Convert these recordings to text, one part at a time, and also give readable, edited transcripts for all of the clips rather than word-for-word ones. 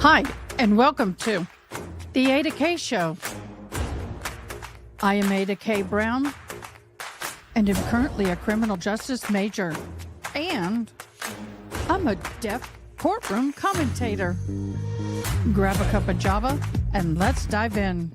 Hi, and welcome to the Ada K Show. I am Ada K. Brown, and am currently a criminal justice major, and I'm a deaf courtroom commentator. Grab a cup of Java, and let's dive in.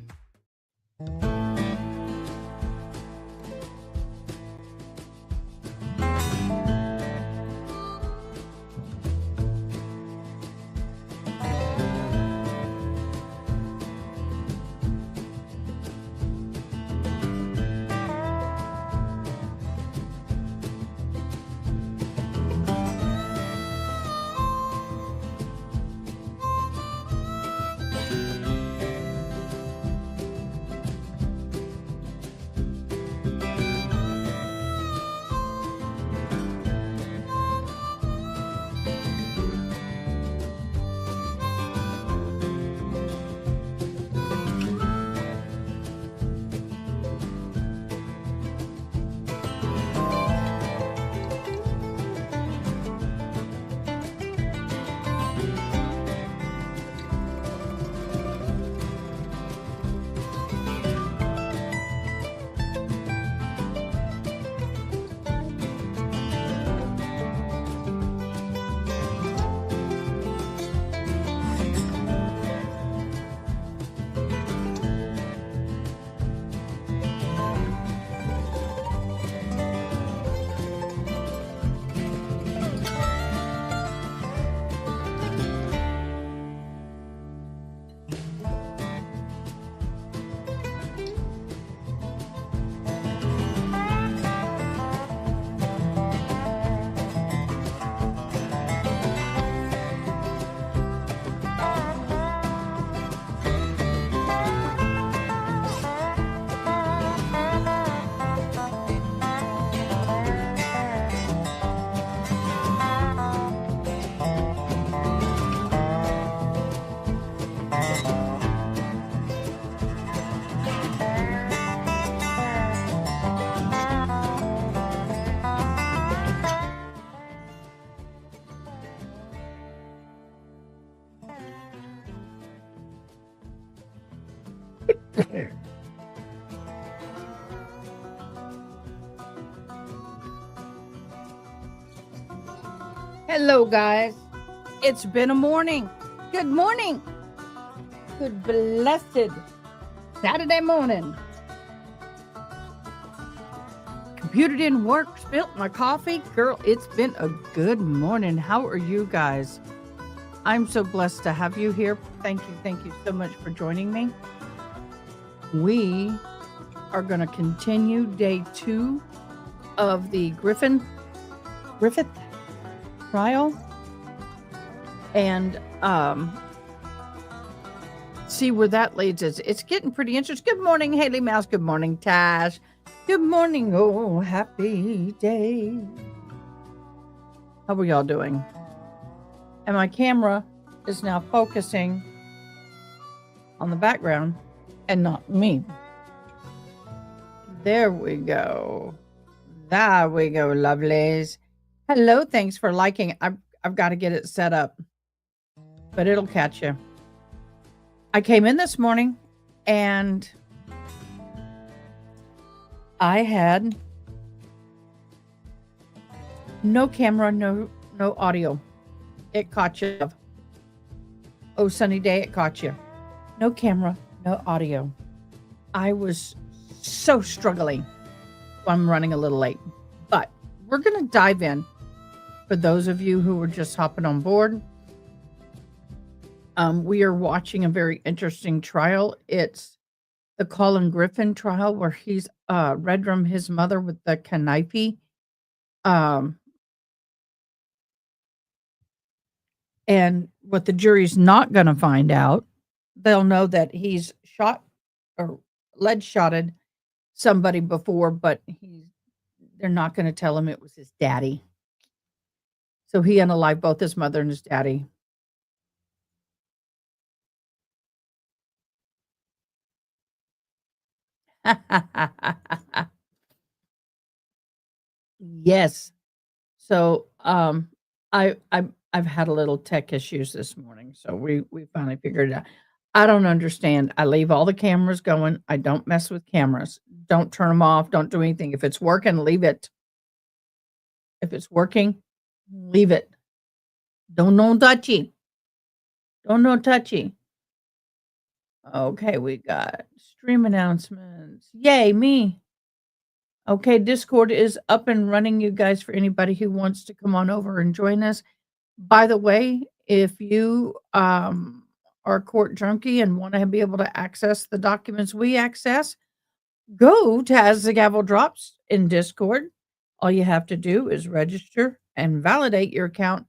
Hello, guys. It's been a morning. Good morning. Good blessed Saturday morning. Computer didn't work. Spilt my coffee. Girl, it's been a good morning. How are you guys? I'm so blessed to have you here. Thank you so much for joining me. We are going to continue day 2 of the Griffith trial and see where that leads us. It's getting pretty interesting. Good morning, Haley Mouse. Good morning, Tash. Good morning. Oh, happy day. How are y'all doing? And my camera is now focusing on the background and not me. There we go. There we go, lovelies. Hello, thanks for liking. I've got to get it set up, but it'll catch you. I came in this morning and I had no camera, no audio. It caught you. Oh, sunny day, it caught you. No camera, no audio. I was so struggling. I'm running a little late, but we're going to dive in. For those of you who are just hopping on board, we are watching a very interesting trial. It's the Collin Griffith trial where he's red rum his mother with the knife. And what the jury's not going to find out, they'll know that he's shot or lead shotted somebody before, but they're not going to tell him it was his daddy. So he unalived both his mother and his daddy. Yes. So I I've had a little tech issues this morning, so we finally figured it out. I don't understand. I leave all the cameras going. I don't mess with cameras. Don't turn them off. Don't do anything. If it's working, leave it. If it's working, leave it. Don't no touchy. Don't no touchy. Okay, we got stream announcements. Yay, me. Okay, Discord is up and running, you guys, for anybody who wants to come on over and join us. By the way, if you are a court junkie and want to be able to access the documents we access, go to As the Gavel Drops in Discord. All you have to do is register and validate your account,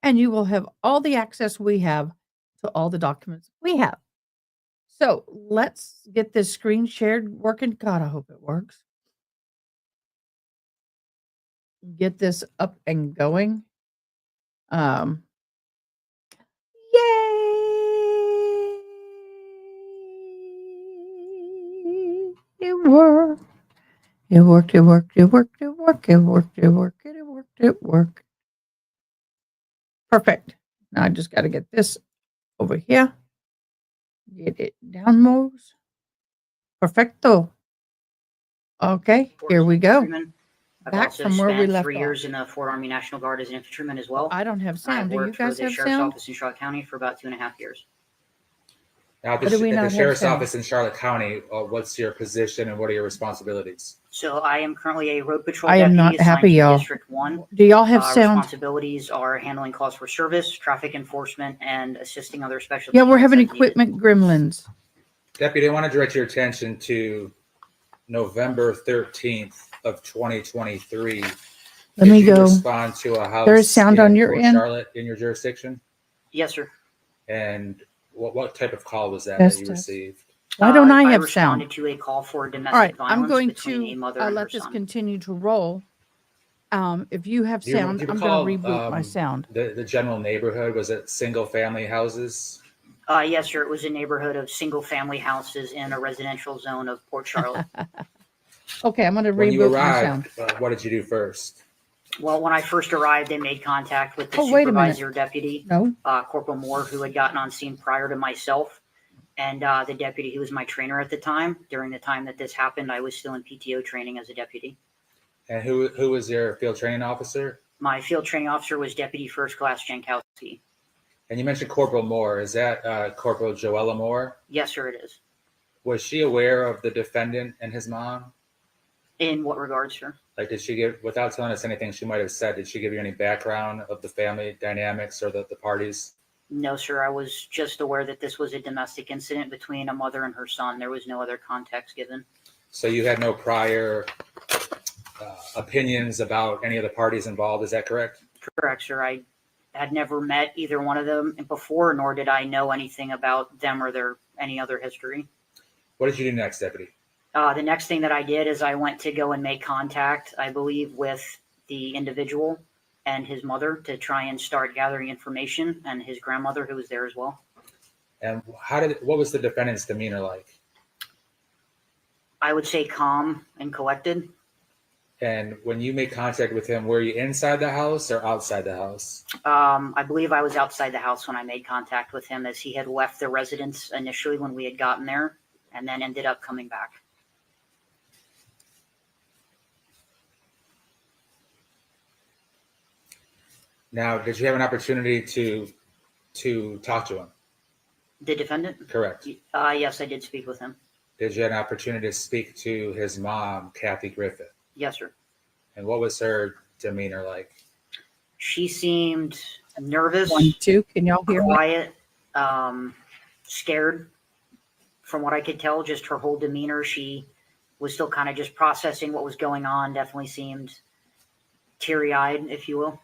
and you will have all the access we have to all the documents we have. So let's get this screen shared working. God, I hope it works. Get this up and going. Yay! It worked. It worked. It worked. It worked. It worked. It worked. It worked. It worked. It worked. Perfect. Now I just got to get this over here. Get it downmost. Perfecto. Okay, here we go. Back from where we left 3 years in the Fort Army National Guard as an infantryman as well. I don't have sound. Do you guys have sound? I worked for the Sheriff's sound? Office in Charlotte County for about 2.5 years. Now, at the Sheriff's Office in Charlotte County, what's your position and what are your responsibilities? So I am currently a road patrol I am deputy not happy, assigned to y'all. District 1. Do y'all have sound? Responsibilities are handling calls for service, traffic enforcement, and assisting other special Yeah, we're having units as needed. equipment gremlins. Deputy, I want to direct your attention to November 13th of 2023. Let me Did you go. respond to a house There is sound on your Port end? Charlotte in your jurisdiction? Yes, sir. And what type of call was that Test, that you test. received? Why don't I have responded sound? to a call for domestic All right, violence I'm going between a to mother and her let this son. continue to roll. If you have Do you sound, I'm recall, going to reboot my sound. The general neighborhood, was it single family houses? Yes, sir. It was a neighborhood of single-family houses in a residential zone of Port Charlotte. Okay, I'm going to When you reboot my sound. arrived, what did you do first? Well, when I first arrived, they made contact with the Oh, wait a minute. supervisor deputy, No, Corporal Moore, who had gotten on scene prior to myself, and the deputy who was my trainer at the time. During the time that this happened, I was still in PTO training as a deputy. And who was your field training officer? My field training officer was Deputy First Class Jankowski. And you mentioned Corporal Moore. Is that Corporal Joella Moore? Yes, sir, it is. Was she aware of the defendant and his mom? In what regards, sir? Like, did she give, without telling us anything she might have said, did she give you any background of the family dynamics or the parties? No, sir. I was just aware that this was a domestic incident between a mother and her son. There was no other context given. So you had no prior opinions about any of the parties involved, is that correct? Correct, sir. I had never met either one of them before, nor did I know anything about them or their any other history. What did you do next, Deputy? The next thing that I did is I went to go and make contact, I believe, with the individual and his mother to try and start gathering information, and his grandmother, who was there as well. And what was the defendant's demeanor like? I would say calm and collected. And when you made contact with him, were you inside the house or outside the house? I believe I was outside the house when I made contact with him, as he had left the residence initially when we had gotten there, and then ended up coming back. Now, did you have an opportunity to talk to him? The defendant? Correct. Yes, I did speak with him. Did you have an opportunity to speak to his mom, Kathy Griffith? Yes, sir. And what was her demeanor like? She seemed nervous, 1, 2. Can y'all hear me? quiet, scared. From what I could tell, just her whole demeanor, she was still kind of just processing what was going on. Definitely seemed teary-eyed, if you will.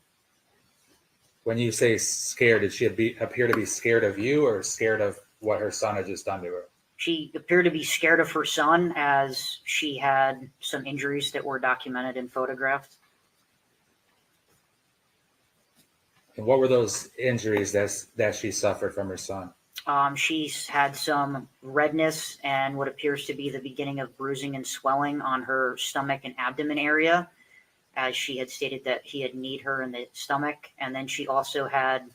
When you say scared, did she appear to be scared of you or scared of what her son had just done to her? She appeared to be scared of her son, as she had some injuries that were documented and photographed. And what were those injuries that she suffered from her son? She's had some redness and what appears to be the beginning of bruising and swelling on her stomach and abdomen area, as she had stated that he had kneed her in the stomach. And then she also had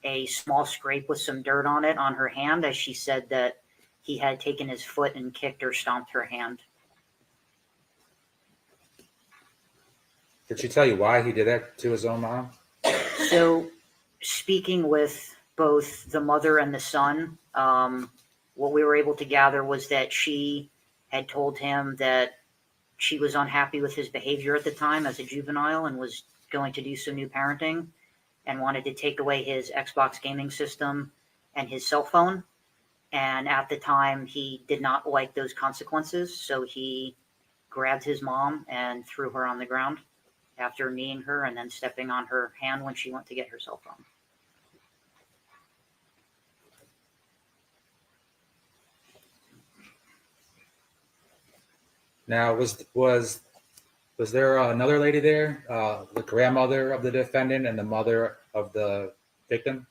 a small scrape with some dirt on it on her hand, as she said that he had taken his foot and kicked or stomped her hand. Did she tell you why he did that to his own mom? So, speaking with both the mother and the son, what we were able to gather was that she had told him that she was unhappy with his behavior at the time as a juvenile and was going to do some new parenting and wanted to take away his Xbox gaming system and his cell phone. And at the time, he did not like those consequences, so he grabbed his mom and threw her on the ground after kneeing her and then stepping on her hand when she went to get her cell phone. Now, was there another lady there, the grandmother of the defendant and the mother of the victim?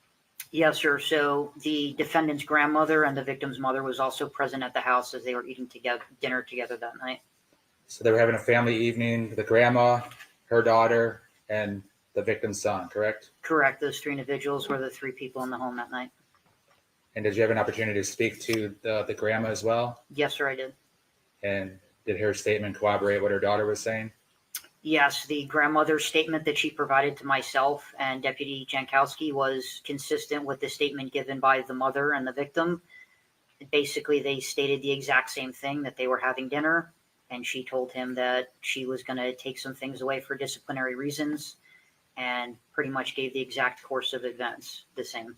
Yes, sir. So the defendant's grandmother and the victim's mother was also present at the house as they were eating dinner together that night. So they were having a family evening, the grandma, her daughter, and the victim's son, correct? Correct. Those three individuals were the three people in the home that night. And did you have an opportunity to speak to the grandma as well? Yes, sir, I did. And did her statement corroborate what her daughter was saying? Yes, the grandmother's statement that she provided to myself and Deputy Jankowski was consistent with the statement given by the mother and the victim. Basically, they stated the exact same thing, that they were having dinner, and she told him that she was going to take some things away for disciplinary reasons, and pretty much gave the exact course of events the same.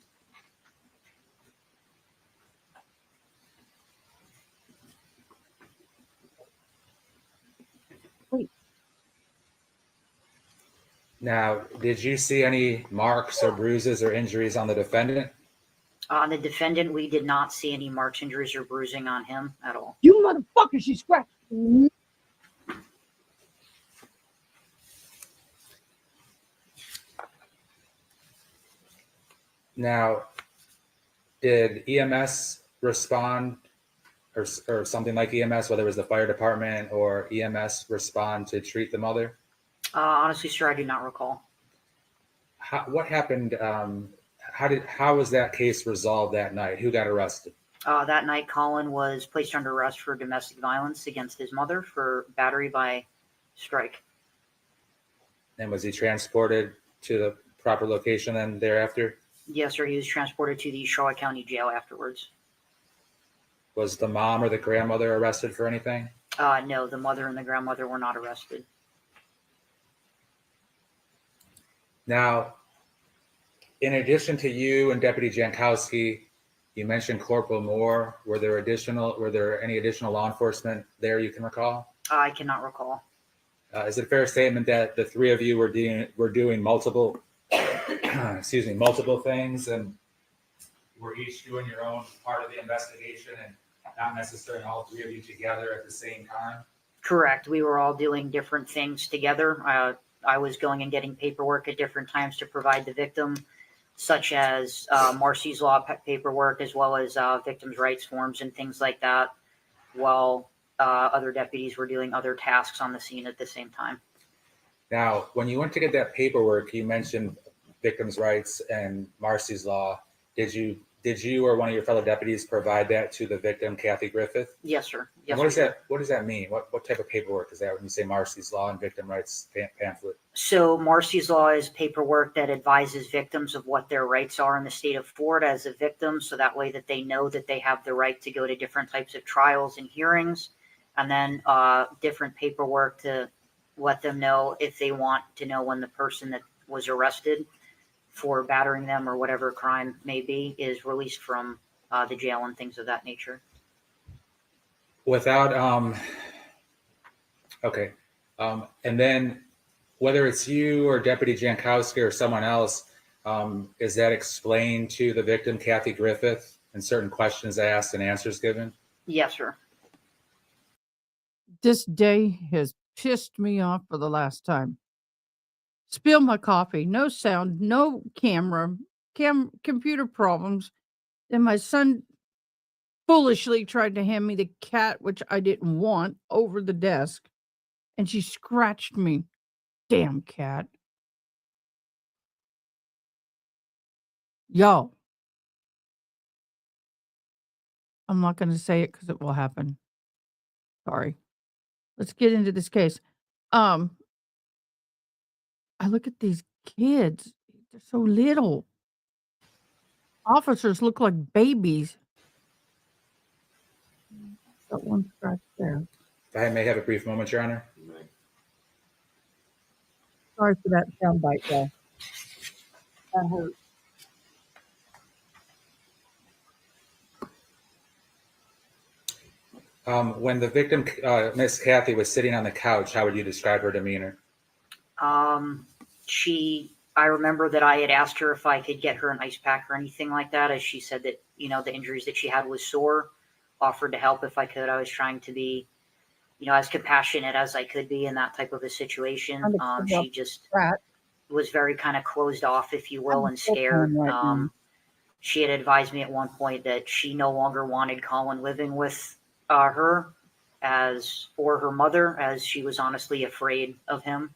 Now, did you see any marks or bruises or injuries on the defendant? On the defendant, we did not see any marks, injuries, or bruising on him at all. You motherfucker, she scratched. Now, did EMS respond or something like EMS, whether it was the fire department or EMS, respond to treat the mother? Honestly, sir, I do not recall. What happened? How was that case resolved that night? Who got arrested? That night, Collin was placed under arrest for domestic violence against his mother for battery by strike. And was he transported to the proper location then thereafter? Yes, sir. He was transported to the Charlotte County Jail afterwards. Was the mom or the grandmother arrested for anything? No, the mother and the grandmother were not arrested. Now, in addition to you and Deputy Jankowski, you mentioned Corporal Moore. Were there any additional law enforcement there you can recall? I cannot recall. Is it a fair statement that the three of you were doing multiple, multiple things, and were each doing your own part of the investigation, and not necessarily all three of you together at the same time? Correct. We were all doing different things together. I was going and getting paperwork at different times to provide the victim, such as Marcy's Law paperwork, as well as victims' rights forms and things like that, while other deputies were doing other tasks on the scene at the same time. Now, when you went to get that paperwork, you mentioned victims' rights and Marcy's Law. Did you or one of your fellow deputies provide that to the victim, Kathy Griffith? Yes, sir. Yes. And what does that mean? What type of paperwork is that when you say Marcy's Law and victim rights pamphlet? So Marcy's Law is paperwork that advises victims of what their rights are in the state of Florida as a victim, so that way that they know that they have the right to go to different types of trials and hearings, and then different paperwork to let them know if they want to know when the person that was arrested for battering them or whatever crime may be is released from the jail and things of that nature. Without, okay. And then whether it's you or Deputy Jankowski or someone else, is that explained to the victim, Kathy Griffith, and certain questions asked and answers given? Yes, sir. This day has pissed me off for the last time. Spill my coffee, no sound, no camera, computer problems. Then my son foolishly tried to hand me the cat, which I didn't want, over the desk, and she scratched me. Damn cat. Yo. I'm not going to say it because it will happen. Sorry. Let's get into this case. I look at these kids. They're so little. Officers look like babies. Got one scratch there. If I may have a brief moment, Your Honor. Sorry for that soundbite, though. That hurt. When the victim, Miss Kathy, was sitting on the couch, how would you describe her demeanor? I remember that I had asked her if I could get her an ice pack or anything like that, as she said that, the injuries that she had was sore, offered to help if I could. I was trying to be, as compassionate as I could be in that type of a situation. She just was very kind of closed off, if you will, and scared. She had advised me at one point that she no longer wanted Collin living with her or her mother, as she was honestly afraid of him.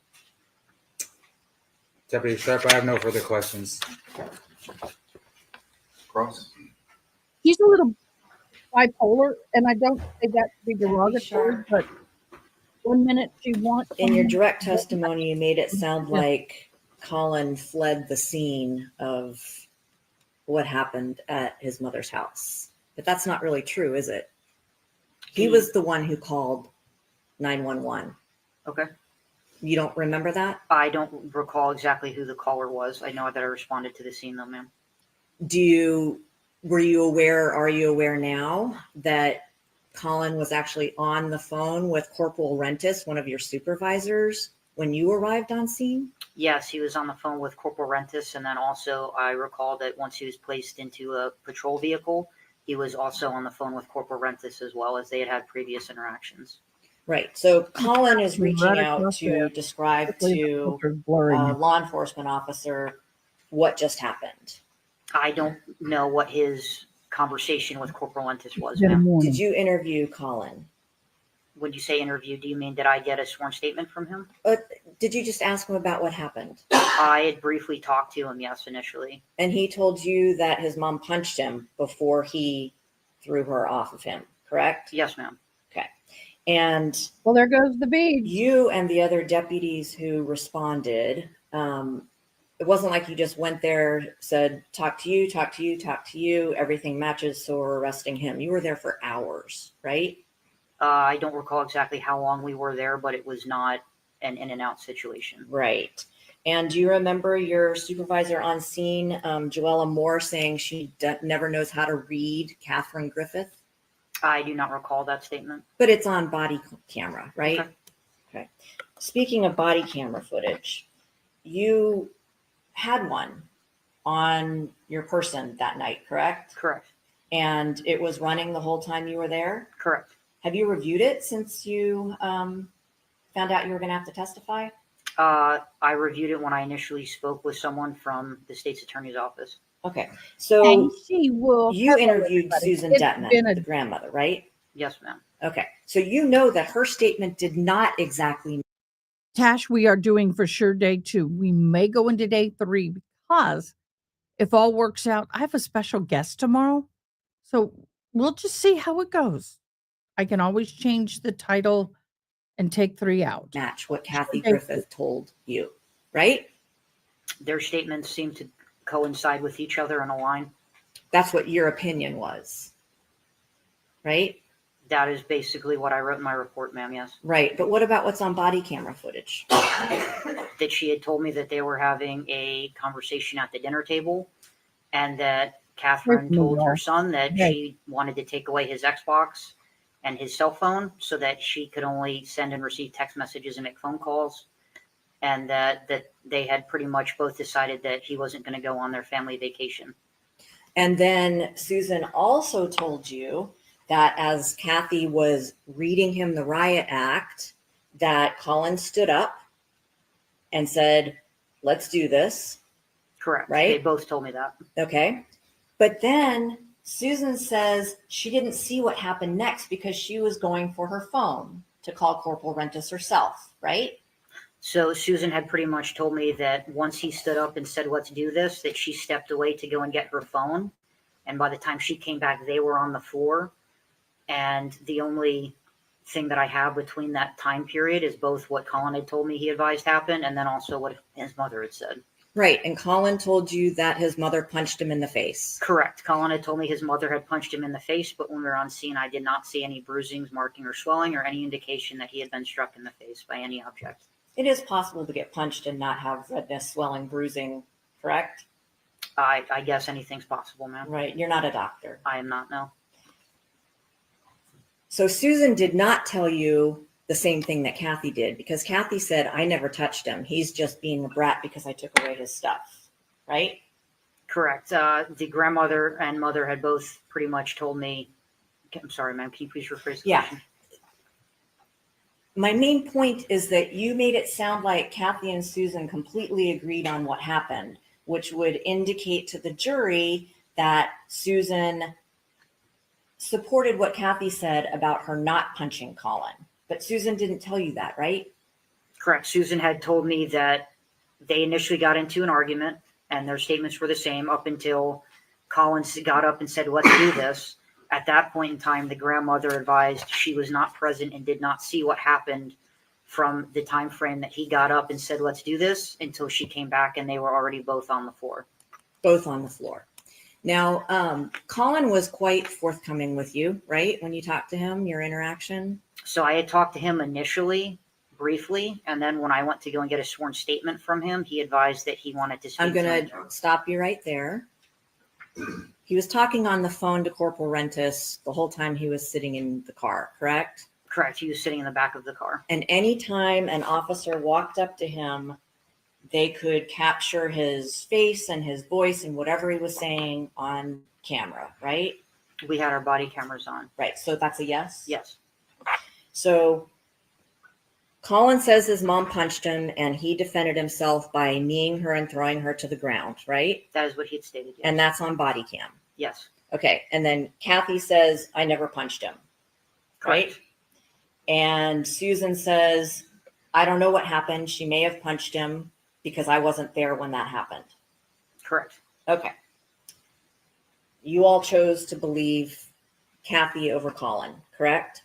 Deputy Sharp, I have no further questions. Cross. He's a little bipolar, and I don't say that to be derogatory, but 1 minute she wants. In your direct testimony, you made it sound like Collin fled the scene of what happened at his mother's house. But that's not really true, is it? He was the one who called 911. Okay. You don't remember that? I don't recall exactly who the caller was. I know that I responded to the scene, though, ma'am. Are you aware now that Collin was actually on the phone with Corporal Rentis, one of your supervisors, when you arrived on scene? Yes, he was on the phone with Corporal Rentis, and then also I recall that once he was placed into a patrol vehicle, he was also on the phone with Corporal Rentis as well, as they had previous interactions. Right. So Collin is reaching out to describe to a law enforcement officer what just happened. I don't know what his conversation with Corporal Rentis was, ma'am. Did you interview Collin? When you say interview, do you mean did I get a sworn statement from him? Did you just ask him about what happened? I had briefly talked to him, yes, initially. And he told you that his mom punched him before he threw her off of him, correct? Yes, ma'am. Okay. And well, there goes the bead. You and the other deputies who responded, it wasn't like you just went there, said, talk to you, everything matches, so we're arresting him. You were there for hours, right? I don't recall exactly how long we were there, but it was not an in and out situation. Right. And do you remember your supervisor on scene, Joella Moore, saying she never knows how to read Collin Griffith? I do not recall that statement. But it's on body camera, right? Okay. Speaking of body camera footage, you had one on your person that night, correct? Correct. And it was running the whole time you were there? Correct. Have you reviewed it since you found out you were going to have to testify? I reviewed it when I initially spoke with someone from the state's attorney's office. Okay. So you interviewed everybody. Susan Detman, the grandmother, right? Yes, ma'am. Okay. So you know that her statement did not exactly. Tash, we are doing for sure day 2. We may go into day 3 because if all works out, I have a special guest tomorrow. So we'll just see how it goes. I can always change the title and take 3 out. Match what Kathy Griffith told you, right? Their statements seem to coincide with each other and align. That's what your opinion was, right? That is basically what I wrote in my report, ma'am, yes. Right, but what about what's on body camera footage? That she had told me that they were having a conversation at the dinner table, and that Catherine told her son that she wanted to take away his Xbox and his cell phone so that she could only send and receive text messages and make phone calls, and that they had pretty much both decided that he wasn't going to go on their family vacation. And then Susan also told you that as Kathy was reading him the riot act, that Collin stood up and said, let's do this. Correct. Right? They both told me that. Okay. But then Susan says she didn't see what happened next because she was going for her phone to call Corporal Rentis herself, right? So Susan had pretty much told me that once he stood up and said, let's do this, that she stepped away to go and get her phone. And by the time she came back, they were on the floor. And the only thing that I have between that time period is both what Collin had told me he advised happened and then also what his mother had said. Right. And Collin told you that his mother punched him in the face. Correct. Collin had told me his mother had punched him in the face, but when we were on scene, I did not see any bruisings, marking, or swelling, or any indication that he had been struck in the face by any object. It is possible to get punched and not have redness, swelling, bruising, correct? I guess anything's possible, ma'am. Right. You're not a doctor. I am not, no. So Susan did not tell you the same thing that Kathy did, because Kathy said, I never touched him. He's just being a brat because I took away his stuff, right? Correct. The grandmother and mother had both pretty much told me, I'm sorry, ma'am, can you please rephrase the question? My main point is that you made it sound like Kathy and Susan completely agreed on what happened, which would indicate to the jury that Susan supported what Kathy said about her not punching Collin. But Susan didn't tell you that, right? Correct. Susan had told me that they initially got into an argument and their statements were the same up until Collin got up and said, let's do this. At that point in time, the grandmother advised she was not present and did not see what happened from the time frame that he got up and said, let's do this, until she came back and they were already both on the floor. Both on the floor. Now, Collin was quite forthcoming with you, right? When you talked to him, your interaction? So I had talked to him initially, briefly, and then when I went to go and get a sworn statement from him, he advised that he wanted to speak I'm going to to stop you right there. He was talking on the phone to Corporal Rentis the whole time he was sitting in the car, correct? Correct. He was sitting in the back of the car. And anytime an officer walked up to him, they could capture his face and his voice and whatever he was saying on camera, right? We had our body cameras on. Right. So that's a yes? Yes. So Collin says his mom punched him and he defended himself by kneeing her and throwing her to the ground, right? That is what he had stated. Yes. And that's on body cam. Yes. Okay. And then Kathy says, I never punched him. Correct. Right? And Susan says, I don't know what happened. She may have punched him because I wasn't there when that happened. Correct. Okay. You all chose to believe Kathy over Collin, correct?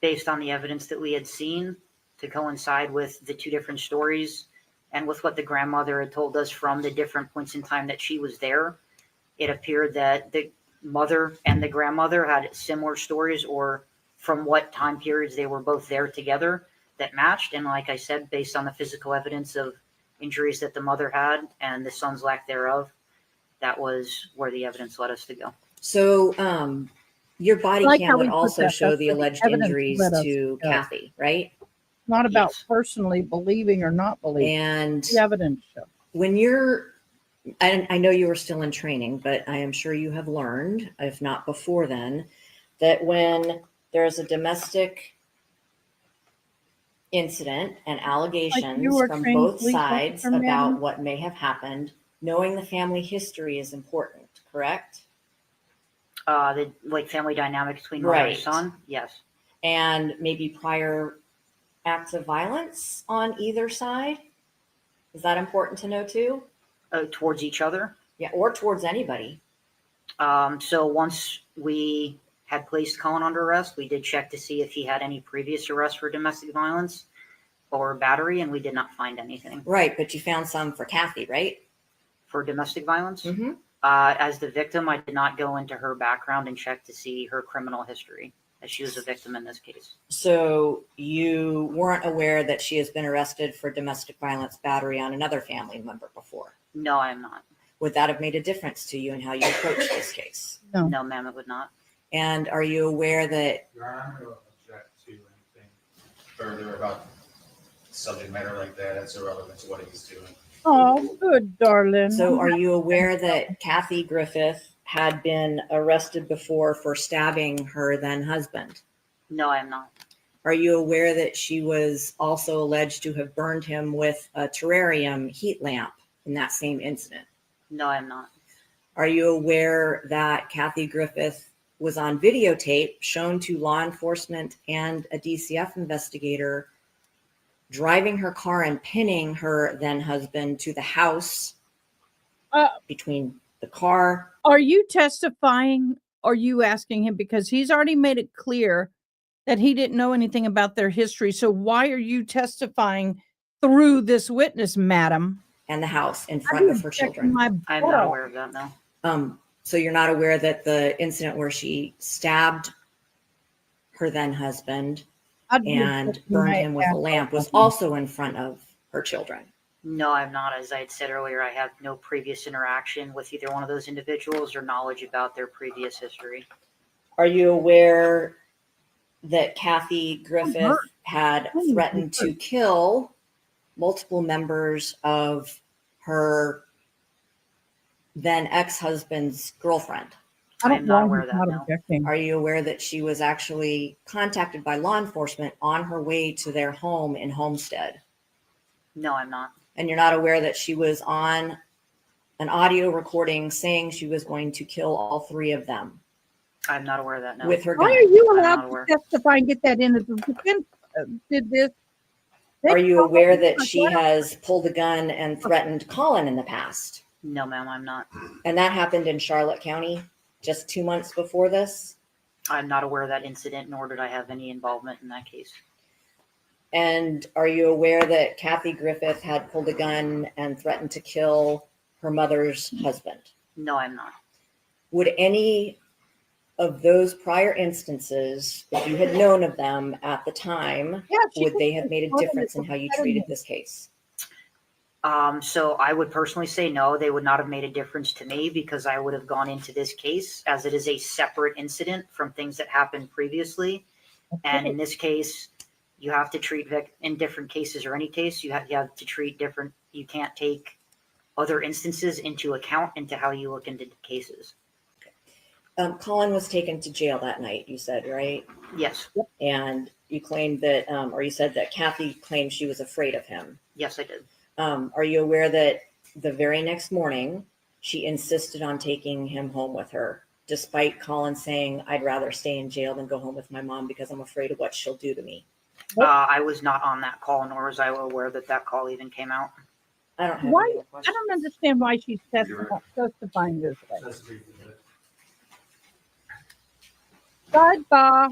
Based on the evidence that we had seen to coincide with the two different stories and with what the grandmother had told us from the different points in time that she was there, it appeared that the mother and the grandmother had similar stories, or from what time periods they were both there together, that matched. And like I said, based on the physical evidence of injuries that the mother had and the son's lack thereof, that was where the evidence led us to go. So your body Like cam how would we put also that. show That's the where the alleged evidence injuries led us to to go. Kathy, right? Not about Yes. personally believing or not believing. And The evidence shows. when you're, and I know you were still in training, but I am sure you have learned, if not before then, that when there's a domestic incident and allegations were from trained both police sides officer, about ma'am? what may have happened, knowing the family history is important, correct? The like family dynamic between mother and Right. son. Yes. And maybe prior acts of violence on either side. Is that important to know too? Towards each other. Yeah, or towards anybody. So once we had placed Collin under arrest, we did check to see if he had any previous arrests for domestic violence or battery, and we did not find anything Right, but you found some for Kathy, right? for domestic violence. Mm-hmm. As the victim, I did not go into her background and check to see her criminal history, as she was a victim in this case. So you weren't aware that she has been arrested for domestic violence battery on another family member before. No, I am not. Would that have made a difference to you in how you approach this case? No. No, ma'am, it would not. And are you aware that, Your Honor, I'm going to object to anything further about subject matter like that. That's irrelevant to what he's doing. Oh, good, darling. so are you aware that Kathy Griffith had been arrested before for stabbing her then husband? No, I am not. Are you aware that she was also alleged to have burned him with a terrarium heat lamp in that same incident? No, I am not. Are you aware that Kathy Griffith was on videotape shown to law enforcement and a DCF investigator driving her car and pinning her then husband to the house Uh, between the car. Are you testifying? Or are you asking him? Because he's already made it clear that he didn't know anything about their history. So why are you testifying through this witness, madam? And the house in I'd front be of her objecting children. my I'm butt not off. aware of that, no. So you're not aware that the incident where she stabbed her then husband I'd be and objecting burned my him with a ass lamp was off. also in front of her children. No, I'm not. As I had said earlier, I have no previous interaction with either one of those individuals or knowledge about their previous history. Are you aware that Kathy Griffith hurt. had Oh, threatened to hurt. kill multiple members of her then ex-husband's girlfriend? I I don't am not know aware why of he's that, not no. objecting. Are you aware that she was actually contacted by law enforcement on her way to their home in Homestead? No, I'm not. And you're not aware that she was on an audio recording saying she was going to kill all three of them I'm not aware of that, no. with her Why gun? are you I'm allowed not to aware. testify and get that in? The defense did this. They Are you called aware me, that like, she why don't- has pulled a gun and threatened Collin in the past? No, ma'am, I'm not. And that happened in Charlotte County just 2 months before this. I'm not aware of that incident, nor did I have any involvement in that case. And are you aware that Kathy Griffith had pulled a gun and threatened to kill her mother's husband? No, I'm not. Would any of those prior instances, if you had known of them at the time, Yeah, she would could they have made a report difference it in how you for treated threatening. this case? So I would personally say no, they would not have made a difference to me because I would have gone into this case as it is a separate incident from things that happened previously. And in this case, you have to treat in different cases or any case, you have to treat different. You can't take other instances into account into how you look into cases. Collin was taken to jail that night, you said, right? Yes, And you claimed that, or you said that Kathy claimed she was afraid of him. yes, I did. Are you aware that the very next morning she insisted on taking him home with her, despite Collin saying, "I'd rather stay in jail than go home with my mom because I'm afraid of what she'll do to me"? I was not on that call, nor was I aware that that call even came out. I don't have Why? any other I questions. don't understand why she's testifying this way. Sidebar.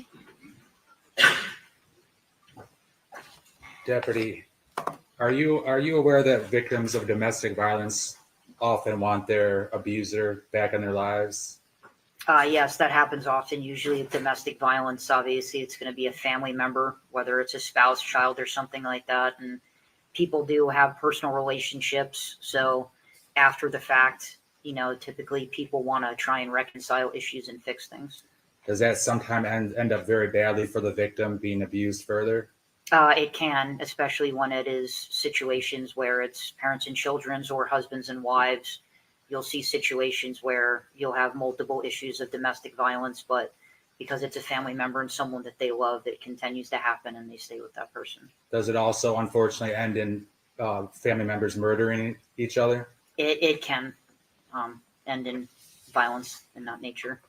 Deputy, are you aware that victims of domestic violence often want their abuser back in their lives? Yes, that happens often. Usually, with domestic violence, obviously, it's going to be a family member, whether it's a spouse, child, or something like that. And people do have personal relationships. So, after the fact, typically people want to try and reconcile issues and fix things. Does that sometimes end up very badly for the victim being abused further? It can, especially when it is situations where it's parents and children's or husbands and wives. You'll see situations where you'll have multiple issues of domestic violence, but because it's a family member and someone that they love, it continues to happen and they stay with that person. Does it also unfortunately end in family members murdering each other? It can end in violence in that nature.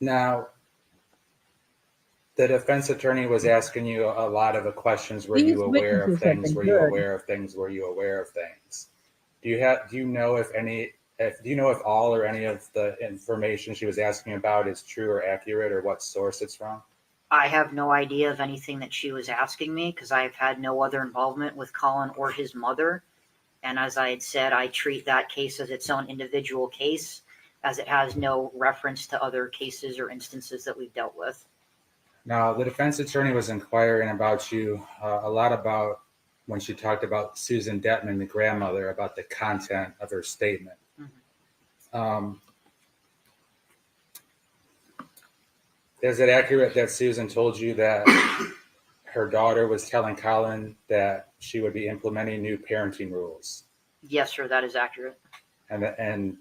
Now, the defense attorney was asking you a lot of the questions. Were These you aware of witnesses have things? been Were you good. aware of things? Were you aware of things? Do you know if all or any of the information she was asking about is true or accurate, or what source it's from? I have no idea of anything that she was asking me because I've had no other involvement with Collin or his mother. And as I had said, I treat that case as its own individual case, as it has no reference to other cases or instances that we've dealt with. Now, the defense attorney was inquiring about you a lot about when she talked about Susan Detman, the grandmother, about the content of her statement. Is it accurate that Susan told you that her daughter was telling Collin that she would be implementing new parenting rules? Yes, sir, that is accurate. And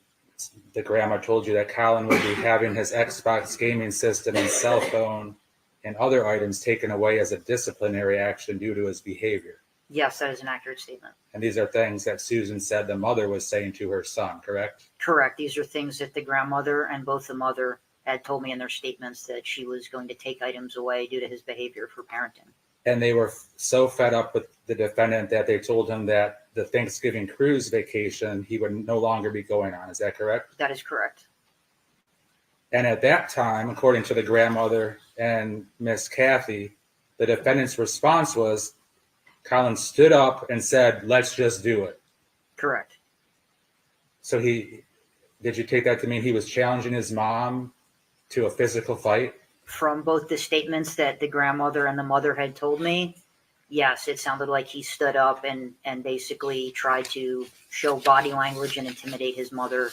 the grandma told you that Collin would be having his Xbox gaming system and cell phone and other items taken away as a disciplinary action due to his behavior. Yes, that is an accurate statement. And these are things that Susan said the mother was saying to her son, correct? Correct. These are things that the grandmother and both the mother had told me in their statements that she was going to take items away due to his behavior for parenting. And they were so fed up with the defendant that they told him that the Thanksgiving cruise vacation he would no longer be going on. Is that correct? That is correct. And at that time, according to the grandmother and Miss Kathy, the defendant's response was, Collin stood up and said, "Let's just do it." Correct. So did you take that to mean he was challenging his mom to a physical fight? From both the statements that the grandmother and the mother had told me, yes, it sounded like he stood up and basically tried to show body language and intimidate his mother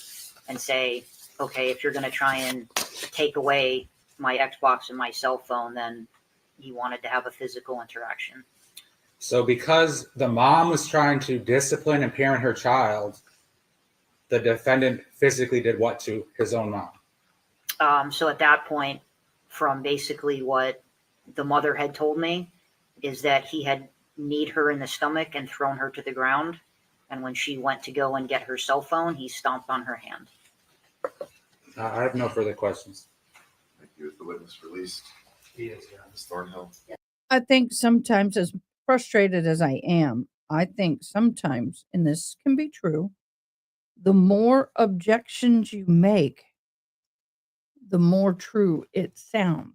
and say, okay, if you're going to try and take away my Xbox and my cell phone, then he wanted to have a physical interaction. So because the mom was trying to discipline and parent her child, the defendant physically did what to his own mom? So at that point, from basically what the mother had told me, is that he had kneed her in the stomach and thrown her to the ground. And when she went to go and get her cell phone, he stomped on her hand. I have no further questions. Thank you. Is the witness released? He is, yeah. Ms. Thornhill? I think sometimes, as frustrated as I am, I think sometimes, and this can be true, the more objections you make, the more true it sounds.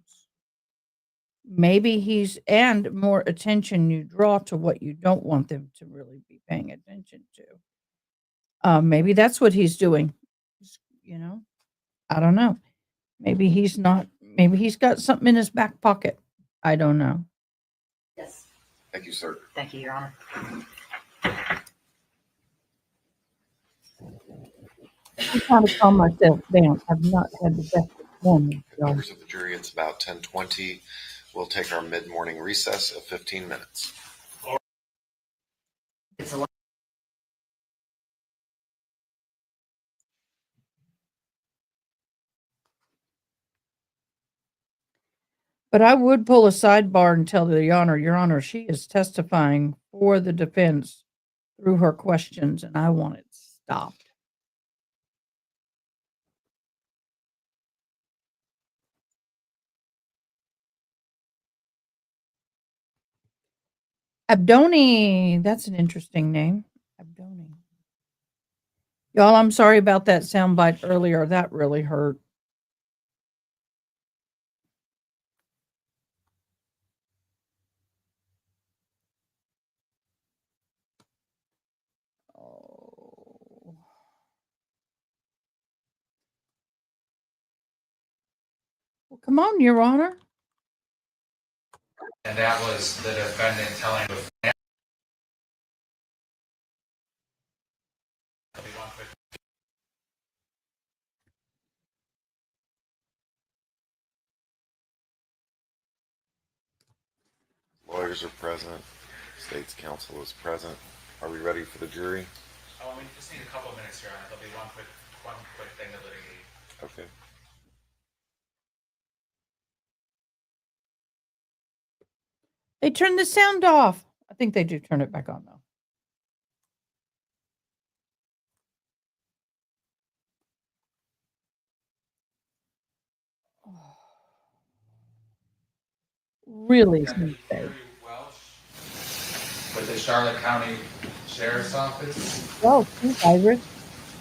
Maybe and more attention you draw to what you don't want them to really be paying attention to. Maybe that's what he's doing. You know, I don't know. Maybe he's got something in his back pocket. I don't know. Yes. Thank you, sir. Thank you, Your Honor. I'm trying to calm myself down. I've not had the best morning. y'all. Members of the jury, it's about 10:20. We'll take our mid-morning recess of 15 minutes. It's a But I would pull a sidebar and tell Your Honor, she is testifying for the defense through her questions, and I want it stopped. Abdoni, that's an interesting name. Abdoni. Y'all, I'm sorry about that soundbite earlier. That really hurt. Oh. Well, come on, Your Honor. And that was the defendant telling the Lawyers are present. State's counsel is present. Are we ready for the jury? we just need a couple of minutes here. There'll be one quick thing to litigate. Okay. They turned the sound off. I think they do turn it back on, though. Really smooth day. Welsh with the Charlotte County Sheriff's Office. Oh, Iris.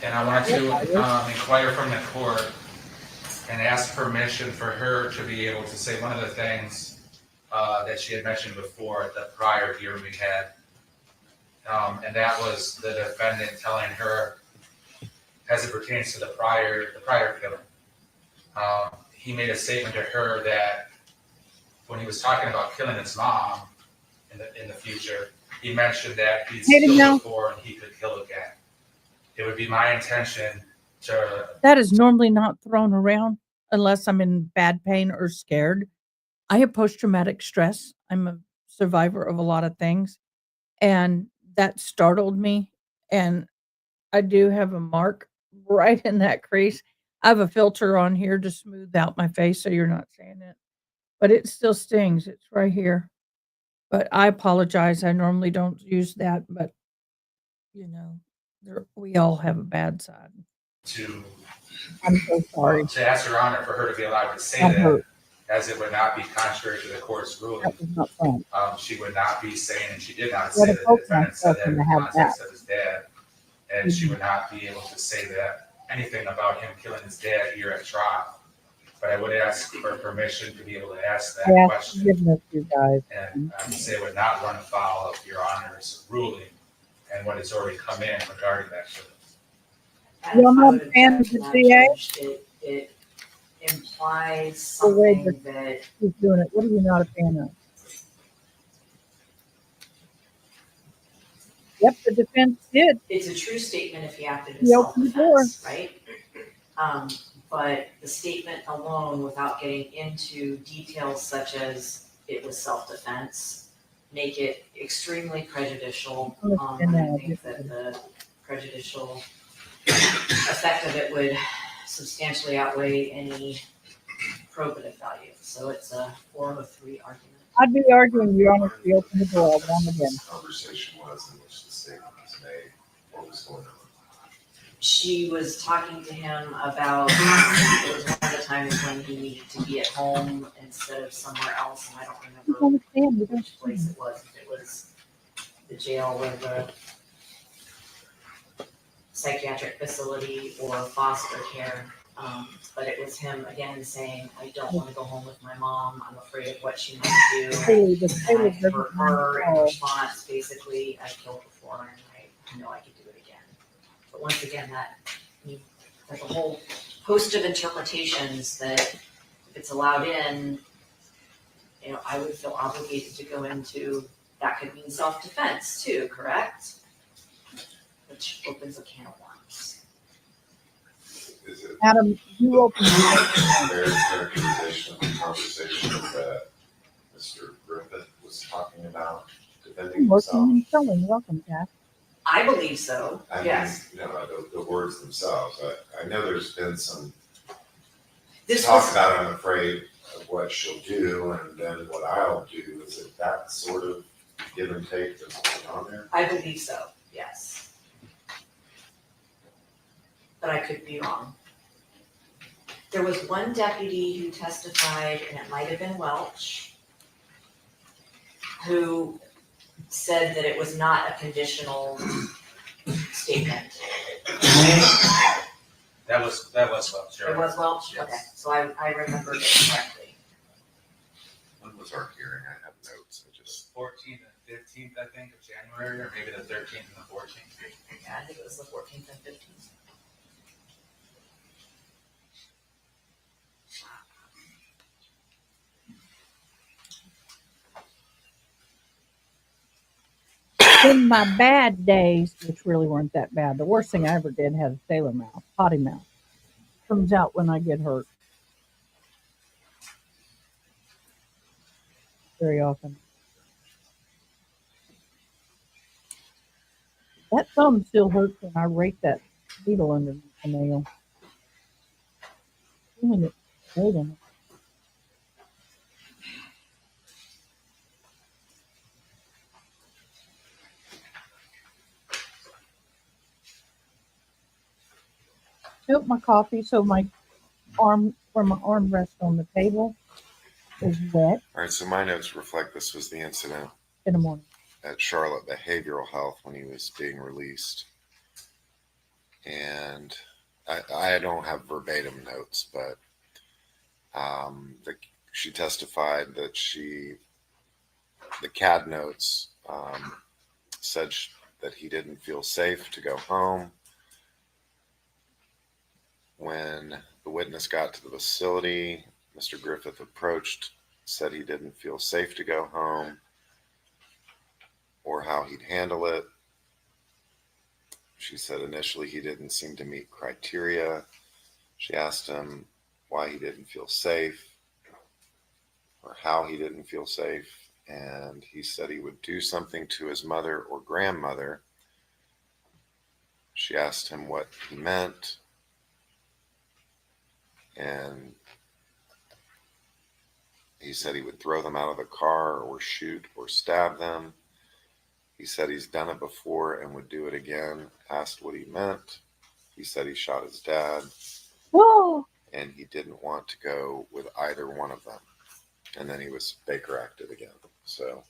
And I wanted to inquire from the court and ask permission for her to be able to say one of the things that she had mentioned before at the prior hearing we had. And that was the defendant telling her, as it pertains to the prior killing. He made a statement to her that when he was talking about killing his mom in the future, he mentioned that he'd killed before and he could kill again. It would be my intention to. That is normally not thrown around unless I'm in bad pain or scared. I have post-traumatic stress. I'm a survivor of a lot of things, and that startled me. And I do have a mark right in that crease. I have a filter on here to smooth out my face so you're not seeing it, but it still stings. It's right here. But I apologize. I normally don't use that, but you know, we all have a bad side. To I'm so sorry. to ask Your Honor for her to be allowed to say I'm that. hurt. as it would not be contrary to the court's ruling. That was not fun. She would not be saying, and she did not What say a that the folk defendant said that in the to have context that. of his dad, and she would not be able to say that anything about him killing his dad here at trial. But I would ask for permission to be able to ask that I ask question, forgiveness, you guys. and I would say it would not run afoul of Your Honor's ruling and what has already come in regarding that killing. You're not I would a fan of object the to that, DA? Judge. It implies The way something that He's doing it. What are you not a fan of? Yep, the defense did. it's a true statement if he acted in He opened the door. self-defense, right? But the statement alone, without getting into details such as it was self-defense, make it extremely prejudicial. Understand I that. think that the prejudicial effect of it would substantially outweigh any probative value. So it's a 403 argument. I'd be arguing, Your Honor, if you open the door, I'll warn again. This conversation was in which the statement was made. What was going on? She was talking to him about, it was one of the times when he needed to be at home instead of somewhere else, and I don't You remember understand? You don't which place it was, if it was the jail or the psychiatric facility or foster care. But it was him again saying, I don't want to go home with my mom, I'm afraid of what she might do. Hey, the And state I is hurt doesn't her in know. response, basically, I've killed before and I know I could do it again. But once again, there's a whole host of interpretations that if it's allowed in, I would feel obligated to go into, that could mean self-defense too, correct? Which opens a can of worms. Is it Adam, you open the a fair characterization of the conversation that Mr. Griffith was talking about defending door. Working himself? and showing. Welcome, Jack. I believe so, I mean, yes. the words themselves. I know there's been some This talk was, about I'm afraid of what she'll do and then what I'll do. Is it that sort of give and take that's going on there? I believe so, yes. But I could be wrong. There was one deputy who testified, and it might have been Welch, who said that it was not a conditional statement. That was Welch, Your It Honor. was Welch? Yes. Okay, so I remembered it correctly. When was our hearing? I have notes. I just 14th and 15th, I think, of January, or maybe the 13th and the 14th. Yeah, I think it was the 14th and 15th. In my bad days, which really weren't that bad, the worst thing I ever did had a sailor mouth, potty mouth. Comes out when I get hurt. Very often. That thumb still hurts when I rake that needle underneath the nail. Feeling it bleeding. Took my coffee so my arm, where my arm rests on the table, is wet all right. So my notes reflect this was the incident in the morning. at Charlotte Behavioral Health when he was being released. And I don't have verbatim notes, but she testified that the CAD notes said that he didn't feel safe to go home. When the witness got to the facility, Mr. Griffith approached, said he didn't feel safe to go home or how he'd handle it. She said initially he didn't seem to meet criteria. She asked him why he didn't feel safe or how he didn't feel safe. And he said he would do something to his mother or grandmother. She asked him what he meant. And he said he would throw them out of the car or shoot or stab them. He said he's done it before and would do it again. Asked what he meant. He said he shot his dad Whoa! and he didn't want to go with either one of them. And then he was Baker acted again. So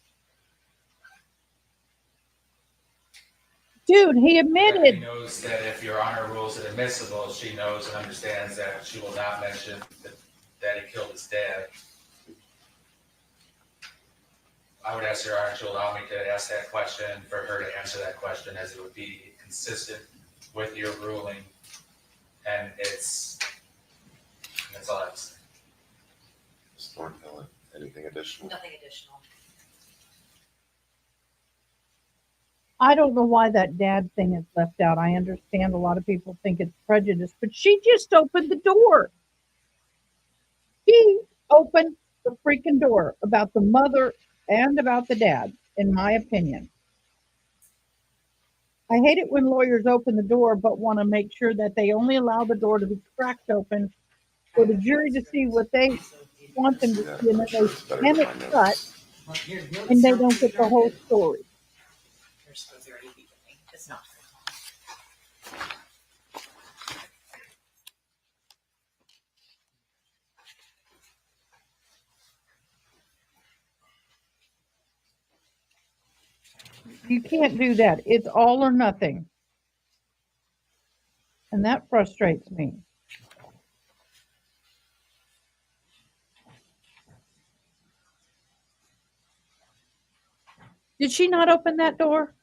Dude, he He admitted. knows that if Your Honor rules it admissible, she knows and understands that she will not mention that he killed his dad. I would ask Your Honor to allow me to ask that question, for her to answer that question, as it would be consistent with your ruling. And that's all I have to say. Ms. Thornhill, anything additional? Nothing additional. I don't know why that dad thing is left out. I understand a lot of people think it's prejudice, but she just opened the door. She opened the freaking door about the mother and about the dad, in my opinion. I hate it when lawyers open the door but want to make sure that they only allow the door to be cracked open for the jury to see what they want them to Yeah, see, and I'm then sure they it's better slam than it my shut, notes. and they don't get the whole story. You're supposed to already be beginning. It's not. You can't do that. It's all or nothing. And that frustrates me. Did she not open that door?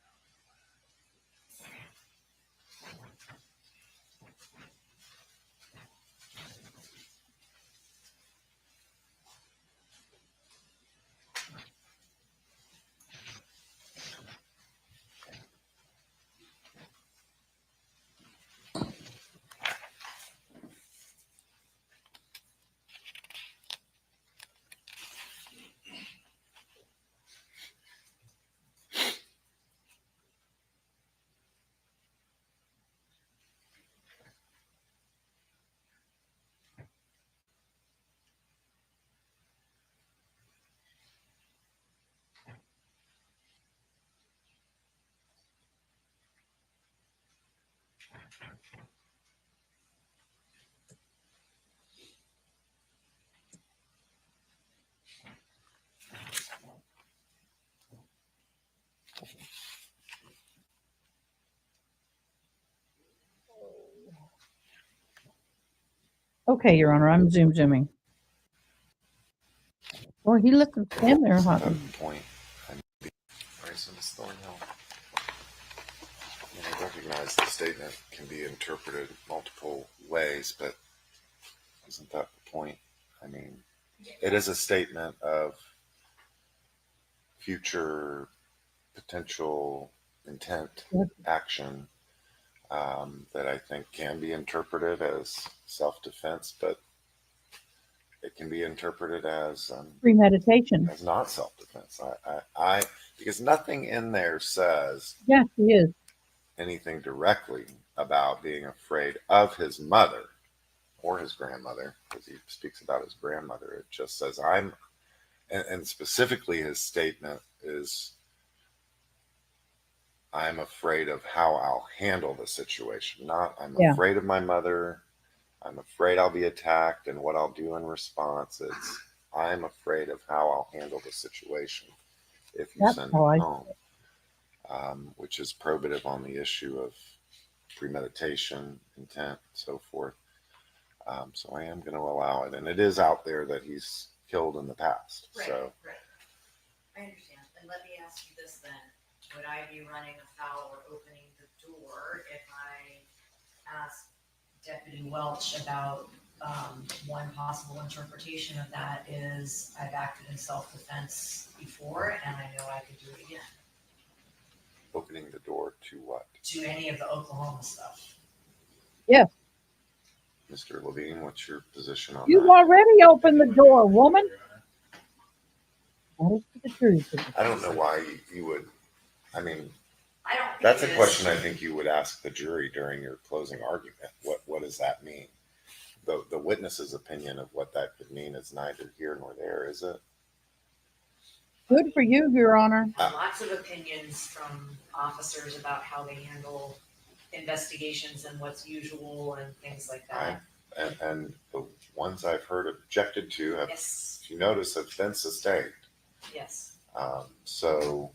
Okay, Your Honor, I'm zooming. Well, he looked stand there, huh? At that point, all right, so Ms. Thornhill, I recognize the statement can be interpreted multiple ways, but isn't that the point? I mean, it is a statement of future potential intent, action, that I think can be interpreted as self-defense, but it can be interpreted as Premeditation. as not self-defense. I because nothing in there says Yes, he is. anything directly about being afraid of his mother or his grandmother, because he speaks about his grandmother. It just says and specifically his statement is, I'm afraid of how I'll handle the situation. Not I'm afraid of my mother. I'm afraid I'll be attacked and what I'll do in response. It's I'm afraid of how I'll handle the situation if you send me home, which is probative on the issue of premeditation, intent, so forth. So I am going to allow it, and it is out there that he's killed in the past. Right, so right. I understand. And let me ask you this then: would I be running afoul or opening the door if I asked Deputy Welch about one possible interpretation of that is I've acted in self-defense before and I know I could do it again? opening the door to what? To any of the Oklahoma stuff. Yes. Mr. Levine, what's your position on You've that? already opened the door, woman. That is the truth. I don't know why you would. I mean, I don't think that's a it is. question I think you would ask the jury during your closing argument. What does that mean? The witness's opinion of what that could mean is neither here nor there, is it? Good for you, Your Honor. Lots of opinions from officers about how they handle investigations and what's usual and things like that. And the ones I've heard objected to have Yes. if you notice, have been sustained. Yes, So,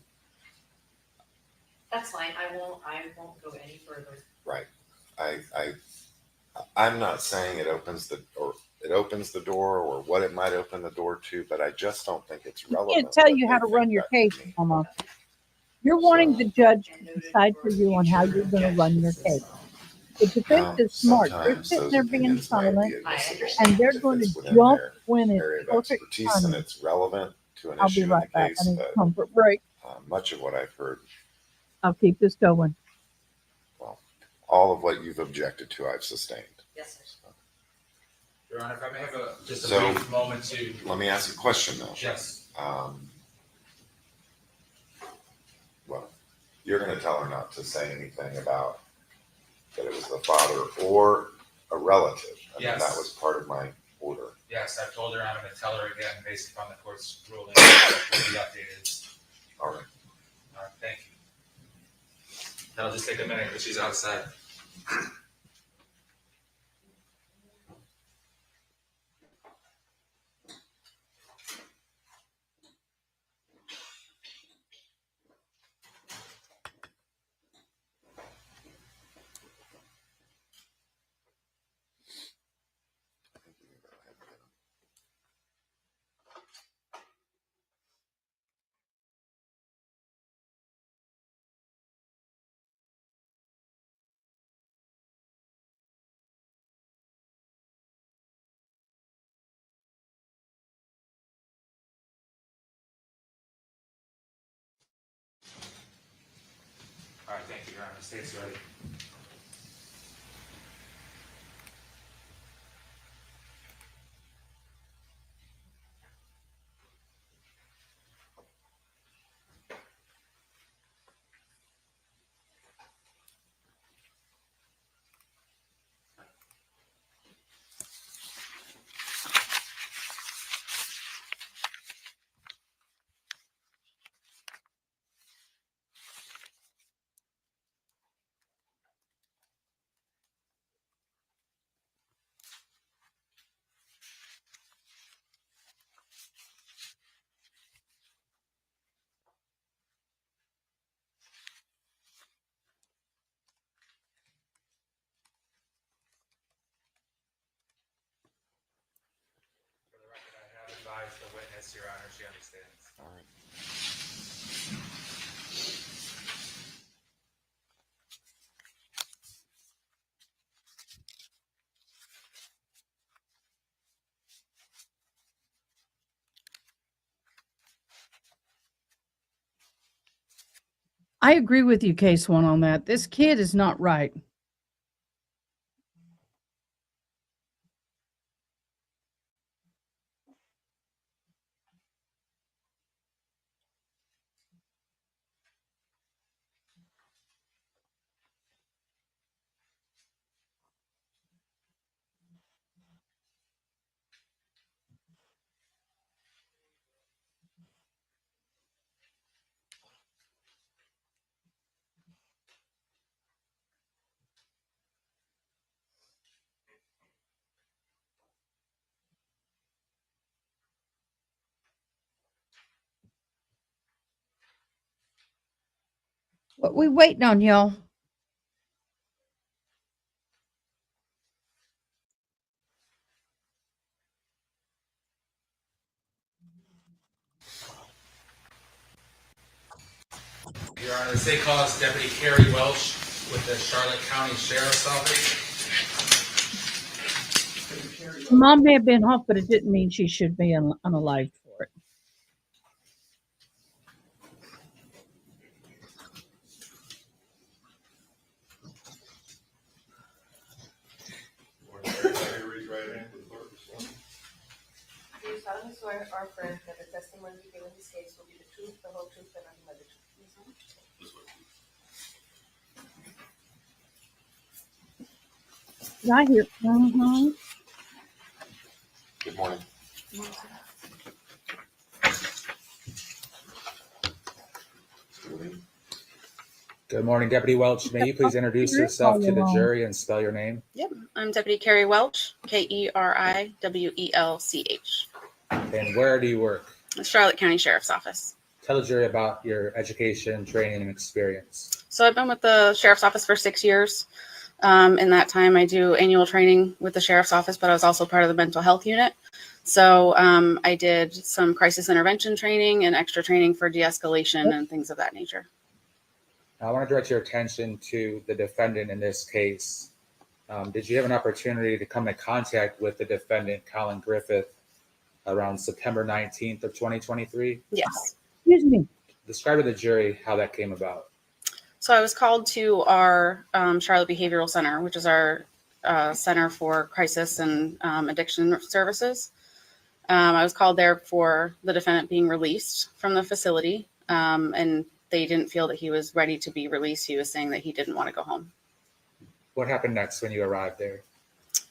that's fine. I won't go any further. right. I'm not saying it opens the door or what it might open the door to, but I just don't think it's I relevant. can't tell what you how they to think run your that case, could mean. Mama. You're wanting So- the judge to decide for you on how you're going to run your case. The defense is smart. They're Sometimes sitting those there being opinions might silent, be admissible and they're if going it's to within jump their when it's area of perfect expertise and timing. it's relevant to an I'll be issue in right the back. I case. need a But comfort break. much of what I've heard, I'll keep this going. well, all of what you've objected to, I've sustained. Yes, sir. Your Honor, if I may have just a So- brief moment to. Let me ask a question though. Yes. Well, you're going to tell her not to say anything about that it was the father or a relative. I mean, Yes. that was part of my order. Yes, I've told her I'm going to tell her again based upon the court's ruling. Will be updated. All right. All right, thank you. That'll just take a minute because she's outside. All right, thank you, Your Honor. State's ready. For the record, I have advised the witness, Your Honor, she understands. All right. I agree with you, Case One, on that. This kid is not right. What we waiting on, y'all? Your Honor, the state calls Deputy Carrie Welch with the Charlotte County Sheriff's Office. Mom may have been off, but it didn't mean she should be unalived for it. Do you solemnly swear or affirm that the testimony you give in this case will be the truth, the whole truth, and nothing but the truth? Did I hear? Mm-hmm. Good morning. Good morning, Deputy Welch. May you please introduce yourself to the jury and spell your name? Yep, I'm Deputy Carrie Welch, Keriwelch. And where do you work? The Charlotte County Sheriff's Office. Tell the jury about your education, training, and experience. So I've been with the Sheriff's Office for 6 years. In that time, I do annual training with the Sheriff's Office, but I was also part of the mental health unit. So I did some crisis intervention training and extra training for de-escalation and things of that nature. I want to direct your attention to the defendant in this case. Did you have an opportunity to come in contact with the defendant, Collin Griffith, around September 19th of 2023? Yes. Excuse me. Describe to the jury how that came about. So I was called to our Charlotte Behavioral Center, which is our Center for Crisis and Addiction Services. I was called there for the defendant being released from the facility, and they didn't feel that he was ready to be released. He was saying that he didn't want to go home. What happened next when you arrived there?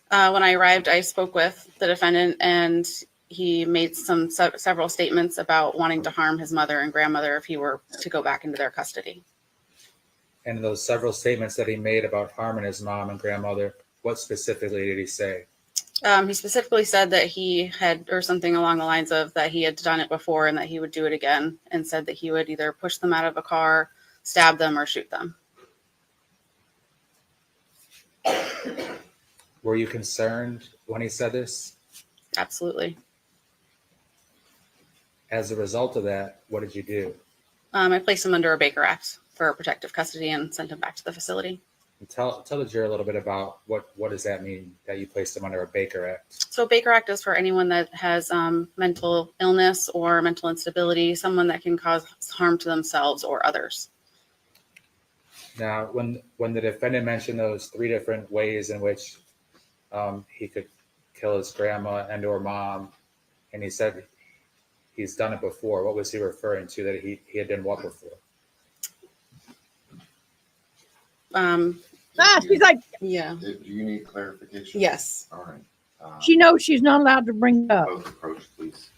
When I arrived, I spoke with the defendant, and he made several statements about wanting to harm his mother and grandmother if he were to go back into their custody. And those several statements that he made about harming his mom and grandmother, what specifically did he say? He specifically said that he had, or something along the lines of that he had done it before and that he would do it again, and said that he would either push them out of a car, stab them, or shoot them. Were you concerned when he said this? Absolutely. As a result of that, what did you do? I placed him under a Baker Act for protective custody and sent him back to the facility. And tell the jury a little bit about what does that mean that you placed him under a Baker Act? So Baker Act is for anyone that has mental illness or mental instability, someone that can cause harm to themselves or others. Now, when the defendant mentioned those 3 different ways in which he could kill his grandma and or mom, and he said he's done it before, what was he referring to that he had done what before? She's like, Yeah. Do you need clarification? Yes. All right. she knows she's not allowed to bring it up. Both approach, please.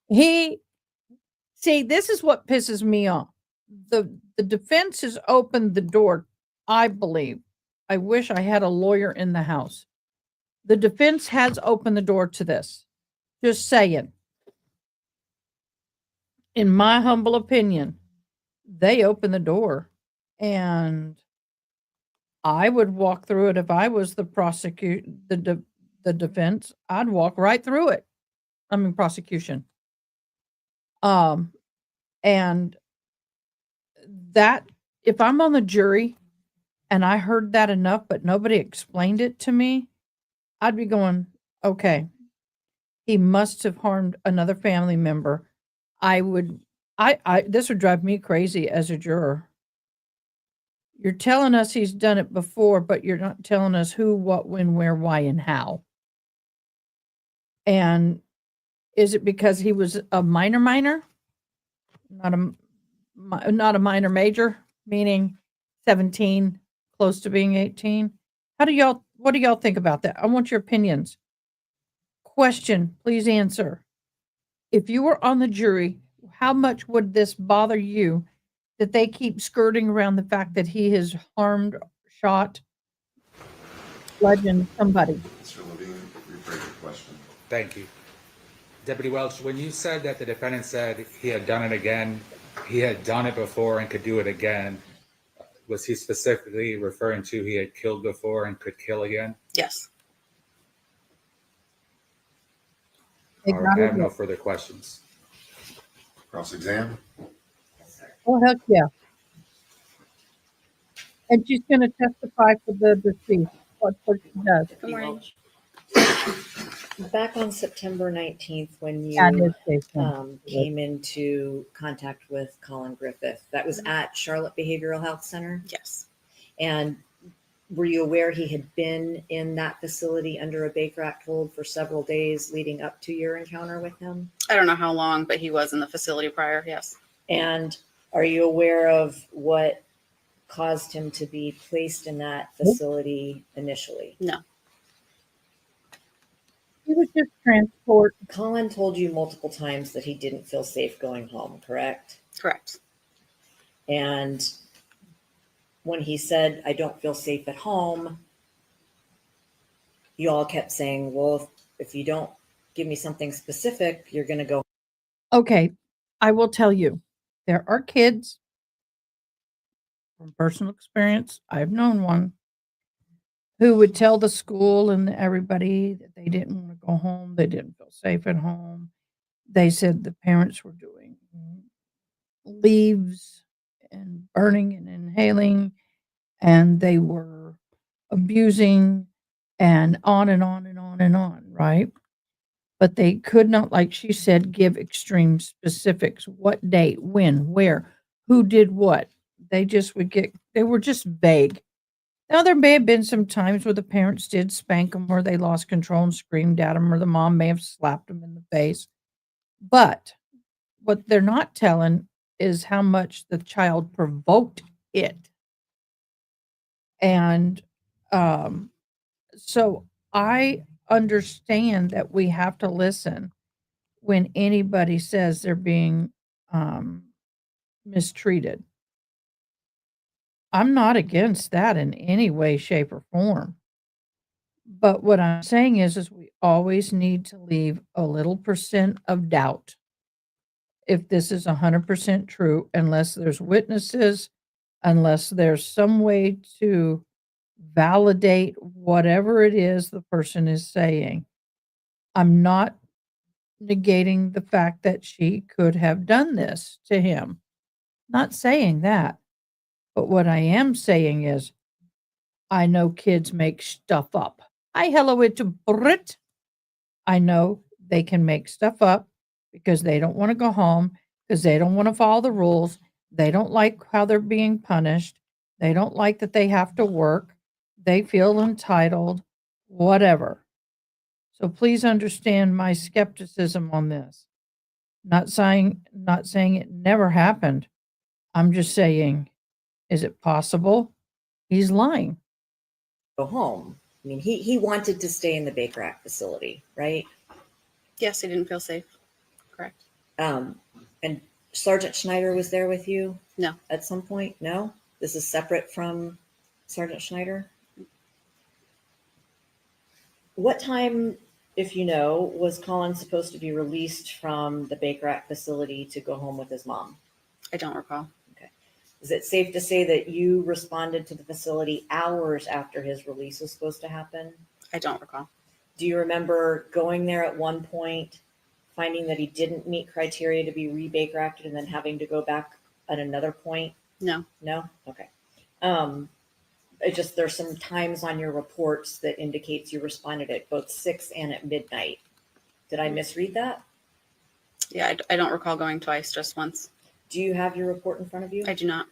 See, this is what pisses me off. The defense has opened the door, I believe. I wish I had a lawyer in the house. The defense has opened the door to this. Just saying. In my humble opinion, they opened the door, and I would walk through it if I was the the defense. I'd walk right through it. I mean, prosecution. And that, if I'm on the jury and I heard that enough, but nobody explained it to me, I'd be going, okay, he must have harmed another family member. This would drive me crazy as a juror. You're telling us he's done it before, but you're not telling us who, what, when, where, why, and how. And is it because he was a minor? Not a minor major, meaning 17, close to being 18. What do y'all think about that? I want your opinions. Question, please answer. If you were on the jury, how much would this bother you that they keep skirting around the fact that he has harmed, shot, bludgeoned somebody? Mr. Levine, rephrase your question. Thank you. Deputy Welch, when you said that the defendant said he had done it again, he had done it before and could do it again, was he specifically referring to he had killed before and could kill again? Yes. All right, I have no further questions. Cross-exam? Oh, heck yeah. And she's going to testify for the deceased. What she does. Good morning. Back on September 19th, when you Yeah, it is safe. came into contact with Collin Griffith, that was at Charlotte Behavioral Health Center. Yes. And were you aware he had been in that facility under a Baker Act hold for several days leading up to your encounter with him? I don't know how long, but he was in the facility prior. Yes. And are you aware of what caused him to be placed in that facility initially? No. He was just transport. Collin told you multiple times that he didn't feel safe going home, correct? Correct. And when he said, I don't feel safe at home, you all kept saying, well, if you don't give me something specific, you're going to go. Okay, I will tell you, there are kids from personal experience. I've known one who would tell the school and everybody that they didn't want to go home. They didn't feel safe at home. They said the parents were doing leaves and burning and inhaling, and they were abusing, and on and on and on and on, right? But they could not, like she said, give extreme specifics. What date, when, where, who did what. They were just vague. Now, there may have been some times where the parents did spank them, or they lost control and screamed at them, or the mom may have slapped them in the face. But what they're not telling is how much the child provoked it. And so I understand that we have to listen when anybody says they're being mistreated. I'm not against that in any way, shape, or form. But what I'm saying is we always need to leave a little percent of doubt if this is 100% true, unless there's witnesses, unless there's some way to validate whatever it is the person is saying. I'm not negating the fact that she could have done this to him. Not saying that. But what I am saying is, I know kids make stuff up. Hi, hello, it's Brit. I know they can make stuff up because they don't want to go home, because they don't want to follow the rules. They don't like how they're being punished. They don't like that they have to work. They feel entitled, whatever. So please understand my skepticism on this. Not saying it never happened. I'm just saying, is it possible? He's lying. Go home. I mean, he wanted to stay in the Baker Act facility, right? Yes, he didn't feel safe. Correct. And Sergeant Schneider was there with you? No. At some point? No? This is separate from Sergeant Schneider? What time, if you know, was Collin supposed to be released from the Baker Act facility to go home with his mom? I don't recall. Is it safe to say that you responded to the facility hours after his release was supposed to happen? I don't recall. Do you remember going there at one point, finding that he didn't meet criteria to be re-Baker Acted, and then having to go back at another point? No. No? Okay. It just, there's some times on your reports that indicates you responded at both 6 and at midnight. Did I misread that? Yeah, I don't recall going twice, just once. Do you have your report in front of you? I do not.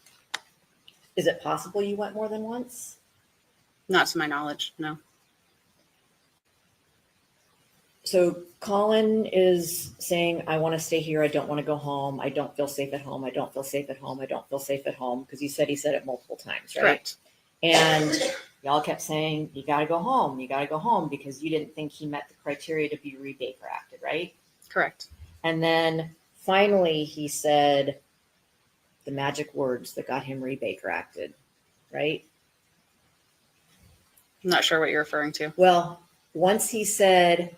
Is it possible you went more than once? Not to my knowledge, no. So Collin is saying, I want to stay here. I don't want to go home. I don't feel safe at home. I don't feel safe at home. I don't feel safe at home. Because he said it multiple times, right? Correct. And y'all kept saying, you got to go home. You got to go home, because you didn't think he met the criteria to be re-Baker Acted, right? Correct. And then finally he said the magic words that got him re-Baker Acted, right? I'm not sure what you're referring to. Well, once he said,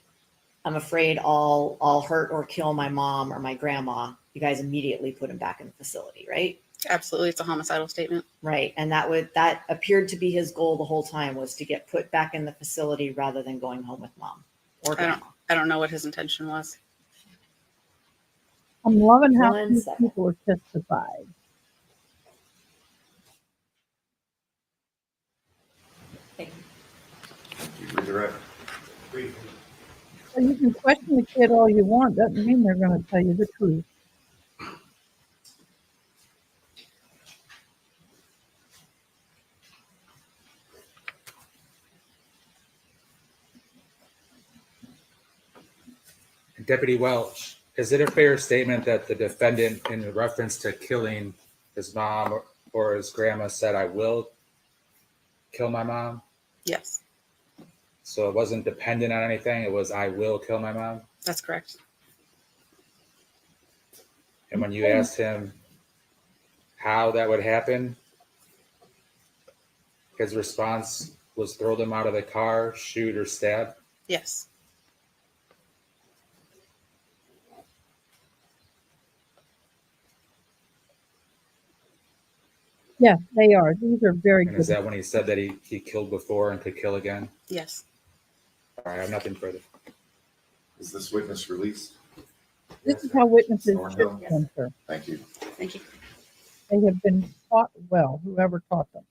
I'm afraid I'll hurt or kill my mom or my grandma, you guys immediately put him back in the facility, right? Absolutely. It's a homicidal statement. Right. And that appeared to be his goal the whole time, was to get put back in the facility rather than going home with mom or grandma. I don't know what his intention was. I'm loving how 1 these second. people are testified. Thank you. You redirect. So you can question the kid all you want. Doesn't mean they're going to tell you the truth. Deputy Welch, is it a fair statement that the defendant, in reference to killing his mom or his grandma, said, I will kill my mom? Yes, So it wasn't dependent on anything. It was, I will kill my mom. that's correct. And when you asked him how that would happen, his response was throw them out of the car, shoot, or stab? Yes. Yes, they are. These are very And is good. that when he said that he killed before and could kill again? Yes. All right, I have nothing further. Is this witness released? This is how witnesses Thornhill? should enter. Thank you. Thank you. They have been taught well, whoever taught them.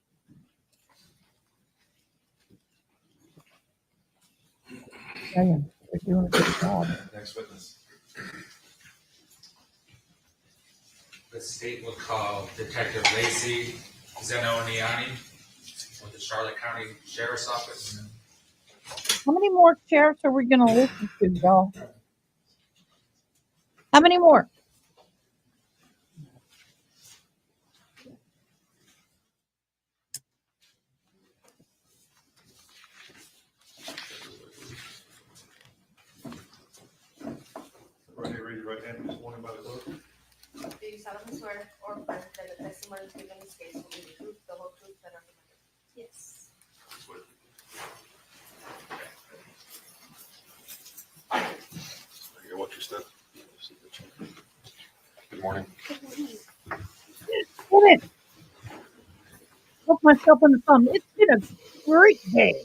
Yeah, yeah, they're doing a good job. Next witness. The state will call Detective Lacey Zenoniani with the Charlotte County Sheriff's Office. How many more sheriffs are we going to listen to, y'all? How many more? Right here, raise your right hand, this morning by the clerk. Do you solemnly swear or affirm that the testimony given in this case will be the truth, the whole truth, and nothing but the truth? Yes. You watch your step. Good morning. Hold it. Look myself in the thumb. It's been a great day.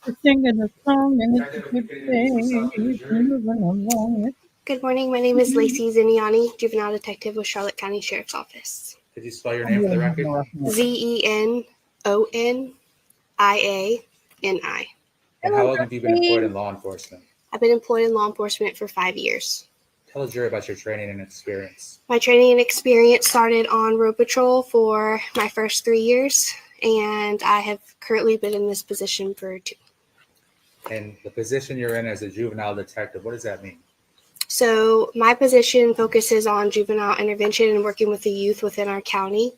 We're singing a song and it's a good day. Moving along. Good morning. My name is Lacey Ziniani, juvenile detective with Charlotte County Sheriff's Office. Could you spell your name for the record? ZENONIANI. And how long have you been employed in law enforcement? I've been employed in law enforcement for 5 years. Tell the jury about your training and experience. My training and experience started on road patrol for my first 3 years, and I have currently been in this position for 2. And the position you're in as a juvenile detective, what does that mean? So my position focuses on juvenile intervention and working with the youth within our county.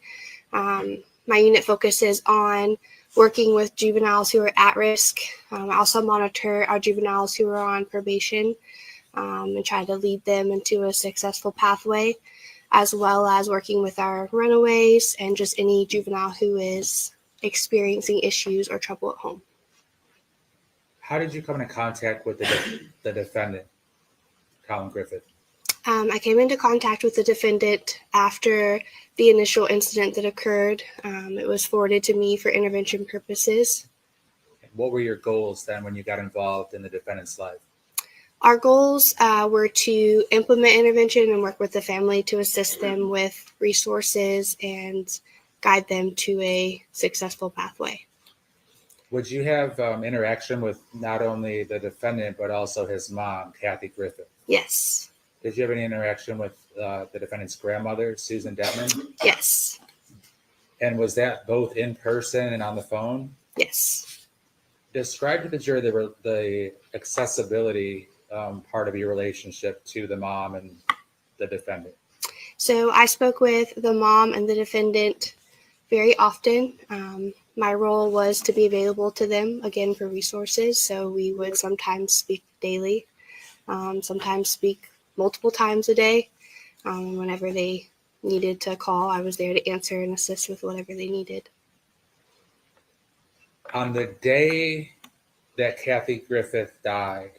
My unit focuses on working with juveniles who are at risk. I also monitor our juveniles who are on probation and try to lead them into a successful pathway, as well as working with our runaways and just any juvenile who is experiencing issues or trouble at home. How did you come into contact with the defendant, Collin Griffith? I came into contact with the defendant after the initial incident that occurred. It was forwarded to me for intervention purposes. What were your goals then when you got involved in the defendant's life? Our goals were to implement intervention and work with the family to assist them with resources and guide them to a successful pathway. Would you have interaction with not only the defendant, but also his mom, Kathy Griffith? Yes. Did you have any interaction with the defendant's grandmother, Susan Detman? Yes. And was that both in person and on the phone? Yes. Describe to the jury the accessibility part of your relationship to the mom and the defendant. So I spoke with the mom and the defendant very often. My role was to be available to them, again, for resources. So we would sometimes speak daily, sometimes speak multiple times a day. Whenever they needed to call, I was there to answer and assist with whatever they needed. On the day that Kathy Griffith died,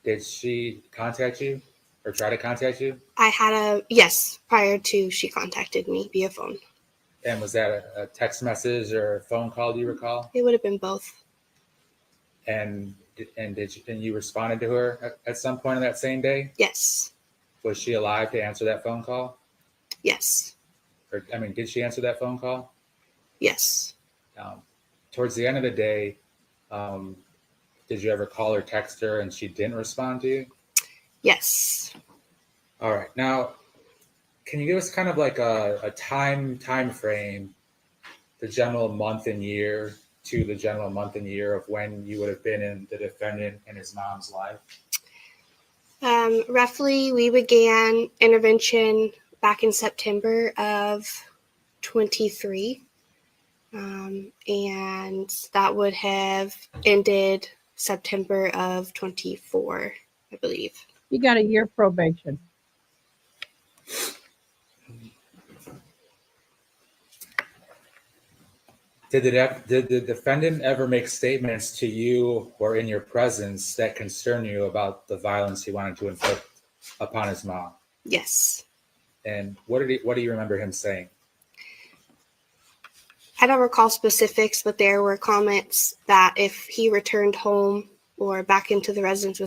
did she contact you or try to contact you? I had yes, prior to she contacted me via phone. And was that a text message or a phone call, do you recall? It would have been both. And you responded to her at some point on that same day? Yes. Was she alive to answer that phone call? Yes. Or, did she answer that phone call? Yes. Towards the end of the day, did you ever call or text her and she didn't respond to you? Yes. All right. Now, can you give us kind of like a time frame, the general month and year to the general month and year of when you would have been in the defendant and his mom's life? Roughly, we began intervention back in September of 23. And that would have ended September of 24, I believe. You got a year probation. Did the defendant ever make statements to you or in your presence that concern you about the violence he wanted to inflict upon his mom? Yes. And what do you remember him saying? I don't recall specifics, but there were comments that if he returned home or back into the residence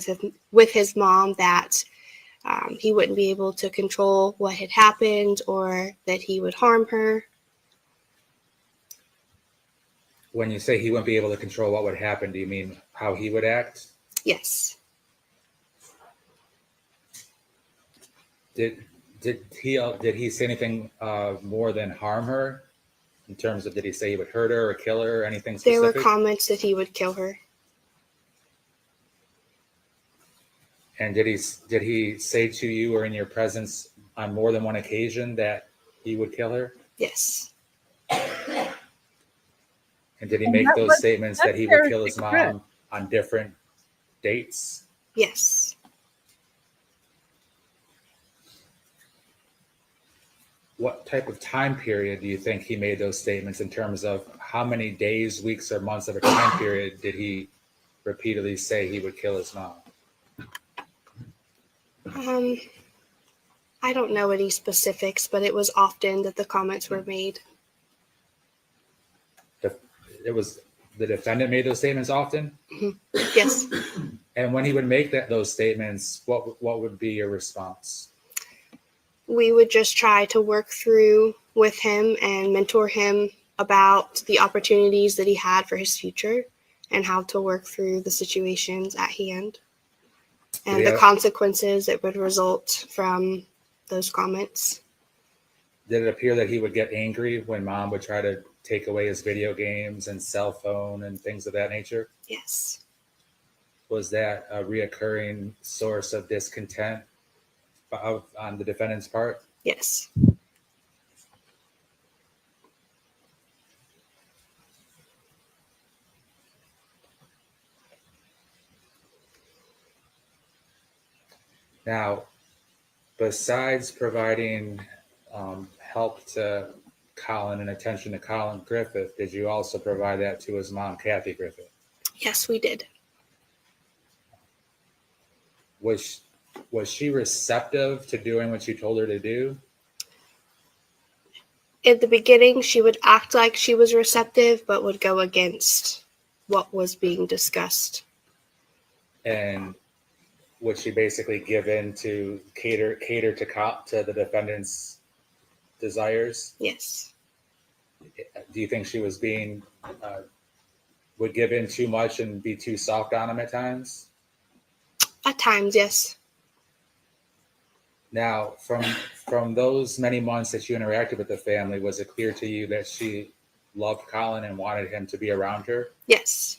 with his mom, that he wouldn't be able to control what had happened or that he would harm her. When you say he wouldn't be able to control what would happen, do you mean how he would act? Yes. Did he say anything more than harm her? In terms of, did he say he would hurt her or kill her or anything There specific? were comments that he would kill her. And did he say to you or in your presence on more than one occasion that he would kill her? Yes. And did he And make that those was- statements that that's he would very kill his secret. mom on different dates? Yes. What type of time period do you think he made those statements in terms of how many days, weeks, or months of a time period did he repeatedly say he would kill his mom? I don't know any specifics, but it was often that the comments were made. It was the defendant made those statements often? Yes. And when he would make those statements, what would be your response? We would just try to work through with him and mentor him about the opportunities that he had for his future and how to work through the situations at hand and the consequences that would result from those comments. Did it appear that he would get angry when mom would try to take away his video games and cell phone and things of that nature? Yes. Was that a reoccurring source of discontent on the defendant's part? Yes. Now, besides providing help to Collin and attention to Collin Griffith, did you also provide that to his mom, Kathy Griffith? Yes, we did. Was she receptive to doing what you told her to do? At the beginning, she would act like she was receptive, but would go against what was being discussed. And would she basically give in to cater to the defendant's desires? Yes. Do you think she was would give in too much and be too soft on him at times? At times, yes. Now, from those many months that you interacted with the family, was it clear to you that she loved Collin and wanted him to be around her? Yes.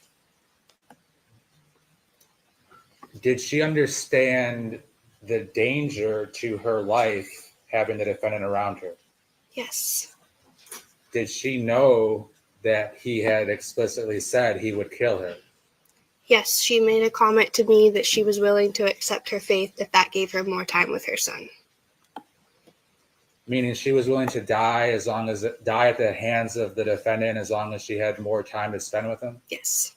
Did she understand the danger to her life having the defendant around her? Yes. Did she know that he had explicitly said he would kill her? Yes, she made a comment to me that she was willing to accept her faith if that gave her more time with her son. Meaning she was willing to die die at the hands of the defendant as long as she had more time to spend with him? Yes.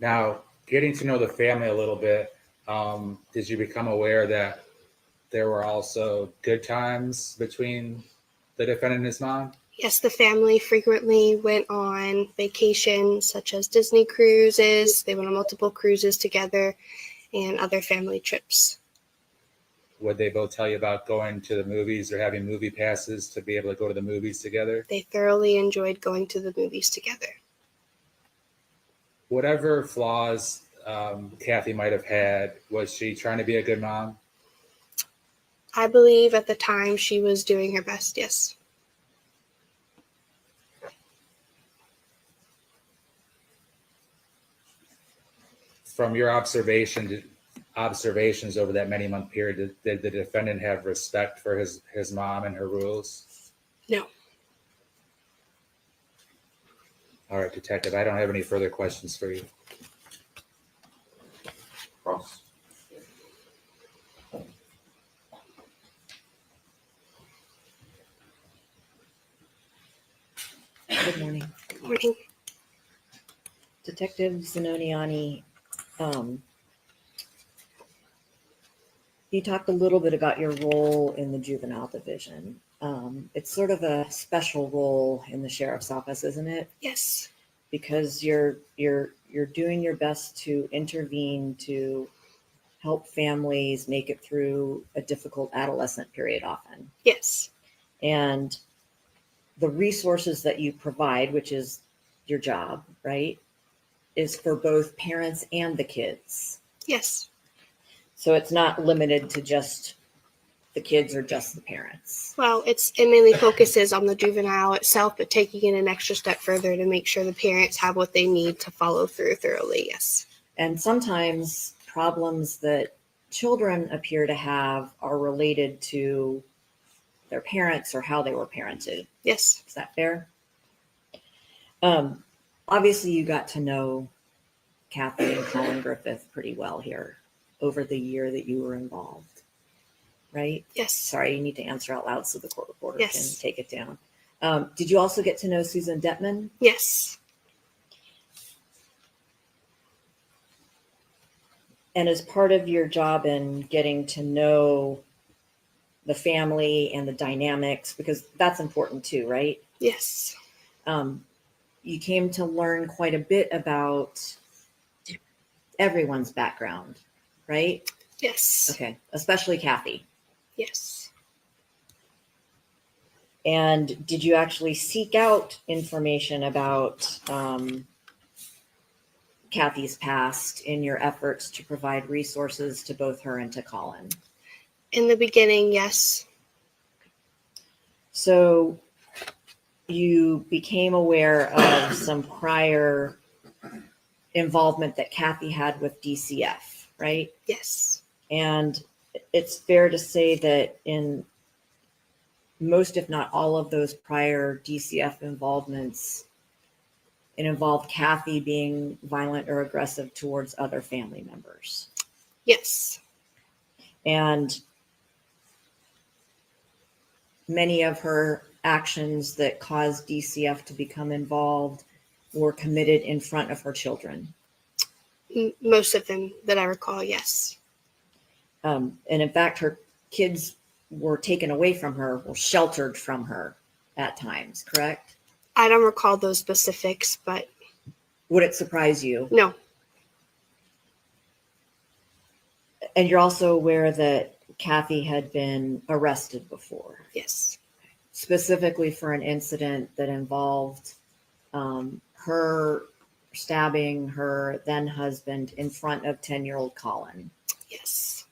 Now, getting to know the family a little bit, did you become aware that there were also good times between the defendant and his mom? Yes, the family frequently went on vacations such as Disney cruises. They went on multiple cruises together and other family trips. Would they both tell you about going to the movies or having movie passes to be able to go to the movies together? They thoroughly enjoyed going to the movies together. Whatever flaws Kathy might have had, was she trying to be a good mom? I believe at the time she was doing her best, yes. From your observations over that many month period, did the defendant have respect for his mom and her rules? No. All right, Detective, I don't have any further questions for you. Ross? Good morning. Morning. Detective Zanoniani, you talked a little bit about your role in the juvenile division. It's sort of a special role in the sheriff's office, isn't it? Yes. Because you're doing your best to intervene to help families make it through a difficult adolescent period often. Yes. And the resources that you provide, which is your job, right, is for both parents and the kids. Yes. So it's not limited to just the kids or just the parents. Well, it mainly focuses on the juvenile itself, but taking it an extra step further to make sure the parents have what they need to follow through thoroughly. Yes. And sometimes problems that children appear to have are related to their parents or how they were parented. Yes. Is that fair? Obviously, you got to know Kathy and Collin Griffith pretty well here over the year that you were involved, right? Yes. Sorry, you need to answer out loud so the court reporter Yes. can take it down. Did you also get to know Susan Detman? Yes. And as part of your job in getting to know the family and the dynamics, because that's important too, right? Yes. You came to learn quite a bit about everyone's background, right? Yes. Okay, especially Kathy. Yes. And did you actually seek out information about Kathy's past in your efforts to provide resources to both her and to Collin? In the beginning, yes. So you became aware of some prior involvement that Kathy had with DCF, right? Yes. And it's fair to say that in most, if not all of those prior DCF involvements, it involved Kathy being violent or aggressive towards other family members. Yes. And many of her actions that caused DCF to become involved were committed in front of her children. Most of them that I recall, yes. And in fact, her kids were taken away from her, were sheltered from her at times, correct? I don't recall those specifics, but Would it surprise you? no. And you're also aware that Kathy had been arrested before, Yes. specifically for an incident that involved her stabbing her then husband in front of 10-year-old Collin. Yes.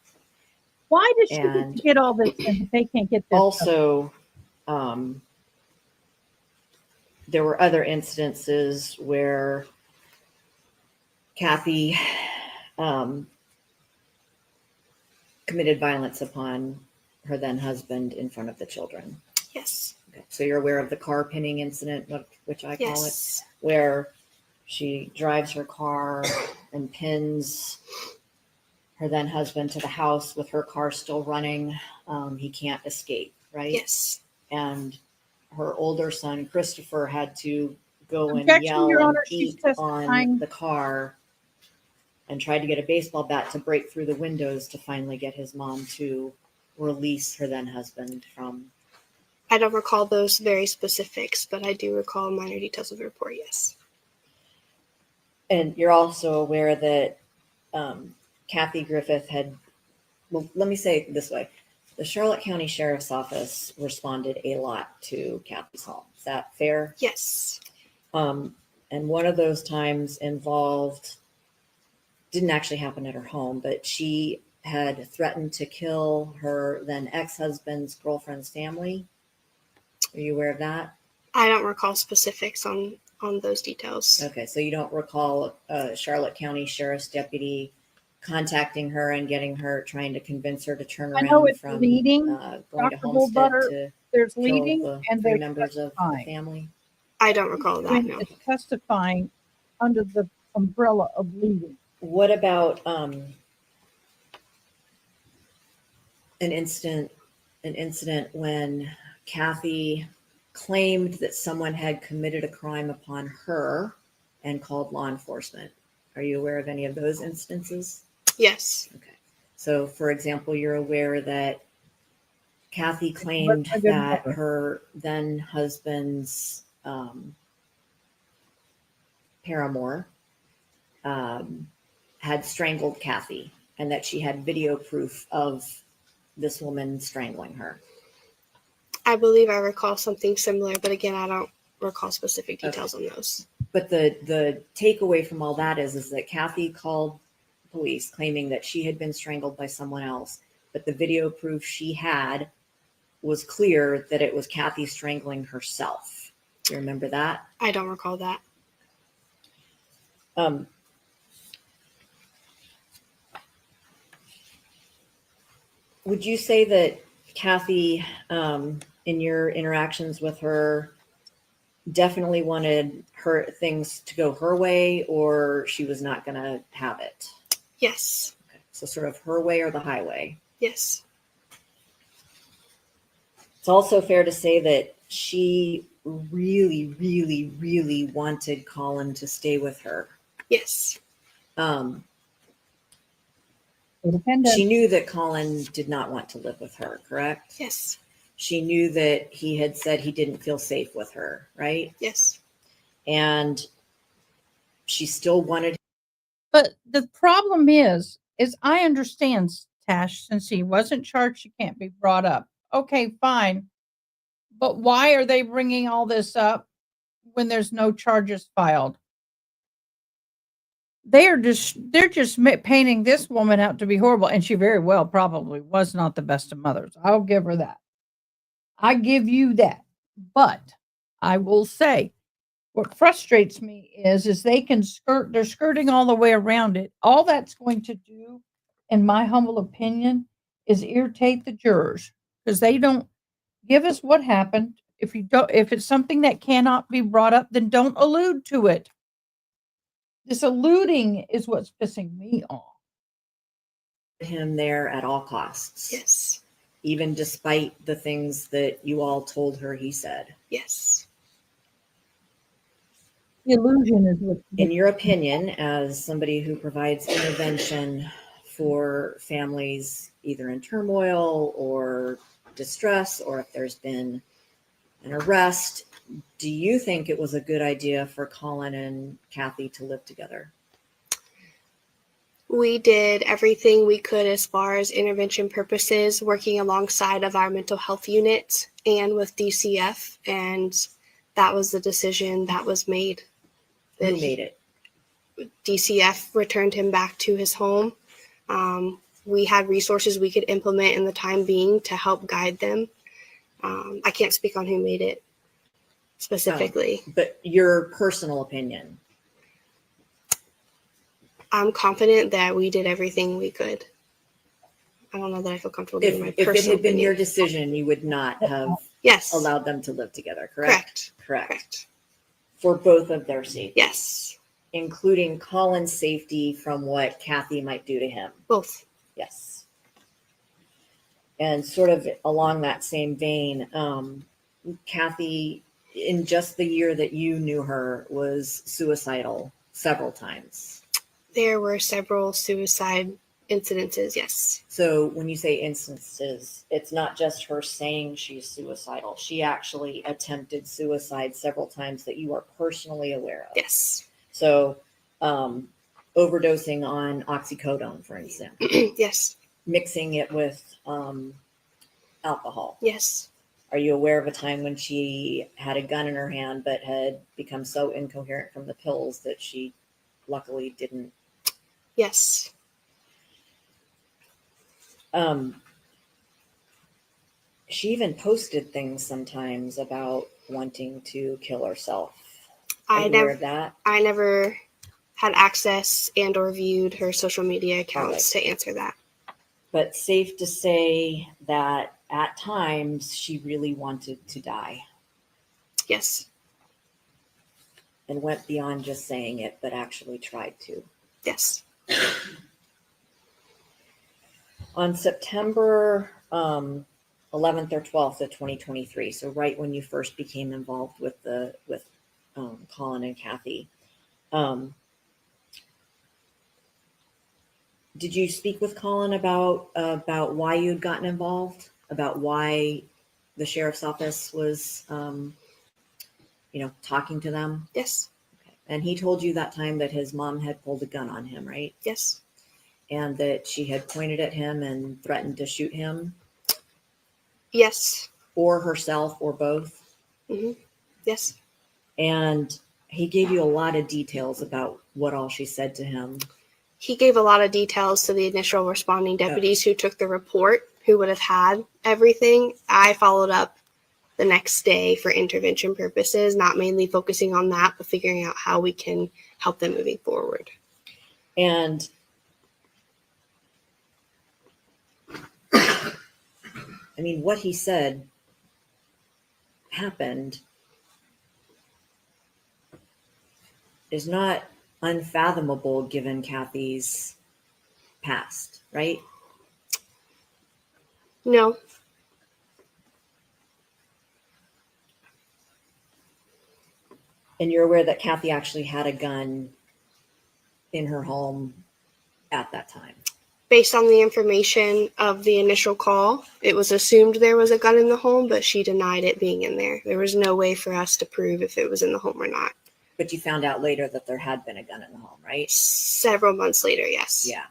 Why does she get And to get all this and they can't get this? also, there were other incidences where Kathy committed violence upon her then husband in front of the children. Yes. Okay. So you're aware of the car pinning incident, which I call it, Yes. where she drives her car and pins her then husband to the house with her car still running. He can't escape, right? Yes. And her older son, Christopher, had to go and Objection, yell Your and Honor, she's beat on testifying. the car and tried to get a baseball bat to break through the windows to finally get his mom to release her then husband from. I don't recall those very specifics, but I do recall minor details of the report, yes. And you're also aware that Kathy Griffith had, well, let me say it this way. The Charlotte County Sheriff's Office responded a lot to Kathy's home. Is that fair? Yes. And one of those times involved, didn't actually happen at her home, but she had threatened to kill her then ex-husband's girlfriend's family. Are you aware of that? I don't recall specifics on those details. Okay, so you don't recall a Charlotte County Sheriff's deputy contacting her and getting her, trying to convince her to turn I around know it's from leading, going to Dr. Homestead Bullbutter. to There's kill leading the and three there's members of the testifying. family? I don't recall that, When no. it's testifying under the umbrella of leading. What about an incident when Kathy claimed that someone had committed a crime upon her and called law enforcement. Are you aware of any of those instances? Yes. Okay. So, for example, you're aware that Kathy claimed What's a good that mother? her then husband's paramour had strangled Kathy and that she had video proof of this woman strangling her. I believe I recall something similar, but again, I don't recall specific details on those. But the takeaway from all that is that Kathy called police claiming that she had been strangled by someone else, but the video proof she had was clear that it was Kathy strangling herself. Do you remember that? I don't recall that. Would you say that Kathy, in your interactions with her, definitely wanted her things to go her way, or she was not going to have it? Yes. Okay. So sort of her way or the highway. Yes. It's also fair to say that she really, really, really wanted Collin to stay with her. Yes. Independent. She knew that Collin did not want to live with her, correct? Yes. She knew that he had said he didn't feel safe with her, right? Yes. And she still wanted. But the problem is I understand, Tash, since he wasn't charged, he can't be brought up. Okay, fine. But why are they bringing all this up when there's no charges filed? They're just painting this woman out to be horrible, and she very well probably was not the best of mothers. I'll give her that. I give you that. But I will say, what frustrates me is they're skirting all the way around it. All that's going to do, in my humble opinion, is irritate the jurors because they don't give us what happened. If it's something that cannot be brought up, then don't allude to it. This alluding is what's pissing me off. Him there at all costs. Yes. Even despite the things that you all told her he said. Yes. The illusion is what. In your opinion, as somebody who provides intervention for families either in turmoil or distress, or if there's been an arrest, do you think it was a good idea for Collin and Kathy to live together? We did everything we could as far as intervention purposes, working alongside of our mental health unit and with DCF, and that was the decision that was made. Who made it? DCF returned him back to his home. We had resources we could implement in the time being to help guide them. I can't speak on who made it specifically. But your personal opinion. I'm confident that we did everything we could. I don't know that I feel comfortable giving my If it personal had been opinion. your decision, you would not have Yes. allowed them to live together, correct? Correct. Correct. For both of their safety. Yes. Including Collin's safety from what Kathy might do to him. Both. Yes. And sort of along that same vein, Kathy, in just the year that you knew her, was suicidal several times. There were several suicide incidences, yes. So when you say instances, it's not just her saying she's suicidal. She actually attempted suicide several times that you are personally aware of. Yes. So overdosing on oxycodone, for example. Yes. Mixing it with alcohol. Yes. Are you aware of a time when she had a gun in her hand but had become so incoherent from the pills that she luckily didn't? Yes. She even posted things sometimes about wanting to kill herself. Are you aware of that? I never had access and or viewed her social media accounts to answer that. But safe to say that at times she really wanted to die. Yes. And went beyond just saying it, but actually tried to. Yes. On September 11th or 12th of 2023. So right when you first became involved with Collin and Kathy. Did you speak with Collin about why you'd gotten involved? About why the sheriff's office was, talking to them? Yes. Okay. And he told you that time that his mom had pulled a gun on him, right? Yes. And that she had pointed at him and threatened to shoot him, Yes. or herself, or both. Yes. And he gave you a lot of details about what all she said to him. He gave a lot of details to the initial responding deputies who took the report, who would have had everything. I followed up the next day for intervention purposes, not mainly focusing on that, but figuring out how we can help them moving forward. And I mean, what he said happened is not unfathomable given Kathy's past, right? No. And you're aware that Kathy actually had a gun in her home at that time. Based on the information of the initial call, it was assumed there was a gun in the home, but she denied it being in there. There was no way for us to prove if it was in the home or not. But you found out later that there had been a gun in the home, right? Several months later, yes. Yeah.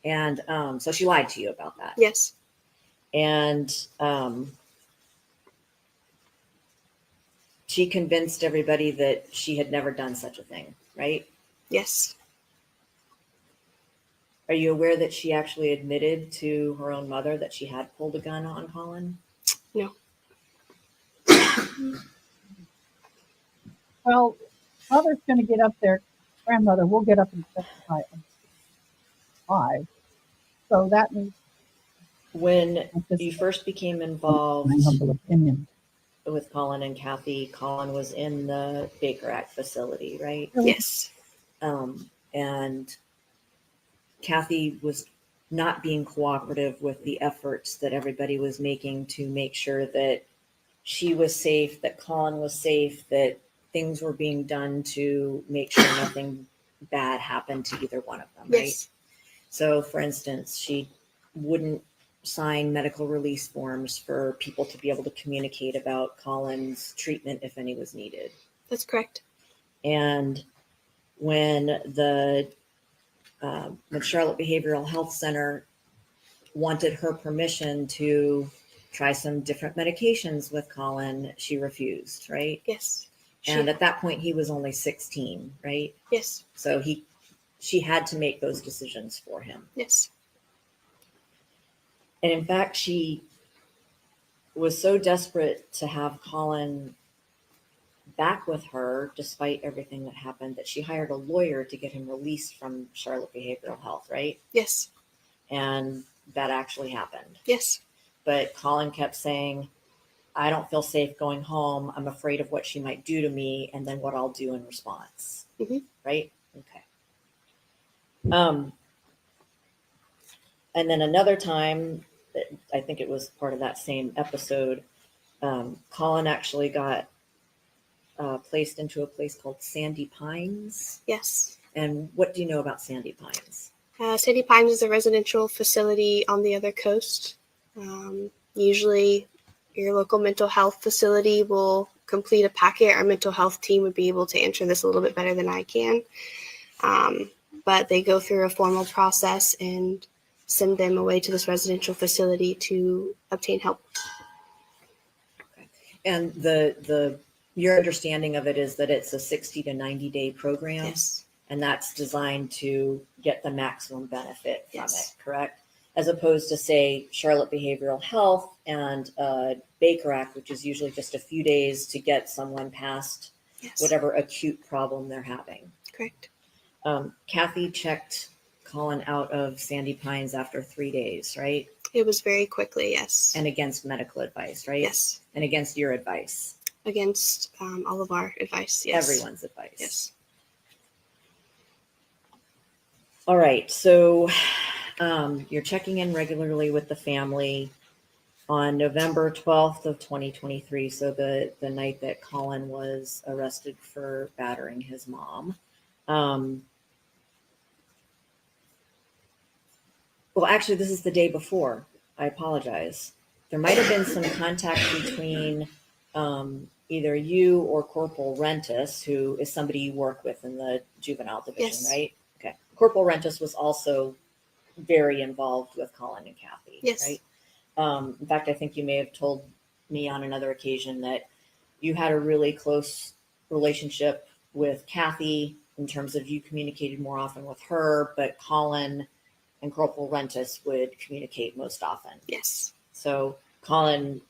And so she lied to you about that. Yes. And she convinced everybody that she had never done such a thing, right? Yes. Are you aware that she actually admitted to her own mother that she had pulled a gun on Collin? No. Well, mother's going to get up there. Grandmother will get up and testify. Why? So that means When you first became involved my humble opinion. with Collin and Kathy, Collin was in the Baker Act facility, right? Yes. And Kathy was not being cooperative with the efforts that everybody was making to make sure that she was safe, that Collin was safe, that things were being done to make sure nothing bad happened to either one of them, right? Yes. So, for instance, she wouldn't sign medical release forms for people to be able to communicate about Collin's treatment if any was needed. That's correct. And when when Charlotte Behavioral Health Center wanted her permission to try some different medications with Collin, she refused, right? Yes. And at that point, he was only 16, right? Yes. So she had to make those decisions for him. Yes. And in fact, she was so desperate to have Collin back with her, despite everything that happened, that she hired a lawyer to get him released from Charlotte Behavioral Health, right? Yes. And that actually happened. Yes. But Collin kept saying, I don't feel safe going home. I'm afraid of what she might do to me and then what I'll do in response. Mm-hmm. Right? Okay. And then another time, I think it was part of that same episode, Collin actually got placed into a place called Sandy Pines. Yes. And what do you know about Sandy Pines? Sandy Pines is a residential facility on the other coast. Usually your local mental health facility will complete a packet. Our mental health team would be able to answer this a little bit better than I can. But they go through a formal process and send them away to this residential facility to obtain help. Okay. And your understanding of it is that it's a 60 to 90 day program. Yes. And that's designed to get the maximum benefit from Yes. it, correct? As opposed to, say, Charlotte Behavioral Health and Baker Act, which is usually just a few days to get someone past Yes. whatever acute problem they're having. Correct. Kathy checked Collin out of Sandy Pines after 3 days, right? It was very quickly, yes. And against medical advice, right? Yes. And against your advice. Against all of our advice, yes. Everyone's advice. Yes. All right. So you're checking in regularly with the family. on November 12th of 2023, so the night that Collin was arrested for battering his mom. Well, actually, this is the day before. I apologize. There might have been some contact between either you or Corporal Rentis, who is somebody you work with in the juvenile division, Yes. right? Okay. Corporal Rentis was also very involved with Collin and Kathy, Yes. right? In fact, I think you may have told me on another occasion that you had a really close relationship with Kathy in terms of you communicated more often with her, but Collin and Corporal Rentis would communicate most often. Yes. So Collin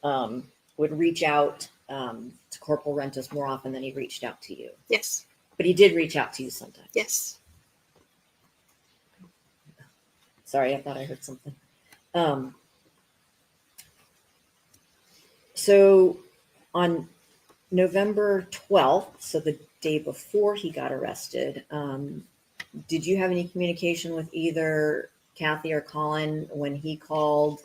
would reach out to Corporal Rentis more often than he reached out to you. Yes. But he did reach out to you sometimes. Yes. Sorry, I thought I heard something. So on November 12th, so the day before he got arrested, did you have any communication with either Kathy or Collin when he called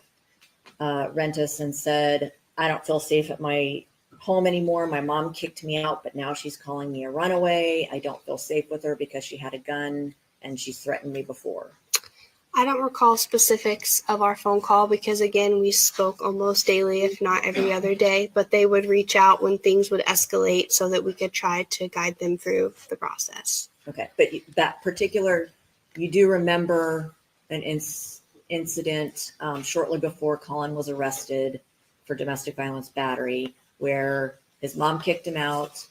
Rentis and said, I don't feel safe at my home anymore. My mom kicked me out, but now she's calling me a runaway. I don't feel safe with her because she had a gun and she's threatened me before. I don't recall specifics of our phone call because, again, we spoke almost daily, if not every other day, but they would reach out when things would escalate so that we could try to guide them through the process. Okay, but that particular, you do remember an incident shortly before Collin was arrested for domestic violence battery where his mom kicked him out.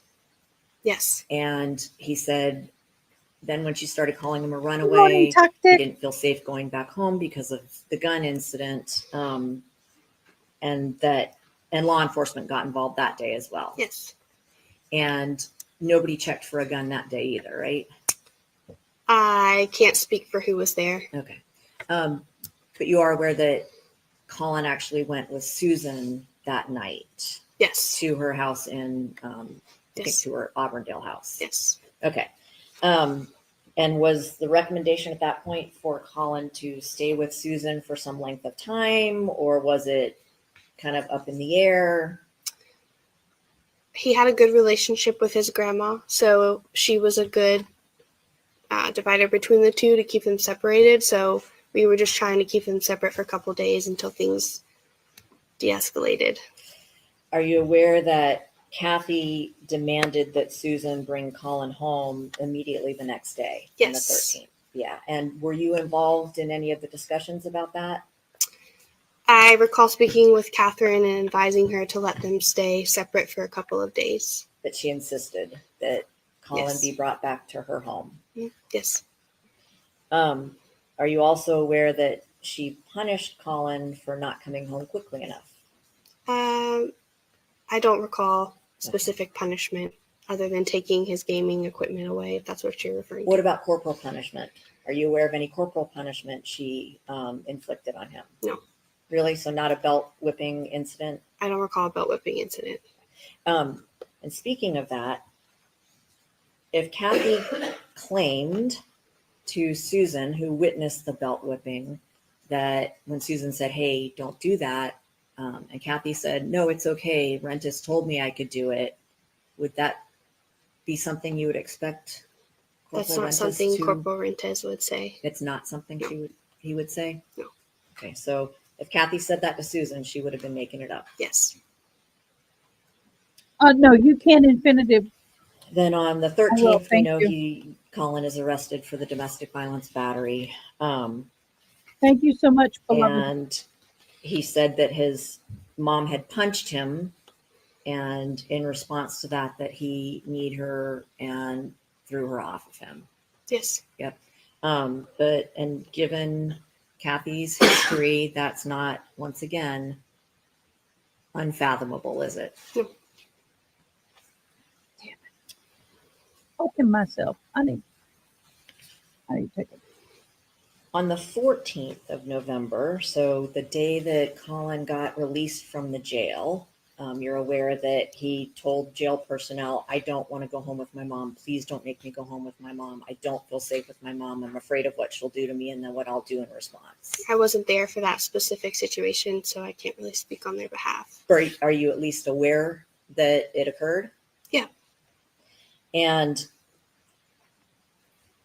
Yes. And he said, then when she started calling him a runaway, he didn't feel safe going back home because of the gun incident. And law enforcement got involved that day as well. Yes. And nobody checked for a gun that day either, right? I can't speak for who was there. Okay. But you are aware that Collin actually went with Susan that night Yes. to her house in, I think Yes. to her Auburndale house. Yes. Okay. And was the recommendation at that point for Collin to stay with Susan for some length of time, or was it kind of up in the air? He had a good relationship with his grandma, so she was a good divider between the two to keep them separated. So we were just trying to keep them separate for a couple days until things de-escalated. Are you aware that Kathy demanded that Susan bring Collin home immediately the next day? Yes. On the 13th. Yeah. And were you involved in any of the discussions about that? I recall speaking with Catherine and advising her to let them stay separate for a couple of days. That she insisted that Collin Yes. be brought back to her home. Yes. Are you also aware that she punished Collin for not coming home quickly enough? I don't recall specific punishment other than taking his gaming equipment away, if that's what you're referring to. What about corporal punishment? Are you aware of any corporal punishment she inflicted on him? No. Really? So not a belt whipping incident? I don't recall a belt whipping incident. And speaking of that, if Kathy claimed to Susan, who witnessed the belt whipping, that when Susan said, hey, don't do that, and Kathy said, no, it's okay, Rentis told me I could do it, would that be something you would expect That's Corporal not Rentis something to? Corporal Rentes would say. It's not something he would say? No. Okay, so if Kathy said that to Susan, she would have been making it up. Yes. No, you can infinitive. Then on the I will, 13th, we thank know you. Collin is arrested for the domestic violence battery. Thank you so much, beloved. And he said that his mom had punched him, and in response to that he kneed her and threw her off of him. Yes. Yep. And given Kathy's history, that's not, once again, unfathomable, is it? Damn it. Fucking myself. I need to take it. On the 14th of November, so the day that Collin got released from the jail, You're aware that he told jail personnel, I don't want to go home with my mom. Please don't make me go home with my mom. I don't feel safe with my mom. I'm afraid of what she'll do to me and then what I'll do in response. I wasn't there for that specific situation, so I can't really speak on their behalf. Are you at least aware that it occurred? Yeah. And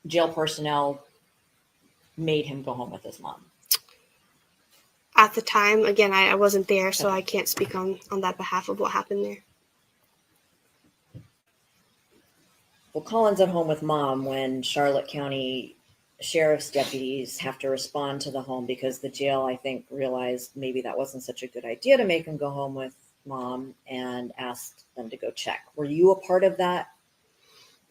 jail personnel made him go home with his mom. At the time, again, I wasn't there, so I can't speak on that behalf of what happened there. Well, Colin's at home with mom when Charlotte County Sheriff's deputies have to respond to the home because the jail, I think, realized maybe that wasn't such a good idea to make him go home with mom and asked them to go check. Were you a part of that?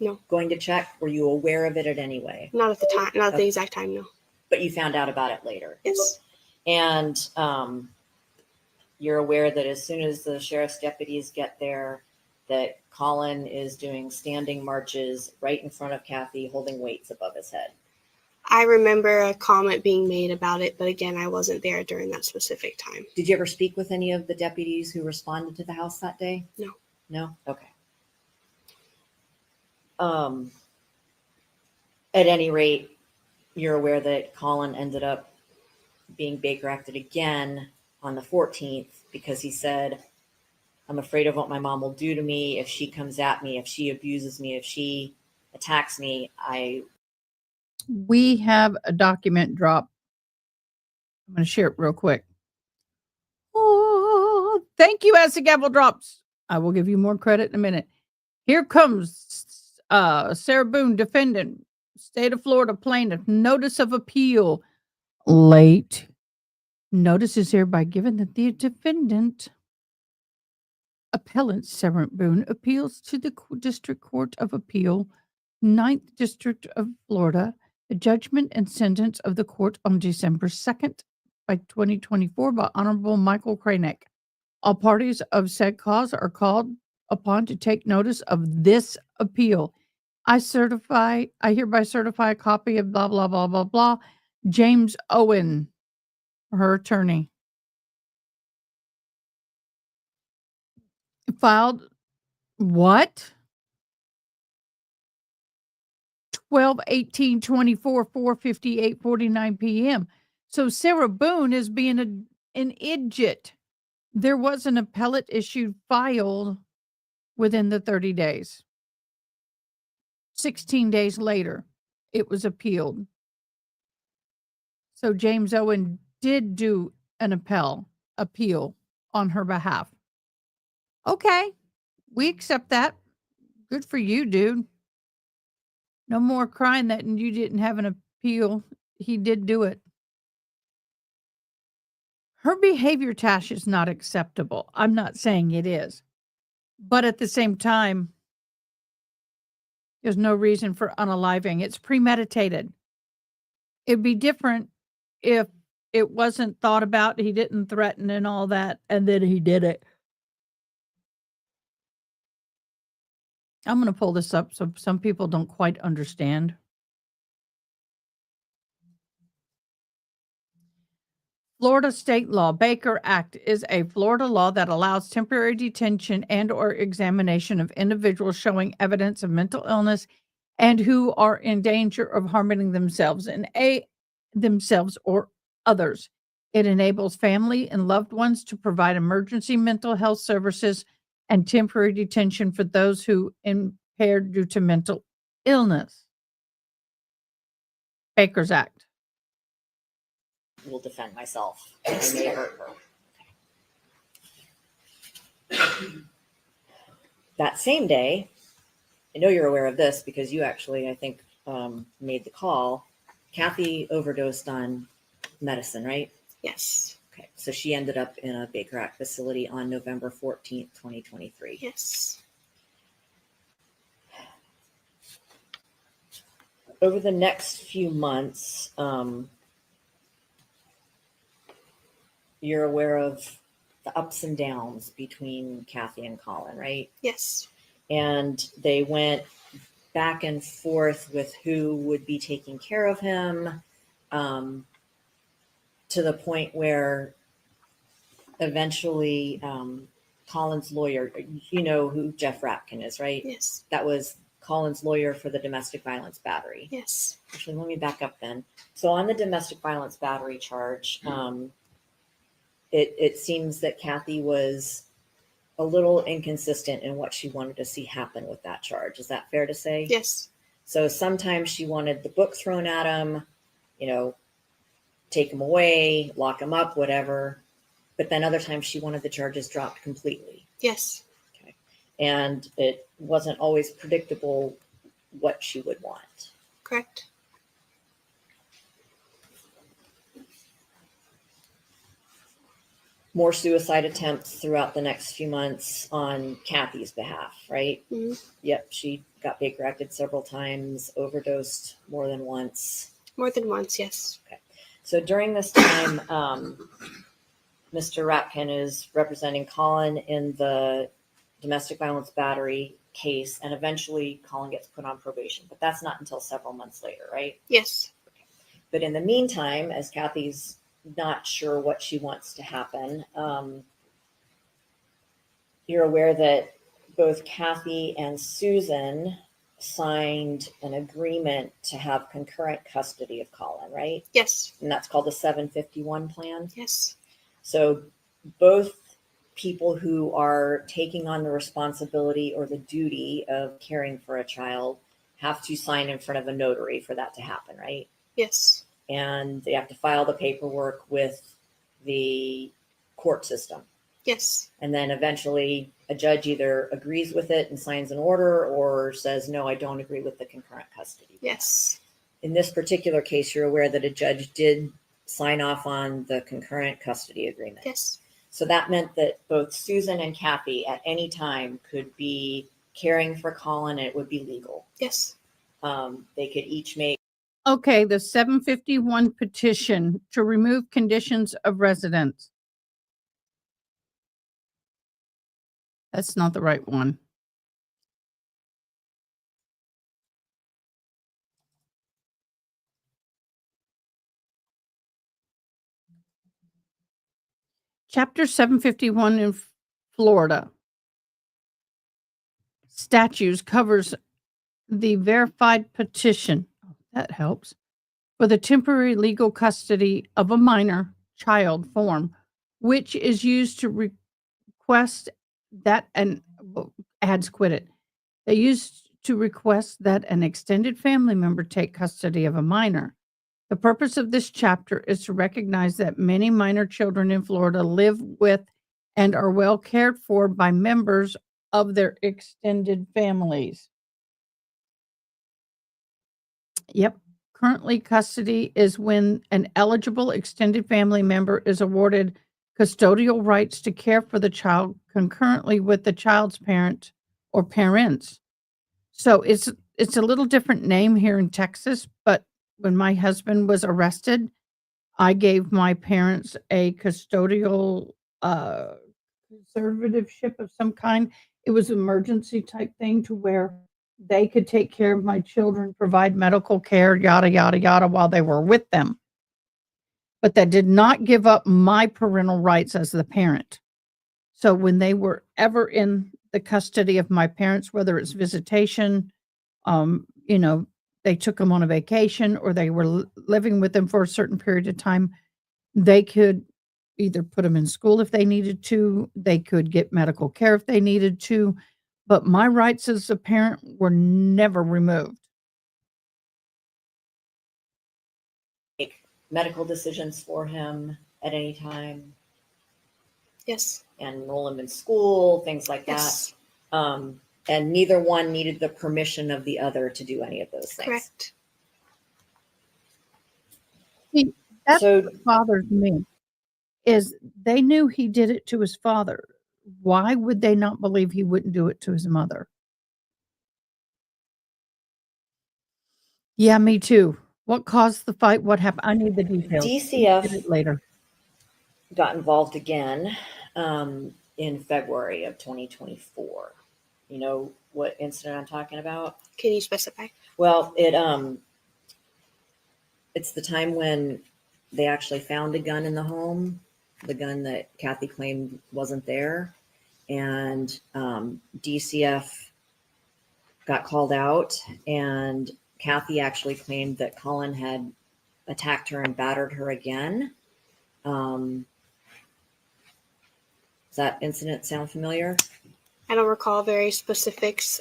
No. Going to check? Were you aware of it at any way? Not at the time, not at the exact time, no. But you found out about it later? Yes. And you're aware that as soon as the sheriff's deputies get there, that Collin is doing standing marches right in front of Kathy, holding weights above his head. I remember a comment being made about it, but again, I wasn't there during that specific time. Did you ever speak with any of the deputies who responded to the house that day? No. No? Okay. At any rate, you're aware that Collin ended up being Baker acted again on the 14th because he said, I'm afraid of what my mom will do to me if she comes at me, if she abuses me, if she attacks me. We have a document drop. I'm going to share it real quick. Oh, thank you as the gavel drops. I will give you more credit in a minute. Here comes Sarah Boone, defendant, state of Florida plaintiff, notice of appeal. Late. Notice is hereby given that the defendant, appellant Sarah Boone, appeals to the District Court of Appeal, 9th District of Florida, the judgment and sentence of the court on December 2nd, 2024 by Honorable Michael Cranick. All parties of said cause are called upon to take notice of this appeal. I hereby certify a copy of blah, blah, blah, blah, blah. James Owen, her attorney. Filed what? 12/18/24, 4:58:49 p.m. So Sarah Boone is being an idiot. There was an appellate issue filed within the 30 days. 16 days later, it was appealed. So James Owen did do an appeal on her behalf. Okay, we accept that. Good for you, dude. No more crying that you didn't have an appeal. He did do it. Her behavior, Tash, is not acceptable. I'm not saying it is. But at the same time, there's no reason for unaliving. It's premeditated. It'd be different if it wasn't thought about, he didn't threaten and all that, and then he did it. I'm going to pull this up so some people don't quite understand. Florida state law, Baker Act, is a Florida law that allows temporary detention and or examination of individuals showing evidence of mental illness and who are in danger of harming themselves themselves or others. It enables family and loved ones to provide emergency mental health services and temporary detention for those who impaired due to mental illness. Baker's Act. Will defend myself. I may hurt her. That same day, I know you're aware of this because you actually, I think, made the call. Kathy overdosed on medicine, right? Yes. Okay, so she ended up in a Baker Act facility on November 14th, 2023. Yes. Over the next few months, you're aware of the ups and downs between Kathy and Collin, right? Yes. And they went back and forth with who would be taking care of him, to the point where eventually Colin's lawyer. You know who Jeff Rapkin is, right? Yes. That was Colin's lawyer for the domestic violence battery. Yes. Actually, let me back up then. So on the domestic violence battery charge, it seems that Kathy was a little inconsistent in what she wanted to see happen with that charge. Is that fair to say? Yes. So sometimes she wanted the book thrown at him, take him away, lock him up, whatever. But then other times she wanted the charges dropped completely. Yes. Okay. And it wasn't always predictable what she would want. Correct. More suicide attempts throughout the next few months on Kathy's behalf, right? Mhm. Yep, she got Baker acted several times, overdosed more than once. More than once. Yes. So during this time, Mr. Rapkin is representing Collin in the domestic violence battery case, and eventually Collin gets put on probation. But that's not until several months later, right? Yes. But in the meantime, as Kathy's not sure what she wants to happen, you're aware that both Kathy and Susan signed an agreement to have concurrent custody of Collin, right? Yes. And that's called the 751 plan. Yes. So both people who are taking on the responsibility or the duty of caring for a child have to sign in front of a notary for that to happen, right? Yes. And they have to file the paperwork with the court system. Yes. And then eventually a judge either agrees with it and signs an order or says, no, I don't agree with the concurrent custody. Yes. In this particular case, you're aware that a judge did sign off on the concurrent custody agreement. Yes. So that meant that both Susan and Kathy at any time could be caring for Collin, and it would be legal. Yes. They could each make. Okay, the 751 petition to remove conditions of residence. That's not the right one. Chapter 751 in Florida statutes covers the verified petition. That helps. For the temporary legal custody of a minor child form, which is used to request that ads quit it. They used to request that an extended family member take custody of a minor. The purpose of this chapter is to recognize that many minor children in Florida live with and are well cared for by members of their extended families. Yep. Currently, custody is when an eligible extended family member is awarded custodial rights to care for the child concurrently with the child's parent or parents. So it's a little different name here in Texas, but when my husband was arrested, I gave my parents a custodial conservativeship of some kind. It was an emergency type thing to where they could take care of my children, provide medical care, yada, yada, yada, while they were with them. But that did not give up my parental rights as the parent. So when they were ever in the custody of my parents, whether it's visitation, they took them on a vacation or they were living with them for a certain period of time, they could either put them in school if they needed to, they could get medical care if they needed to, but my rights as a parent were never removed. Make medical decisions for him at any time Yes. and enroll him in school, things like Yes. that. And neither one needed the permission of the other to do any of those things. Correct. See, that's So what bothers me, is they knew he did it to his father. Why would they not believe he wouldn't do it to his mother? Yeah, me too. What caused the fight? What happened? I need the details. Get DCF it later. got involved again in February of 2024. You know what incident I'm talking about? Can you specify? Well, it's the time when they actually found a gun in the home, the gun that Kathy claimed wasn't there. and DCF got called out, and Kathy actually claimed that Collin had attacked her and battered her again. Does that incident sound familiar? I don't recall very specifics.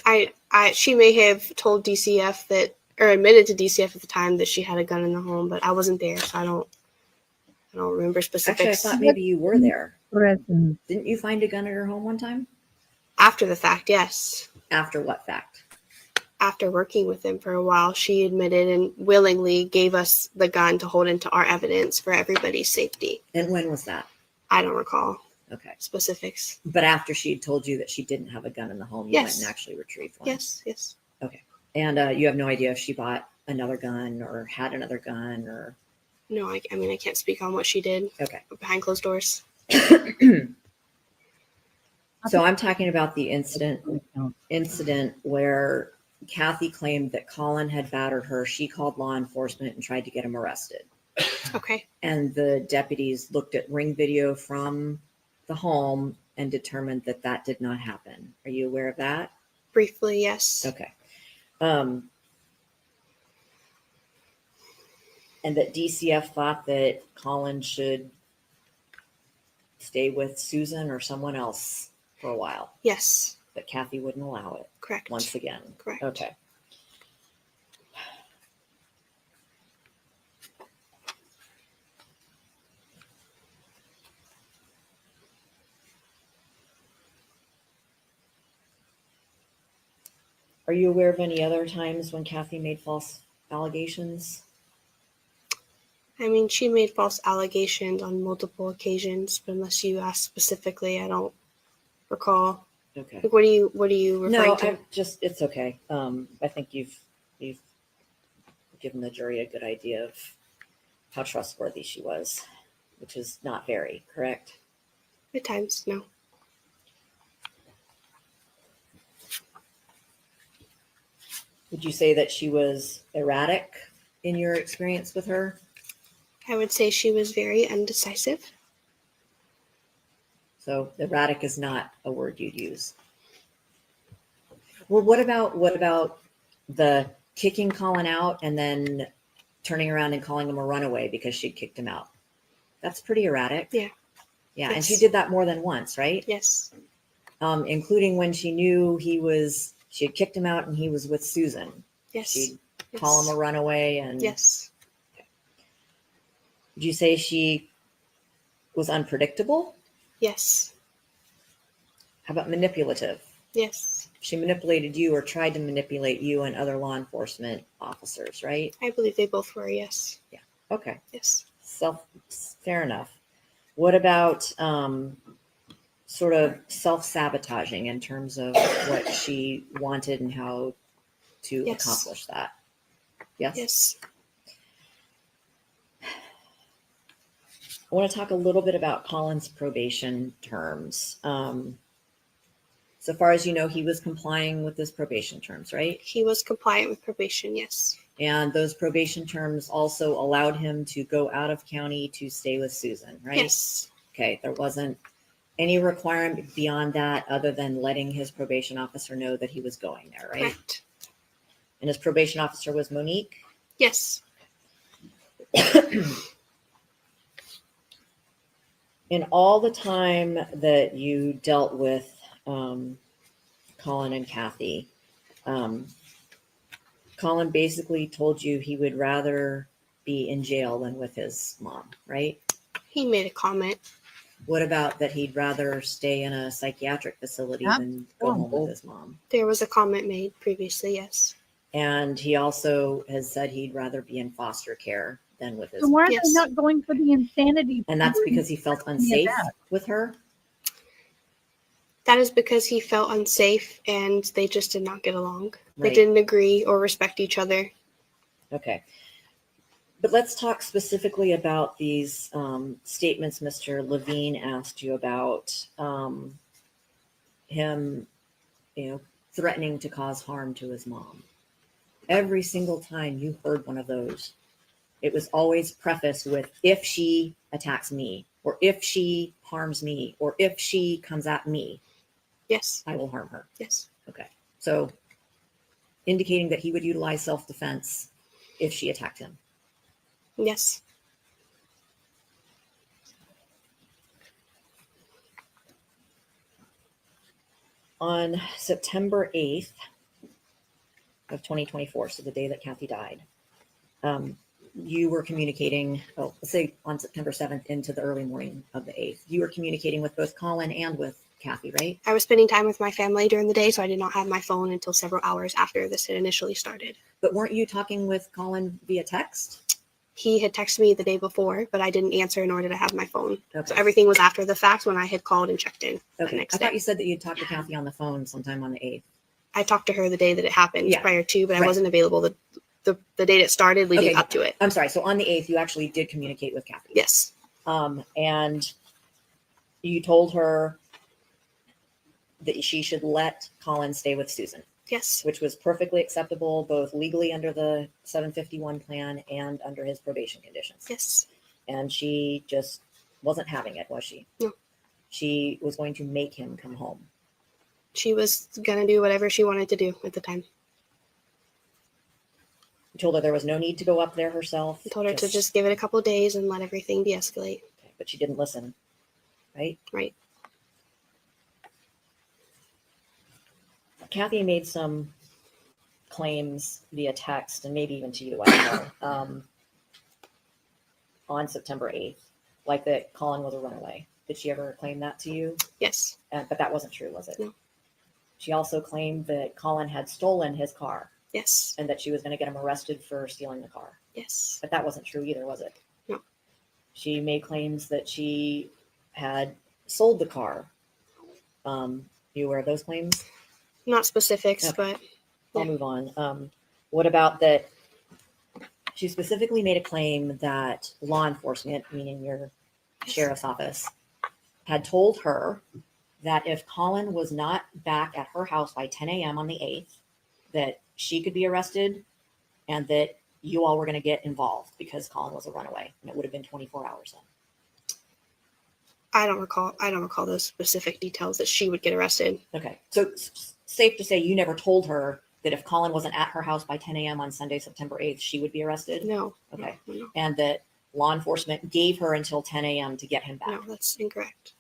She may have told DCF that, or admitted to DCF at the time that she had a gun in the home, but I wasn't there, so I don't remember Actually, I specifics. thought maybe you were there. Present. Didn't you find a gun at her home one time? After the fact, yes. After what fact? After working with him for a while, she admitted and willingly gave us the gun to hold into our evidence for everybody's safety. And when was that? I don't recall Okay. specifics. But after she had told you that she didn't have a gun in the home, you went Yes. and actually retrieved one. Yes, yes. And you have no idea if she bought another gun or had another gun or. No, I mean, I can't speak on what she did Okay. behind closed doors. So I'm talking about the incident where Kathy claimed that Collin had battered her. She called law enforcement and tried to get him arrested. Okay. And the deputies looked at ring video from the home and determined that that did not happen. Are you aware of that? Briefly, yes. Okay. And that DCF thought that Collin should stay with Susan or someone else for a while, Yes. but Kathy wouldn't allow it Correct. once again. Correct. Okay. Are you aware of any other times when Kathy made false allegations? I mean, she made false allegations on multiple occasions, but unless you ask specifically, I don't recall. Okay. Like, what are you referring No, to? it's okay. I think you've given the jury a good idea of how trustworthy she was, which is not very, correct? At times, no. Would you say that she was erratic in your experience with her? I would say she was very undecisive. So erratic is not a word you'd use. Well, what about the kicking Collin out and then turning around and calling him a runaway because she'd kicked him out? That's pretty erratic. Yeah. Yeah, Yes. and she did that more than once, right? Yes. Including when she knew she had kicked him out and he was with Susan. Yes. She'd Yes. call him a runaway and. Yes. Would you say she was unpredictable? Yes. How about manipulative? Yes. She manipulated you or tried to manipulate you and other law enforcement officers, right? I believe they both were. Yes. Okay. Yes. Fair enough. What about sort of self-sabotaging in terms of what she wanted and how to Yes. accomplish that? Yes? Yes. I want to talk a little bit about Collin's probation terms. So far as you know, he was complying with his probation terms, right? He was compliant with probation. Yes. And those probation terms also allowed him to go out of county to stay with Susan, right? Yes. Okay, there wasn't any requirement beyond that other than letting his probation officer know that he was going there, right? Correct. And his probation officer was Monique? Yes. In all the time that you dealt with Collin and Kathy, Collin basically told you he would rather be in jail than with his mom, right? He made a comment. What about that he'd rather stay in a psychiatric facility Yeah. than go home with his mom? There was a comment made previously. Yes. And he also has said he'd rather be in foster care than with his So why are Yes. they not going for the insanity? And that's because he felt unsafe with her? That is because he felt unsafe and they just did not get along. They Right. didn't agree or respect each other. Okay. But let's talk specifically about these statements Mr. Levine asked you about, him, threatening to cause harm to his mom. Every single time you heard one of those, it was always prefaced with, if she attacks me, or if she harms me, or if she comes at me. Yes. I will harm her. Yes. Okay. So indicating that he would utilize self-defense if she attacked him. Yes. On September 8th of 2024, so the day that Kathy died, you were communicating, let's say on September 7th into the early morning of the 8th, you were communicating with both Collin and with Kathy, right? I was spending time with my family during the day, so I did not have my phone until several hours after this had initially started. But weren't you talking with Collin via text? He had texted me the day before, but I didn't answer nor did I have my phone. Okay. So everything was after the fact when I had called and checked in the Okay. next I day. thought you said that you'd talked to Kathy on the phone sometime on the 8th. I talked to her the day that it happened Yeah. prior to, but I Right. wasn't available the date it started leading Okay. up to it. I'm sorry. So on the 8th, you actually did communicate with Kathy. Yes. And you told her that she should let Collin stay with Susan, Yes. which was perfectly acceptable, both legally under the 751 plan and under his probation conditions. Yes. And she just wasn't having it, was she? No. She was going to make him come home. She was going to do whatever she wanted to do at the time. You told her there was no need to go up there herself. I told her to just give it a couple of days and let everything de-escalate. Okay, but she didn't listen, right? Right. Kathy made some claims via text and maybe even to you, I don't know, on September 8th, like that Collin was a runaway. Did she ever claim that to you? Yes. But that wasn't true, was it? No. She also claimed that Collin had stolen his car Yes. and that she was going to get him arrested for stealing the car. Yes. But that wasn't true either, was it? No. She made claims that she had sold the car. You aware of those claims? Not specifics, Okay. but I'll Yeah. move on. What about that? She specifically made a claim that law enforcement, meaning your sheriff's office, had told her that if Collin was not back at her house by 10 a.m. on the 8th, that she could be arrested and that you all were going to get involved because Collin was a runaway, and it would have been 24 hours then. I don't recall those specific details that she would get arrested. Okay. So it's safe to say you never told her that if Collin wasn't at her house by 10 a.m. on Sunday, September 8th, she would be arrested? No. Okay. No. And that law enforcement gave her until 10 a.m. to get him back. No, that's incorrect.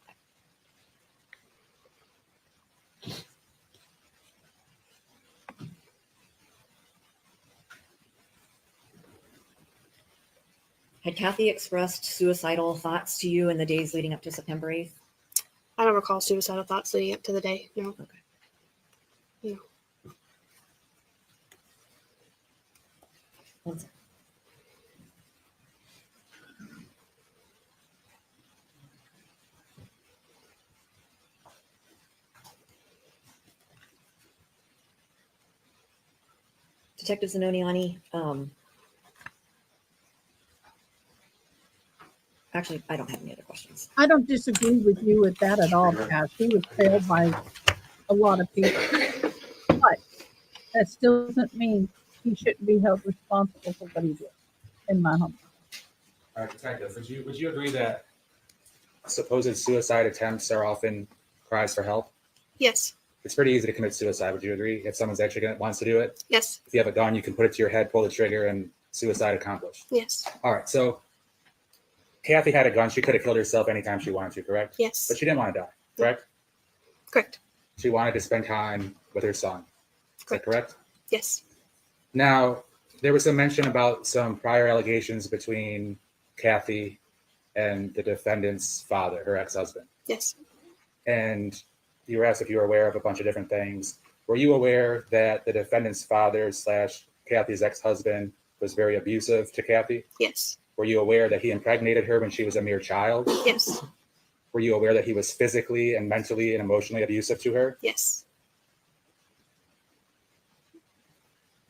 Had Kathy expressed suicidal thoughts to you in the days leading up to September 8th? I don't recall suicidal thoughts leading up to the day. No. Okay. No. One second. Detective Zanoniani, actually, I don't have any other questions. I don't disagree with you with that at all, Cass. He was failed by a lot of people. But that still doesn't mean he shouldn't be held responsible for what he did, in my humble. All right, Detective, would you agree that supposed suicide attempts are often cries for help? Yes. It's pretty easy to commit suicide. Would you agree? If someone's actually wants to do it, Yes. if you have a gun, you can put it to your head, pull the trigger, and suicide accomplished. Yes. All right, so Kathy had a gun. She could have killed herself anytime she wanted to, correct? Yes. But she didn't want to die, correct? Correct. She wanted to spend time with her son. Is that correct? Yes. Now, there was some mention about some prior allegations between Kathy and the defendant's father, her ex-husband. Yes. And you were asked if you were aware of a bunch of different things. Were you aware that the defendant's father / Kathy's ex-husband was very abusive to Kathy? Yes. Were you aware that he impregnated her when she was a mere child? Yes. Were you aware that he was physically and mentally and emotionally abusive to her? Yes.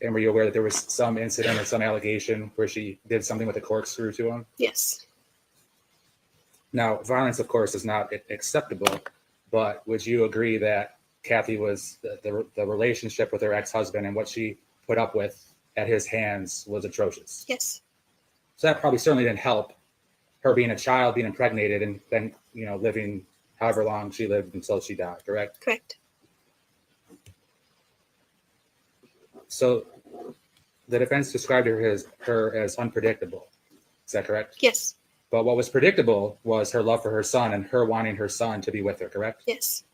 And were you aware that there was some incident or some allegation where she did something with a corkscrew to him? Yes. Now, violence, of course, is not acceptable, but would you agree that Kathy was the relationship with her ex-husband and what she put up with at his hands was atrocious? Yes. So that probably certainly didn't help her being a child, being impregnated, and then living however long she lived until she died. Correct? Correct. So the defense described her as unpredictable. Is that correct? Yes. But what was predictable was her love for her son and her wanting her son to be with her, correct? Yes.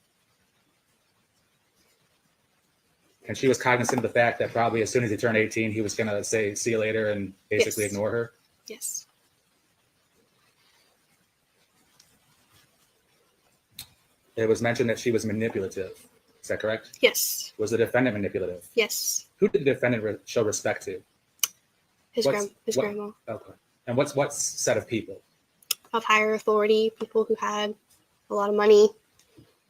And she was cognizant of the fact that probably as soon as he turned 18, he was going to say, see you later, and basically Yes. ignore her. Yes. It was mentioned that she was manipulative. Is that correct? Yes. Was the defendant manipulative? Yes. Who did the defendant show respect to? His What's- what- grandma. Okay. And what set of people? Of higher authority, people who had a lot of money.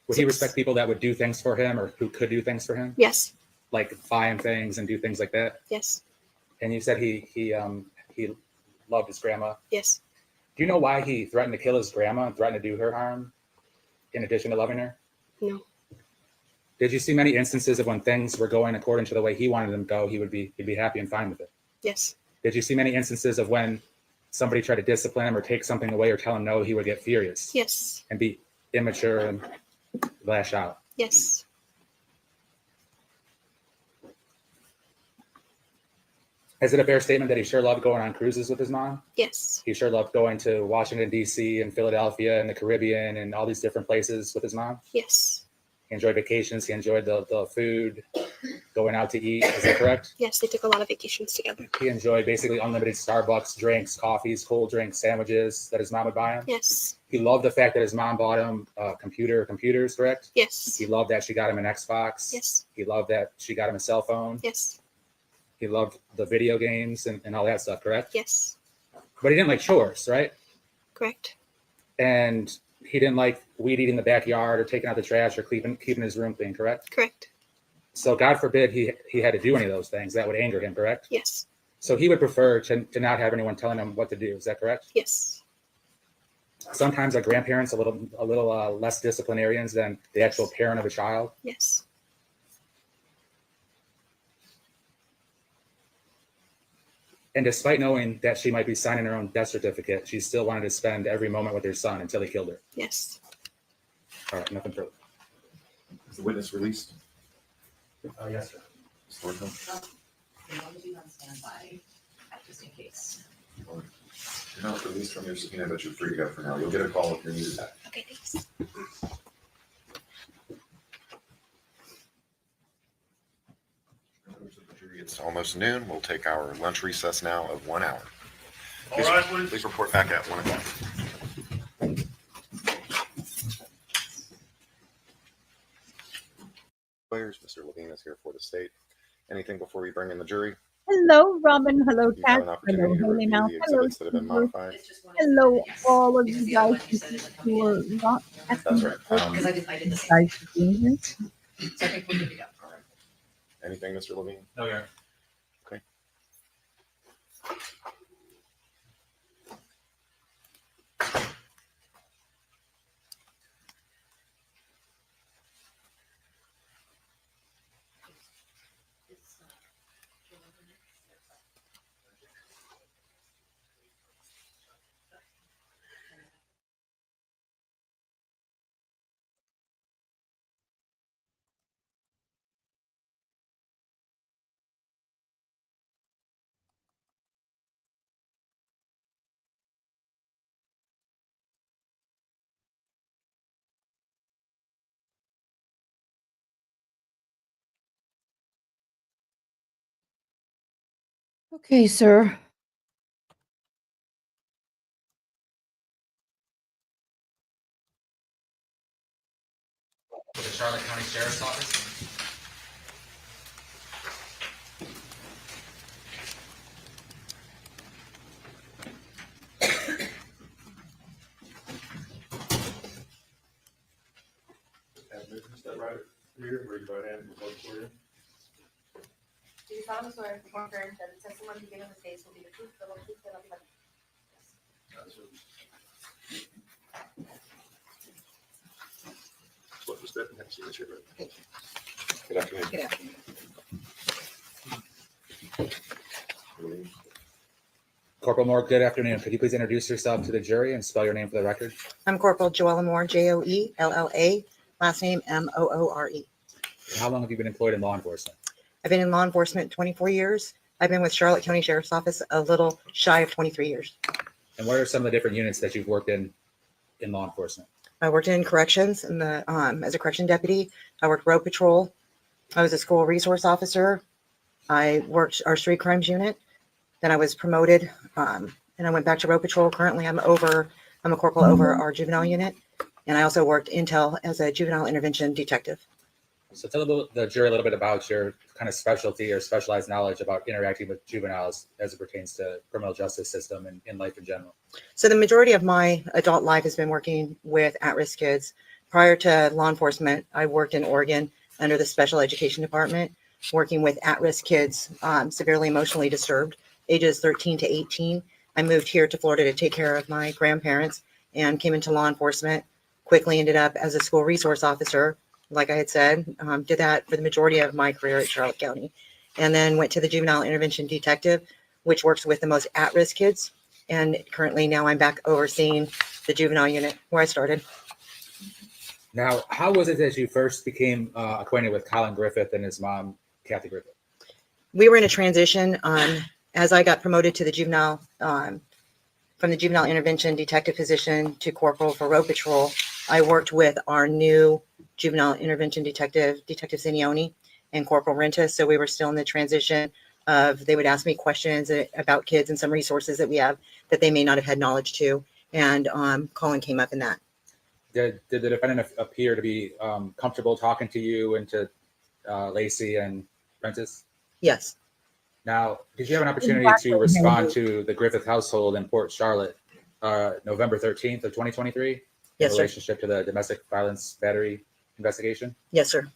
Would he respect people that would do things for him or who could do things for him? Yes. Like buy him things and do things like that? Yes. And you said he loved his grandma. Yes. Do you know why he threatened to kill his grandma and threatened to do her harm in addition to loving her? No. Did you see many instances of when things were going according to the way he wanted them to go, he'd be happy and fine with it? Yes. Did you see many instances of when somebody tried to discipline him or take something away or tell him no, he would get furious Yes. and be immature and lash out? Yes. Is it a fair statement that he sure loved going on cruises with his mom? Yes. He sure loved going to Washington, D.C. and Philadelphia and the Caribbean and all these different places with his mom? Yes. He enjoyed vacations. He enjoyed the food, going out to eat. Is that correct? Yes. They took a lot of vacations together. He enjoyed basically unlimited Starbucks drinks, coffees, cold drinks, sandwiches that his mom would buy him. Yes. He loved the fact that his mom bought him computers, correct? Yes. He loved that she got him an Xbox. Yes. He loved that she got him a cell phone. Yes. He loved the video games and all that stuff, correct? Yes. But he didn't like chores, right? Correct. And he didn't like weed eating in the backyard or taking out the trash or keeping his room clean, correct? Correct. So God forbid he had to do any of those things. That would anger him, correct? Yes. So he would prefer to not have anyone telling him what to do. Is that correct? Yes. Sometimes our grandparents are a little less disciplinarians than the actual parent of a child. Yes. And despite knowing that she might be signing her own death certificate, she still wanted to spend every moment with her son until he killed her. Yes. All right, nothing further. Is the witness released? Yes, sir. Mr. Lordville? You want to be on standby, just in case. You're not released from your subpoena, but you're free to go for now. You'll get a call if you're needed back. Okay. Thanks. It's almost noon. We'll take our lunch recess now of 1 hour. All right, please. Please report back at 1 o'clock. Lawyers, Mr. Levine is here for the state. Anything before we bring in the jury? Hello, Robin. Hello, You have Kat. an Hello, opportunity to Holy review Mouth. the Hello, exhibits that have been Steve. modified. It's just one. Hello, Yes. all of Because you the other guys one you said isn't who coming are not That's at right. Because I did the you same. guys for being here. So I think we're good to go. All right. Anything, Mr. Levine? No, you're. Okay, sir. The Charlotte County Sheriff's Office. Step right here, raise your right hand, and vote for you. Do you solemnly swear before confirm that the testimony you give in this case will be the truth, the whole truth, and nothing but the truth? What was that? Have signature, right? Good afternoon. Good afternoon. Levine. Corporal Moore, good afternoon. Could you please introduce yourself to the jury and spell your name for the record? I'm Corporal Joella Moore, Joella, last name Moore. How long have you been employed in law enforcement? I've been in law enforcement 24 years. I've been with Charlotte County Sheriff's Office a little shy of 23 years. And what are some of the different units that you've worked in law enforcement? I worked in corrections and as a correction deputy. I worked road patrol. I was a school resource officer. I worked our street crimes unit. Then I was promoted and I went back to road patrol. Currently, I'm a corporal over our juvenile unit. And I also worked intel as a juvenile intervention detective. So tell the jury a little bit about your kind of specialty or specialized knowledge about interacting with juveniles as it pertains to criminal justice system and in life in general. So the majority of my adult life has been working with at-risk kids. Prior to law enforcement, I worked in Oregon under the special education department, working with at-risk kids, severely emotionally disturbed, ages 13 to 18. I moved here to Florida to take care of my grandparents and came into law enforcement, quickly ended up as a school resource officer. Like I had said, did that for the majority of my career at Charlotte County, and then went to the juvenile intervention detective, which works with the most at-risk kids. And currently now I'm back overseeing the juvenile unit where I started. Now, how was it that you first became acquainted with Collin Griffith and his mom, Kathy Griffith? We were in a transition as I got promoted to the juvenile, from the juvenile intervention detective position to corporal for road patrol. I worked with our new juvenile intervention detective, Detective Sinioni, and Corporal Rentis. So we were still in the transition of, they would ask me questions about kids and some resources that we have that they may not have had knowledge to. And Collin came up in that. Did the defendant appear to be comfortable talking to you and to Lacey and Rentis? Yes. Now, did you have an opportunity to respond to the Griffith household in Port Charlotte, November 13th of 2023? Yes, in sir. relationship to the domestic violence battery investigation? Yes, sir.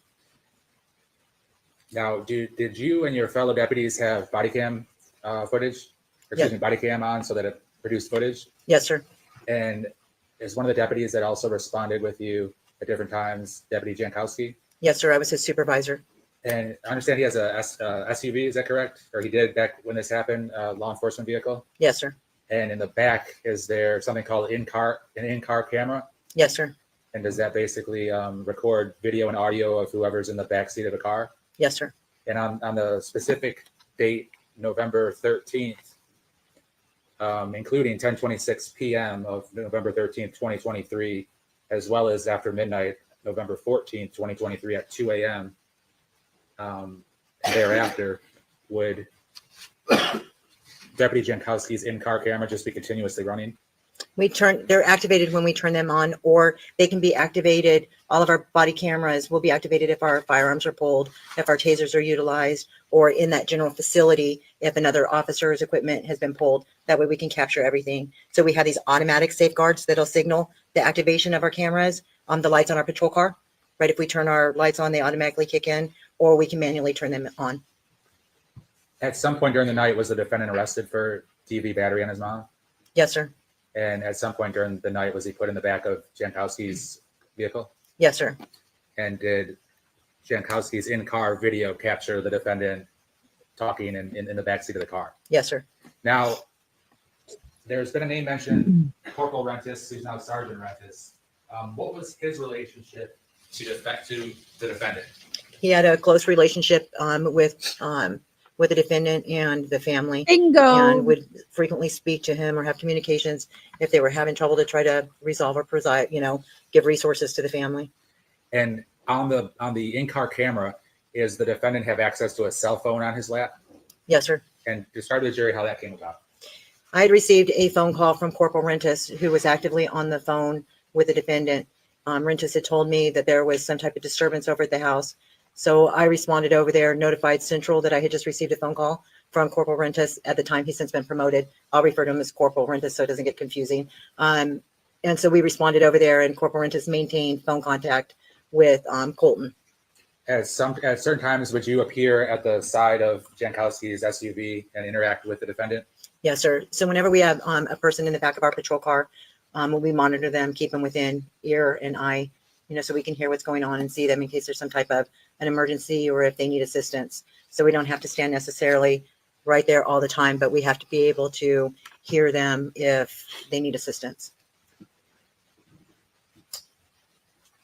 Now, did you and your fellow deputies have body cam footage? Yes. Body cam on so that it produced footage? Yes, sir. And is one of the deputies that also responded with you at different times, Deputy Jankowski? Yes, sir. I was his supervisor. And I understand he has a SUV, is that correct? Or he did back when this happened, law enforcement vehicle? Yes, sir. And in the back, is there something called an in-car camera? Yes, sir. And does that basically record video and audio of whoever's in the back seat of the car? Yes, sir. And on the specific date, November 13th, including 10:26 p.m. of November 13th, 2023, as well as after midnight, November 14th, 2023 at 2 a.m. Thereafter, would Deputy Jankowski's in-car camera just be continuously running? They're activated when we turn them on, or they can be activated. All of our body cameras will be activated if our firearms are pulled, if our tasers are utilized, or in that general facility, if another officer's equipment has been pulled. That way we can capture everything. So we have these automatic safeguards that'll signal the activation of our cameras on the lights on our patrol car. Right? If we turn our lights on, they automatically kick in, or we can manually turn them on. At some point during the night, was the defendant arrested for DV battery on his mom? Yes, sir. And at some point during the night, was he put in the back of Jankowski's vehicle? Yes, sir. And did Jankowski's in-car video capture the defendant talking in the backseat of the car? Yes, sir. Now, there's been a name mentioned, Corporal Rentis, who's now Sergeant Rentis. What was his relationship to the defendant? He had a close relationship with the defendant and the family. Bingo. And would frequently speak to him or have communications if they were having trouble to try to resolve or preside, give resources to the family. And on the in-car camera, is the defendant have access to a cell phone on his lap? Yes, sir. And describe to the jury how that came about. I had received a phone call from Corporal Rentis, who was actively on the phone with the defendant. Rentis had told me that there was some type of disturbance over at the house. So I responded over there, notified Central that I had just received a phone call from Corporal Rentis. At the time, he's since been promoted. I'll refer to him as Corporal Rentis so it doesn't get confusing. And so we responded over there, and Corporal Rentis maintained phone contact with Colton. At certain times, would you appear at the side of Jankowski's SUV and interact with the defendant? Yes, sir. So whenever we have a person in the back of our patrol car, we monitor them, keep them within ear and eye, so we can hear what's going on and see them in case there's some type of an emergency or if they need assistance. So we don't have to stand necessarily right there all the time, but we have to be able to hear them if they need assistance.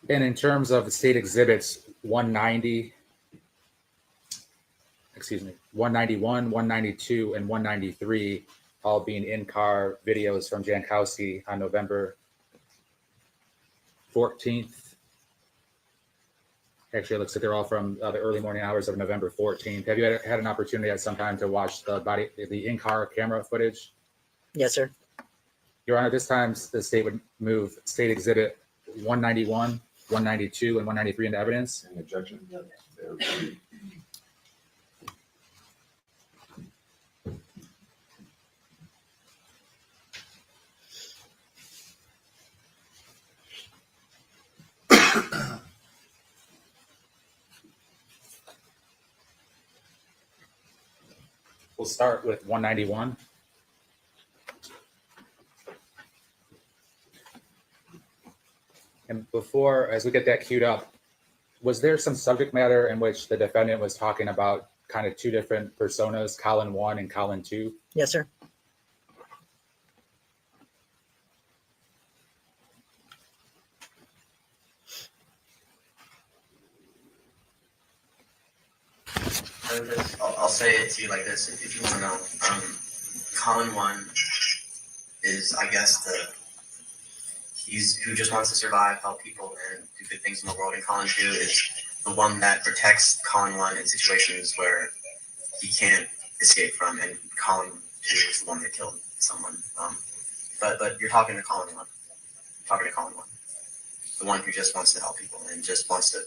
And in terms of the state exhibits 190 191, 192, and 193 all being in-car videos from Jankowski on November 14th. Actually, it looks like they're all from the early morning hours of November 14th. Have you had an opportunity at some time to watch the in-car camera footage? Yes, sir. Your Honor, this time the state would move State Exhibit 191, 192, and 193 into evidence. Any objection? We'll start with 191. And before, as we get that queued up, was there some subject matter in which the defendant was talking about kind of two different personas, Collin 1 and Collin 2? Yes, sir. I'll say it to you like this, if you want to know. Collin 1 is, I guess, he's who just wants to survive, help people, and do good things in the world. And Collin 2 is the one that protects Collin 1 in situations where he can't escape from, and Collin 2 is the one that killed someone. But you're talking to Collin 1. You're talking to Collin 1. The one who just wants to help people and just wants to.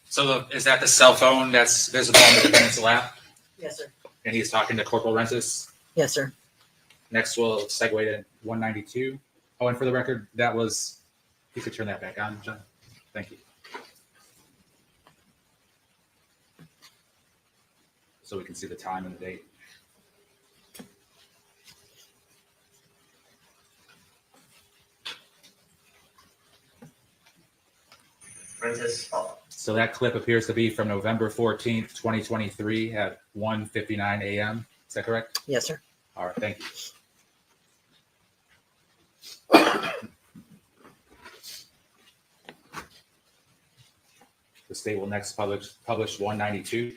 So is that the cell phone that's visible on the defendant's lap? Yes, sir. And he's talking to Corporal Rentis? Yes, sir. Next, we'll segue to 192. Oh, and for the record, that was, you could turn that back on, John. Thank you. So we can see the time and the date. Rentis, So that clip appears to be from November 14th, 2023 at 1:59 a.m. Is that correct? Yes, sir. All right, thank you. The state will next publish 192.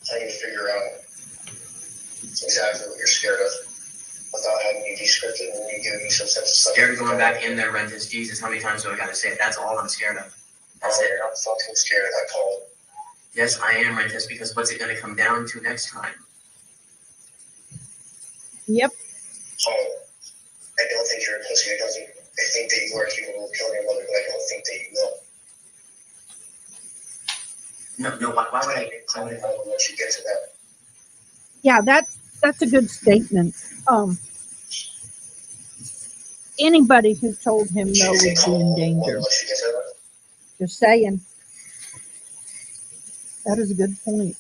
How you figure out exactly what you're scared of without having you descripted and you giving me some sense of stuff. Scared of going back in there, Rentis. Jesus, how many times do I gotta say it? That's all I'm scared of. That's it. I'm fucking scared of that call. Yes, I am, Rentis, because what's it gonna come down to next time? Yep. Oh, I don't think you're a pussy. I think that you are capable of killing your mother, but I don't think that you will. No, why would I let you get to that? Yeah, that's a good statement. Anybody who told him no would be in danger. Just saying. That is a good point.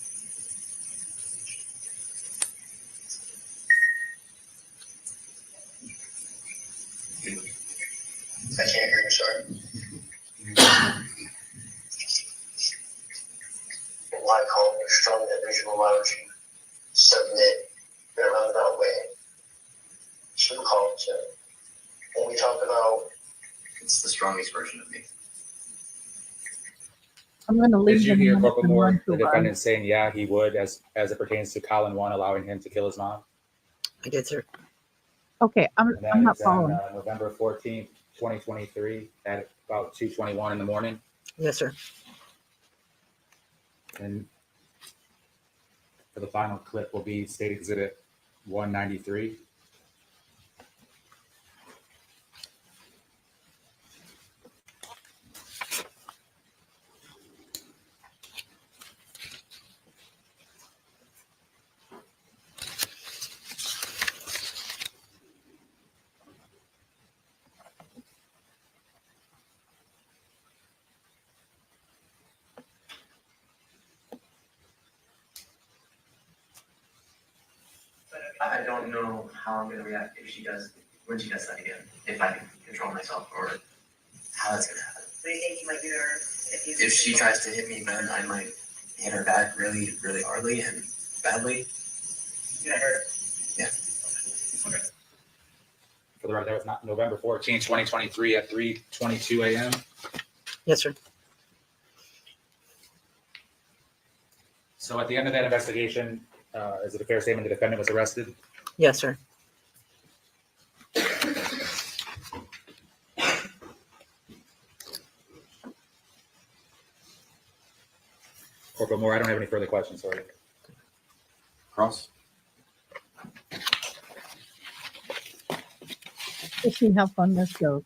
I can't hear you, sorry. Why call me strong that visual allows you submit in a roundabout way? Should have called to when we talk about it's the strongest version of me. I'm going to leave Did you them hear and Corporal run Moore, to the a run. defendant, saying, yeah, he would, as it pertains to Collin 1, allowing him to kill his mom? I did, sir. Okay, I'm And that not is on following. November 14th, 2023 at about 2:21 in the morning. Yes, sir. And for the final clip will be State Exhibit 193. I don't know how I'm gonna react if she does when she does that again, if I can control myself or how that's gonna happen. So you think you might hit her If she tries to hit me, then I might hit her back really, really hardly and badly. you hit her? For the record, that was not November 14th, 2023 at 3:22 a.m. Yes, sir. So at the end of that investigation, is it a fair statement the defendant was arrested? Yes, sir. Corporal Moore, I don't have any further questions, sorry. Cross. We'll see how fun this goes.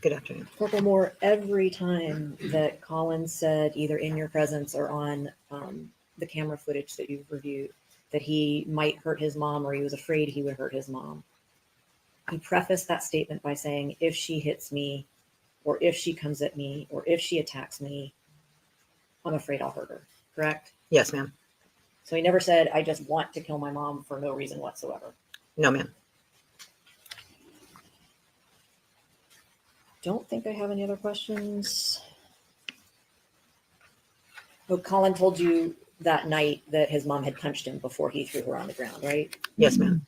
Good afternoon. Corporal Moore, every time that Collin said, either in your presence or on the camera footage that you've reviewed, that he might hurt his mom or he was afraid he would hurt his mom, he prefaced that statement by saying, if she hits me, or if she comes at me, or if she attacks me, I'm afraid I'll hurt her. Correct? Yes, ma'am. So he never said, I just want to kill my mom for no reason whatsoever. No, ma'am. Don't think I have any other questions. Oh, Collin told you that night that his mom had punched him before he threw her on the ground, right? Yes, ma'am.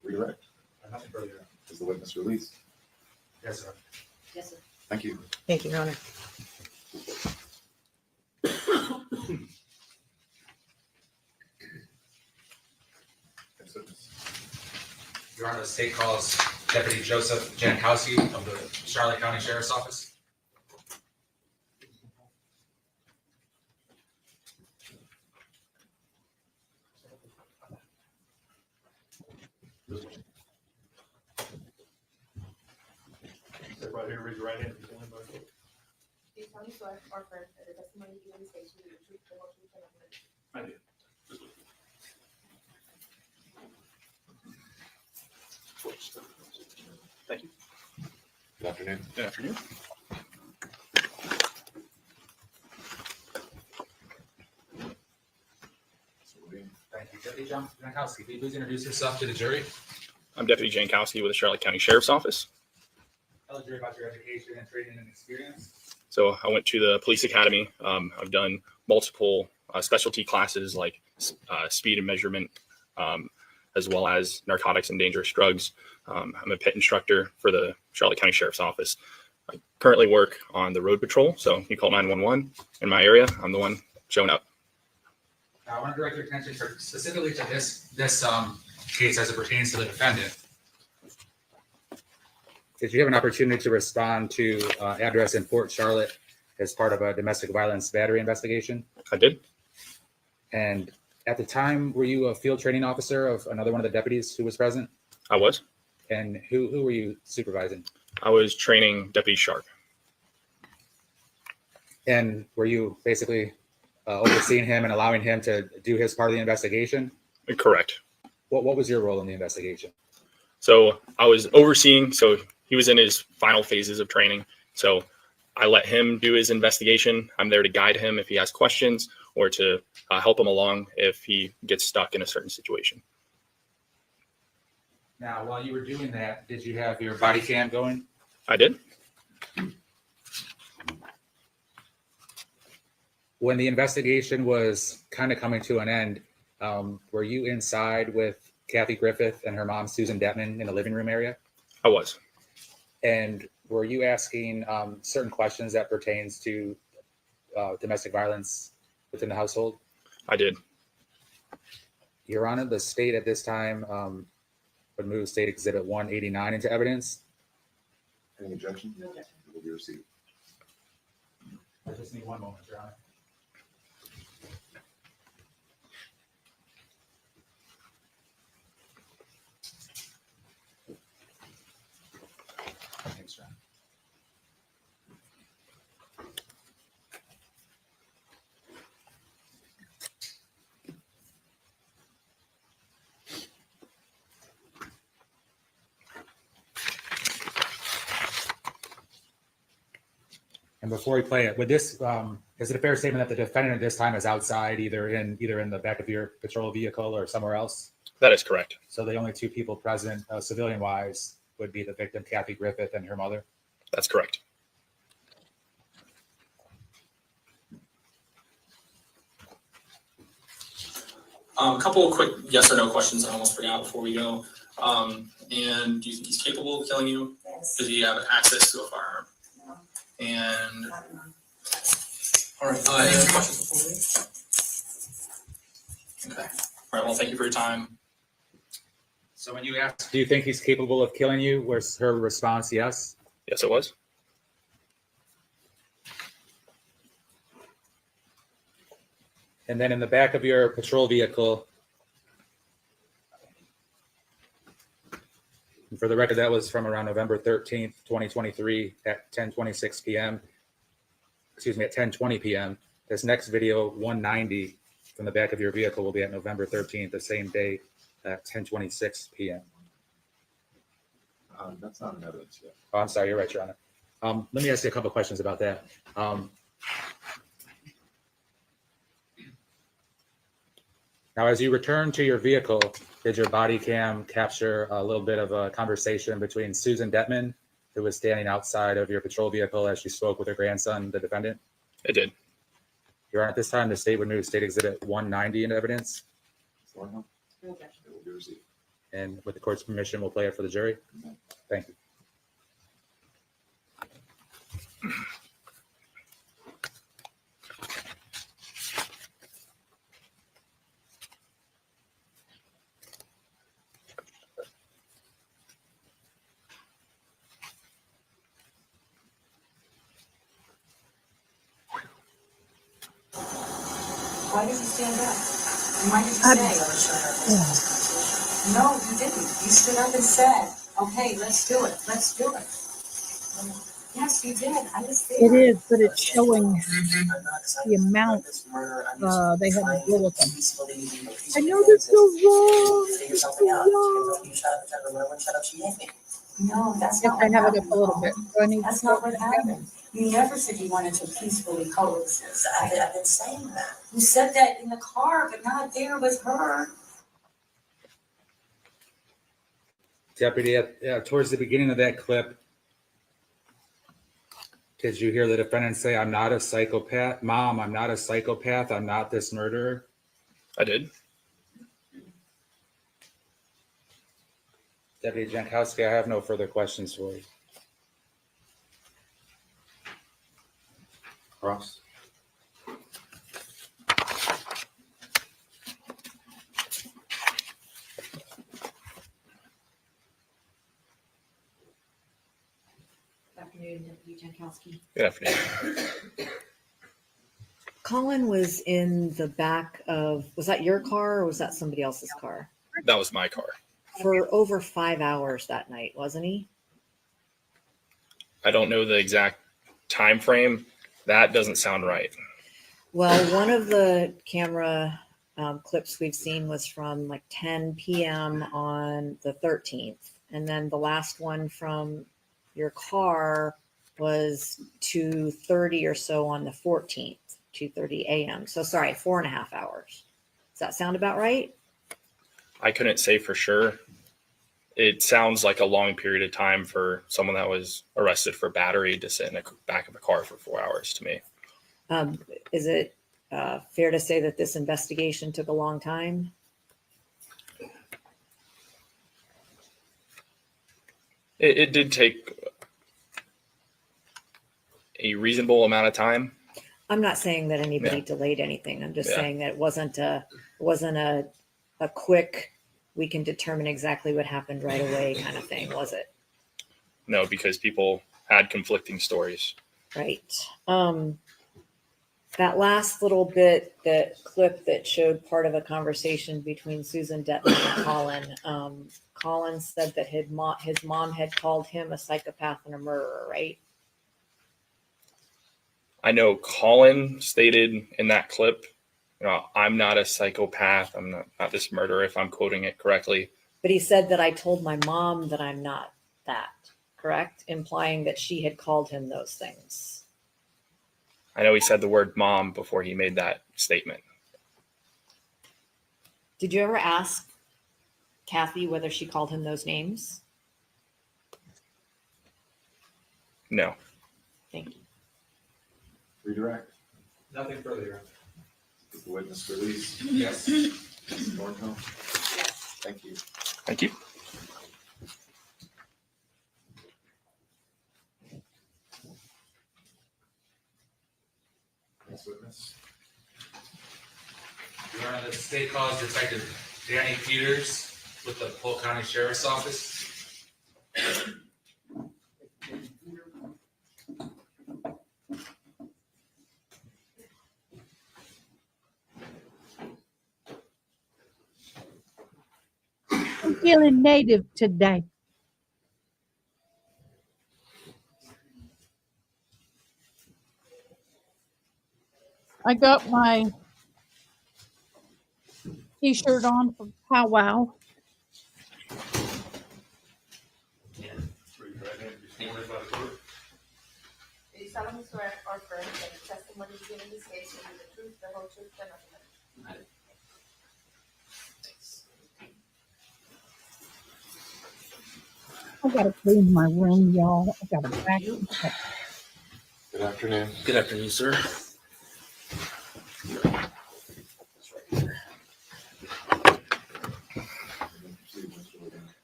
Redirect. Nothing further. Is the witness released? Yes, sir. Yes, sir. Thank you. Thank you, Your Honor. Next witness. Your Honor, the state calls Deputy Joseph Jankowski of the Charlotte County Sheriff's Office. Everybody here, raise your right hand. if you stand by. Do you solemnly swear or affirm that the testimony you give in this case will be the truth, the whole truth, and nothing but the truth? I do. Just look. Thank you. Good afternoon. Good afternoon. Thank you. Deputy Jankowski, can you please introduce yourself to the jury? I'm Deputy Jankowski with the Charlotte County Sheriff's Office. Tell the jury about your education and training and experience. So I went to the police academy. I've done multiple specialty classes like speed and measurement, as well as narcotics and dangerous drugs. I'm a pit instructor for the Charlotte County Sheriff's Office. I currently work on the road patrol. So you call 911 in my area. I'm the one showing up. Now, I want to direct your attention specifically to this case as it pertains to the defendant. Did you have an opportunity to respond to address in Port Charlotte as part of a domestic violence battery investigation? I did. And at the time, were you a field training officer of another one of the deputies who was present? I was. And who were you supervising? I was training Deputy Sharp. And were you basically overseeing him and allowing him to do his part of the investigation? Correct. What was your role in the investigation? So I was overseeing. So he was in his final phases of training. So I let him do his investigation. I'm there to guide him if he has questions or to help him along if he gets stuck in a certain situation. Now, while you were doing that, did you have your body cam going? I did. When the investigation was kind of coming to an end, were you inside with Kathy Griffith and her mom, Susan Detman, in the living room area? I was. And were you asking certain questions that pertains to domestic violence within the household? I did. Your Honor, the state at this time would move State Exhibit 189 into evidence. Any objection? No objection. It will be received. I just need one moment, Your Honor. Thanks, John. And before we play it, would this is it a fair statement that the defendant at this time is outside, either in the back of your patrol vehicle or somewhere else? That is correct. So the only two people present, civilian wise, would be the victim, Kathy Griffith, and her mother. That's correct. A couple of quick yes or no questions I almost forgot before we go. And do you think he's capable of killing you? Yes. Does he have access to a firearm? No. And Not enough. all right, any other questions before we? Okay. All right. Well, thank you for your time. So when you asked, do you think he's capable of killing you? Was her response yes? Yes, it was. And then in the back of your patrol vehicle, and for the record, that was from around November 13th, 2023 at 10:26 p.m. Excuse me, at 10:20 p.m. This next video, 190, from the back of your vehicle will be at November 13th, the same day at 10:26 p.m. That's not an evidence yet. Oh, I'm sorry, you're right, Your Honor. Let me ask you a couple questions about that. Now, as you return to your vehicle, did your body cam capture a little bit of a conversation between Susan Detman, who was standing outside of your patrol vehicle as she spoke with her grandson, the defendant? It did. Your Honor, at this time, the state would move State Exhibit 190 into evidence. And with the court's permission, we'll play it for the jury. Thank you. Why did you stand up? And why did you say? No, you didn't. You stood up and said, okay, let's do it. Let's do it. Yes, you did. I was there. It is, but it's showing the amount they had to deal with them. I know this feels wrong. This feels wrong. No, that's Yes, not I what have it up happened. a little bit. Do I need That's to not what happened. You never said you wanted to peacefully coexist. I've been saying that. You said that in the car, but not there with her. Deputy, towards the beginning of that clip, did you hear the defendant say, "I'm not a psychopath"? Mom, I'm not a psychopath. I'm not this murderer. I did. Deputy Jankowski, I have no further questions for you. Cross. Good afternoon, Deputy Jankowski. Good afternoon. Collin was in the back of, was that your car or was that somebody else's car? That was my car. For over 5 hours that night, wasn't he? I don't know the exact time frame. That doesn't sound right. Well, one of the camera clips we've seen was from like 10 p.m. on the 13th. And then the last one from your car was 2:30 or so on the 14th, 2:30 a.m. So sorry, 4.5 hours. Does that sound about right? I couldn't say for sure. It sounds like a long period of time for someone that was arrested for battery to sit in the back of a car for 4 hours to me. Is it fair to say that this investigation took a long time? It did take a reasonable amount of time. I'm not saying that anybody Yeah. delayed anything. I'm just Yeah. saying that it wasn't a quick, we can determine exactly what happened right away kind of thing, was it? No, because people had conflicting stories. Right. That last little bit, that clip that showed part of a conversation between Susan Detman and Collin, Collin said that his mom had called him a psychopath and a murderer, right? I know Collin stated in that clip, I'm not a psychopath. I'm not this murderer, if I'm quoting it correctly. But he said that I told my mom that I'm not that, correct? Implying that she had called him those things. I know he said the word mom before he made that statement. Did you ever ask Kathy whether she called him those names? No. Thank you. Redirect. Nothing further, Your Honor. Is the witness released? Yes. Mrs. Thornhill? Thank you. Thank you. Next witness. Your Honor, the state calls Detective Danny Peters with the Polk County Sheriff's Office. I'm feeling native today. I got my t-shirt on from Powwow. Raise your right hand. Be sworn in by the court. Do you solemnly swear or affirm that the testimony you give in this case will be the truth, the whole truth, and nothing but the truth? I gotta clean my room, y'all. I gotta vacuum. Good afternoon. Good afternoon, sir.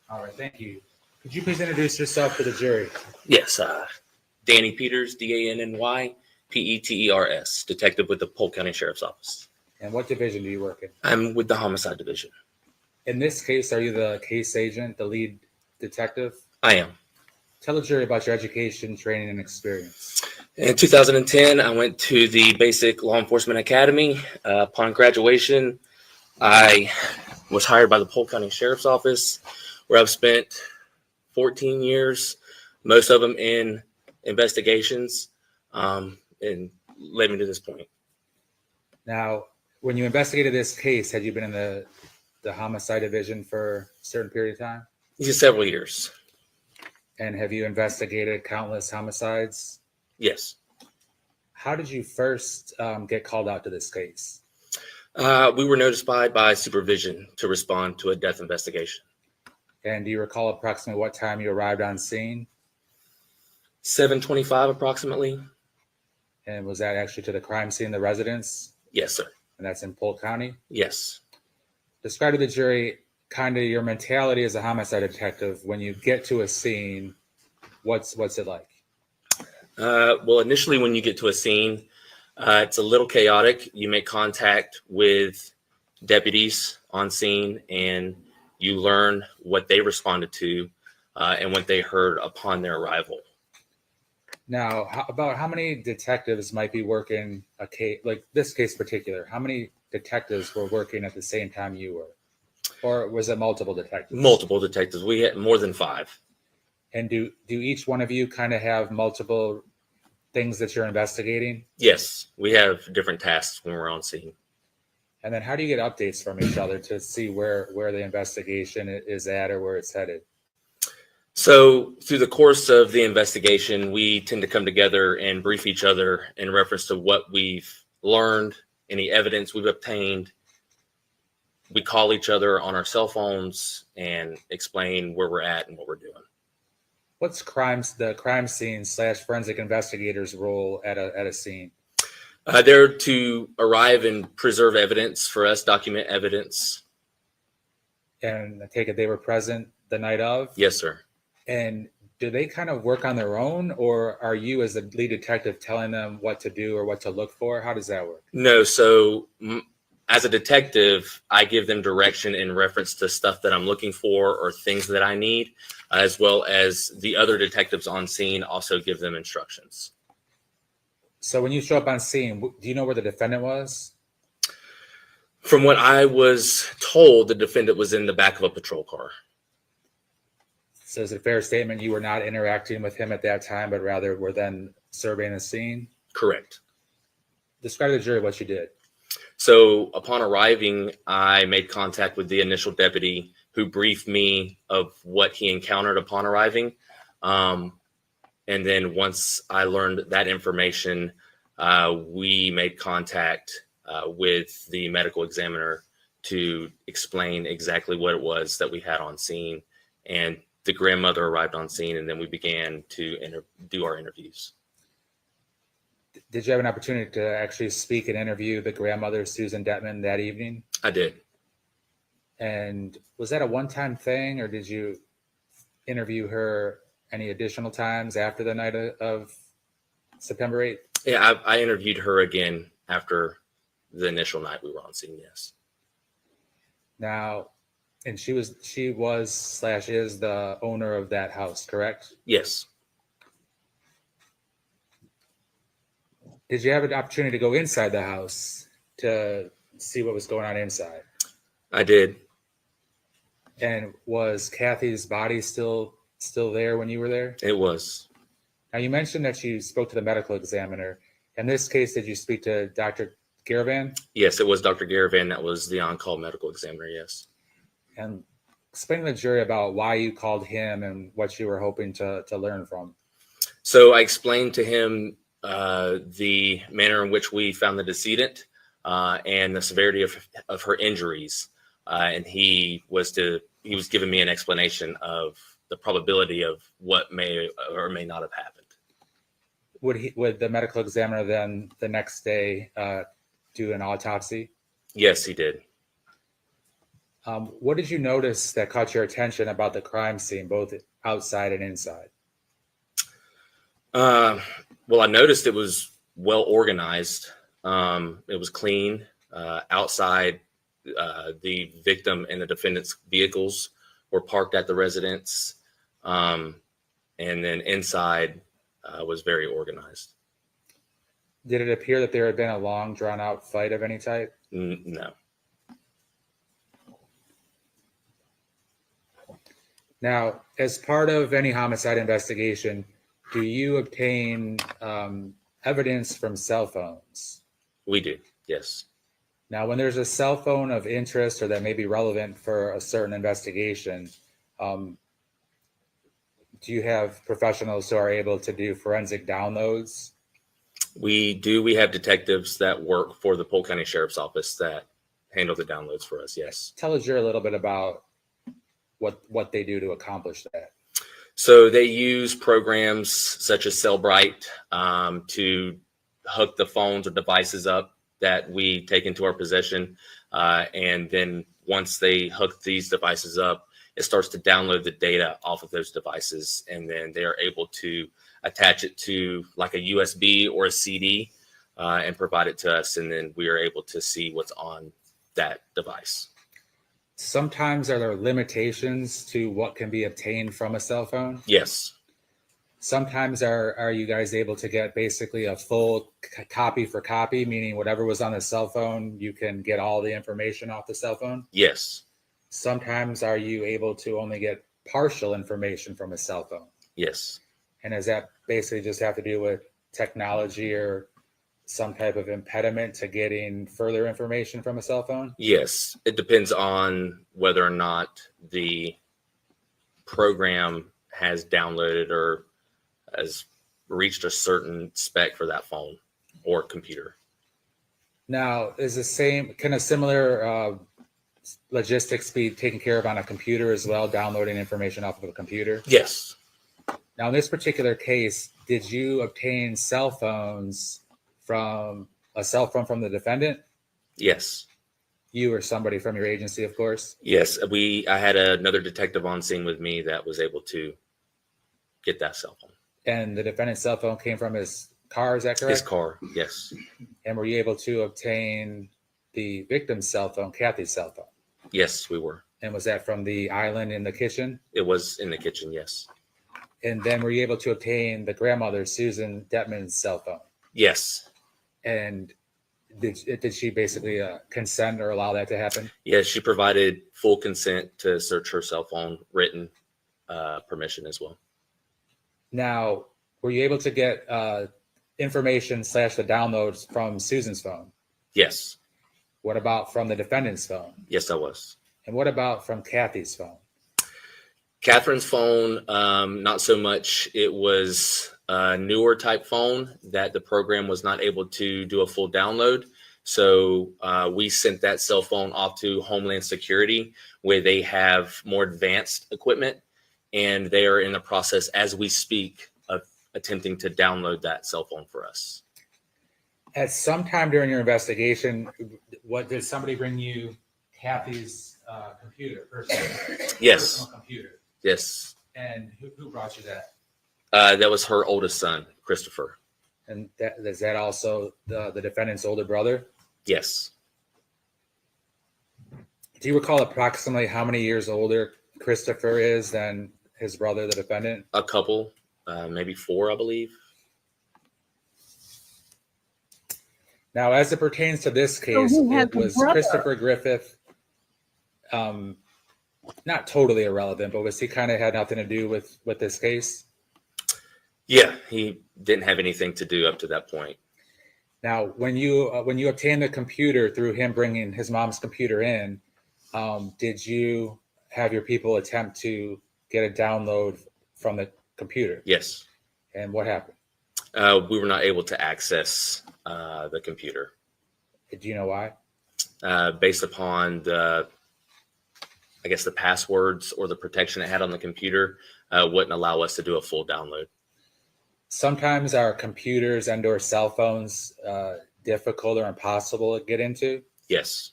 All right, thank you. Could you please introduce yourself to the jury? Yes, Danny Peters, Danny Peters, detective with the Polk County Sheriff's Office. And what division do you work in? I'm with the Homicide Division. In this case, are you the case agent, the lead detective? I am. Tell the jury about your education, training, and experience. In 2010, I went to the Basic Law Enforcement Academy. Upon graduation, I was hired by the Polk County Sheriff's Office, where I've spent 14 years, most of them in investigations, and led me to this point. Now, when you investigated this case, had you been in the homicide division for a certain period of time? Just several years. And have you investigated countless homicides? Yes. How did you first get called out to this case? We were notified by supervision to respond to a death investigation. And do you recall approximately what time you arrived on scene? 7:25 approximately. And was that actually to the crime scene, the residence? Yes, sir. And that's in Polk County? Yes. Describe to the jury kind of your mentality as a homicide detective when you get to a scene. What's it like? Well, initially when you get to a scene, it's a little chaotic. You make contact with deputies on scene and you learn what they responded to and what they heard upon their arrival. Now, about how many detectives might be working a case, like this case particular, how many detectives were working at the same time you were? Or was it multiple detectives? Multiple detectives. We had more than 5. And do each one of you kind of have multiple things that you're investigating? Yes, we have different tasks when we're on scene. And then how do you get updates from each other to see where the investigation is at or where it's headed? So through the course of the investigation, we tend to come together and brief each other in reference to what we've learned, any evidence we've obtained. We call each other on our cell phones and explain where we're at and what we're doing. What's the crime scene / forensic investigators' role at a scene? They're to arrive and preserve evidence for us, document evidence. And I take it they were present the night of? Yes, sir. And do they kind of work on their own, or are you as the lead detective telling them what to do or what to look for? How does that work? No. So as a detective, I give them direction in reference to stuff that I'm looking for or things that I need, as well as the other detectives on scene also give them instructions. So when you show up on scene, do you know where the defendant was? From what I was told, the defendant was in the back of a patrol car. So is it a fair statement you were not interacting with him at that time, but rather were then surveying the scene? Correct. Describe to the jury what you did. So upon arriving, I made contact with the initial deputy who briefed me of what he encountered upon arriving. And then once I learned that information, we made contact with the medical examiner to explain exactly what it was that we had on scene. And the grandmother arrived on scene, and then we began to do our interviews. Did you have an opportunity to actually speak and interview the grandmother, Susan Detman, that evening? I did. And was that a one-time thing, or did you interview her any additional times after the night of September 8th? Yeah, I interviewed her again after the initial night we were on scene, yes. Now, and she was / is the owner of that house, correct? Yes. Did you have an opportunity to go inside the house to see what was going on inside? I did. And was Kathy's body still there when you were there? It was. Now, you mentioned that you spoke to the medical examiner. In this case, did you speak to Dr. Garavan? Yes, it was Dr. Garavan that was the on-call medical examiner, yes. And explain to the jury about why you called him and what you were hoping to learn from. So I explained to him the manner in which we found the decedent and the severity of her injuries. And he was giving me an explanation of the probability of what may or may not have happened. Would the medical examiner then the next day do an autopsy? Yes, he did. What did you notice that caught your attention about the crime scene, both outside and inside? Well, I noticed it was well organized. It was clean. Outside, the victim and the defendant's vehicles were parked at the residence. And then inside was very organized. Did it appear that there had been a long, drawn-out fight of any type? No. Now, as part of any homicide investigation, do you obtain evidence from cell phones? We do, yes. Now, when there's a cell phone of interest or that may be relevant for a certain investigation, do you have professionals who are able to do forensic downloads? We do. We have detectives that work for the Polk County Sheriff's Office that handle the downloads for us, yes. Tell us a little bit about what they do to accomplish that. So they use programs such as Cellbrite to hook the phones or devices up that we take into our possession. And then once they hook these devices up, it starts to download the data off of those devices. And then they are able to attach it to like a USB or a CD and provide it to us. And then we are able to see what's on that device. Sometimes are there limitations to what can be obtained from a cell phone? Yes. Sometimes are you guys able to get basically a full copy for copy, meaning whatever was on the cell phone, you can get all the information off the cell phone? Yes. Sometimes are you able to only get partial information from a cell phone? Yes. And does that basically just have to do with technology or some type of impediment to getting further information from a cell phone? Yes. It depends on whether or not the program has downloaded or has reached a certain spec for that phone or computer. Now, can a similar logistics be taken care of on a computer as well, downloading information off of a computer? Yes. Now, in this particular case, did you obtain cell phones from the defendant? Yes. You or somebody from your agency, of course? Yes. I had another detective on scene with me that was able to get that cell phone. And the defendant's cell phone came from his car, is that correct? His car, yes. And were you able to obtain the victim's cell phone, Kathy's cell phone? Yes, we were. And was that from the island in the kitchen? It was in the kitchen, yes. And then were you able to obtain the grandmother, Susan Detman's cell phone? Yes. And did she basically consent or allow that to happen? Yes, she provided full consent to search her cell phone, written permission as well. Now, were you able to get information / the downloads from Susan's phone? Yes. What about from the defendant's phone? Yes, I was. And what about from Kathy's phone? Catherine's phone, not so much. It was a newer type phone that the program was not able to do a full download. So we sent that cell phone off to Homeland Security, where they have more advanced equipment, and they are in the process as we speak of attempting to download that cell phone for us. At some time during your investigation, what did somebody bring you Kathy's computer, Yes. personal computer? Yes. And who brought you that? That was her oldest son, Christopher. And is that also the defendant's older brother? Yes. Do you recall approximately how many years older Christopher is than his brother, the defendant? A couple, maybe 4, I believe. Now, as it pertains to this case, who has it was the brother? Christopher Griffith, not totally irrelevant, but was he kind of had nothing to do with this case? Yeah, he didn't have anything to do up to that point. Now, when you obtained the computer through him bringing his mom's computer in, did you have your people attempt to get a download from the computer? Yes. And what happened? We were not able to access the computer. Do you know why? Based upon the passwords or the protection it had on the computer, wouldn't allow us to do a full download. Sometimes our computers and/or cell phones difficult or impossible to get into. Yes.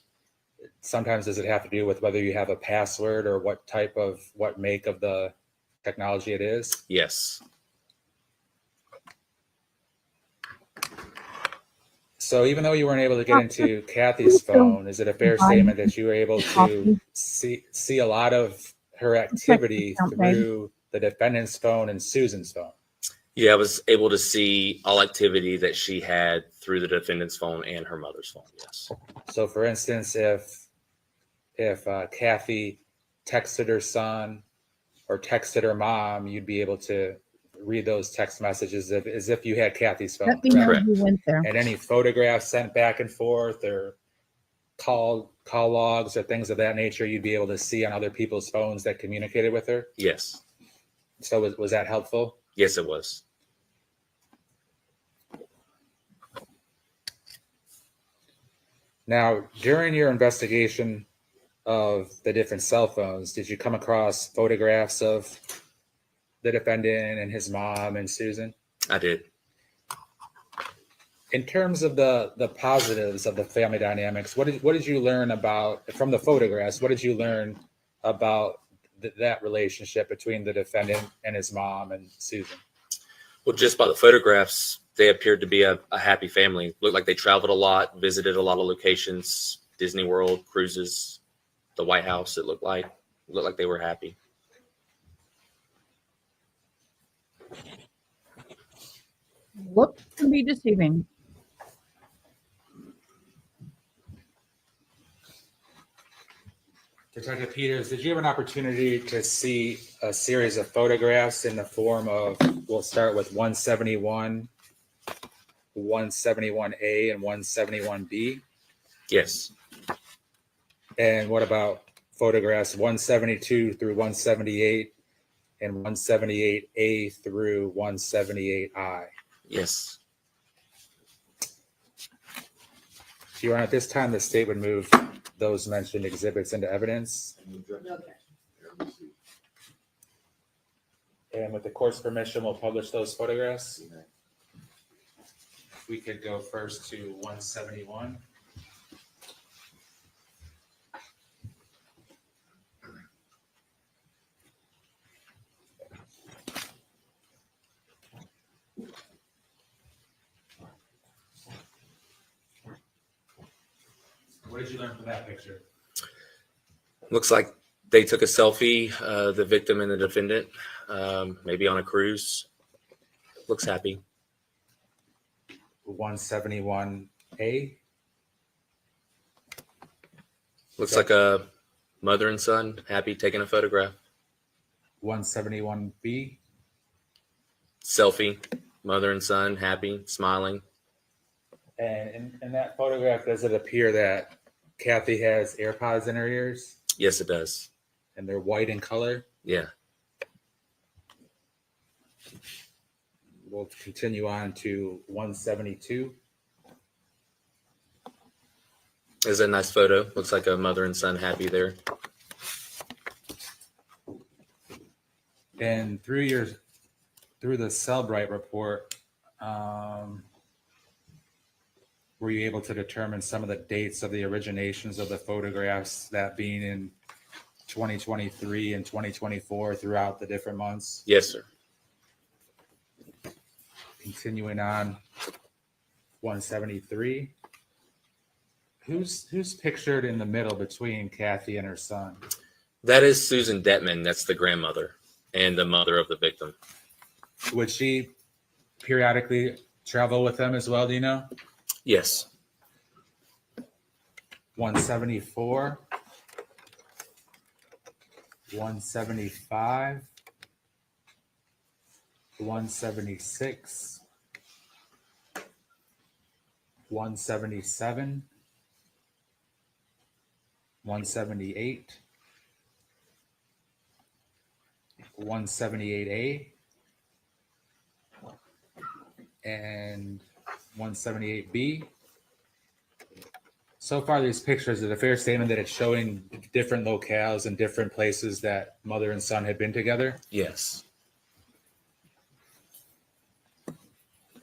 Sometimes does it have to do with whether you have a password or what make of the technology it is? Yes. So even though you weren't able to get into Kathy's phone, is it a fair statement that you were able to see a lot of her activity through the defendant's phone and Susan's phone? Yeah, I was able to see all activity that she had through the defendant's phone and her mother's phone. Yes. So, for instance, if Kathy texted her son or texted her mom, you'd be able to read those text messages as if you had Kathy's phone. Let me know who went there. And any photographs sent back and forth or call logs or things of that nature, you'd be able to see on other people's phones that communicated with her. Yes. So was that helpful? Yes, it was. Now, during your investigation of the different cell phones, did you come across photographs of the defendant and his mom and Susan? I did. In terms of the positives of the family dynamics, what did you learn about from the photographs? What did you learn about that relationship between the defendant and his mom and Susan? Well, just by the photographs, they appeared to be a happy family. Looked like they traveled a lot, visited a lot of locations, Disney World, cruises, the White House. It looked like they were happy. Looks can be deceiving. Detective Peters, did you have an opportunity to see a series of photographs in the form of, we'll start with 171, 171A, and 171B? Yes. And what about photographs 172 through 178 and 178A through 178I? Yes. Your Honor, at this time, the state would move those mentioned exhibits into evidence. And with the court's permission, we'll publish those photographs. We could go first to 171. What did you learn from that picture? Looks like they took a selfie, the victim and the defendant, maybe on a cruise. Looks happy. 171A. Looks like a mother and son happy taking a photograph. 171B. Selfie, mother and son happy, smiling. And in that photograph, does it appear that Kathy has AirPods in her ears? Yes, it does. And they're white in color? Yeah. we'll continue on to 172. Is a nice photo. Looks like a mother and son happy there. And through the Cellbrite report, were you able to determine some of the dates of the originations of the photographs, that being in 2023 and 2024 throughout the different months? Yes, sir. Continuing on, 173. Who's pictured in the middle between Kathy and her son? That is Susan Detman. That's the grandmother and the mother of the victim. Would she periodically travel with them as well, do you know? Yes. 174. 175. 176. 177. 178. 178A. And 178B. So far, these pictures, is it a fair statement that it's showing different locales and different places that mother and son had been together? Yes.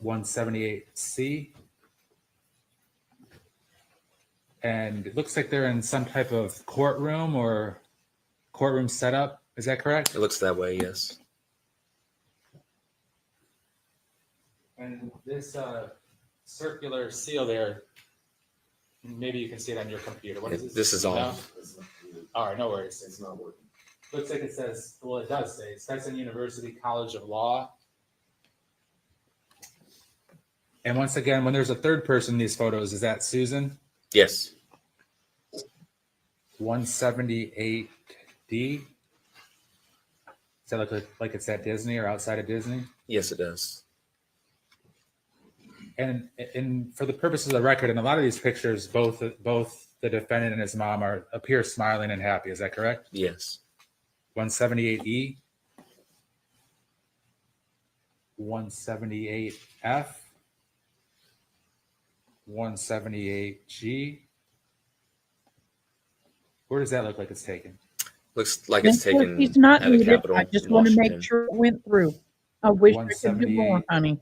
178C. And it looks like they're in some type of courtroom or courtroom setup. Is that correct? It looks that way, yes. And this circular seal there, maybe you can see it on your computer. What is this? This is on. No? All right, no worries. It's not working. Looks like it says, well, it does say Stetson University College of Law. And once again, when there's a third person in these photos, is that Susan? Yes. 178D. Does that look like it's at Disney or outside of Disney? Yes, it does. And for the purposes of the record, in a lot of these pictures, both the defendant and his mom appear smiling and happy. Is that correct? Yes. 178E. 178F. 178G. Where does that look like it's taken? Looks like it's taken He's not at the needed. Capitol. I just in want to Washington. make sure it went through. I wish I could do more, 178. honey.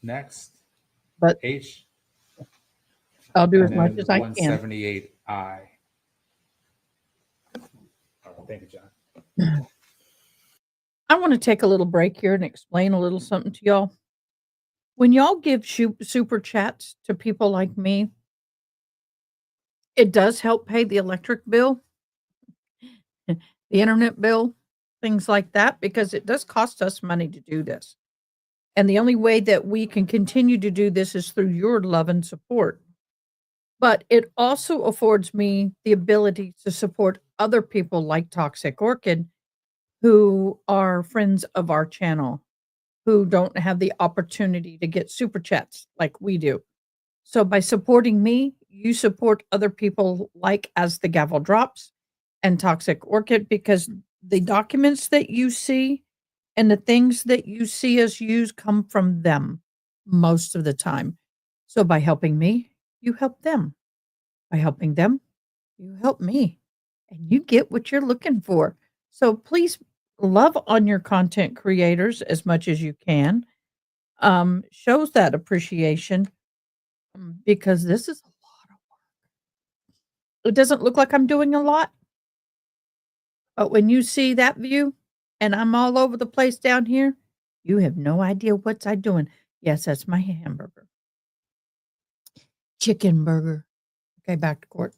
Next. But H. I'll do as And much then as I can. 178I. All right, thank you, John. I want to take a little break here and explain a little something to y'all. When y'all give super chats to people like me, it does help pay the electric bill, the internet bill, things like that, because it does cost us money to do this. And the only way that we can continue to do this is through your love and support. But it also affords me the ability to support other people like Toxic Orchid who are friends of our channel, who don't have the opportunity to get super chats like we do. So by supporting me, you support other people like As the Gavel Drops and Toxic Orchid, because the documents that you see and the things that you see us use come from them most of the time. So by helping me, you help them. By helping them, you help me. And you get what you're looking for. So please love on your content creators as much as you can. Shows that appreciation, because this is a lot of work. It doesn't look like I'm doing a lot, but when you see that view and I'm all over the place down here, you have no idea what I'm doing. Yes, that's my hamburger. Chicken burger. Okay, back to court.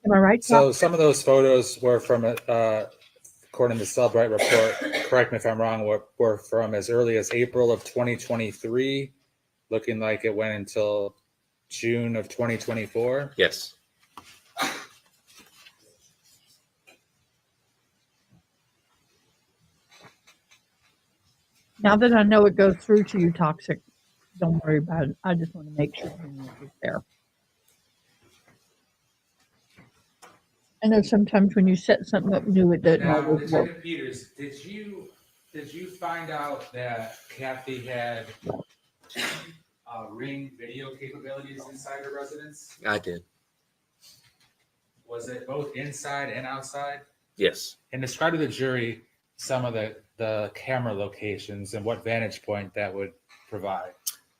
Am I right? So some of those photos were from, according to the Cellbrite report, correct me if I'm wrong, were from as early as April of 2023, looking like it went until June of 2024. Yes. Now that I know it goes through to you, Toxic, don't worry about it. I just want to make sure you know it's there. I know sometimes when you set something up new, it doesn't Now, always work. Detective Peters, did you find out that Kathy had Ring video capabilities inside her residence? I did. Was it both inside and outside? Yes. And describe to the jury some of the camera locations and what vantage point that would provide.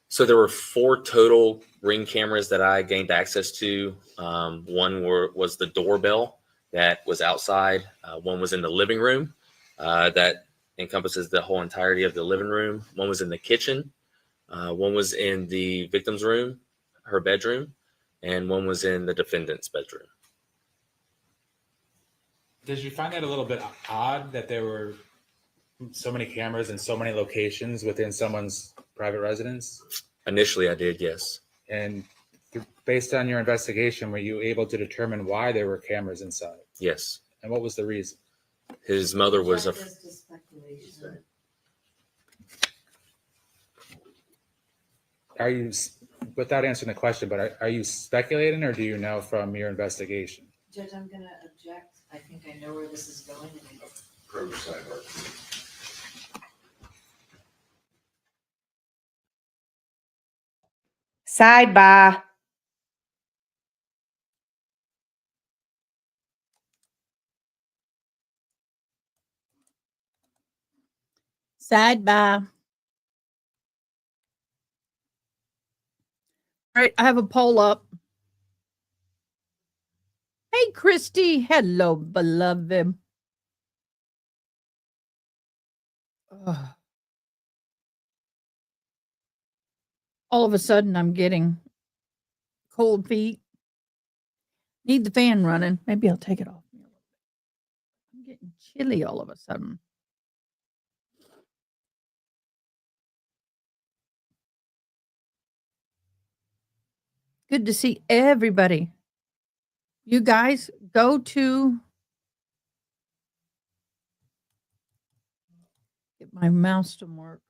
So there were 4 total Ring cameras that I gained access to. One was the doorbell that was outside. One was in the living room that encompasses the whole entirety of the living room. One was in the kitchen. One was in the victim's room, her bedroom, and one was in the defendant's bedroom. Did you find that a little bit odd that there were so many cameras in so many locations within someone's private residence? Initially, I did, yes. And based on your investigation, were you able to determine why there were cameras inside? Yes. And what was the reason? His mother was a. Are you, without answering the question, but are you speculating or do you know from your investigation? Judge, I'm gonna object. I think I know where this is going. Approach sidebar. Sidebar. Sidebar. All right, I have a poll up. Hey, Christy. Hello, beloved. Ugh. All of a sudden, I'm getting cold feet. Need the fan running. Maybe I'll take it off. I'm getting chilly all of a sudden. Good to see everybody. You guys go to get my mouse to work.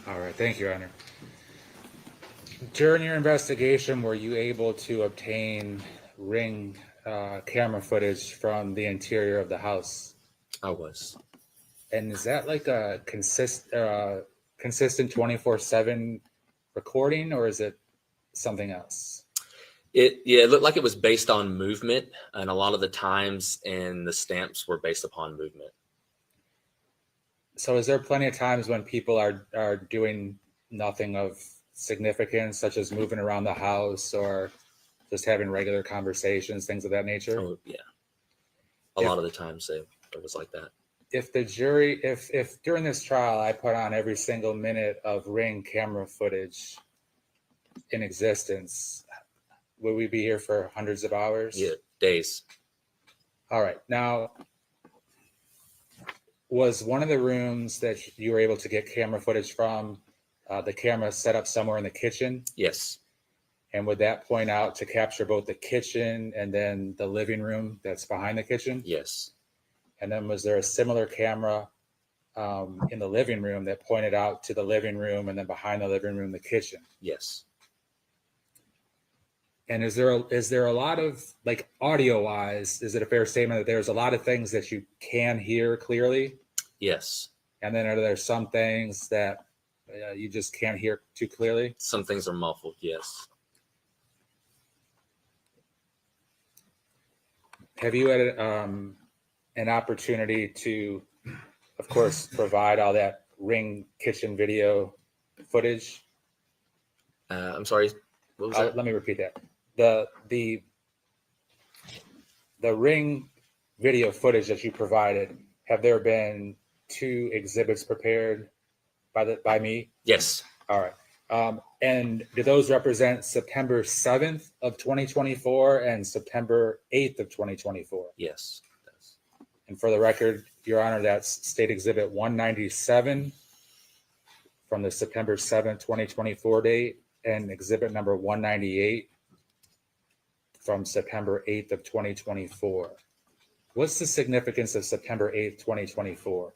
All right, thank you, Honor. During your investigation, were you able to obtain Ring camera footage from the interior of the house? I was. And is that like a consistent 24/7 recording, or is it something else? It looked like it was based on movement, and a lot of the times and the stamps were based upon movement. So is there plenty of times when people are doing nothing of significance, such as moving around the house or just having regular conversations, things of that nature? Oh, yeah. A lot of the times it was like that. If the jury, if during this trial I put on every single minute of Ring camera footage in existence, would we be here for hundreds of hours? Yeah, days. All right. Now, was one of the rooms that you were able to get camera footage from the camera set up somewhere in the kitchen? Yes. And would that point out to capture both the kitchen and then the living room that's behind the kitchen? Yes. And then was there a similar camera in the living room that pointed out to the living room and then behind the living room, the kitchen? Yes. And is there a lot of, like, audio wise, is it a fair statement that there's a lot of things that you can hear clearly? Yes. And then are there some things that you just can't hear too clearly? Some things are muffled. Yes. Have you had an opportunity to, of course, provide all that Ring kitchen video footage? I'm sorry. What was that? Let me repeat that. The Ring video footage that you provided, have there been 2 exhibits prepared by me? Yes. All right. And do those represent September 7th of 2024 and September 8th of 2024? Yes. And for the record, Your Honor, that's State Exhibit 197 from the September 7th, 2024 date, and exhibit number 198 from September 8th of 2024. What's the significance of September 8th, 2024?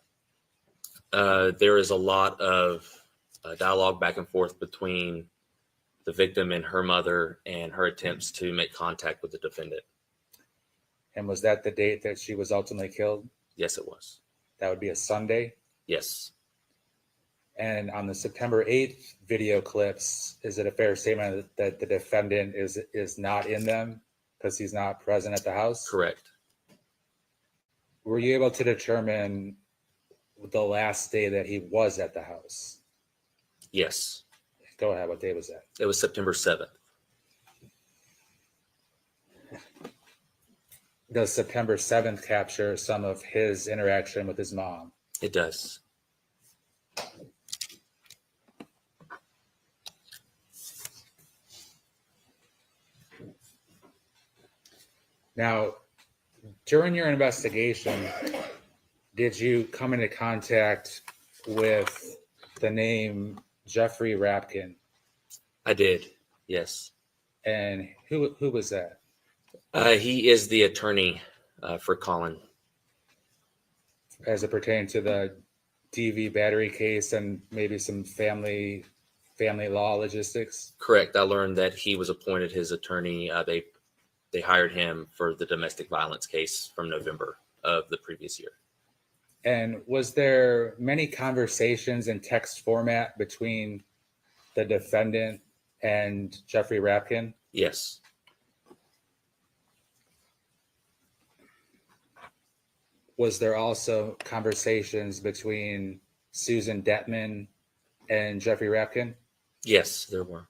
There is a lot of dialogue back and forth between the victim and her mother and her attempts to make contact with the defendant. And was that the date that she was ultimately killed? Yes, it was. That would be a Sunday? Yes. And on the September 8th video clips, is it a fair statement that the defendant is not in them because he's not present at the house? Correct. Were you able to determine the last day that he was at the house? Yes. Go ahead. What day was that? It was September 7th. Does September 7th capture some of his interaction with his mom? It does. Now, during your investigation, did you come into contact with the name Jeffrey Rapkin? I did, yes. And who was that? He is the attorney for Collin. As it pertained to the DV battery case and maybe some family law logistics? Correct. I learned that he was appointed his attorney. They hired him for the domestic violence case from November of the previous year. And was there many conversations in text format between the defendant and Jeffrey Rapkin? Yes. Was there also conversations between Susan Detman and Jeffrey Rapkin? Yes, there were.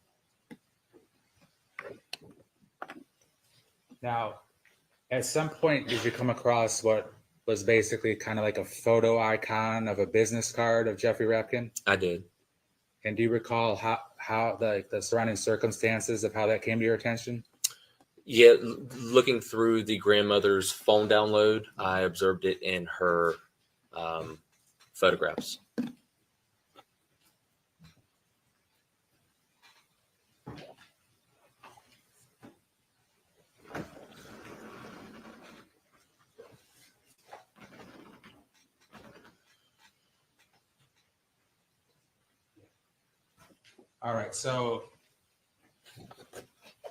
Now, at some point, did you come across what was basically kind of like a photo icon of a business card of Jeffrey Rapkin? I did. And do you recall how the surrounding circumstances of how that came to your attention? Yeah, looking through the grandmother's phone download, I observed it in her photographs. All right, so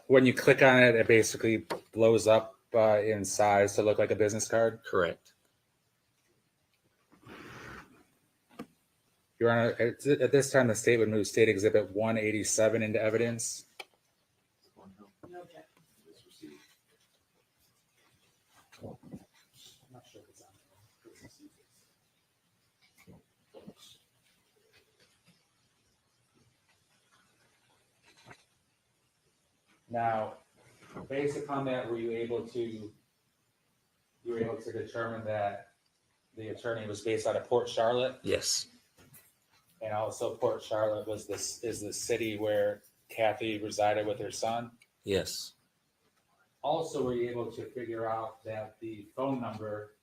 when you click on it, it basically blows up in size to look like a business card? Correct. Your Honor, at this time, the state would move State Exhibit 187 into evidence. No objection. Now, based upon that, were you able to determine that the attorney was based out of Port Charlotte? Yes. And also Port Charlotte is the city where Kathy resided with her son? Yes. Also, were you able to figure out that the phone number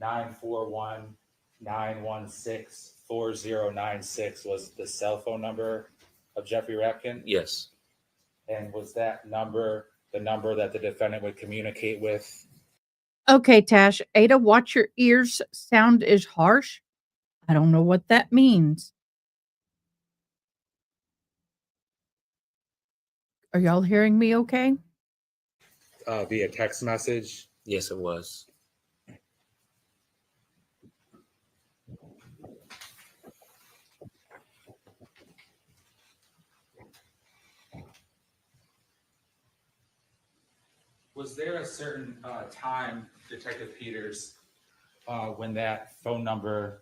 941-916-4096 was the cell phone number of Jeffrey Rapkin? Yes. And was that number the number that the defendant would communicate with? Okay, Tash. Ada, watch your ears. Sound is harsh. I don't know what that means. Are y'all hearing me okay? Via text message? Yes, it was. Was there a certain time, Detective Peters, when that phone number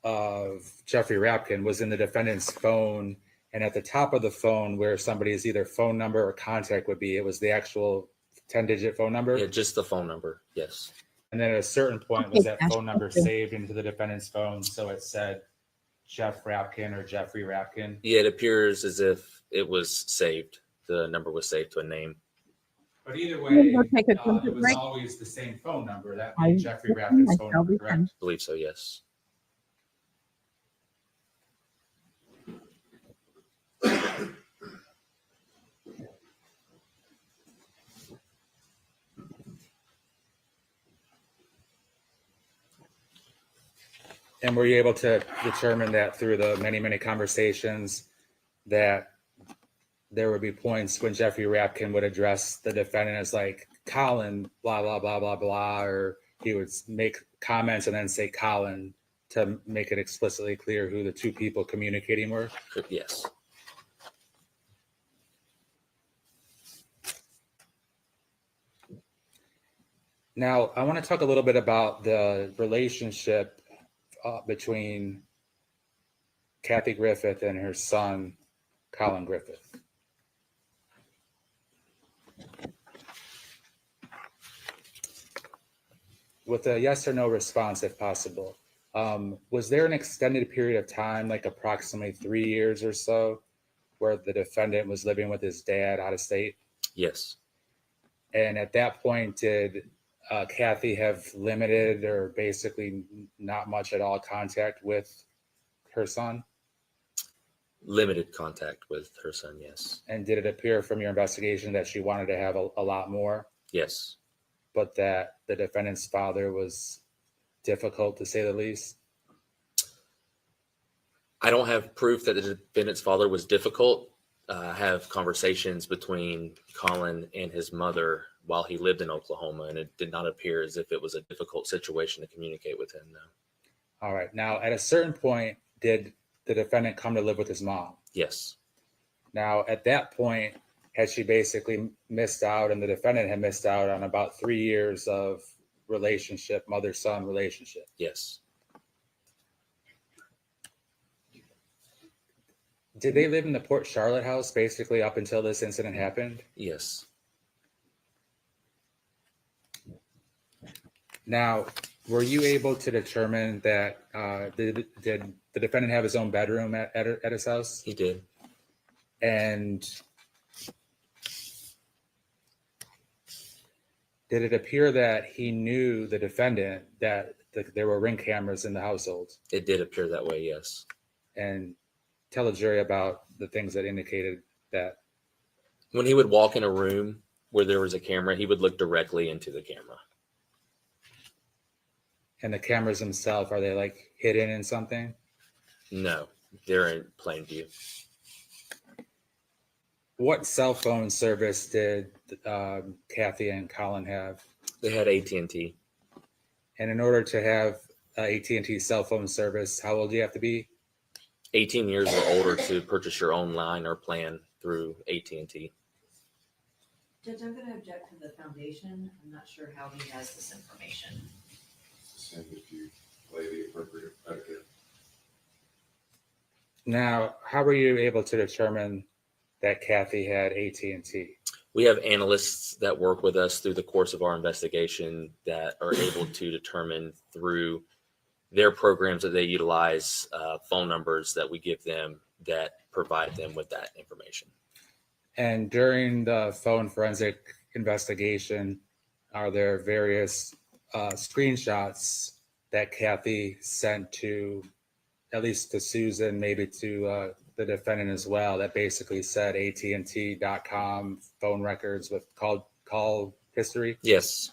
of Jeffrey Rapkin was in the defendant's phone, and at the top of the phone where somebody's either phone number or contact would be, it was the actual 10-digit phone number? Yeah, just the phone number. Yes. And then at a certain point, was that phone number saved into the defendant's phone so it said Jeff Rapkin or Jeffrey Rapkin? Yeah, it appears as if it was saved. The number was saved to a name. But either way, We'll go take a it quick was break. always the same phone number. That being Jeffrey Rapkin's phone I'll be number, correct? I believe so, yes. And were you able to determine that through the many, many conversations that there would be points when Jeffrey Rapkin would address the defendant as like Collin, blah, blah, blah, blah, blah, or he would make comments and then say Collin to make it explicitly clear who the two people communicating were? Yes. Now, I want to talk a little bit about the relationship between Kathy Griffith and her son, Collin Griffith. With a yes or no response, if possible. Was there an extended period of time, like approximately 3 years or so, where the defendant was living with his dad out of state? Yes. And at that point, did Kathy have limited or basically not much at all contact with her son? Limited contact with her son, yes. And did it appear from your investigation that she wanted to have a lot more? Yes. But that the defendant's father was difficult, to say the least? I don't have proof that the defendant's father was difficult. I have conversations between Collin and his mother while he lived in Oklahoma, and it did not appear as if it was a difficult situation to communicate with him, no. All right. Now, at a certain point, did the defendant come to live with his mom? Yes. Now, at that point, had she basically missed out, and the defendant had missed out on about 3 years of relationship, mother-son relationship? Yes. Did they live in the Port Charlotte house basically up until this incident happened? Yes. Now, were you able to determine that did the defendant have his own bedroom at his house? He did. And did it appear that he knew the defendant, that there were Ring cameras in the household? It did appear that way, yes. And tell the jury about the things that indicated that. When he would walk in a room where there was a camera, he would look directly into the camera. And the cameras themselves, are they like hidden in something? No, they're in plain view. What cell phone service did Kathy and Collin have? They had AT&T. And in order to have AT&T cell phone service, how old do you have to be? 18 years or older to purchase your own line or plan through AT&T. Judge, I'm going to object to the foundation. I'm not sure how he has this information. And if you lay the appropriate predicate. Now, how were you able to determine that Kathy had AT&T? We have analysts that work with us through the course of our investigation that are able to determine through their programs that they utilize, phone numbers that we give them that provide them with that information. And during the phone forensic investigation, are there various screenshots that Kathy sent to, at least to Susan, maybe to the defendant as well, that basically said AT&T.com phone records with call history? Yes.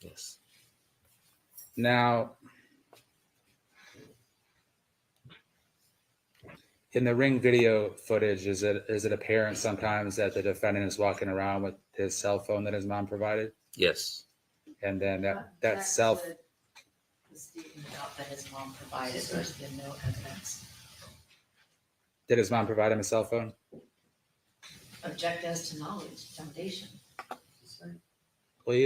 Yes. Now, in the Ring video footage, is it apparent sometimes that the defendant is walking around with his cell phone that his mom provided? Yes. And then that Jack self. said the statement out that his mom provided, there's been no evidence. Did his mom provide him a cell phone? Object as to knowledge, foundation. Well, he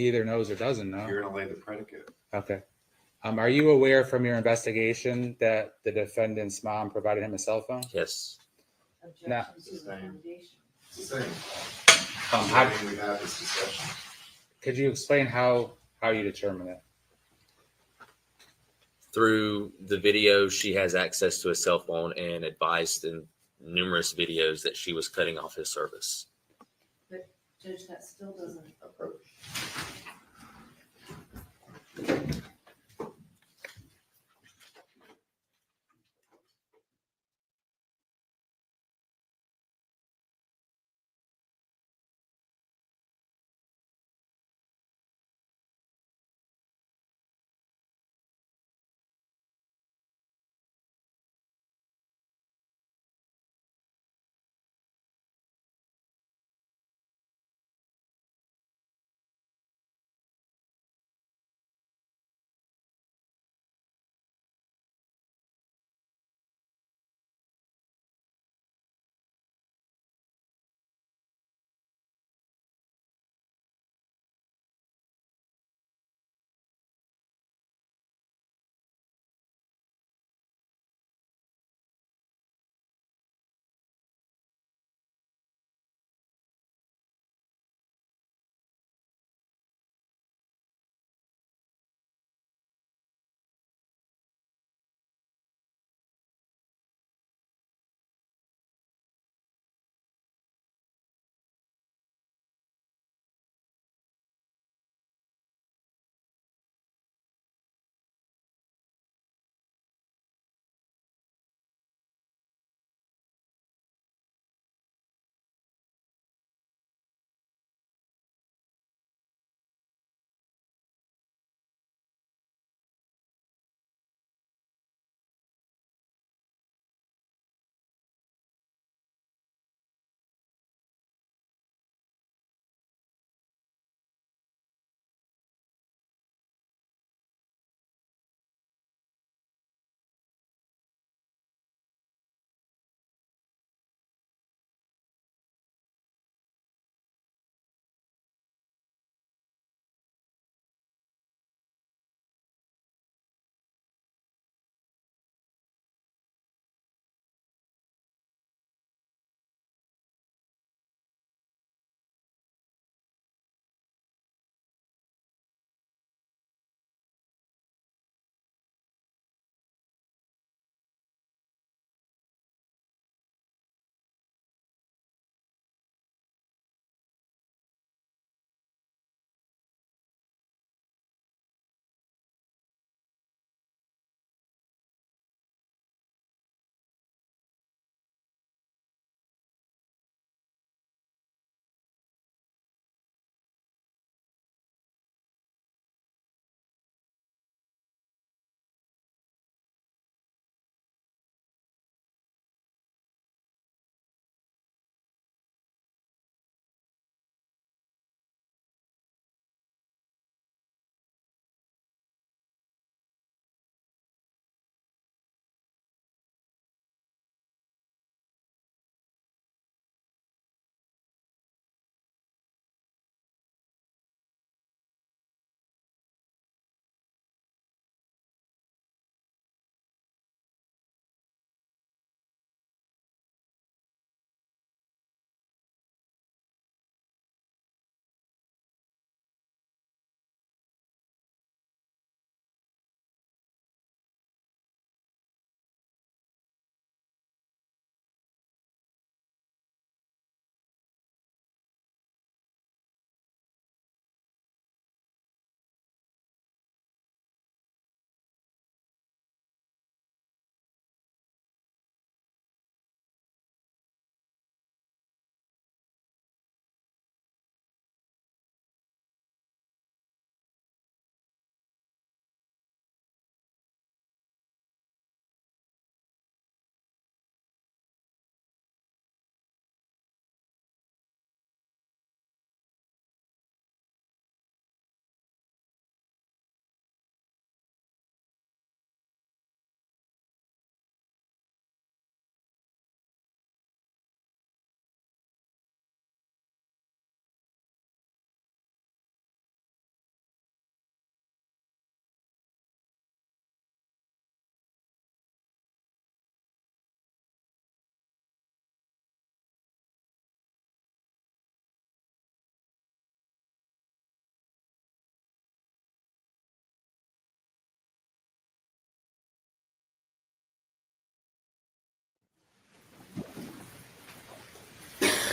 either knows or doesn't know. You're gonna lay the predicate. Okay. Are you aware from your investigation that the defendant's mom provided him a cell phone? Yes. Now, Objection to the foundation. It's the same. how, We've had this discussion. could you explain how you determine it? Through the video, she has access to a cell phone and advised in numerous videos that she was cutting off his service. But Judge, that still doesn't approach.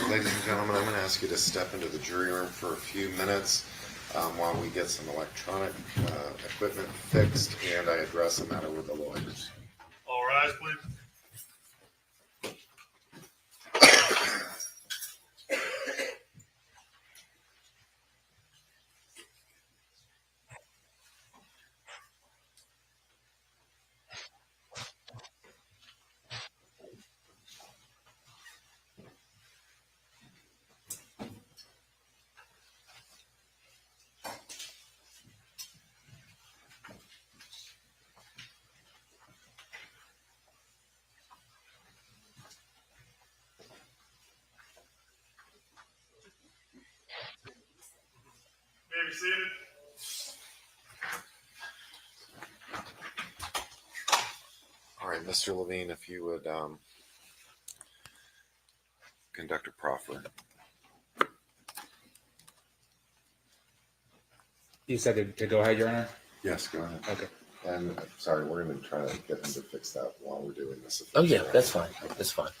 Ladies and gentlemen, I'm going to ask you to step into the jury room for a few minutes while we get some electronic equipment fixed and I address the matter with the lawyers. All rise, please. May be seated. All right, Mr. Levine, if you would conduct a proffer. You said to go ahead, Your Honor? Yes, go ahead. Okay. And sorry, we're going to try to get him to fix that while we're doing this. Oh yeah, that's fine. That's fine.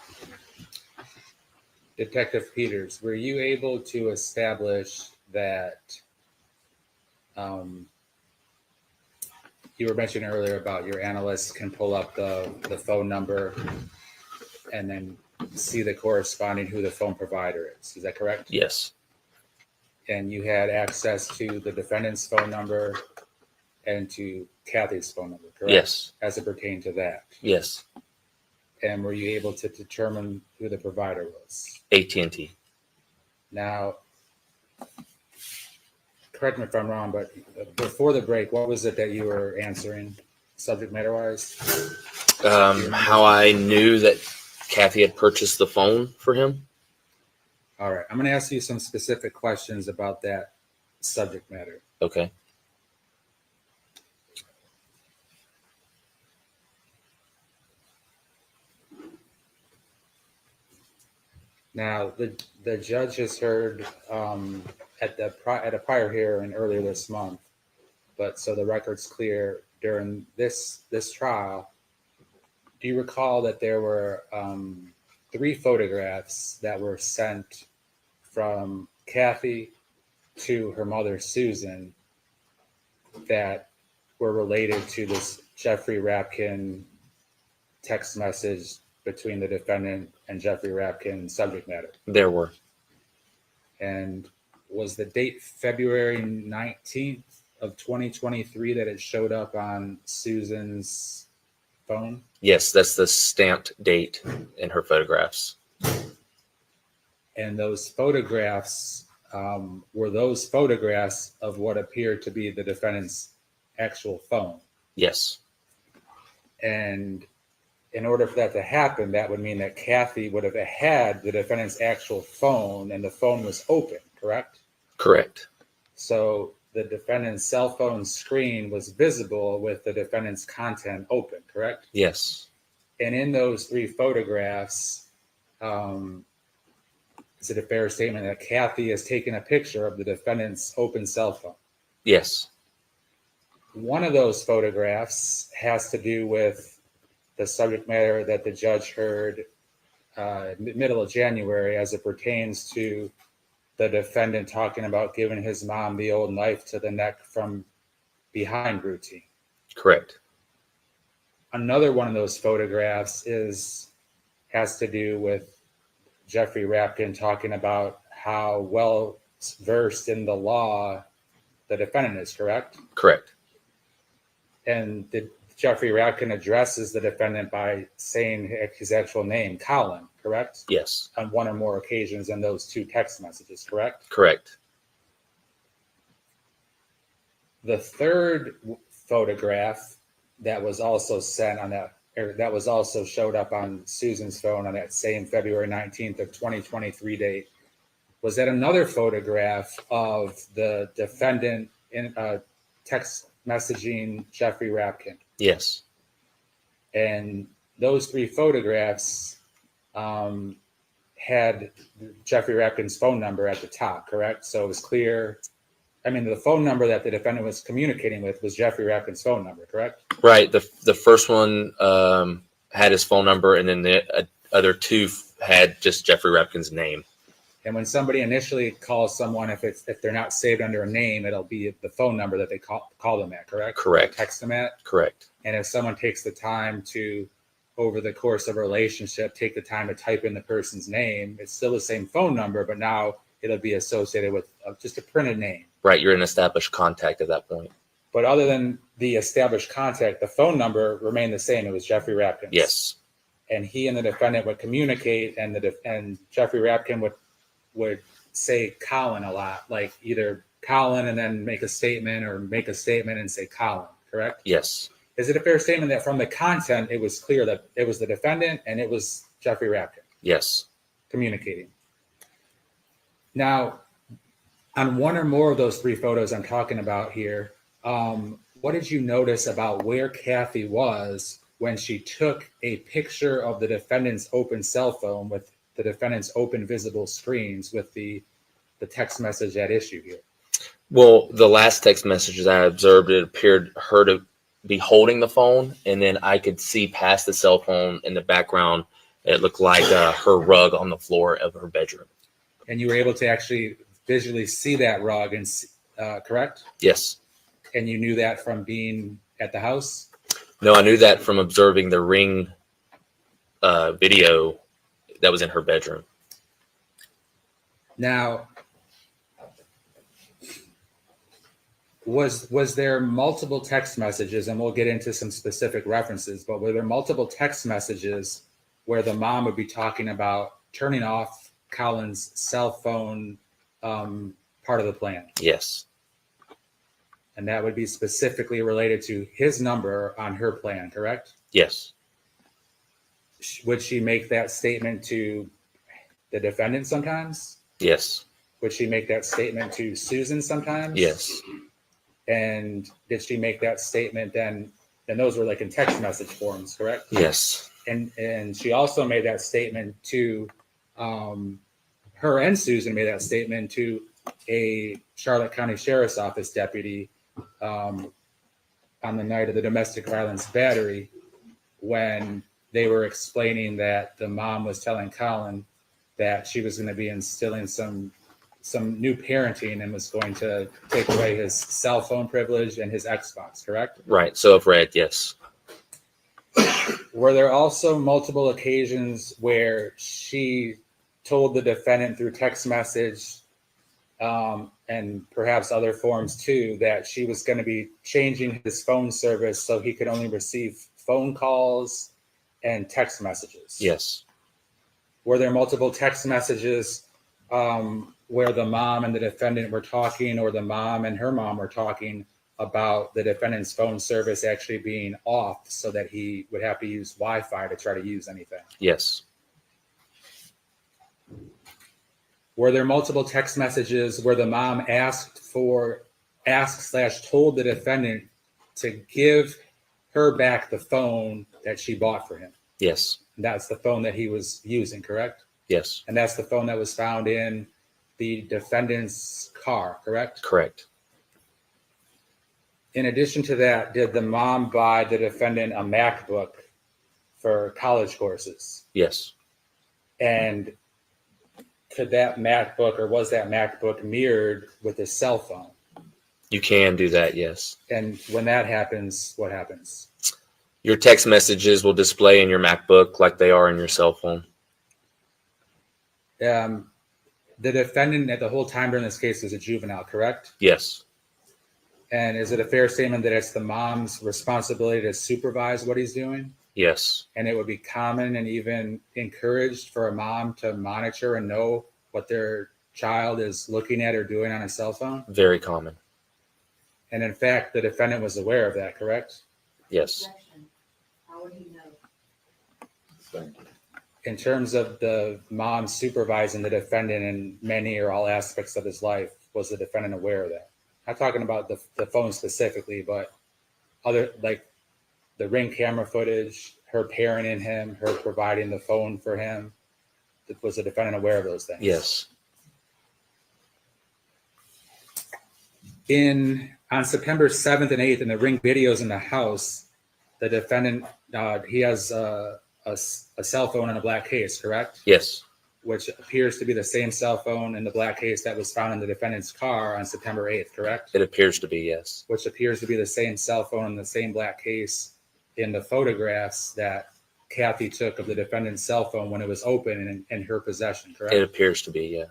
Detective Peters, were you able to establish that you were mentioning earlier about your analysts can pull up the phone number and then see the corresponding who the phone provider is. Is that correct? Yes. And you had access to the defendant's phone number and to Kathy's phone number, correct? Yes. As it pertained to that. Yes. And were you able to determine who the provider was? AT&T. Now, correct me if I'm wrong, but before the break, what was it that you were answering, subject matter wise? How I knew that Kathy had purchased the phone for him. All right. I'm going to ask you some specific questions about that subject matter. Okay. Now, the judge has heard at a prior hearing earlier this month, but so the record's clear during this trial. Do you recall that there were 3 photographs that were sent from Kathy to her mother Susan that were related to this Jeffrey Rapkin text message between the defendant and Jeffrey Rapkin subject matter? There were. And was the date February 19th of 2023 that it showed up on Susan's phone? Yes, that's the stamped date in her photographs. And those photographs were those photographs of what appeared to be the defendant's actual phone. Yes. And in order for that to happen, that would mean that Kathy would have had the defendant's actual phone and the phone was open, correct? Correct. So the defendant's cell phone screen was visible with the defendant's content open, correct? Yes. And in those 3 photographs, is it a fair statement that Kathy has taken a picture of the defendant's open cell phone? Yes. One of those photographs has to do with the subject matter that the judge heard middle of January as it pertains to the defendant talking about giving his mom the old knife to the neck from behind routine. Correct. Another one of those photographs has to do with Jeffrey Rapkin talking about how well versed in the law the defendant is, correct? Correct. And Jeffrey Rapkin addresses the defendant by saying his actual name, Collin, correct? Yes. On one or more occasions in those 2 text messages, correct? Correct. The third photograph that was also sent on that, or that was also showed up on Susan's phone on that same February 19th of 2023 date, was that another photograph of the defendant in text messaging Jeffrey Rapkin. Yes. And those 3 photographs had Jeffrey Rapkin's phone number at the top, correct? So it was clear. I mean, the phone number that the defendant was communicating with was Jeffrey Rapkin's phone number, correct? Right. The first one had his phone number, and then the other 2 had just Jeffrey Rapkin's name. And when somebody initially calls someone, if they're not saved under a name, it'll be the phone number that they call them at, correct? Correct. Or text them at. Correct. And if someone takes the time to, over the course of a relationship, take the time to type in the person's name, it's still the same phone number, but now it'll be associated with just a printed name. Right. You're an established contact at that point. But other than the established contact, the phone number remained the same. It was Jeffrey Rapkin. Yes. And he and the defendant would communicate, and Jeffrey Rapkin would say Collin a lot, like either Collin and then make a statement, or make a statement and say Collin, correct? Yes. Is it a fair statement that from the content, it was clear that it was the defendant and it was Jeffrey Rapkin? Yes. Communicating. Now, on one or more of those 3 photos I'm talking about here, what did you notice about where Kathy was when she took a picture of the defendant's open cell phone with the defendant's open visible screens with the text message at issue here? Well, the last text messages I observed, it appeared her to be holding the phone, and then I could see past the cell phone in the background. It looked like her rug on the floor of her bedroom. And you were able to actually visually see that rug, and correct? Yes. And you knew that from being at the house? No, I knew that from observing the Ring video that was in her bedroom. Now, was there multiple text messages, and we'll get into some specific references, but were there multiple text messages where the mom would be talking about turning off Collin's cell phone part of the plan? Yes. And that would be specifically related to his number on her plan, correct? Yes. Would she make that statement to the defendant sometimes? Yes. Would she make that statement to Susan sometimes? Yes. And did she make that statement then? And those were like in text message forms, correct? Yes. And she also made that statement to her, and Susan made that statement to a Charlotte County Sheriff's Office deputy on the night of the domestic violence battery, when they were explaining that the mom was telling Collin that she was going to be instilling some new parenting and was going to take away his cell phone privilege and his Xbox, correct? Right. So I've read, yes. Were there also multiple occasions where she told the defendant through text message and perhaps other forms too, that she was going to be changing his phone service so he could only receive phone calls and text messages? Yes. Were there multiple text messages where the mom and the defendant were talking, or the mom and her mom were talking about the defendant's phone service actually being off so that he would have to use Wi-Fi to try to use anything? Yes. Were there multiple text messages where the mom told the defendant to give her back the phone that she bought for him? Yes. And that's the phone that he was using, correct? Yes. And that's the phone that was found in the defendant's car, correct? Correct. In addition to that, did the mom buy the defendant a MacBook for college courses? Yes. And could that MacBook, or was that MacBook mirrored with his cell phone? You can do that, yes. And when that happens, what happens? Your text messages will display in your MacBook like they are in your cell phone. The defendant at the whole time during this case was a juvenile, correct? Yes. And is it a fair statement that it's the mom's responsibility to supervise what he's doing? Yes. And it would be common and even encouraged for a mom to monitor and know what their child is looking at or doing on a cell phone? Very common. And in fact, the defendant was aware of that, correct? Yes. How would he know? In terms of the mom supervising the defendant in many or all aspects of his life, was the defendant aware of that? Not talking about the phone specifically, but other, like the Ring camera footage, her parenting him, her providing the phone for him. Was the defendant aware of those things? Yes. On September 7th and 8th, in the Ring videos in the house, the defendant, he has a cell phone in a black case, correct? Yes. which appears to be the same cell phone in the black case that was found in the defendant's car on September 8th, correct? It appears to be, yes. Which appears to be the same cell phone in the same black case in the photographs that Kathy took of the defendant's cell phone when it was open in her possession, correct? It appears to be, yeah.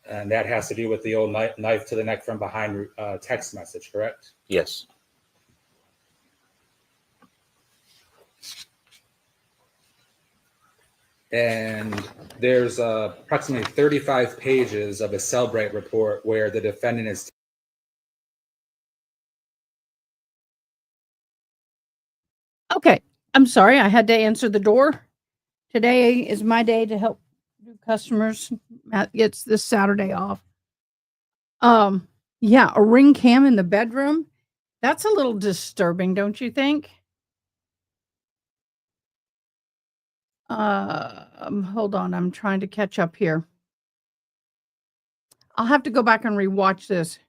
And that has to do with the old knife to the neck from behind text message, correct? Yes. And there's approximately 35 pages of a Cellbrite report where the defendant is. Okay, I'm sorry, I had to answer the door. Today is my day to help new customers. Matt gets this Saturday off. Yeah, a ring cam in the bedroom. That's a little disturbing, don't you think? Hold on, I'm trying to catch up here. I'll have to go back and rewatch this.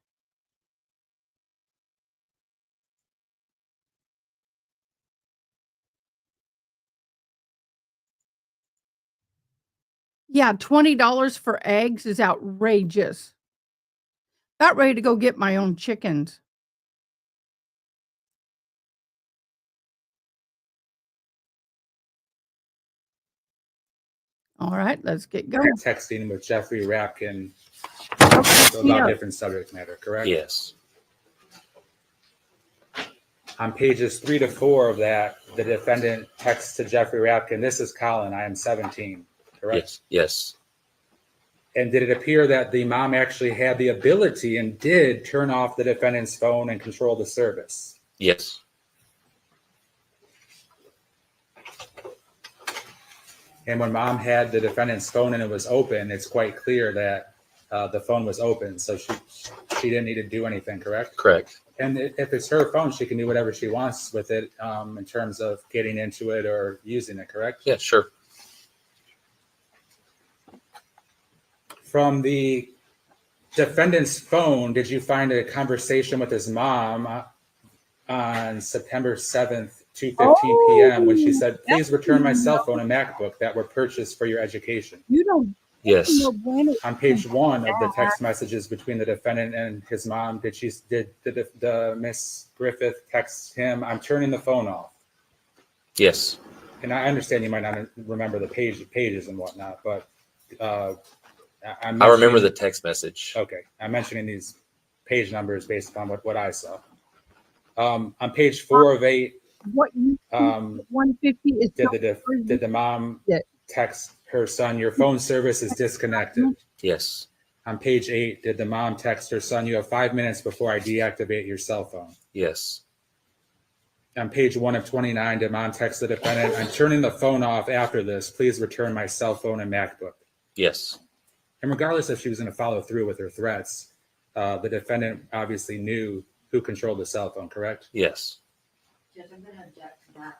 Yeah, $20 for eggs is outrageous. About ready to go get my own chickens. All right, let's get going. Texting with Jeffrey Rapkin Yeah. about different subject matter, correct? Yes. On pages 3 to 4 of that, the defendant texts to Jeffrey Rapkin, "This is Collin, I am 17, correct?" Yes. Yes. And did it appear that the mom actually had the ability and did turn off the defendant's phone and control the service? Yes. And when mom had the defendant's phone and it was open, it's quite clear that the phone was open. So she didn't need to do anything, correct? Correct. And if it's her phone, she can do whatever she wants with it in terms of getting into it or using it, correct? Yeah, sure. From the defendant's phone, did you find a conversation with his mom on September 7th, 2:15 p.m. when she said, "Please return my cell phone and MacBook that were purchased for your education"? You don't. Yes. On page 1 of the text messages between the defendant and his mom, did the Miss Griffith text him, "I'm turning the phone off"? Yes. And I understand you might not remember the pages and whatnot, but I remember the text message. Okay, I'm mentioning these page numbers based upon what I saw. On page 4 of 8, What you 150 is did the mom text her son, "Your phone service is disconnected"? Yes. On page 8, did the mom text her son, "You have 5 minutes before I deactivate your cell phone"? Yes. On page 1 of 29, did mom text the defendant, "I'm turning the phone off after this. Please return my cell phone and MacBook"? Yes. And regardless if she was going to follow through with her threats, the defendant obviously knew who controlled the cell phone, correct? Yes. Judge, I'm going to object to that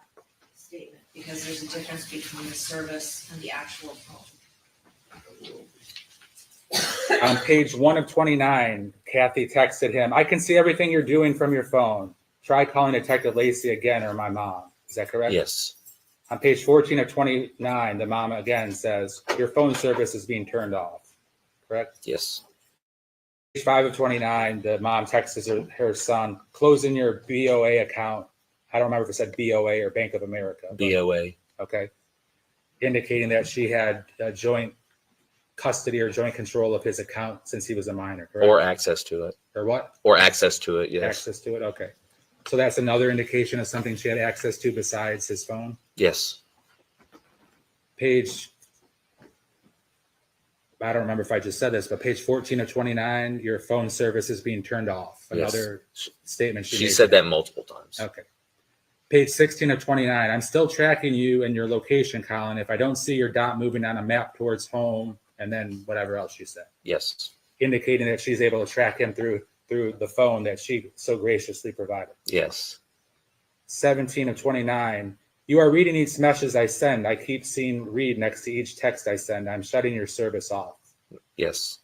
statement because there's a difference between the service and the actual phone. On page 1 of 29, Kathy texted him, "I can see everything you're doing from your phone. Try calling Detective Lacey again or my mom." Is that correct? Yes. On page 14 of 29, the mom again says, "Your phone service is being turned off." Correct? Yes. Page 5 of 29, the mom texts her son, "Closing your BOA account." I don't remember if it said BOA or Bank of America. BOA. Okay. Indicating that she had joint custody or joint control of his account since he was a minor, correct? Or access to it. Or what? Or access to it, yes. Access to it, okay. So that's another indication of something she had access to besides his phone? Yes. Page, I don't remember if I just said this, but page 14 of 29, your phone service is being turned off. Another statement She made said there. that multiple times. Okay. Page 16 of 29, I'm still tracking you and your location, Collin. If I don't see your dot moving on a map towards home, and then whatever else she said. Yes. Indicating that she's able to track him through the phone that she so graciously provided. Yes. 17 of 29, you are reading each message I send. I keep seeing read next to each text I send. I'm shutting your service off. Yes.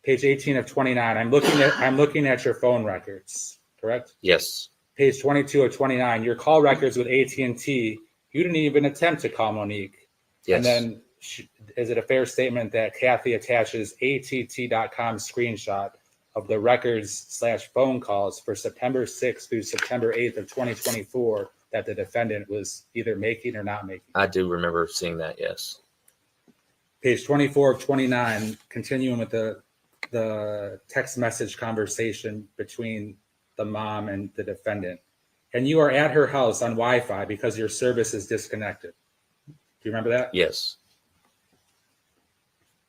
Page 18 of 29, I'm looking at your phone records, correct? Yes. Page 22 of 29, your call records with AT&T, you didn't even attempt to call Monique. Yes. And then is it a fair statement that Kathy attaches att.com screenshot of the records/phone calls for September 6th through September 8th of 2024 that the defendant was either making or not making? I do remember seeing that. Yes. Page 24 of 29, continuing with the text message conversation between the mom and the defendant. And you are at her house on Wi-Fi because your service is disconnected. Do you remember that? Yes.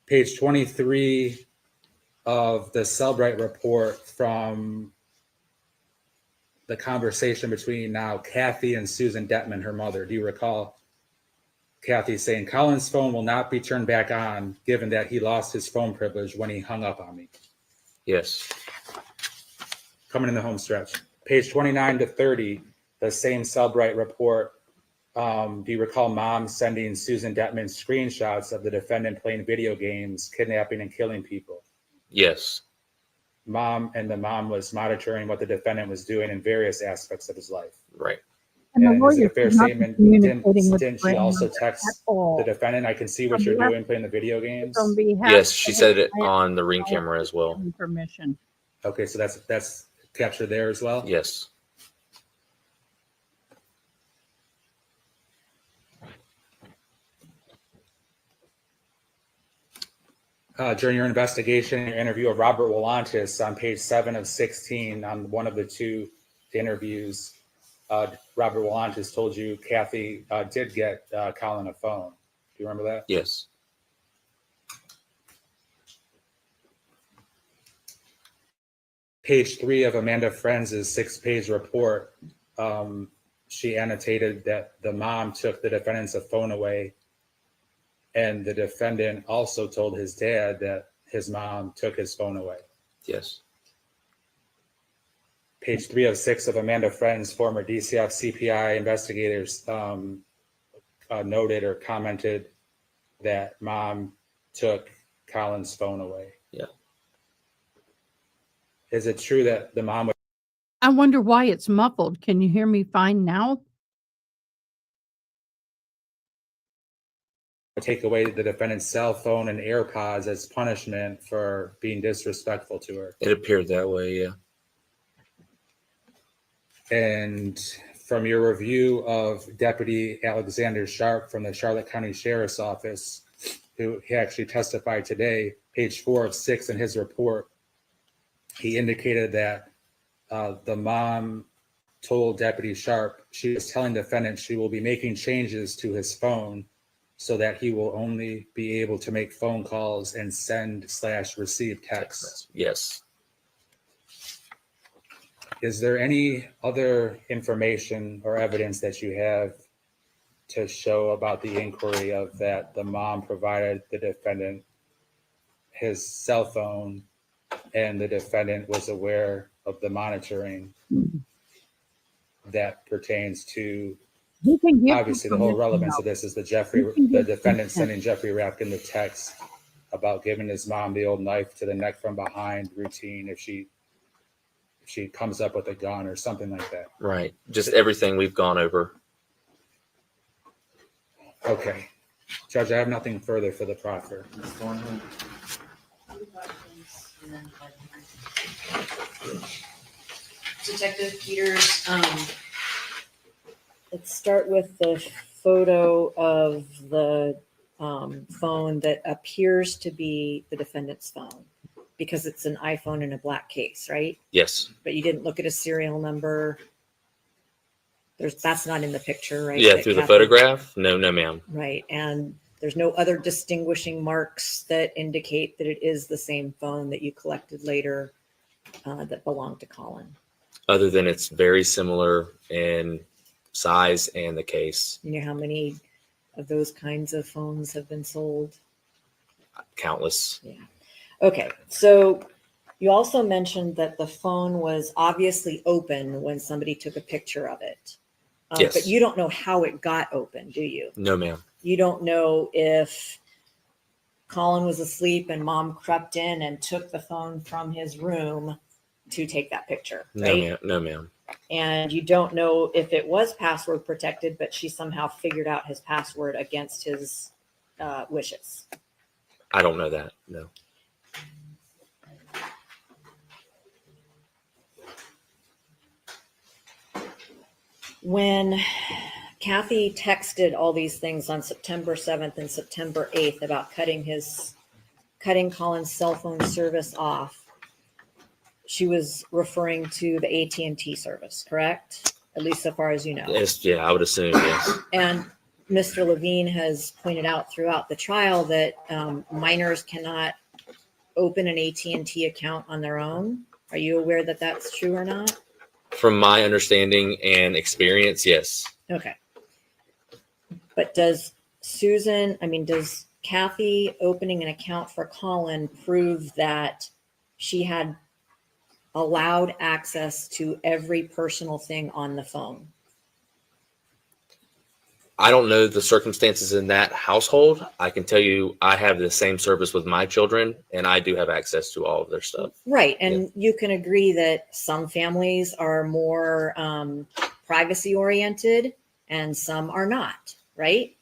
Page 23 of the Cellbrite report from the conversation between now Kathy and Susan Detman, her mother. Do you recall Kathy saying, Collin's phone will not be turned back on given that he lost his phone privilege when he hung up on me? Yes. Coming in the home stretch. Page 29 to 30, the same Cellbrite report. Do you recall mom sending Susan Detman screenshots of the defendant playing video games, kidnapping and killing people? Yes. The mom was monitoring what the defendant was doing in various aspects of his life. Right. And the And is it lawyer a fair should not be statement? communicating with Didn't the she also grandmother text at all. the defendant, I can see what On you're behalf- doing playing the video games? On behalf Yes, she of said it the on the Ring camera as well. Permission. Okay, so that's captured there as well? Yes. During your investigation, your interview of Robert Wolantis on page 7 of 16 on one of the two interviews, Robert Wolantis told you Kathy did get Collin a phone. Do you remember that? Yes. Page 3 of Amanda Friends' 6-page report, she annotated that the mom took the defendant's phone away, and the defendant also told his dad that his mom took his phone away. Yes. Page 3 of 6 of Amanda Friends, former DCF CPI investigators noted or commented that mom took Collin's phone away. Yeah. Is it true that the mom would I wonder why it's muffled. Can you hear me fine now? take away the defendant's cell phone and AirPods as punishment for being disrespectful to her? It appeared that way, yeah. And from your review of Deputy Alexander Sharp from the Charlotte County Sheriff's Office, who he actually testified today, page 4 of 6 in his report, he indicated that the mom told Deputy Sharp she was telling the defendant she will be making changes to his phone so that he will only be able to make phone calls and send/receive texts. Yes. Is there any other information or evidence that you have to show about the inquiry of that the mom provided the defendant his cell phone and the defendant was aware of the monitoring that pertains to, obviously the whole relevance of this is the defendant sending Jeffrey Rapkin the text about giving his mom the old knife to the neck from behind routine if she comes up with a gun or something like that. Right. Just everything we've gone over. Okay. Judge, I have nothing further for the proffer. Detective Peters, let's start with the photo of the phone that appears to be the defendant's phone because it's an iPhone in a black case, right? Yes. But you didn't look at a serial number. That's not in the picture, right? Yeah, That through the Kathy- photograph? No, ma'am. Right. And there's no other distinguishing marks that indicate that it is the same phone that you collected later that belonged to Collin. Other than it's very similar in size and the case. You know how many of those kinds of phones have been sold? Countless. Yeah. Okay. So you also mentioned that the phone was obviously open when somebody took a picture of it. Yes. But you don't know how it got open, do you? No, ma'am. You don't know if Collin was asleep and mom crept in and took the phone from his room to take that picture, No, right? ma'am. No, ma'am. And you don't know if it was password protected, but she somehow figured out his password against his wishes. I don't know that. No. When Kathy texted all these things on September 7th and September 8th about cutting Colin's cell phone service off, she was referring to the AT&T service, correct? At least so far as you know. Yes, yeah, I would assume, yes. And Mr. Levine has pointed out throughout the trial that minors cannot open an AT&T account on their own. Are you aware that that's true or not? From my understanding and experience, yes. Okay. But does Kathy opening an account for Collin prove that she had allowed access to every personal thing on the phone? I don't know the circumstances in that household. I can tell you I have the same service with my children, and I do have access to all of their stuff. Right. And you can agree that some families are more privacy oriented and some are not, right?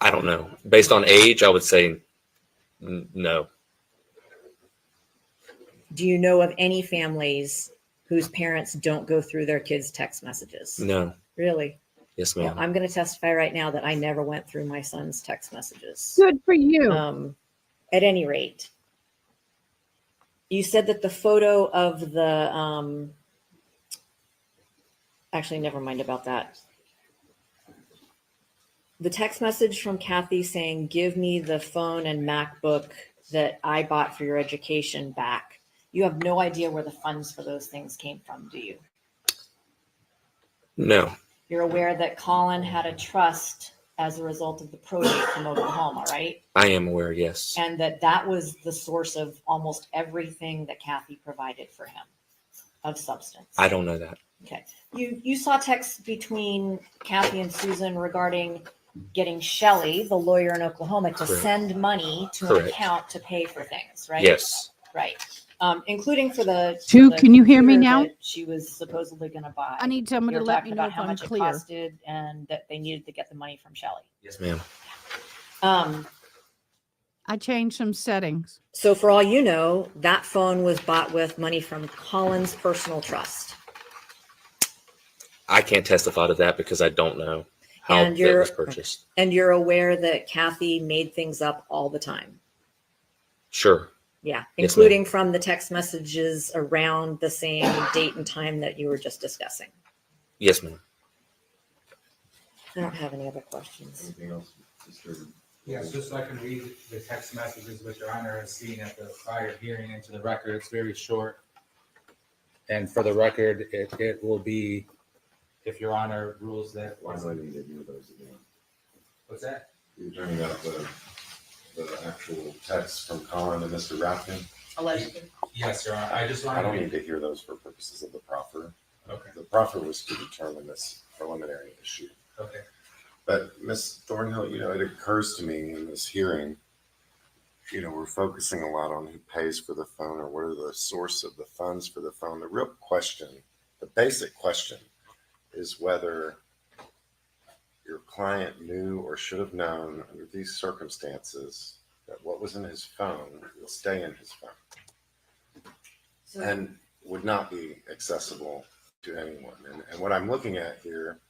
I don't know. Based on age, I would say no. Do you know of any families whose parents don't go through their kids' text messages? No. Really? Yes, Well, ma'am. I'm going to testify right now that I never went through my son's text messages. Good for you. At any rate, you said that the photo of the, actually, never mind about that. The text message from Kathy saying, give me the phone and MacBook that I bought for your education back. You have no idea where the funds for those things came from, do you? No. You're aware that Collin had a trust as a result of the probate from Oklahoma, right? I am aware, yes. And that was the source of almost everything that Kathy provided for him of substance. I don't know that. Okay. You saw texts between Kathy and Susan regarding getting Shelley, the lawyer in Oklahoma, to Correct. send money to Correct. an account to pay for things, right? Yes. Right. Including for the Can you hear me computer now? that she was supposedly going to buy. I need somebody You to were let talking me know about if how I'm much clear. it costed and that they needed to get the money from Shelley. Yes, ma'am. I changed some settings. So for all you know, that phone was bought with money from Collin's personal trust. I can't testify to that because I don't know how And it was purchased. And you're aware that Kathy made things up all the time. Sure. Yeah, Yes, including from the text messages around the same date and time that you were just discussing. Yes, ma'am. I don't have any other questions. Anything else, Mr. Yes, just so I can read the text messages which Your Honor has seen at the prior hearing into the record. It's very short. And for the record, it will be, if Your Honor rules that. Why do I need to hear those again? What's that? You're talking about the actual text from Collin and Mr. Rapkin? Allegedly. Yes, Your Honor. I just want I to don't read. need to hear those for purposes of the proffer. Okay. The proffer was to determine this preliminary issue. Okay. But Ms. Thornhill, it occurs to me in this hearing, we're focusing a lot on who pays for the phone or what are the source of the funds for the phone. The real question, the basic question, is whether your client knew or should have known under these circumstances that what was in his phone will stay in his phone and would not be accessible to anyone. And what I'm looking at here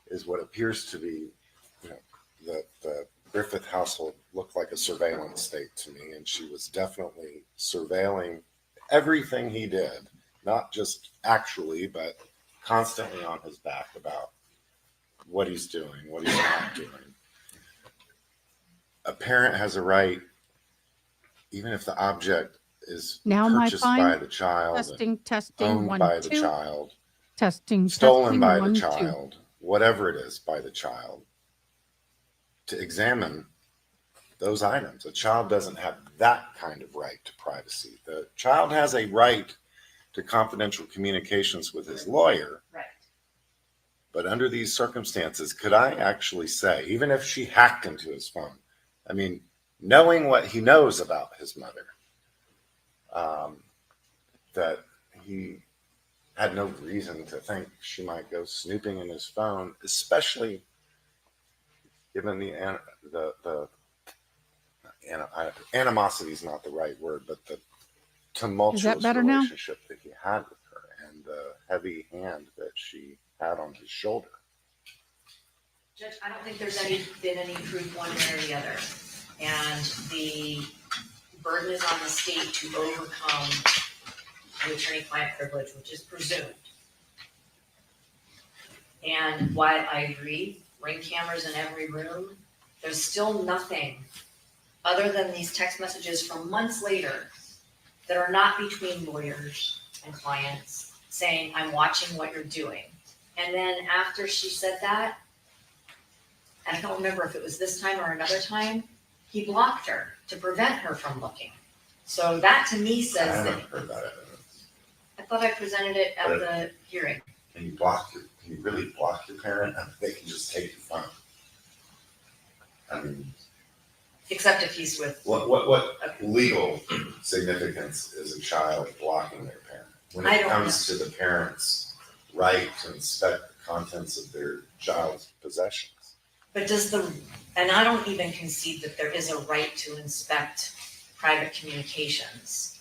is what appears to be, the Griffith household looked like a surveillance state to me, and she was definitely surveilling everything he did, not just actually, but constantly on his back about what he's doing, what he's not doing. A parent has a right, even if the object is Now am I purchased fine? by the child, Testing, owned one, by the two. child, Testing, stolen testing, by one, the two. child, whatever it is by the child, to examine those items. A child doesn't have that kind of right to privacy. The child has a right to confidential communications with his lawyer. Right. But under these circumstances, could I actually say, even if she hacked into his phone, knowing what he knows about his mother, that he had no reason to think she might go snooping in his phone, especially given the animosity is not the right word, but the tumultuous better now? relationship that he had with her and the heavy hand that she had on his shoulder. Judge, I don't think there's been any proof one way or the other. And the burden is on the state to overcome the attorney-client privilege, which is presumed. And while I agree, ring cameras in every room, there's still nothing other than these text messages from months later that are not between lawyers and clients saying, I'm watching what you're doing. And then after she said that, and I don't remember if it was this time or another time, he blocked her to prevent her from looking. So that to me I says that, haven't heard that evidence. I thought I presented it at the hearing. Can you really block your parent? I mean, they can just take your phone. I mean, Except if he's with. what legal significance is a child blocking their parent when I it don't comes to the parent's right to inspect the contents of their child's possessions? But and I don't even concede that there is a right to inspect private communications.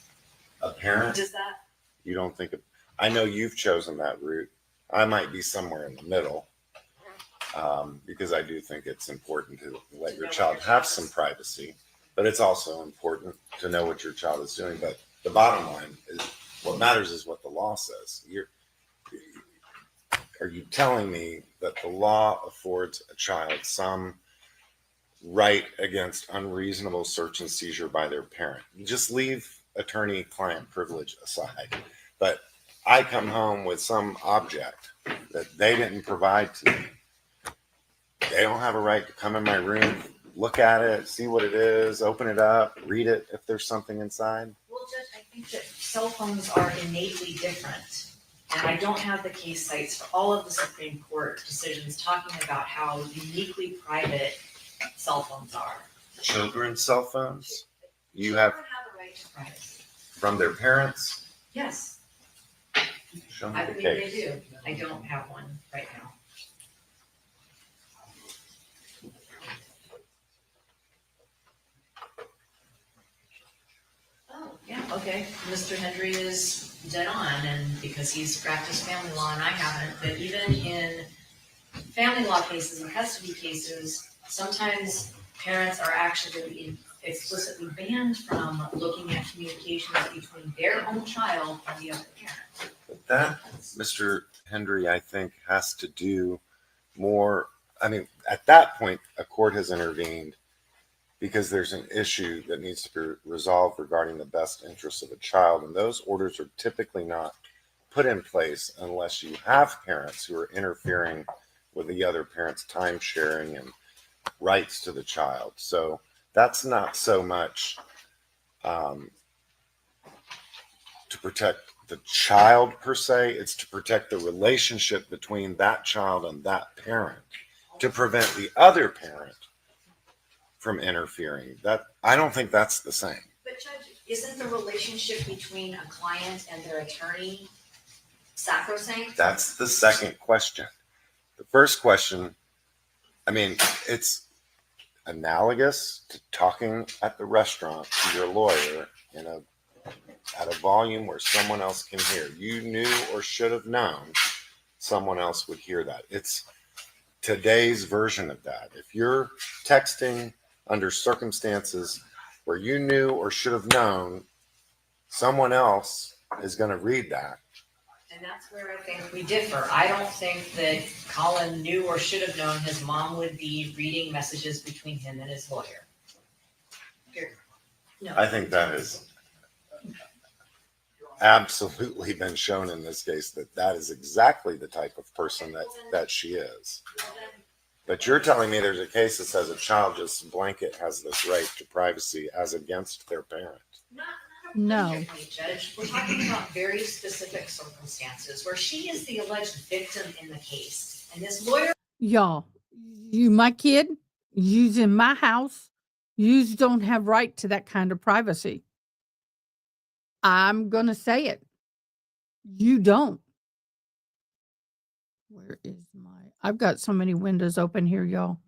A parent? Does that? You don't think I know you've chosen that route. I might be somewhere in the middle, because I do think it's important to let your child have some privacy, but it's also important to know what your child is doing. But the bottom line is what matters is what the law says. Are you telling me that the law affords a child some right against unreasonable search and seizure by their parent? You just leave attorney-client privilege aside. But I come home with some object that they didn't provide to me. They don't have a right to come in my room, look at it, see what it is, open it up, read it if there's something inside. Well, Judge, I think that cell phones are innately different. And I don't have the case sites for all of the Supreme Court decisions talking about how uniquely private cell phones are. Children's cell phones, you have Children have a right to privacy. from their parents. Yes, Show me I the believe they case. do. I don't have one right now. Oh, yeah, okay. Mr. Hendry is dead on, and because he's practiced family law and I haven't, but even in family law cases and custody cases, sometimes parents are actually explicitly banned from looking at communications between their own child and the other parent. But that, Mr. Hendry, I think has to do more. I mean, at that point, a court has intervened because there's an issue that needs to be resolved regarding the best interests of a child. And those orders are typically not put in place unless you have parents who are interfering with the other parent's time sharing and rights to the child. So that's not so much to protect the child per se, it's to protect the relationship between that child and that parent, to prevent the other parent from interfering. That I don't think that's the same. But Judge, isn't the relationship between a client and their attorney sacrosanct? That's the second question. The first question, I mean, it's analogous to talking at the restaurant to your lawyer at a volume where someone else can hear. You knew or should have known someone else would hear that. It's today's version of that. If you're texting under circumstances where you knew or should have known someone else is going to read that. And that's where I think we differ. I don't think that Collin knew or should have known his mom would be reading messages between him and his lawyer. Here. No. I think that has absolutely been shown in this case that is exactly the type of person that she is. But you're telling me there's a case that says a child just blanket has this right to privacy as against their parent. No. Judge, we're talking about very specific circumstances where she is the alleged victim in the case. And this lawyer. Y'all, you, my kid, you's in my house. Yous don't have right to that kind of privacy. I'm going to say it. You don't. Where is I've got so many windows open here, y'all.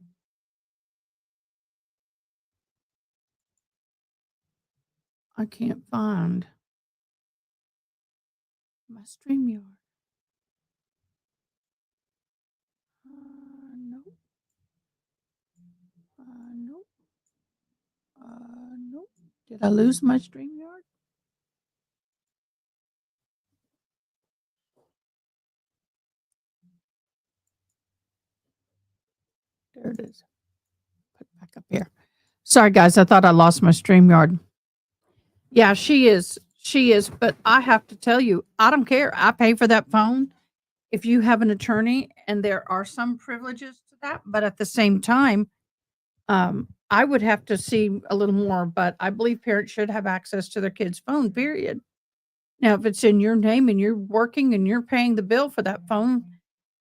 I can't find my StreamYard. Nope. Nope. Nope. Did I lose my StreamYard? There it is. Put it back up here. Sorry, guys. I thought I lost my StreamYard. Yeah, she is. She is. But I have to tell you, I don't care. I pay for that phone. If you have an attorney, and there are some privileges to that, but at the same time, I would have to see a little more. But I believe parents should have access to their kids' phone, period. Now, if it's in your name and you're working and you're paying the bill for that phone,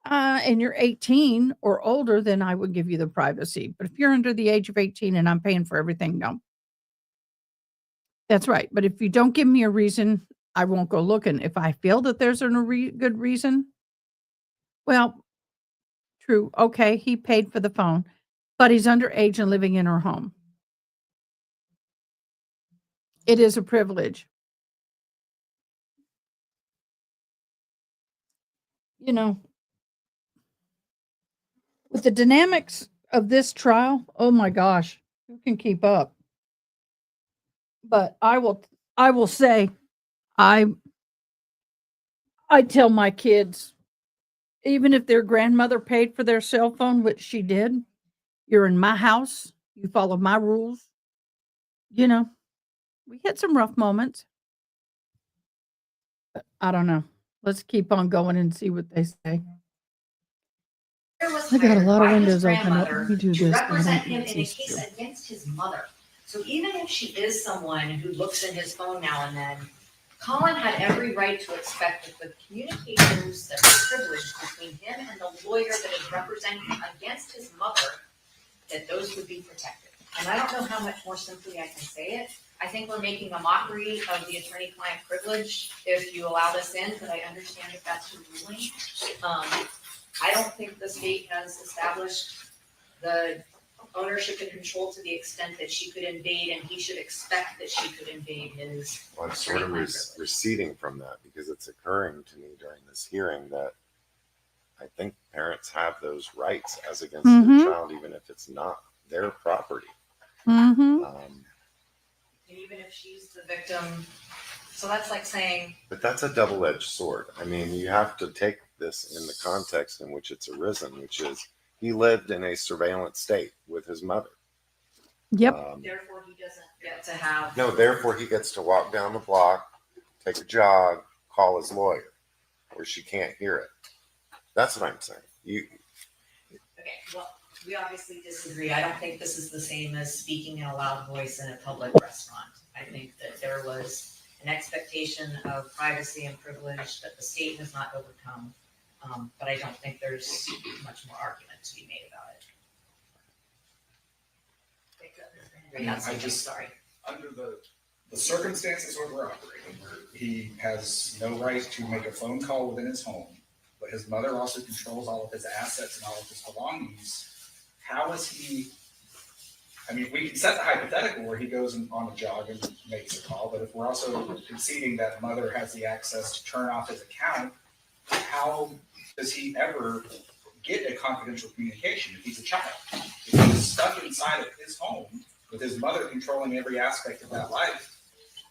and you're 18 or older, then I would give you the privacy. But if you're under the age of 18 and I'm paying for everything, no. That's right. But if you don't give me a reason, I won't go looking. If I feel that there's a good reason, well, true. Okay, he paid for the phone, but he's underage and living in her home. It is a privilege. You know, with the dynamics of this trial, oh my gosh, who can keep up? But I will say, I tell my kids, even if their grandmother paid for their cell phone, which she did, you're in my house, you follow my rules. You know, we had some rough moments. But I don't know. Let's keep on going and see what they say. I got a lot of windows open up. Let me do to this. represent him in a case against his mother. So even if she is someone who looks in his phone now and then, Collin had every right to expect that the communications that were privileged between him and the lawyer that is representing him against his mother, that those would be protected. And I don't know how much more simply I can say it. I think we're making a mockery of the attorney-client privilege if you allow this in, but I understand if that's your ruling. I don't think the state has established the ownership and control to the extent that she could invade, and he should expect that she could invade his. Well, I'm sort of receding from that because it's occurring to me during this hearing that I think parents have those rights as against their child, even if it's not their property. And even if she's the victim, so that's like saying. But that's a double-edged sword. I mean, you have to take this in the context in which it's arisen, which is he lived in a surveillance state with his mother. Yep. Therefore, he doesn't get to have. No, therefore he gets to walk down the block, take a jog, call his lawyer, where she can't hear it. That's what I'm saying. Okay, well, we obviously disagree. I don't think this is the same as speaking in a loud voice in a public restaurant. I think that there was an expectation of privacy and privilege that the state has not overcome. But I don't think there's much more argument to be made about it. Sorry. Under the circumstances where we're operating, where he has no right to make a phone call within his home, but his mother also controls all of his assets and all of his belongings, how is he? I mean, we can set the hypothetical where he goes on a jog and makes a call, but if we're also conceding that mother has the access to turn off his account, how does he ever get a confidential communication if he's a child? If he's stuck inside of his home with his mother controlling every aspect of that life,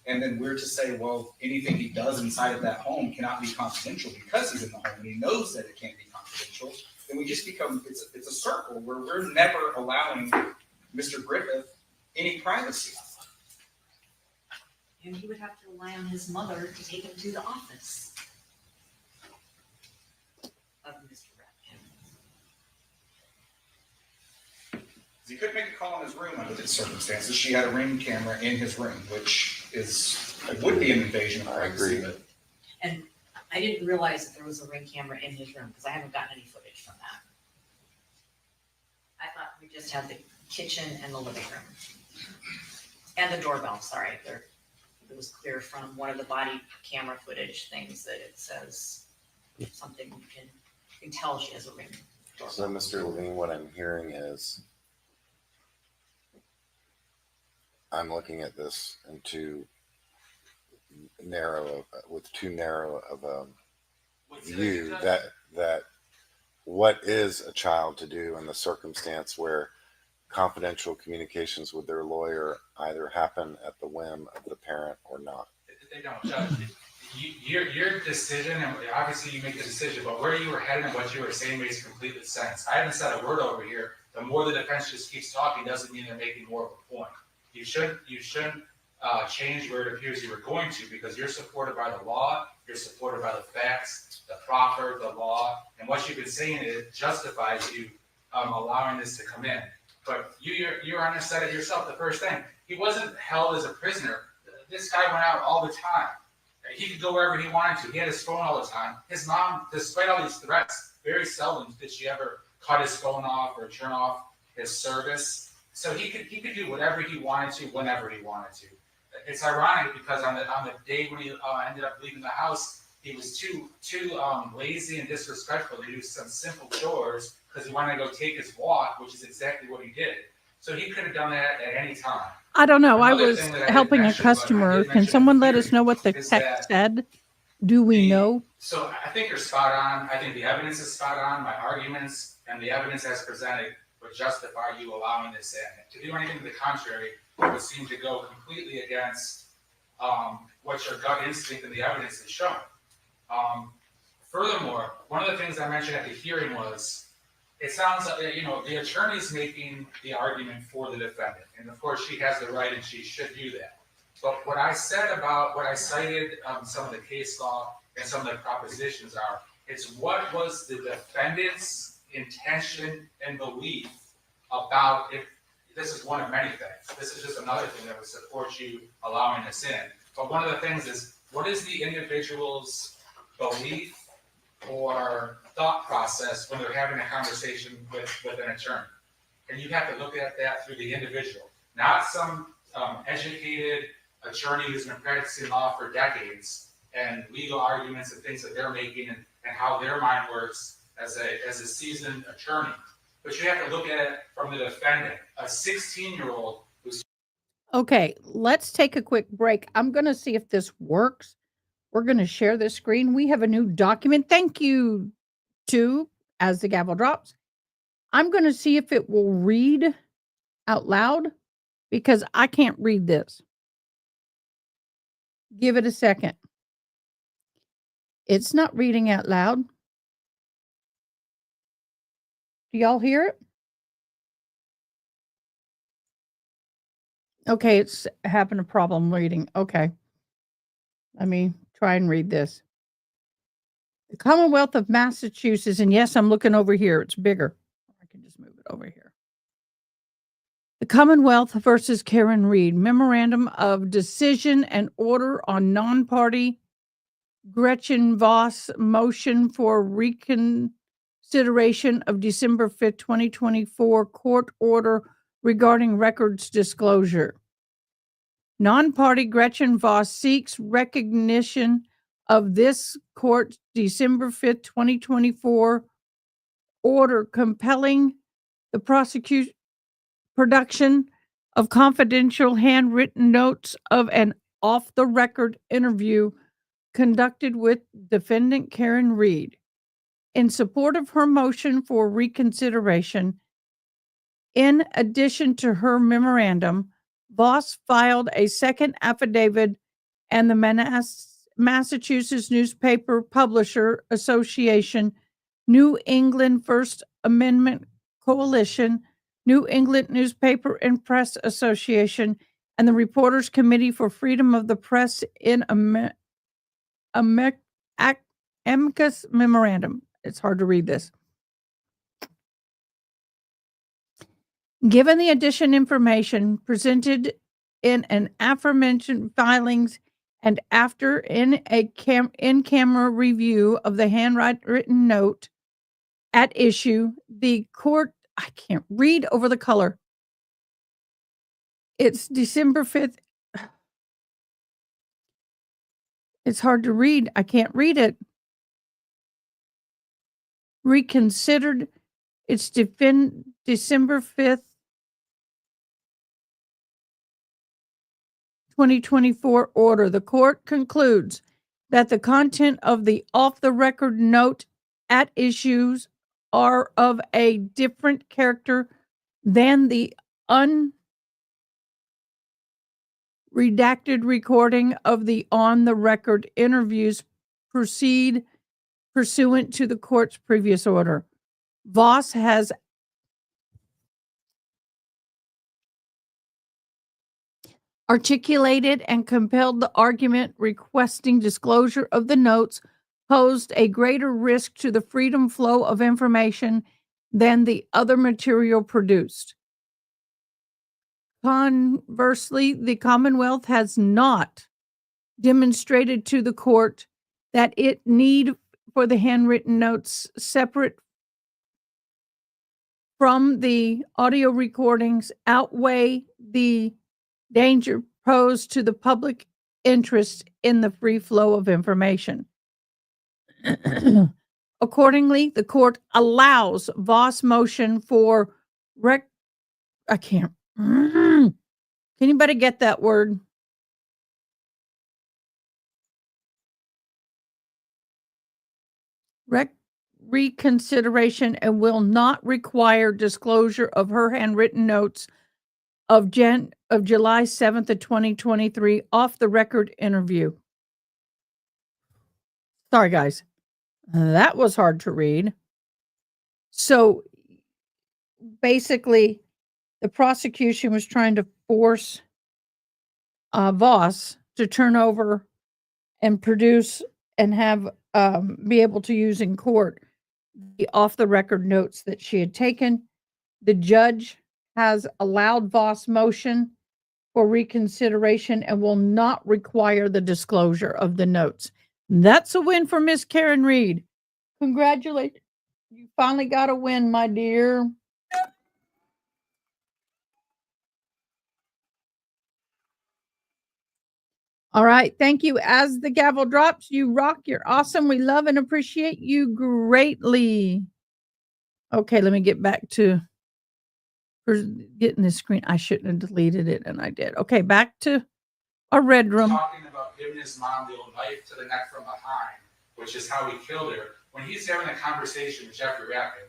and then we're to say, well, anything he does inside of that home cannot be confidential because he's in the home and he knows that it can't be confidential, then we just become, it's a circle where we're never allowing Mr. Griffith any privacy. And he would have to rely on his mother to take him to the office of Mr. He couldn't make a call in his room under these circumstances. She had a Ring camera in his room, which would be an invasion of privacy. And I didn't realize that there was a Ring camera in his room because I haven't gotten any footage from that. I thought we just had the kitchen and the living room. And the doorbell, sorry. It was clear from one of the body camera footage things that it says something you can tell she has a Ring doorbell. So, Mr. Levine, what I'm hearing is I'm looking at this into with too narrow of a view that what is a child to do in the circumstance where confidential communications with their lawyer either happen at the whim of the parent or not. They don't judge. Your decision, and obviously you make the decision, but where you were headed and what you were saying makes complete sense. I haven't said a word over here. The more the defense just keeps talking doesn't mean they're making more of a point. You shouldn't change where it appears you were going to, because you're supported by the law, you're supported by the facts, the proffer, the law, and what you've been saying it justifies you allowing this to come in. But you're on the side of yourself. The first thing, he wasn't held as a prisoner. This guy went out all the time. He could go wherever he wanted to. He had his phone all the time. His mom, despite all these threats, very seldom did she ever cut his phone off or turn off his service. So he could do whatever he wanted to, whenever he wanted to. It's ironic because on the day when he ended up leaving the house, he was too lazy and disrespectful to do some simple chores because he wanted to go take his walk, which is exactly what he did. So he could have done that at any time. I don't know. I Another was thing that I didn't helping a mention, but I customer. did Can mention someone in let us theory, know what the is text that said? Do we know? So I think you're spot on. I think the evidence is spot on. My arguments and the evidence as presented would justify you allowing this in. To do anything to the contrary would seem to go completely against what your gut instinct and the evidence is showing. Furthermore, one of the things I mentioned at the hearing was, it sounds like, the attorney's making the argument for the defendant. And of course, she has the right and she should do that. But what I said about, what I cited some of the case law and some of the propositions are, it's what was the defendant's intention and belief about, if this is one of many things. This is just another thing that would support you allowing this in. But one of the things is, what is the individual's belief or thought process when they're having a conversation with an attorney? And you have to look at that through the individual, not some educated attorney who's been practicing law for decades and legal arguments and things that they're making and how their mind works as a seasoned attorney. But you have to look at it from the defendant, a 16-year-old who's... Okay, let's take a quick break. I'm going to see if this works. We're going to share this screen. We have a new document. Thank you to, as the gavel drops. I'm going to see if it will read out loud because I can't read this. Give it a second. It's not reading out loud. Do y'all hear it? Okay, it's having a problem reading. Okay. Let me try and read this. The Commonwealth of Massachusetts, and yes, I'm looking over here. It's bigger. I can just move it over here. The Commonwealth versus Karen Reed, Memorandum of Decision and Order on Non-Party Gretchen Voss motion for reconsideration of December 5th, 2024 court order regarding records disclosure. Non-party Gretchen Voss seeks recognition of this court's December 5th, 2024 order compelling the production of confidential handwritten notes of an off-the-record interview conducted with defendant Karen Reed. In support of her motion for reconsideration, in addition to her memorandum, Voss filed a second affidavit and the Massachusetts Newspaper Publisher Association, New England First Amendment Coalition, New England Newspaper and Press Association, and the Reporters Committee for Freedom of the Press in amicus memorandum. It's hard to read this. Given the additional information presented in an aforementioned filings and after in camera review of the handwritten note at issue, the court, I can't read over the color. It's December 5th. It's hard to read. I can't read it. Reconsidered. It's December 5th, 2024 order. The court concludes that the content of the off-the-record note at issues are of a different character than the unredacted recording of the on-the-record interviews pursuant to the court's previous order. Voss has articulated and compelled the argument requesting disclosure of the notes posed a greater risk to the freedom flow of information than the other material produced. Conversely, the Commonwealth has not demonstrated to the court that it need for the handwritten notes separate from the audio recordings outweigh the danger posed to the public interest in the free flow of information. Accordingly, the court allows Voss motion for can anybody get that word? Reconsideration and will not require disclosure of her handwritten notes of July 7th of 2023 off the record interview. Sorry, guys. That was hard to read. So basically, the prosecution was trying to force Voss to turn over and produce and have be able to use in court the off the record notes that she had taken. The judge has allowed Voss motion for reconsideration and will not require the disclosure of the notes. That's a win for Miss Karen Reed. Congratulations. You finally got a win, my dear. All right. Thank you. As the gavel drops, you rock. You're awesome. We love and appreciate you greatly. Okay, let me get back to getting this screen. I shouldn't have deleted it, and I did. Okay, back to our red room. Talking about giving his mom the old knife to the neck from behind, which is how he killed her. When he's having a conversation with Jeffrey Rapkin,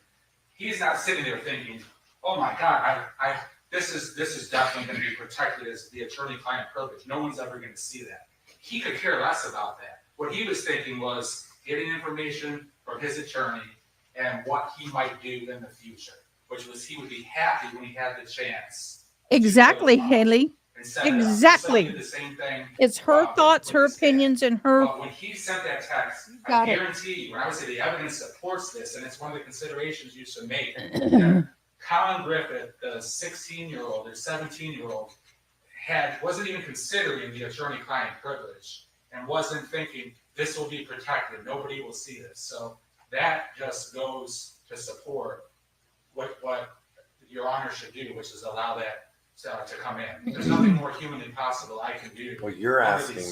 he's not sitting there thinking, "Oh my God, this is definitely going to be protected as the attorney-client privilege. No one's ever going to see that." He could care less about that. What he was thinking was getting information from his attorney and what he might do in the future, which was he would be happy when he had the chance. Exactly, Haley. Exactly. The same thing. It's her thoughts, her opinions, and her. But when he sent that text, I guarantee you, when I would say the evidence supports this, and it's one of the considerations you should make, that Collin Griffith, the 16-year-old or 17-year-old, wasn't even considering the attorney-client privilege and wasn't thinking this will be protected. Nobody will see this. So that just goes to support what your honor should do, which is allow that to come in. There's nothing more humanly possible I can do. Well, you're asking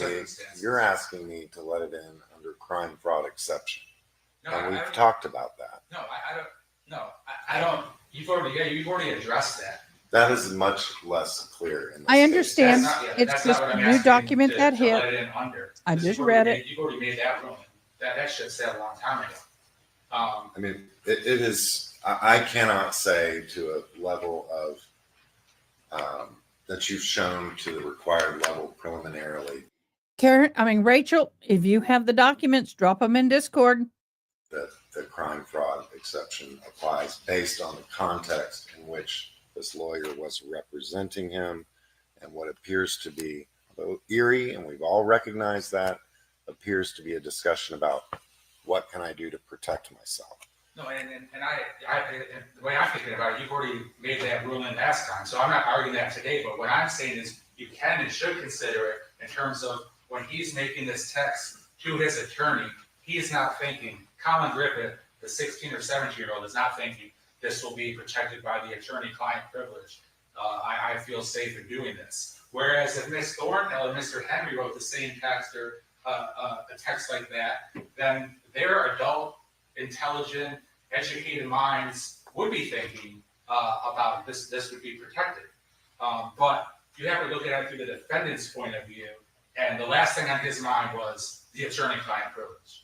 me to let it in under crime fraud exception. No, and we've talked about that. No, I don't. No, I don't. You've already addressed that. That is much less clear. In this I understand. It's just new document that hit. Let it in under. I just read it. You've already made that ruling. That should said a long time ago. I mean, it is. I cannot say to a level of that you've shown to the required level preliminarily. Rachel, if you have the documents, drop them in Discord. That the crime fraud exception applies based on the context in which this lawyer was representing him and what appears to be, although eerie, and we've all recognized that, appears to be a discussion about what can I do to protect myself. No, and the way I'm thinking about it, you've already made that ruling last time, so I'm not arguing that today, but what I'm saying is you can and should consider it in terms of when he's making this text to his attorney, he's not thinking, Collin Griffith, the 16 or 17-year-old, is not thinking this will be protected by the attorney-client privilege. I feel safe in doing this. Whereas if Ms. Thornhill and Mr. Henry wrote the same text or a text like that, then their adult, intelligent, educated minds would be thinking about this would be protected. But you have to look at it through the defendant's point of view. And the last thing on his mind was the attorney-client privilege.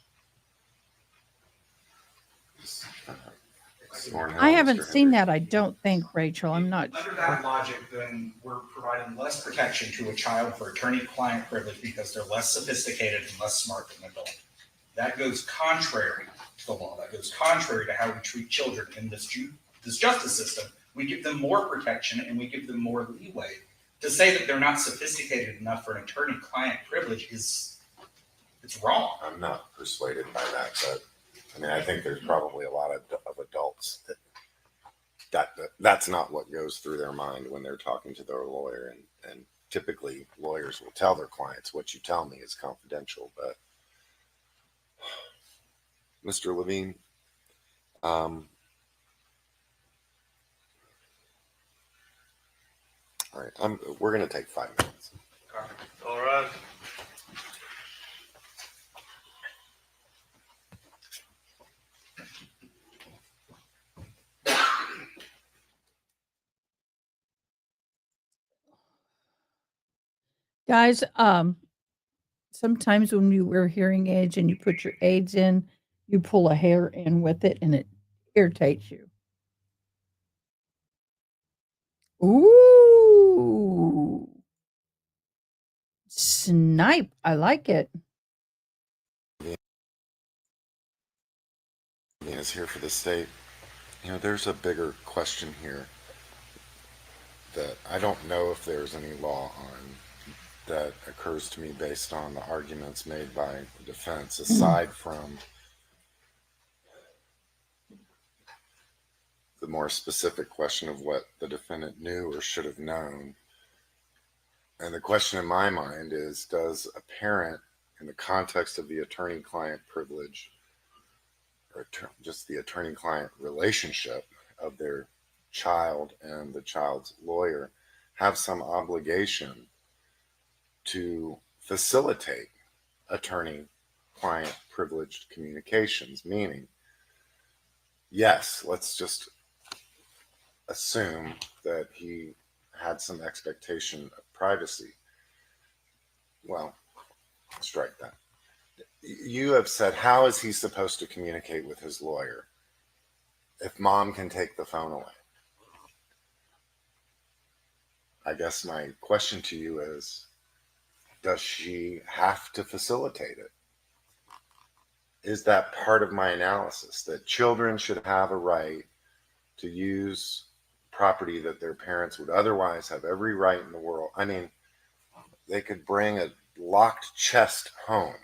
I haven't seen that, I don't think, Rachel. I'm not Under sure. that logic, then we're providing less protection to a child for attorney-client privilege because they're less sophisticated and less smart than an adult. That goes contrary to the law. That goes contrary to how we treat children in this justice system. We give them more protection and we give them more leeway. To say that they're not sophisticated enough for an attorney-client privilege it's wrong. I'm not persuaded by that, but I mean, I think there's probably a lot of adults that's not what goes through their mind when they're talking to their lawyer. And typically lawyers will tell their clients, what you tell me is confidential. But Mr. Levine, all right, we're going to take 5 minutes. All right. Guys, sometimes when you wear hearing aids and you put your aids in, you pull a hair in with it and it irritates you. Ooh. Snipe. I like it. Is here for the state. You know, there's a bigger question here that I don't know if there's any law on that occurs to me based on the arguments made by the defense, aside from the more specific question of what the defendant knew or should have known. And the question in my mind is, does a parent, in the context of the attorney-client privilege, or just the attorney-client relationship of their child and the child's lawyer, have some obligation to facilitate attorney-client privileged communications? Meaning, yes, let's just assume that he had some expectation of privacy. Well, strike that. You have said, how is he supposed to communicate with his lawyer if mom can take the phone away? I guess my question to you is, does she have to facilitate it? Is that part of my analysis, that children should have a right to use property that their parents would otherwise have every right in the world? I mean, they could bring a locked chest home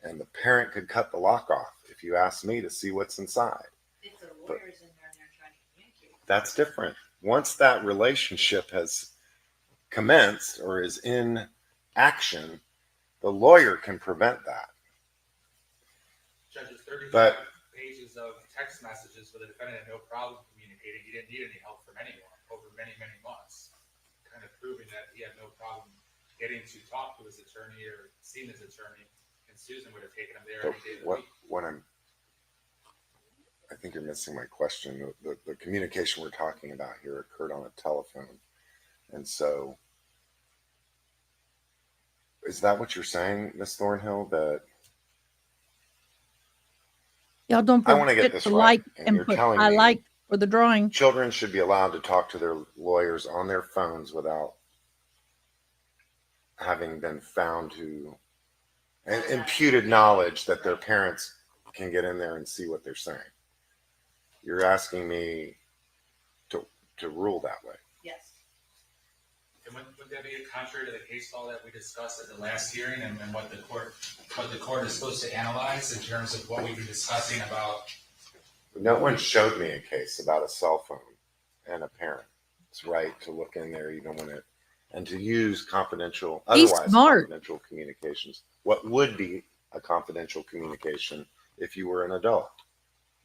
and the parent could cut the lock off if you ask me to see what's inside. If the lawyer's in there and they're trying to communicate. That's different. Once that relationship has commenced or is in action, the lawyer can prevent that. Judges, 35 But pages of text messages with the defendant had no problem communicating. He didn't need any help from anyone over many, many months, kind of proving that he had no problem getting to talk to his attorney or seeing his attorney, and Susan would have taken him there every day of the week. I think you're missing my question. The communication we're talking about here occurred on a telephone. And so, is that what you're saying, Ms. Thornhill, that Y'all don't I want to get forget this to right, like and and you're put telling I me like for the drawing. children should be allowed to talk to their lawyers on their phones without having been found to, and imputed knowledge that their parents can get in there and see what they're saying? You're asking me to rule that way. Yes. And would that be contrary to the case law that we discussed at the last hearing, and what the court is supposed to analyze in terms of what we've been discussing about? No one showed me a case about a cell phone and a parent's right to look in there even when it, and to use confidential, otherwise confidential communications. What would be a confidential communication if you were an adult?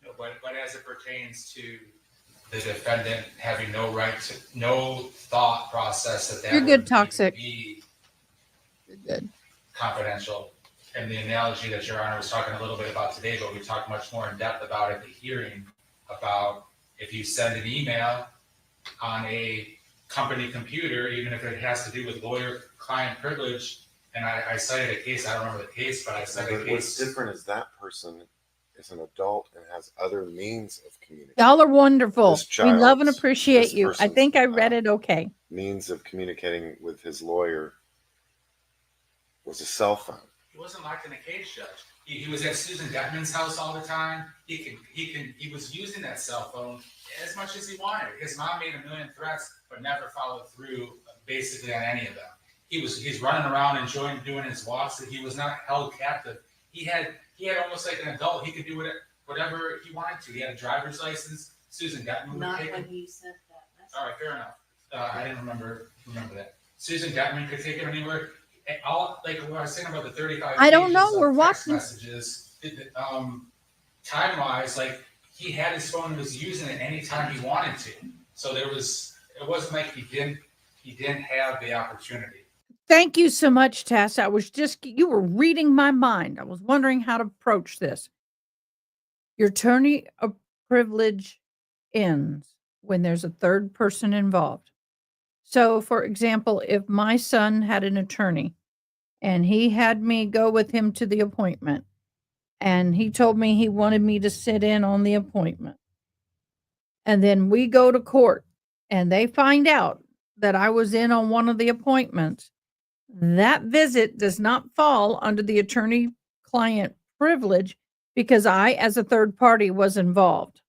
No, but as it pertains to the defendant having no right to, no thought process that You're would good, toxic. be You're good. confidential. And the analogy that Your Honor was talking a little bit about today, but we talked much more in depth about at the hearing, about if you send an email on a company computer, even if it has to do with lawyer-client privilege. And I cited a case, I don't remember the case, but I cited a But what's case. different is that person is an adult and has other means of communication. Y'all are wonderful. This We love and child's- appreciate this you. I person's, think I read it okay. Means of communicating with his lawyer was a cell phone. He wasn't locked in a cage, Judge. He was at Susan Gutman's house all the time. He was using that cell phone as much as he wanted. His mom made a million threats, but never followed through basically on any of them. He's running around enjoying doing his walks. He was not held captive. He had almost like an adult. He could do whatever he wanted to. He had a driver's license. Susan Gutman would Not take him. when he sent that message. All right, fair enough. I didn't remember that. Susan Gutman could take him anywhere. And all like what I was saying about the 35. I don't pages know. of We're text watching. messages. Time wise, like he had his phone and was using it anytime he wanted to. So it wasn't like he didn't have the opportunity. Thank you so much, Tess. You were reading my mind. I was wondering how to approach this. Your attorney of privilege ends when there's a third person involved. So, for example, if my son had an attorney and he had me go with him to the appointment and he told me he wanted me to sit in on the appointment, and then we go to court and they find out that I was in on one of the appointments, that visit does not fall under the attorney-client privilege because I, as a third party, was involved.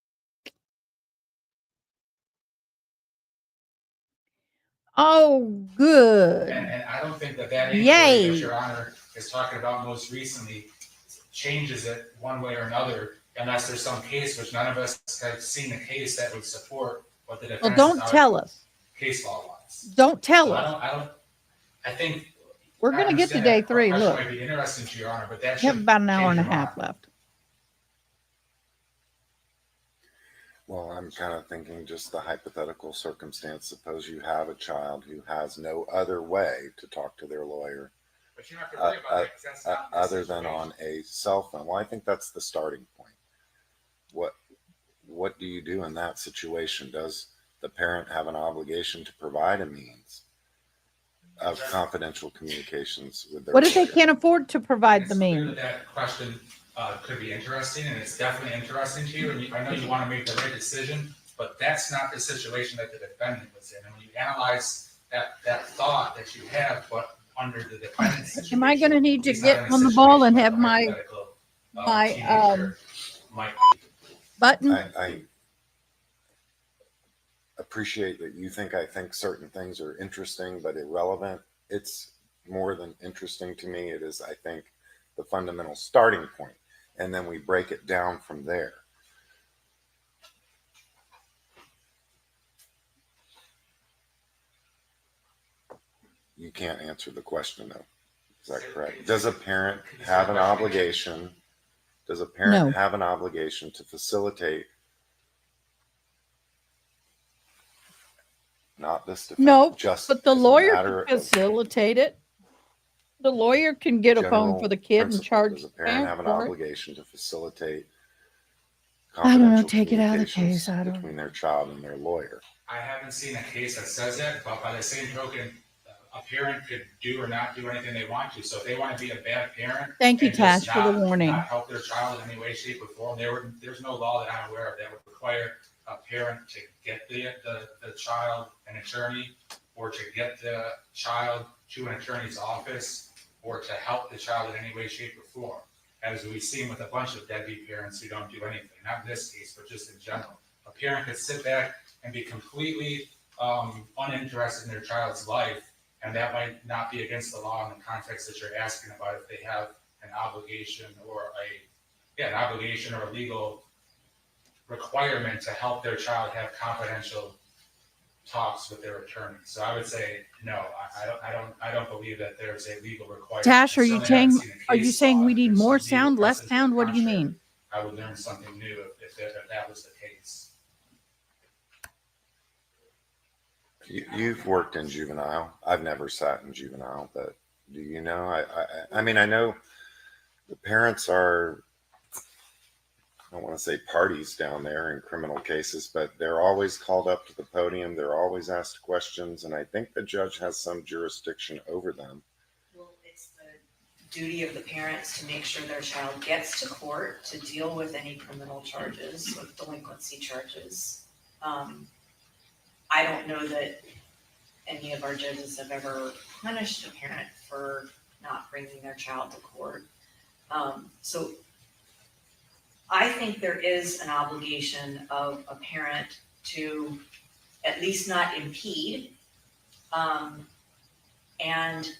Oh, good. And I don't think that inquiry Yay. that Your Honor is talking about most recently changes it one way or another, unless there's some case, which none of us have seen a case that would support what the defense. Well, don't tell us. Case law wise. Don't tell So us. I think We're going to get to day 3. That Look, might be interesting to Your Honor, but that we have should about an hour change and a your half mind. left. Well, I'm kind of thinking just the hypothetical circumstance. Suppose you have a child who has no other way to talk to their lawyer But you don't have to worry about it, 'cause that's not the other than situation. on a cell phone. Well, I think that's the starting point. What do you do in that situation? Does the parent have an obligation to provide a means of confidential communications with their What if they lawyer? can't afford to provide the It's clear means? that question could be interesting, and it's definitely interesting to you, and I know you want to make the right decision, but that's not the situation that the defendant was in. And when you analyze that thought that you have, but under the defendant's situation, Am I going to need to he's not get in a on the ball and situation have like a my hypothetical, teenager might be. button? I appreciate that you think I think certain things are interesting but irrelevant. It's more than interesting to me. It is, I think, the fundamental starting point, and then we break it down from there. You can't answer the question though. Is that correct? Does a parent have an obligation? Does a parent No. have an obligation to facilitate not this defense, No, just but the as a lawyer matter can of facilitate it. The lawyer can get a phone general for the kid and principle? charge Does a the parent have an for it. obligation to facilitate I don't know. confidential Take it out of the communications case. I don't. between their child and their lawyer? I haven't seen a case that says that, but by the same token, a parent could do or not do anything they want to. So if they want to be a bad parent, Thank you, and just Tash, for the warning. not help their child in any way, shape, or form, there's no law that I'm aware of that would require a parent to get the child an attorney, or to get the child to an attorney's office, or to help the child in any way, shape, or form. As we've seen with a bunch of deadbeat parents who don't do anything, not in this case, but just in general. A parent could sit back and be completely uninterested in their child's life, and that might not be against the law in the context that you're asking about if they have an obligation or a legal requirement to help their child have confidential talks with their attorney. So I would say no. I don't believe that there's a legal requirement. Tash, are you Certainly haven't saying? seen a Are you case saying law. we If need there's more some legal sound, less precedent to sound? the What do you contrary, mean? I would learn something new if that was the case. You've worked in juvenile. I've never sat in juvenile, but do you know? I mean, I know the parents are I don't want to say parties down there in criminal cases, but they're always called up to the podium. They're always asked questions, and I think the judge has some jurisdiction over them. Well, it's the duty of the parents to make sure their child gets to court to deal with any criminal charges, with delinquency charges. I don't know that any of our judges have ever punished a parent for not bringing their child to court. So I think there is an obligation of a parent to at least not impede. And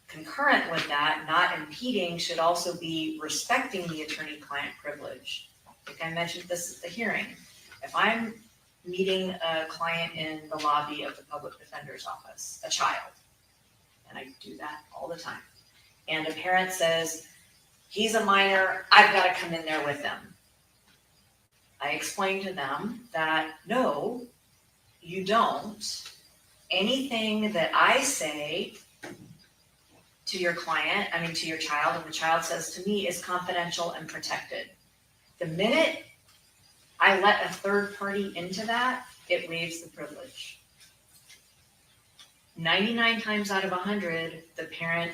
concurrent with that, not impeding should also be respecting the attorney-client privilege. Like I mentioned this at the hearing. If I'm meeting a client in the lobby of the public defender's office, a child, and I do that all the time, and a parent says, he's a minor, I've got to come in there with them. I explain to them that no, you don't. Anything that I say to your client, to your child, and the child says to me is confidential and protected. The minute I let a third party into that, it waives the privilege. 99 times out of 100, the parent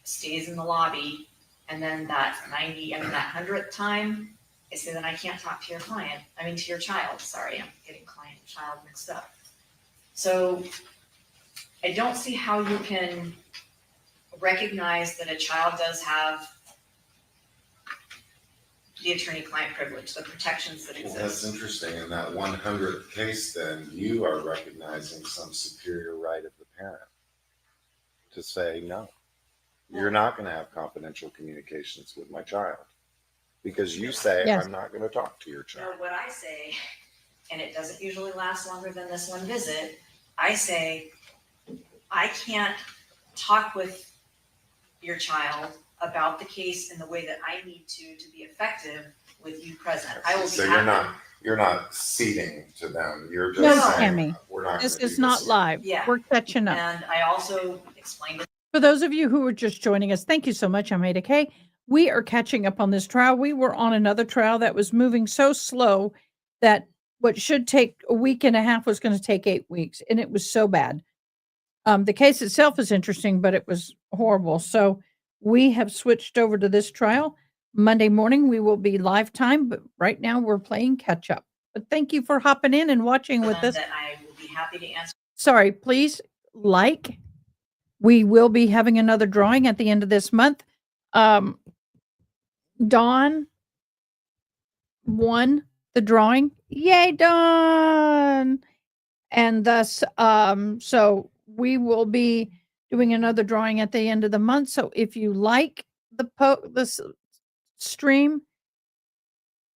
stays in the lobby, and then that 100th time, I say that I can't talk to your client. To your child. Sorry, I'm getting client and child mixed up. So I don't see how you can recognize that a child does have the attorney-client privilege, the protections that Well, exist. that's interesting. In that 100th case, then you are recognizing some superior right of the parent to say, no, you're not going to have confidential communications with my child because you say, Yes. I'm not going to talk to your child. Or what I say, and it doesn't usually last longer than this one visit, I say, I can't talk with your child about the case in the way that I need to be effective with you present. I will be So happy. you're not ceding to them. You're just No, saying, Tammy. we're not This gonna is do not this. live. Yeah. We're catching up. And I also explained it. For those of you who are just joining us, thank you so much. I'm Ada Kay. We are catching up on this trial. We were on another trial that was moving so slow that what should take a week and a half was going to take 8 weeks, and it was so bad. The case itself is interesting, but it was horrible. So we have switched over to this trial. Monday morning we will be live time, but right now we're playing catch up. But thank you for hopping in and watching with us. That I will be happy to answer. Sorry, please like. We will be having another drawing at the end of this month. Dawn won the drawing. Yay, Dawn! And thus, so we will be doing another drawing at the end of the month. So if you like this stream,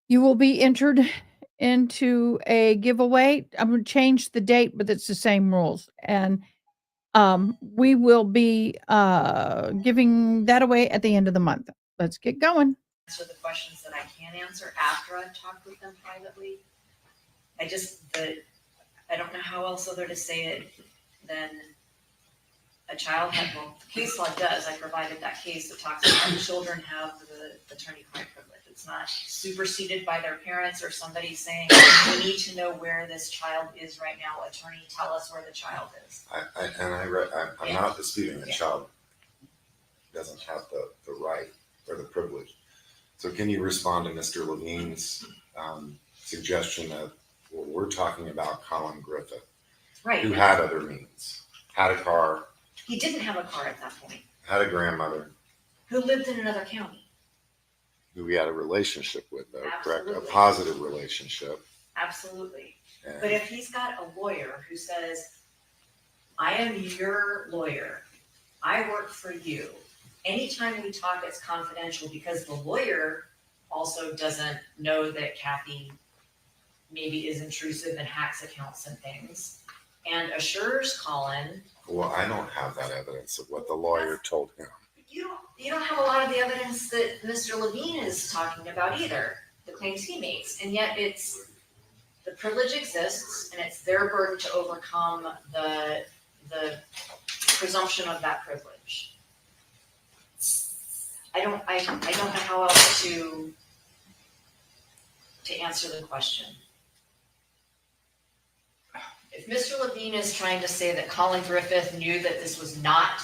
you will be entered into a giveaway. I'm going to change the date, but it's the same rules. And we will be giving that away at the end of the month. Let's get going. Answer the questions that I can answer after I've talked with them privately. I don't know how else other to say it than a child had, well, the case law does, I provided that case that talks about children have the attorney-client privilege. It's not superseded by their parents or somebody saying, we need to know where this child is right now. Attorney, tell us where the child is. I'm not disputing the child doesn't have the right or the privilege. So can you respond to Mr. Levine's suggestion that we're talking about Collin Griffith, Right. who had other means, had a car, He didn't have a car at that point, had a grandmother, who lived in another county. who he had a relationship with, though, correct? A Absolutely. positive relationship. Absolutely. And But if he's got a lawyer who says, I am your lawyer, I work for you, anytime we talk, it's confidential because the lawyer also doesn't know that Kathy maybe is intrusive and hacks accounts and things, and assures Collin. well, I don't have that evidence of what the lawyer told him. You don't have a lot of the evidence that Mr. Levine is talking about either, the claims he makes, and yet the privilege exists, and it's their burden to overcome the presumption of that privilege. I don't know how else to to answer the question. If Mr. Levine is trying to say that Collin Griffith knew that this was not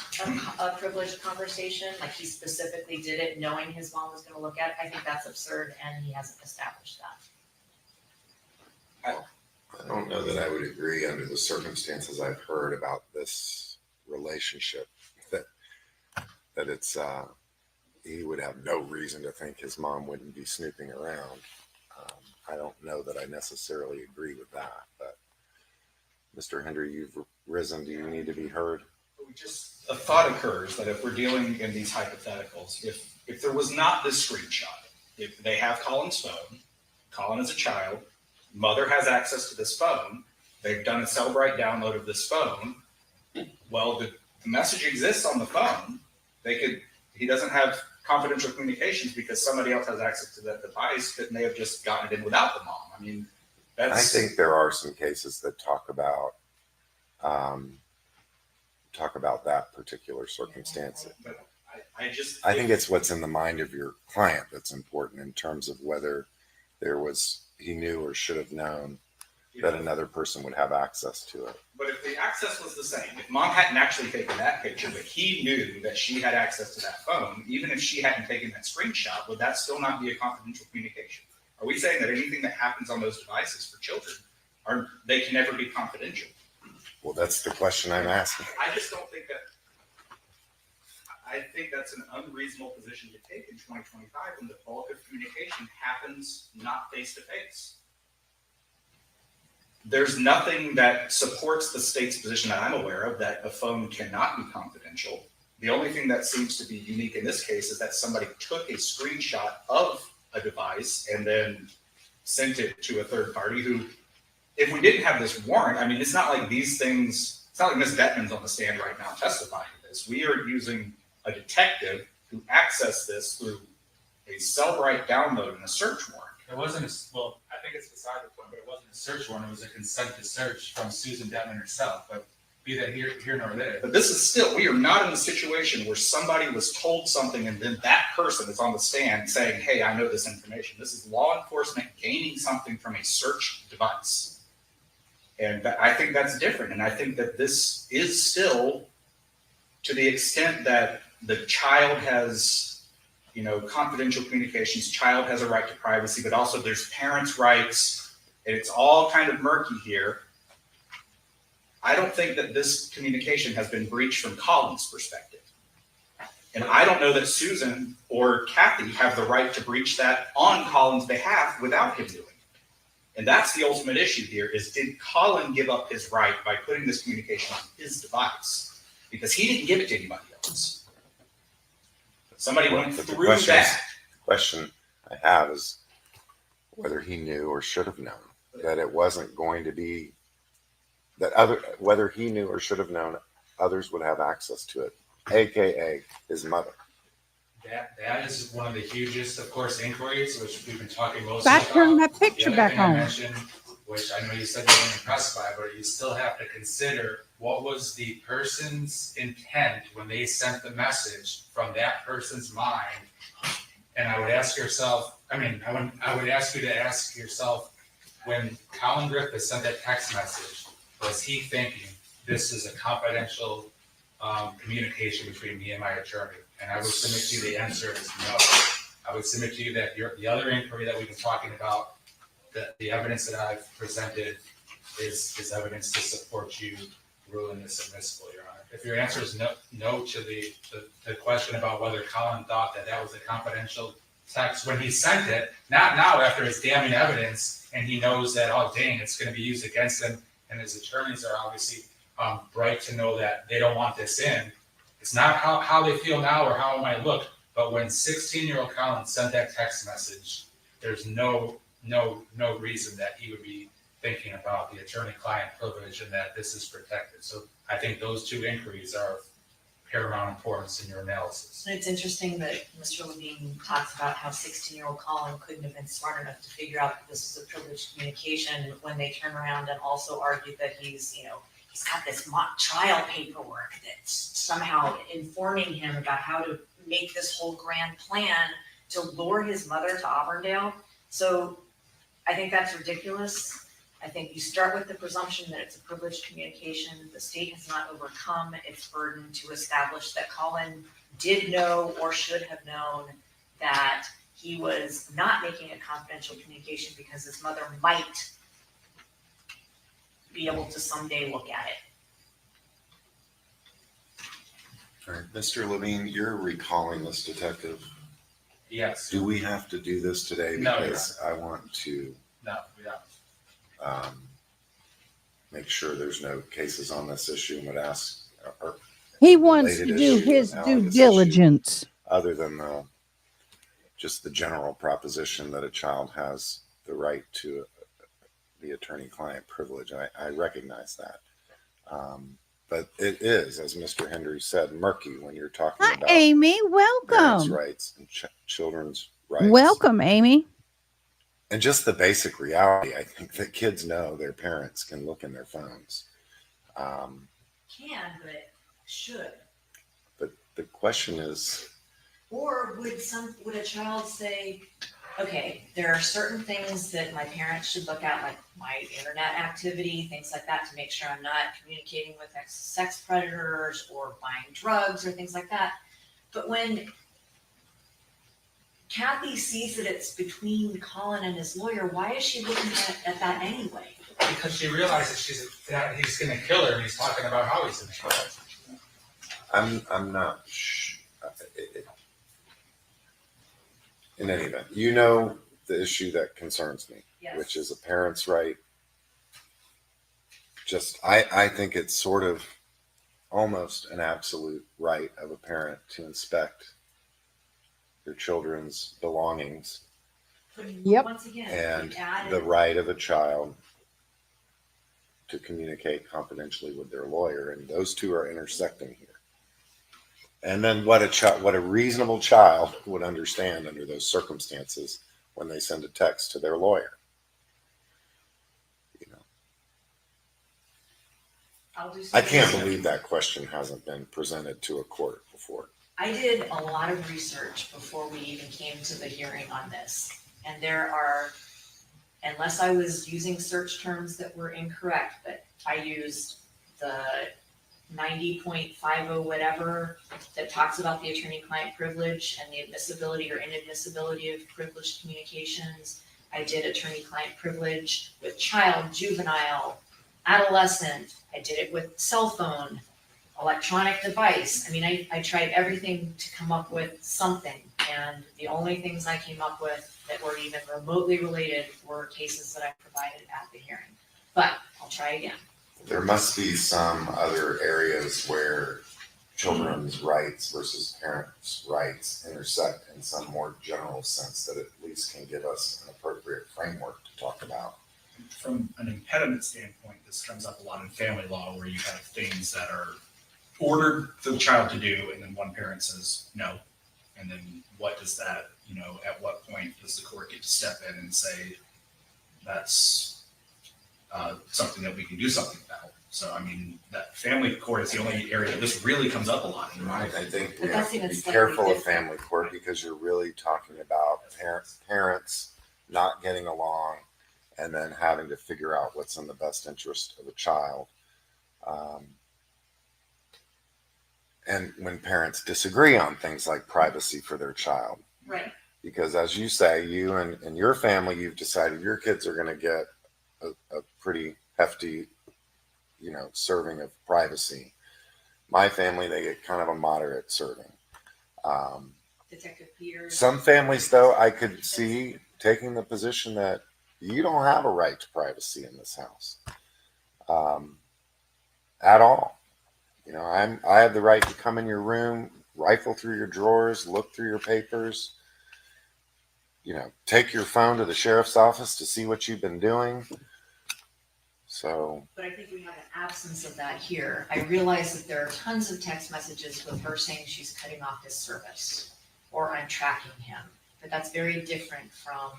a privileged conversation, like he specifically did it knowing his mom was gonna look at it, I think that's absurd and he hasn't established that. I don't know that I would agree under the circumstances I've heard about this relationship that it's he would have no reason to think his mom wouldn't be snooping around. I don't know that I necessarily agree with that, but Mr. Hendry, you've risen. Do you need to be heard? Just a thought occurs that if we're dealing in these hypotheticals, if there was not this screenshot, if they have Collin's phone, Collin is a child, mother has access to this phone, they've done a Cellbrite download of this phone, well, the message exists on the phone. He doesn't have confidential communications because somebody else has access to that device that may have just gotten it in without the mom. I mean, I think there are some cases that talk about that particular circumstance. But I think it's what's in the mind of your client that's important in terms of whether he knew or should have known that another person would have access to it. But if the access was the same, if mom hadn't actually taken that picture, but he knew that she had access to that phone, even if she hadn't taken that screenshot, would that still not be a confidential communication? Are we saying that anything that happens on those devices for children, they can never be confidential? Well, that's the question I'm asking. I just don't think that. I think that's an unreasonable position to take in 2025 when the bulk of communication happens not face to face. There's nothing that supports the state's position that I'm aware of that a phone cannot be confidential. The only thing that seems to be unique in this case is that somebody took a screenshot of a device and then sent it to a third party who, if we didn't have this warrant, I mean, it's not like these things, it's not like Ms. Bettman's on the stand right now testifying to this. We are using a detective who accessed this through a Cellbrite download and a search warrant. It wasn't I think it's beside the point, but it wasn't a search warrant. It was a consent to search from Susan Bettman herself. But be that here nor there. But this is still, we are not in a situation where somebody was told something and then that person is on the stand saying, hey, I know this information. This is law enforcement gaining something from a search device. And I think that's different. And I think that this is still, to the extent that the child has, confidential communications, child has a right to privacy, but also there's parents' rights, and it's all kind of murky here. I don't think that this communication has been breached from Collin's perspective. And I don't know that Susan or Kathy have the right to breach that on Collin's behalf without him doing it. And that's the ultimate issue here is, did Collin give up his right by putting this communication on his device? Because he didn't give it to anybody else. Somebody went through that. The question I have is whether he knew or should have known that it wasn't going to be whether he knew or should have known others would have access to it, AKA his mother. That is one of the hugest, of course, inquiries, which we've been talking mostly Back about. turn that picture The other back thing I on. mentioned, which I know you said you weren't impressed by, but you still have to consider what was the person's intent when they sent the message from that person's mind. And I would ask yourself, I would ask you to ask yourself, when Collin Griffith sent that text message, was he thinking this is a confidential communication between me and my attorney? And I would submit to you the answer is no. I would submit to you that the other inquiry that we've been talking about, the evidence that I've presented is evidence to support you ruling this admissible, Your Honor. If your answer is no to the question about whether Collin thought that was a confidential text when he sent it, not now after his damning evidence and he knows that, oh dang, it's going to be used against him, and his attorneys are obviously bright to know that they don't want this in. It's not how they feel now or how it might look, but when 16-year-old Collin sent that text message, there's no reason that he would be thinking about the attorney-client privilege and that this is protected. So I think those two inquiries are of paramount importance in your analysis. It's interesting that Mr. Levine talks about how 16-year-old Collin couldn't have been smart enough to figure out that this is a privileged communication when they turn around and also argue that he's got this mock trial paperwork that's somehow informing him about how to make this whole grand plan to lure his mother to Auburndale. So I think that's ridiculous. I think you start with the presumption that it's a privileged communication. The state has not overcome its burden to establish that Collin did know or should have known that he was not making a confidential communication because his mother might be able to someday look at it. All right, Mr. Levine, you're recalling this detective. Yes. Do we have to do this today? No, Your Because I want to No, we don't. make sure there's no cases on this issue and would ask. Or He wants to related do issue, his analogous due issue, diligence. other than just the general proposition that a child has the right to the attorney-client privilege. I recognize that. But it is, as Mr. Hendry said, murky when you're talking Hi, about Amy. parents' Welcome. rights and children's rights. Welcome, Amy. And just the basic reality, I think that kids know their parents can look in their phones. Can, but should. But the question is, Or would a child say, okay, there are certain things that my parents should look at, like my internet activity, things like that, to make sure I'm not communicating with sex predators or buying drugs or things like that. But when Kathy sees that it's between Collin and his lawyer, why is she looking at that anyway? Because she realizes that he's going to kill her, and he's talking about how he's going to kill her. I'm not in any event, you know the issue that concerns me, Yes. which is a parent's right. I think it's sort of almost an absolute right of a parent to inspect their children's belongings. Yep. Once again, And we added- the right of a child to communicate confidentially with their lawyer, and those two are intersecting here. And then what a reasonable child would understand under those circumstances when they send a text to their lawyer. You know, I'll do I some can't research. believe that question hasn't been presented to a court before. I did a lot of research before we even came to the hearing on this. And there are, unless I was using search terms that were incorrect, but I used the 90.50 whatever that talks about the attorney-client privilege and the admissibility or inadmissibility of privileged communications. I did attorney-client privilege with child, juvenile, adolescent. I did it with cell phone, electronic device. I mean, I tried everything to come up with something. And the only things I came up with that were even remotely related were cases that I provided at the hearing. But I'll try again. There must be some other areas where children's rights versus parents' rights intersect in some more general sense that at least can give us an appropriate framework to talk about. From an impediment standpoint, this comes up a lot in family law where you have things that are ordered the child to do, and then one parent says no. And then what does that, at what point does the court get to step in and say that's something that we can do something about? So, I mean, that family court is the only area that this really comes up a lot in my I think we But have that's to even be slightly careful of different. family court because you're really talking about parents not getting along and then having to figure out what's in the best interest of a child. And when parents disagree on things like privacy for their child. Right. Because as you say, you and your family, you've decided your kids are going to get a pretty hefty, serving of privacy. My family, they get kind of a moderate serving. Detective Peters. Some families, though, I could see taking the position that you don't have a right to privacy in this house at all. I have the right to come in your room, rifle through your drawers, look through your papers, take your phone to the sheriff's office to see what you've been doing. So, But I think we have an absence of that here. I realize that there are tons of text messages with her saying she's cutting off his service or I'm tracking him. But that's very different from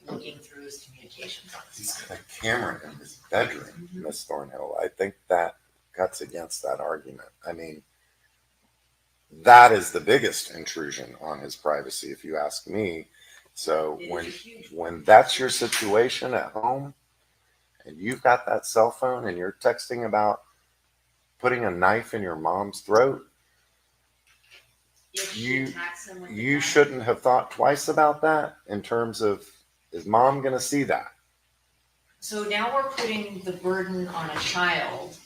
looking through his communications on his he's phone. got a camera in his bedroom, Miss Thornhill. I think that cuts against that argument. I mean, that is the biggest intrusion on his privacy, if you ask me. So It is a huge when that's your situation at home and you've got that cell phone and you're texting about putting a knife in your mom's throat, If she attacks him with the you knife, shouldn't have thought twice about that in terms of, is mom going to see that? so now we're putting the burden on a child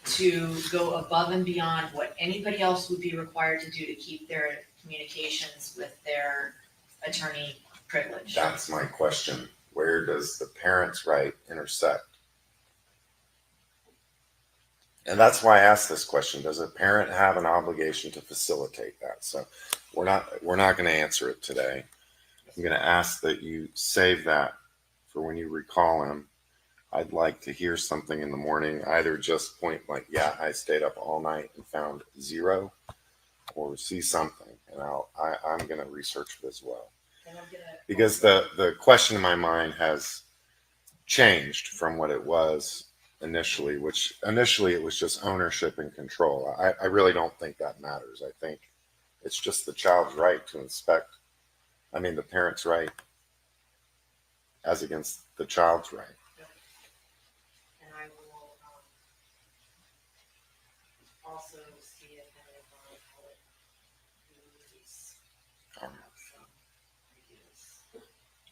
to go above and beyond what anybody else would be required to do to keep their communications with their attorney privilege. That's my question. Where does the parent's right intersect? And that's why I asked this question. Does a parent have an obligation to facilitate that? So we're not going to answer it today. I'm going to ask that you save that for when you recall him. I'd like to hear something in the morning, either just point like, yeah, I stayed up all night and found 0, or see something. And I'm going to research it as well. Because the question in my mind has changed from what it was initially, which initially it was just ownership and control. I really don't think that matters. I think it's just the child's right to inspect. I mean, the parent's right as against the child's right. And I will also see if any of our public communities have some ideas.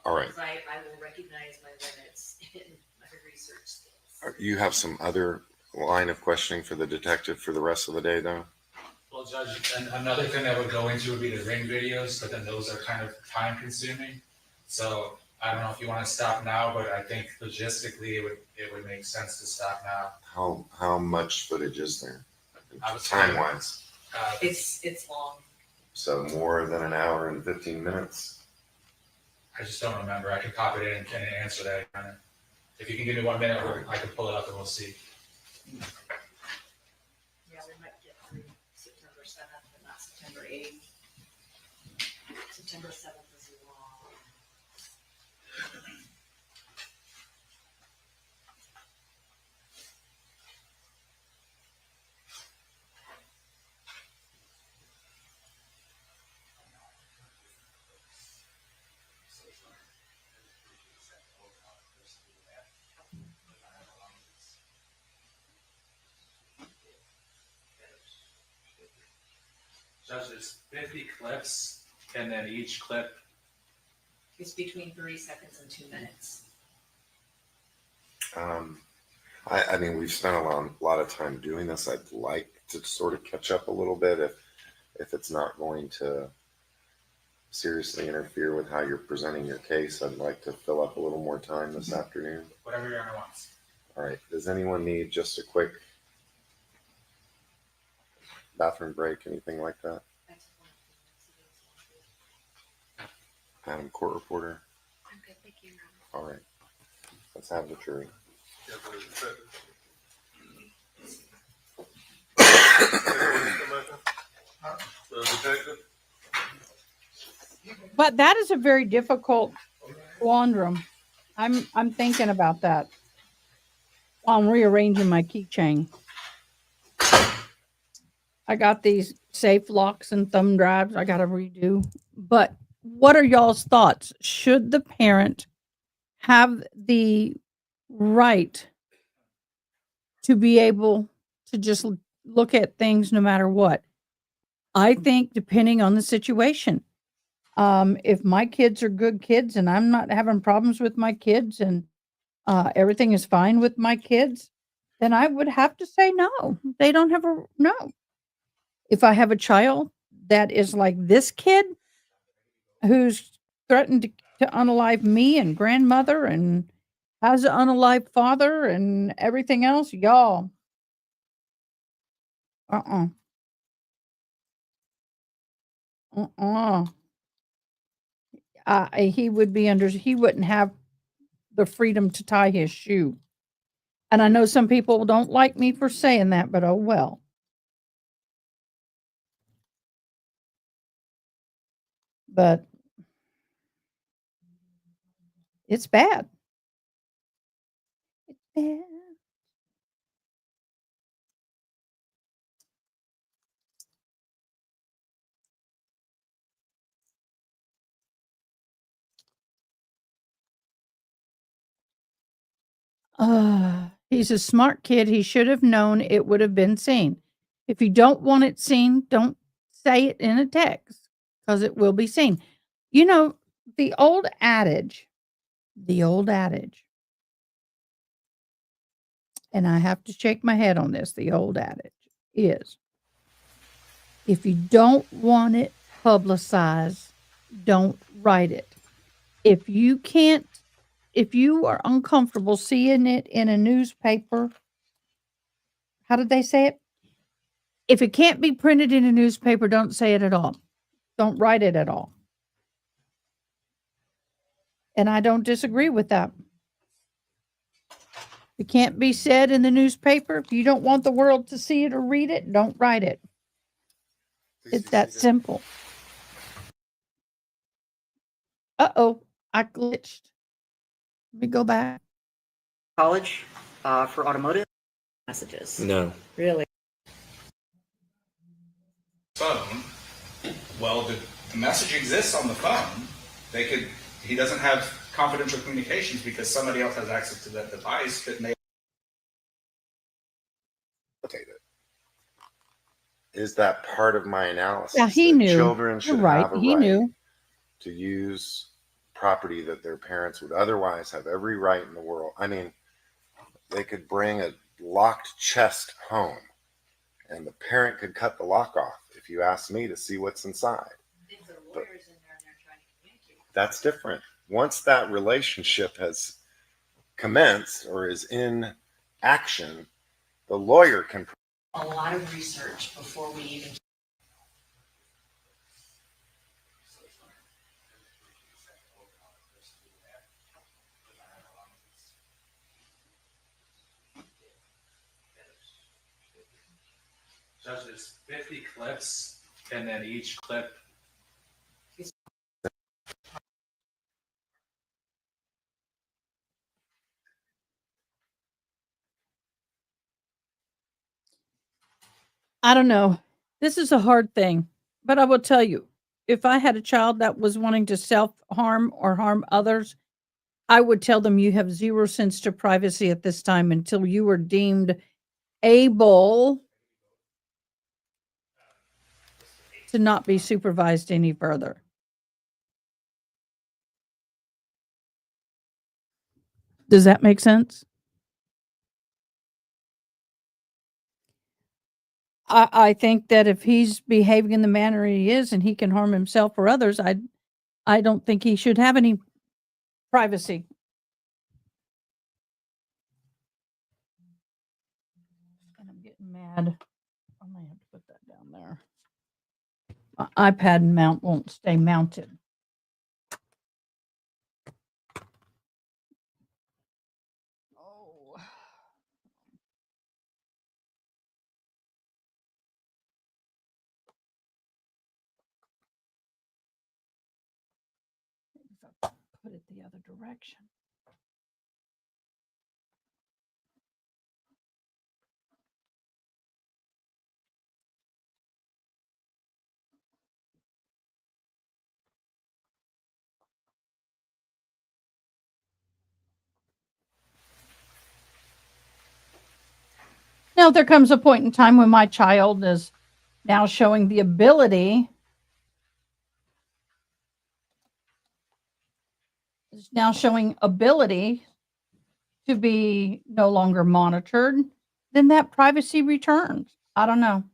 All right. Because I will recognize my limits in my research skills. You have some other line of questioning for the detective for the rest of the day, though? Well, Judge, and another thing that would go into would be the ring videos, but then those are kind of time consuming. So I don't know if you want to stop now, but I think logistically it would make sense to stop now. How much footage is there? Time wise? It's long. So more than an hour and 15 minutes? I just don't remember. I can pop it in and answer that. If you can give me 1 minute, I can pull it up and we'll see. Yeah, we might get through September 7th, but not September 8th. September 7th is long. Judge, there's 50 clips, and then each clip. It's between 30 seconds and 2 minutes. I mean, we've spent a lot of time doing this. I'd like to sort of catch up a little bit if it's not going to seriously interfere with how you're presenting your case. I'd like to fill up a little more time this afternoon. Whatever your honor wants. All right. Does anyone need just a quick bathroom break, anything like that? Madam Court Reporter? I'm good, thank you. All right. Let's have the jury. But that is a very difficult quandrum. I'm thinking about that while I'm rearranging my keychain. I got these safe locks and thumb drives I got to redo. But what are y'all's thoughts? Should the parent have the right to be able to just look at things no matter what? I think depending on the situation. If my kids are good kids and I'm not having problems with my kids and everything is fine with my kids, then I would have to say no. They don't have a no. If I have a child that is like this kid who's threatened to unalive me and grandmother and has an unalive father and everything else, y'all. Uh-uh. He would be he wouldn't have the freedom to tie his shoe. And I know some people don't like me for saying that, but oh well. But it's bad. It's bad. He's a smart kid. He should have known it would have been seen. If you don't want it seen, don't say it in a text because it will be seen. You know, the old adage, and I have to shake my head on this, the old adage is if you don't want it publicized, don't write it. If you are uncomfortable seeing it in a newspaper, how did they say it? If it can't be printed in a newspaper, don't say it at all. Don't write it at all. And I don't disagree with that. It can't be said in the newspaper. If you don't want the world to see it or read it, don't write it. It's that simple. Uh-oh, I glitched. Let me go back. College for automotive messages. No. Really? Phone. Well, the message exists on the phone. He doesn't have confidential communications because somebody else has access to that device that may. Is that part of my analysis? Yeah, he that knew. Children should You're right. have a He right knew. to use property that their parents would otherwise have every right in the world. I mean, they could bring a locked chest home and the parent could cut the lock off if you ask me to see what's inside. But that's different. Once that relationship has commenced or is in action, the lawyer can A lot of research before we even. Judge, there's 50 clips, and then each clip. I don't know. This is a hard thing, but I will tell you, if I had a child that was wanting to self-harm or harm others, I would tell them you have 0 sense to privacy at this time until you are deemed able to not be supervised any further. Does that make sense? I think that if he's behaving in the manner he is and he can harm himself or others, I don't think he should have any privacy. And I'm getting mad. I might have to put that down there. My iPad mount won't stay mounted. Oh. Put it the other direction. Now, there comes a point in time when my child is now showing the ability, to be no longer monitored, then that privacy returns. I don't know.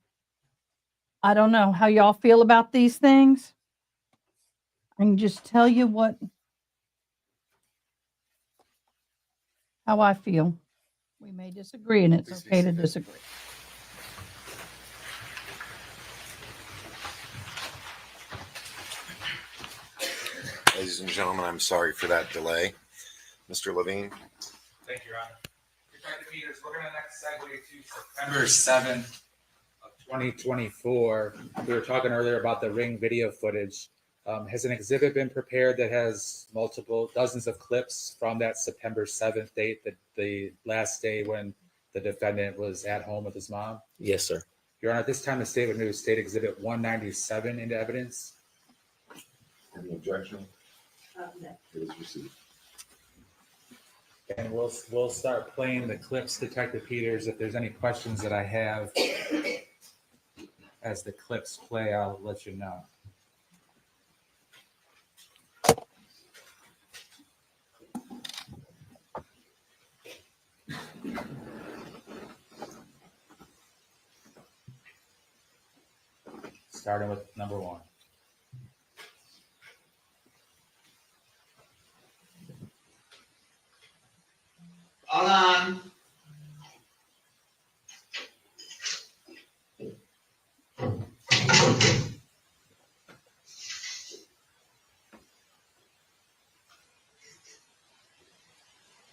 I don't know how y'all feel about these things. I can just tell you how I feel. We may disagree, and it's okay to disagree. Ladies and gentlemen, I'm sorry for that delay. Mr. Levine? Thank you, Your Honor. Respected readers, we're going to next segue to September 7th of 2024. We were talking earlier about the Ring video footage. Has an exhibit been prepared that has dozens of clips from that September 7th date, the last day when the defendant was at home with his mom? Yes, sir. Your Honor, at this time, the state would move State Exhibit 197 into evidence. Any objection? No. It is received. And we'll start playing the clips, Detective Peters. If there's any questions that I have as the clips play, I'll let you know. Starting with number one. Hold on.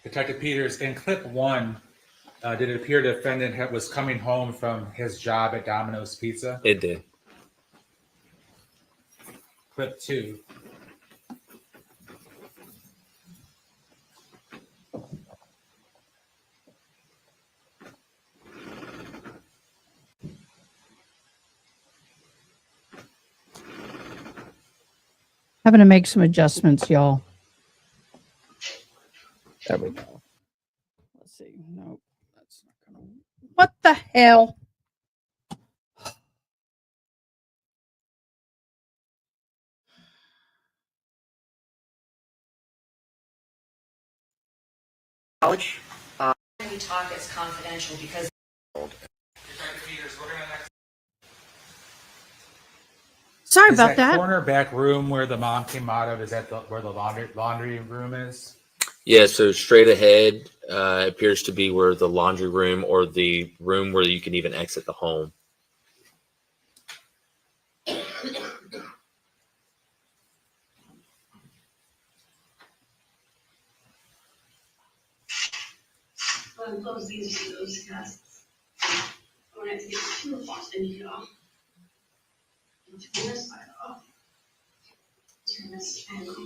Detective Peters, in clip one, did it appear the defendant was coming home from his job at Domino's Pizza? It did. Clip two. Having to make some adjustments, y'all. There we go. Let's see. Nope, that's not gonna. What the hell? College. When we talk, it's confidential because. Sorry Is about that. Corner back room where the mom came out of, is that where the laundry room is? Yeah, so straight ahead appears to be where the laundry room or the room where you can even exit the home. Close these windows, yes. I'm gonna have to get the fuel box in here. Turn this side off. Turn this fan on.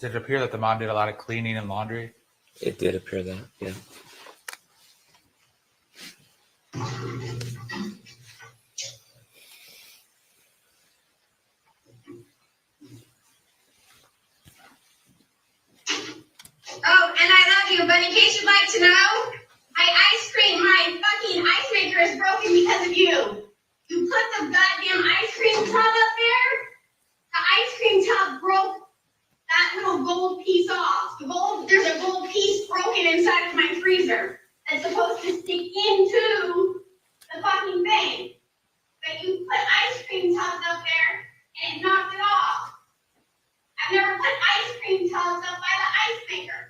Did it appear that the mom did a lot of cleaning and laundry? It did appear that, yeah. Oh, and I love you, but in case you'd like to know, my fucking ice maker is broken because of you. You put the goddamn ice cream tub up there. The ice cream tub broke that little gold piece off. There's a gold piece broken inside of my freezer that's supposed to stick into the fucking thing. But you put ice cream tubs up there and it knocked it off. I've never put ice cream tubs up by the ice maker.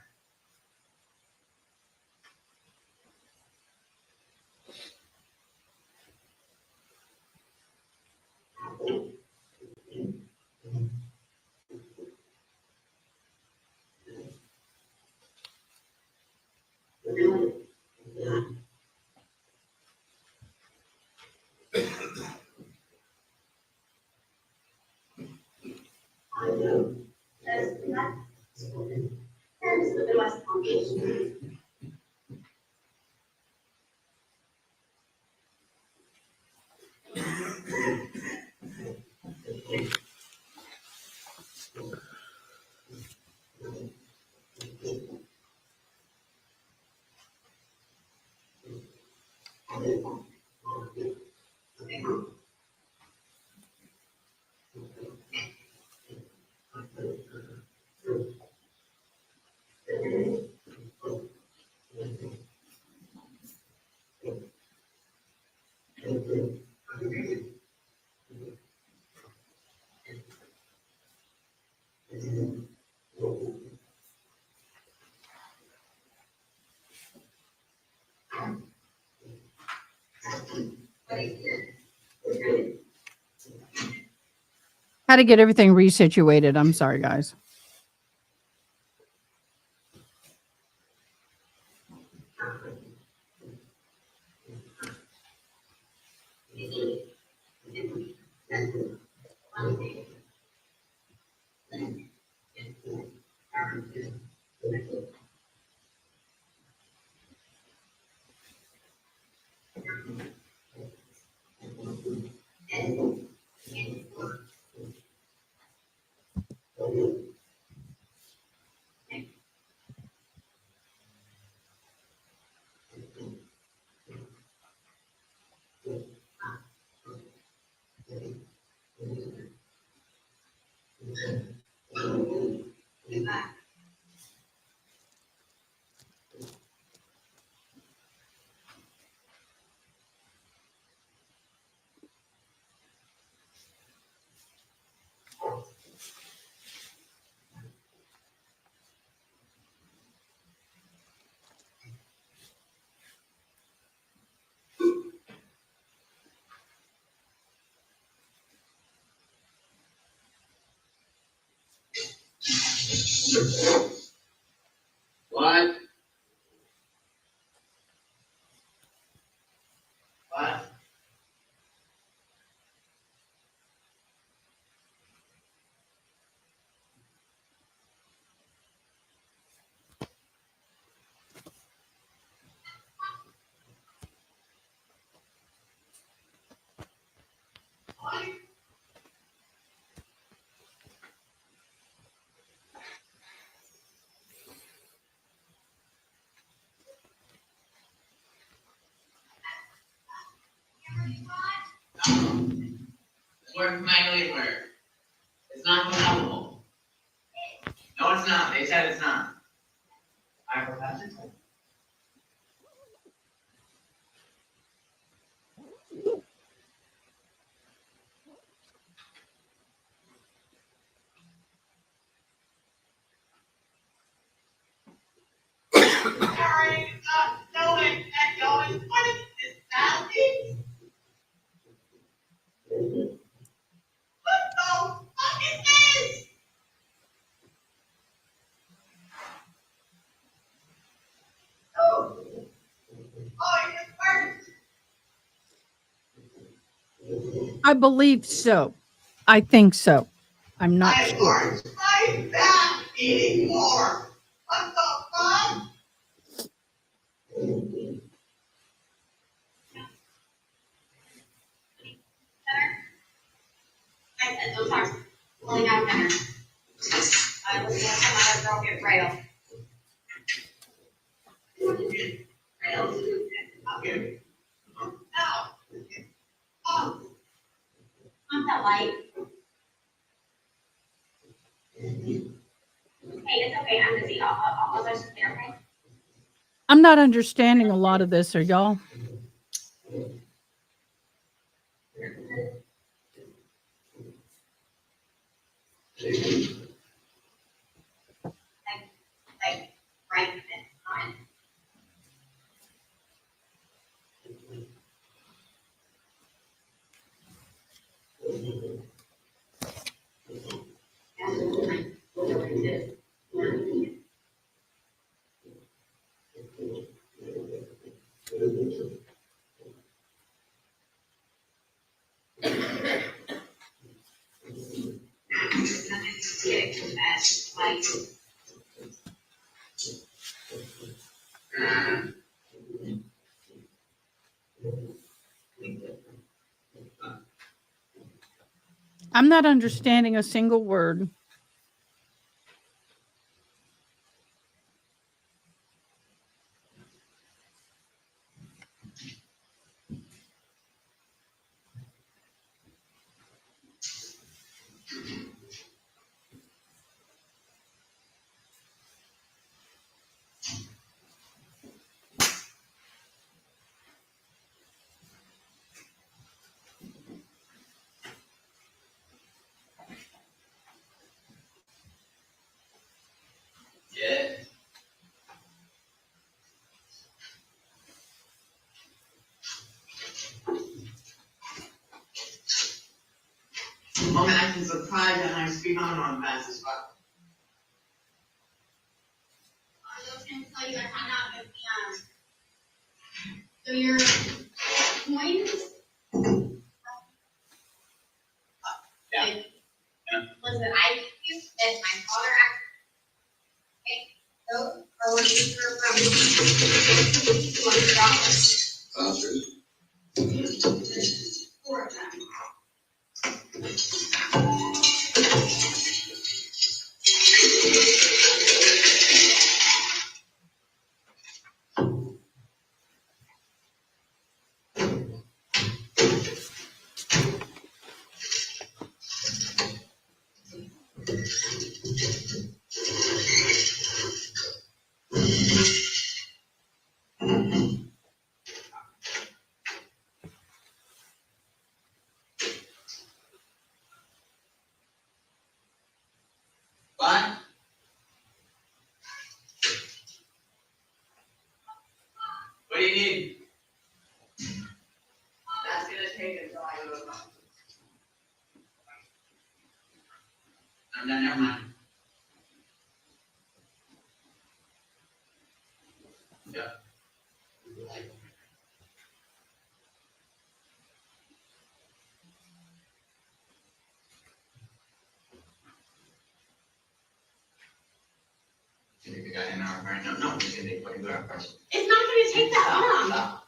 Had to get everything resituated. I'm sorry, guys. What? What? It's working manually where it's not compatible. No, it's not. They said it's not. I forgot to tell you. I believe so. I think so. I'm not sure. Anymore. What the fuck? I said no talks. Pulling out dinner. I was watching my other girl get railed. Railed? Okay. Ow. Oh. I'm that light. Hey, it's okay. I'm busy. I'll go sit there, okay? I'm not understanding a lot of this. Are y'all? Like, right then, fine. I'm not understanding a single word. keep on fast as fuck. I was going to tell you I hung out with so your coins. Yeah. Listen, I used that my father actually. So, or what you heard from $4 of them. What? What do you need? That's gonna take until I go to the No, never mind. Yeah. You think we got an hour right now? No, it's gonna take 20 hours. It's not gonna take that long.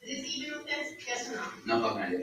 Is this even with this? Yes or no? No fucking idea.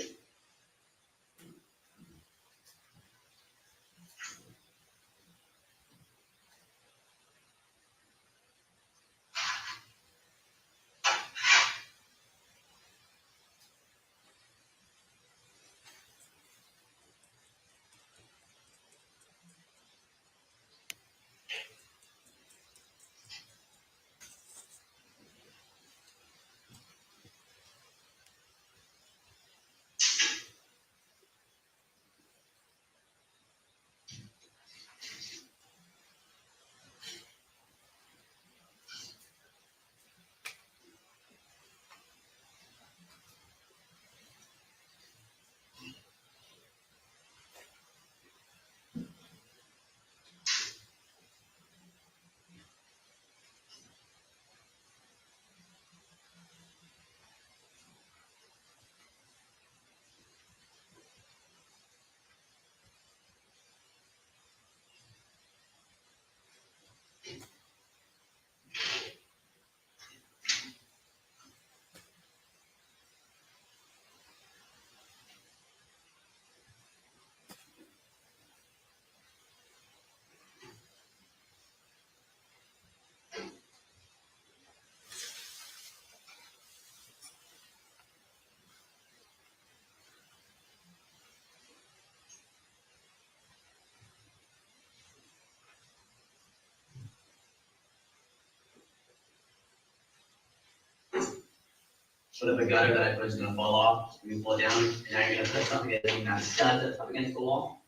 So the gutter that I put is gonna fall off, you pull it down, and now you're gonna put something that's even that stud that's up against the wall.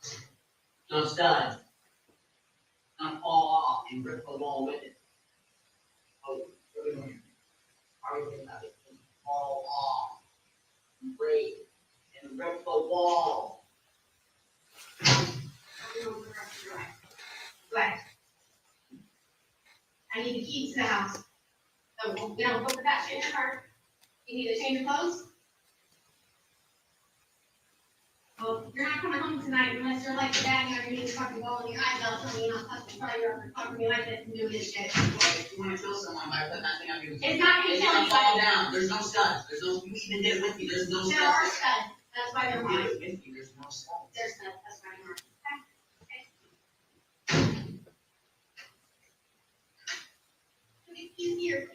No stud. Not fall off and rip the wall with it. Oh, really? Are we gonna have it fall off, break, and rip the wall? Right. I need the keys to the house. So, you know, put that shit in your car. You need to change your clothes? Well, you're not coming home tonight unless you're like bagging underneath the fucking wall and your eyes out telling me you're not fucking trying to talk to me like this and do this shit. If you wanna kill someone by putting that thing on you. It's not gonna kill anybody. Fall down, there's no studs, you even did it with me, there's no studs. There are studs, that's why they're mine. With you, there's no studs. There's studs, that's why they're mine. Okay. It's easier.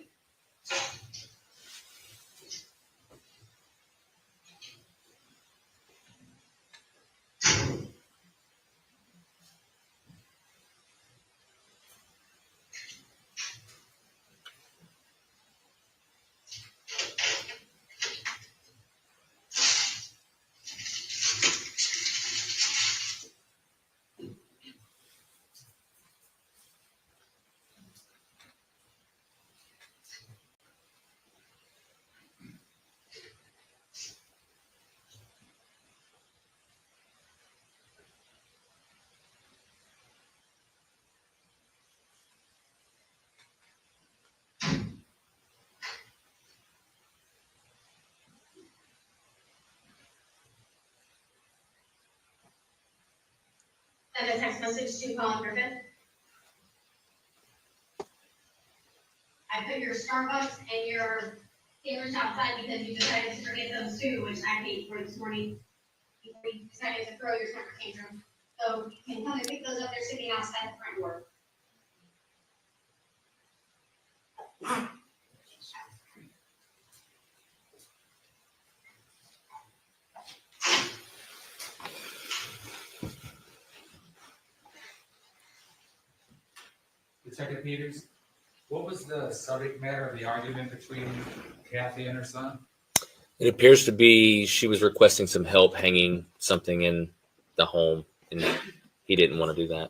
send a text message to Collin Griffith. I put your Starbucks and your sandwich outside because you decided to forget those too, which I paid for this morning. You decided to throw your temper tantrum. So you can come and pick those up. They're sitting outside the front door. Detective Peters, what was the subject matter of the argument between Kathy and her son? It appears to be she was requesting some help hanging something in the home, and he didn't want to do that.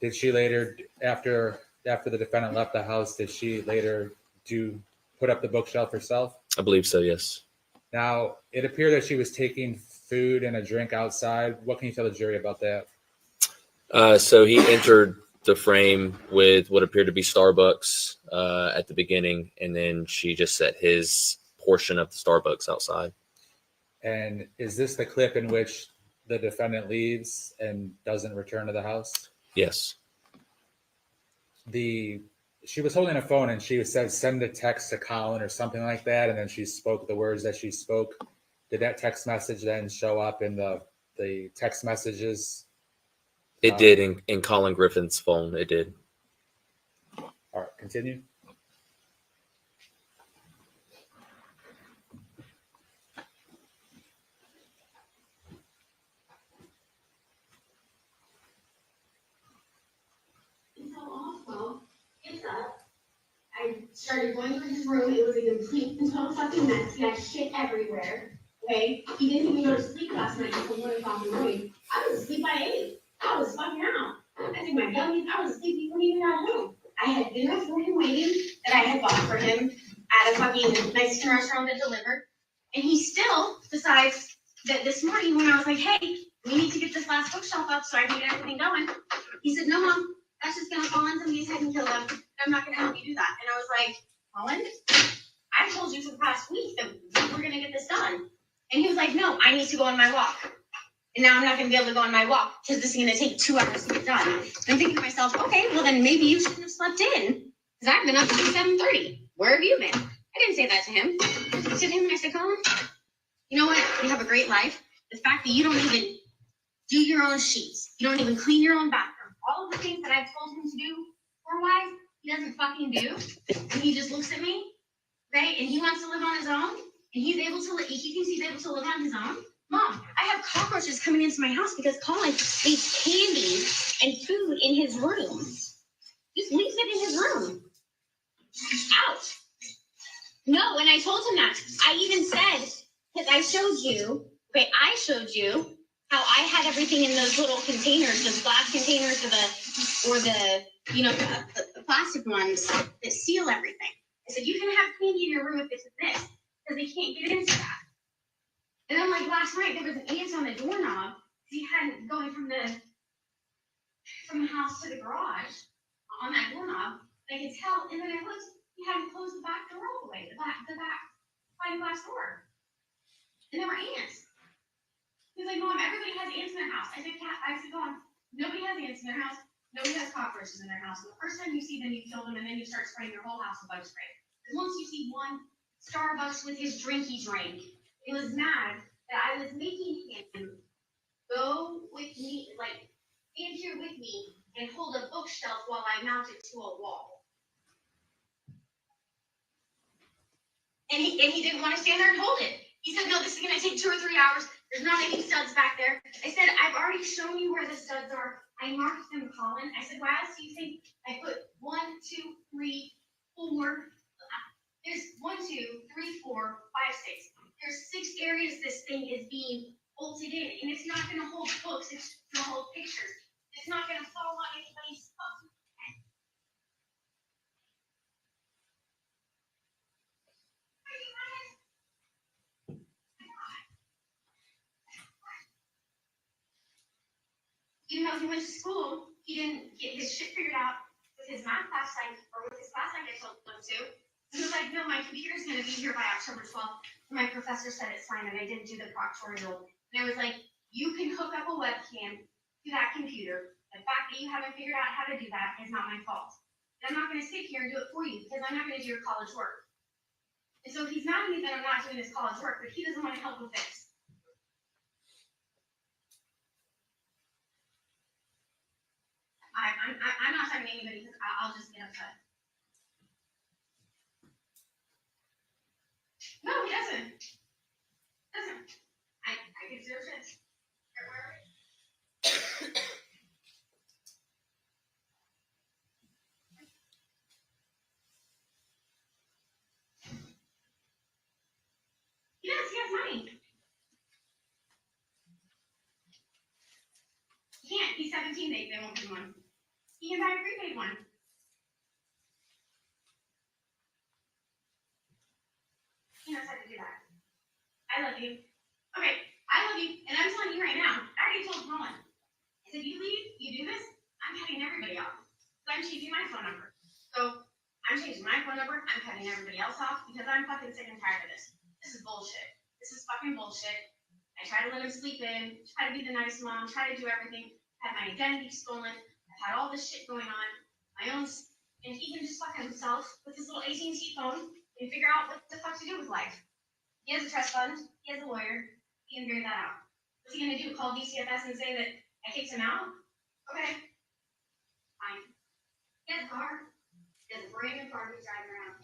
Did she later, after the defendant left the house, did she later put up the bookshelf herself? I believe so, yes. Now, it appeared that she was taking food and a drink outside. What can you tell the jury about that? So he entered the frame with what appeared to be Starbucks at the beginning, and then she just set his portion of the Starbucks outside. And is this the clip in which the defendant leaves and doesn't return to the house? Yes. She was holding a phone and she said, send a text to Collin or something like that. And then she spoke the words that she spoke. Did that text message then show up in the text messages? It did in Collin Griffith's phone. It did. All right, continue. So also, gets up. I started going through his room. It was a complete and total fucking mess. He had shit everywhere. Okay? He didn't even go to sleep last night until 1 o'clock in the morning. I was asleep by 8. I was fucking out. I took my gummies. I was asleep before he even got home. I had dinner for him waiting that I had bought for him at a fucking Mexican restaurant that delivered. And he still decides that this morning when I was like, hey, we need to get this last bookshelf up so I can get everything going. He said, no, Mom, that's just going to fall on somebody's head and kill them. I'm not going to help you do that. And I was like, Collin, I told you for the past week that we were going to get this done. And he was like, no, I need to go on my walk. And now I'm not going to be able to go on my walk because this is going to take 2 hours to get done. And I'm thinking to myself, okay, well then maybe you shouldn't have slept in because I've been up since 7:30. Where have you been? I didn't say that to him. I said to him, I said, Collin, you know what? You have a great life. The fact that you don't even do your own sheets, you don't even clean your own bathroom, all of the things that I've told him to do for-wise, he doesn't fucking do. And he just looks at me, okay, and he wants to live on his own, and he's able to, he thinks he's able to live on his own. Mom, I have cockroaches coming into my house because Collin leaves candy and food in his room. Just leaves it in his room. Out. No, and I told him that. I even said, because I showed you how I had everything in those little containers, those glass containers or the plastic ones that seal everything. I said, you can have candy in your room if it's this, because they can't get into that. And then like last night, there was an ant on the doorknob. He hadn't going from the house to the garage on that doorknob. I could tell, and then I looked, he hadn't closed the back door all the way, the back sliding glass door. And there were ants. He's like, Mom, everybody has ants in their house. I said, Mom, nobody has ants in their house. Nobody has cockroaches in their house. The first time you see them, you kill them, and then you start spraying your whole house with bug spray. Because once you see one Starbucks with his drink he drank, he was mad that I was making him go with me, like, stand here with me and hold a bookshelf while I mount it to a wall. And he didn't want to stand there and hold it. He said, no, this is going to take 2 or 3 hours. There's not any studs back there. I said, I've already shown you where the studs are. I marked them, Collin. I said, why else do you think I put 1, 2, 3, 4? There's 1, 2, 3, 4, 5, 6. There's 6 areas this thing is being bolted in, and it's not going to hold books. It's going to hold pictures. It's not going to fall on anybody's fucking head. Even though he went to school, he didn't get his shit figured out with his math class with his class I told him to. He was like, no, my computer's going to be here by October 12th. My professor said it's fine, and I didn't do the proctorial. And I was like, you can hook up a webcam to that computer. The fact that you haven't figured out how to do that is not my fault. And I'm not going to sit here and do it for you because I'm not going to do your college work. And so he's mad at me that I'm not doing his college work, but he doesn't want to help with this. I'm not talking to anybody because I'll just get upset. No, he doesn't. I get zero shit. He has money. He can't. He's 17. They won't give him one. He can buy a prepaid one. He knows how to do that. I love you. Okay, I love you, and I'm telling you right now. I already told Colin. I said, you leave, you do this, I'm cutting everybody off. So I'm changing my phone number. So I'm changing my phone number. I'm cutting everybody else off because I'm fucking sick and tired of this. This is bullshit. This is fucking bullshit. I try to let him sleep in, try to be the nice mom, try to do everything. Had my identity stolen. I've had all this shit going on. My own, and he can just fuck himself with his little AT&T phone and figure out what the fuck to do with life. He has a trust fund. He has a lawyer. He can figure that out. What's he gonna do? Call DCFS and say that I kicked him out? Okay. Fine. He has a car. He has a brand new car he's driving around.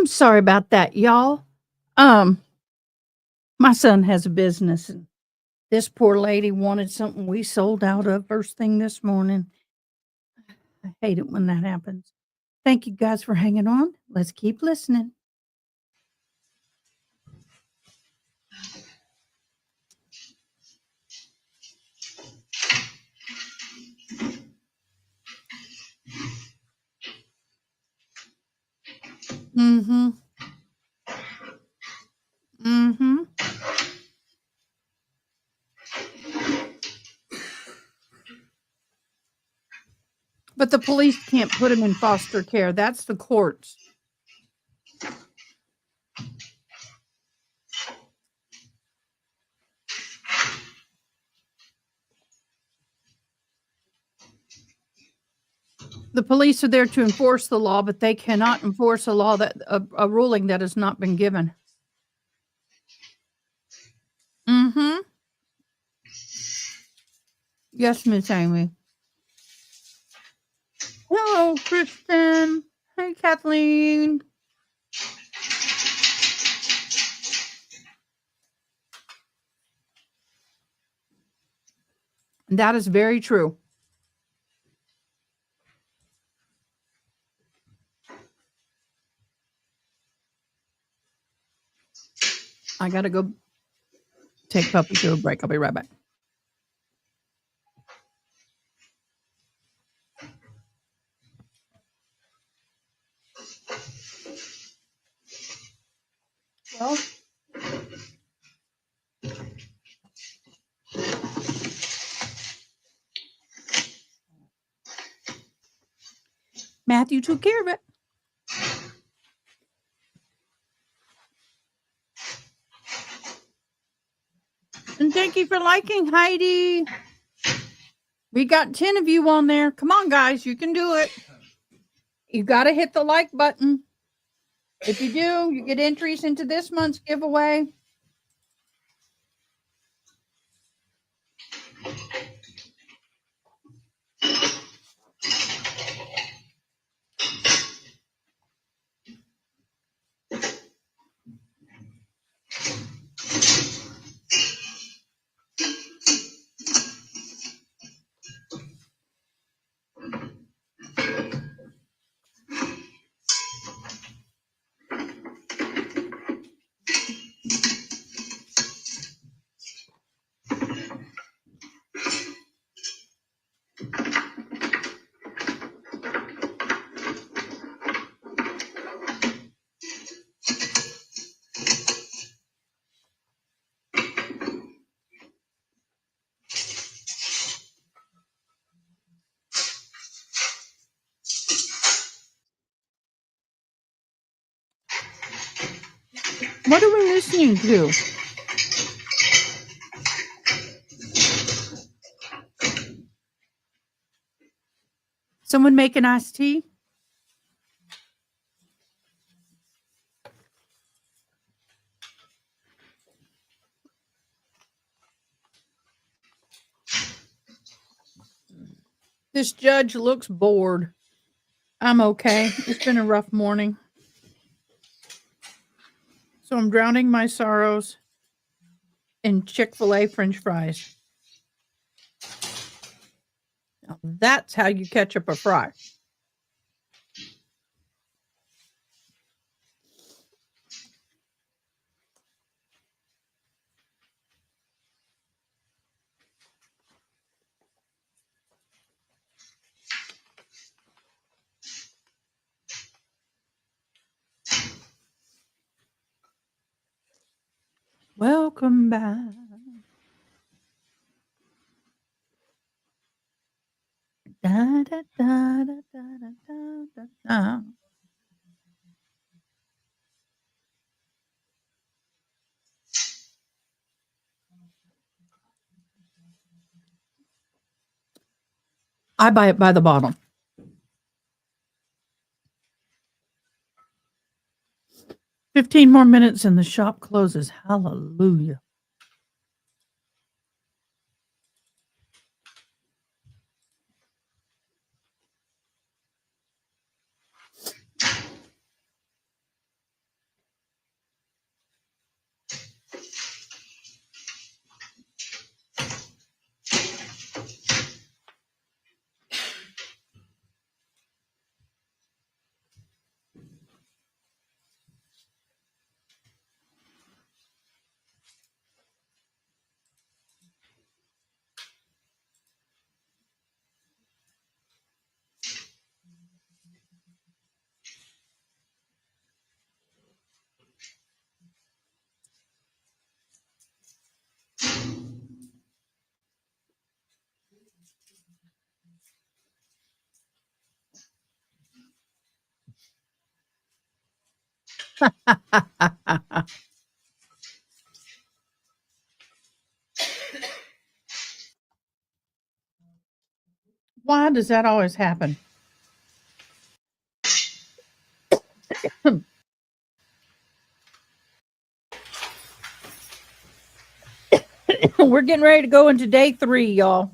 I'm sorry about that, y'all. My son has a business, and this poor lady wanted something we sold out of first thing this morning. I hate it when that happens. Thank you guys for hanging on. Let's keep listening. Mm-hmm. Mm-hmm. But the police can't put him in foster care. That's the courts. The police are there to enforce the law, but they cannot enforce a law that a ruling that has not been given. Mm-hmm. Yes, Miss Amy. Hello, Kristen. Hey, Kathleen. That is very true. I gotta go take Puppy to a break. I'll be right back. Well, Matthew took care of it. And thank you for liking, Heidi. We got 10 of you on there. Come on, guys. You can do it. You got to hit the like button. If you do, you get entries into this month's giveaway. What are we listening to? Someone make an iced tea? This judge looks bored. I'm okay. It's been a rough morning. So I'm drowning my sorrows in Chick-fil-A French fries. Now, that's how you ketchup a fry. Welcome back. Da, da, da, da, da, da, da, da. I buy it by the bottle. 15 more minutes and the shop closes. Hallelujah. Why does that always happen? We're getting ready to go into day 3, y'all.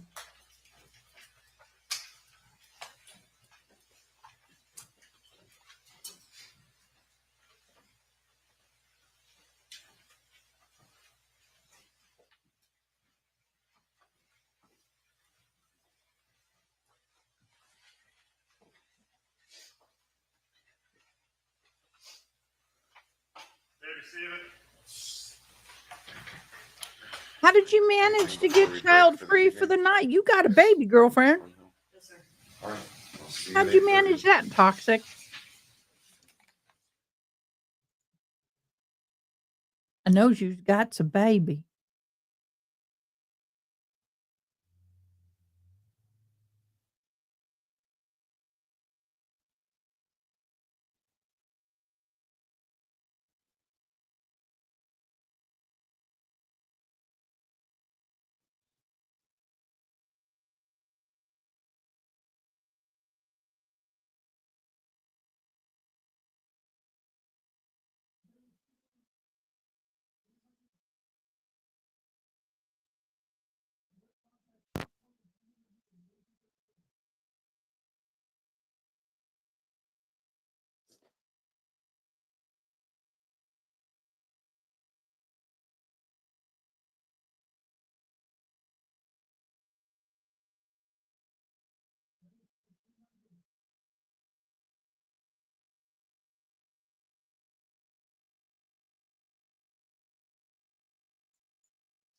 How did you manage to get child free for the night? You got a baby, girlfriend. How'd you manage that, Toxic? I know you've got a baby.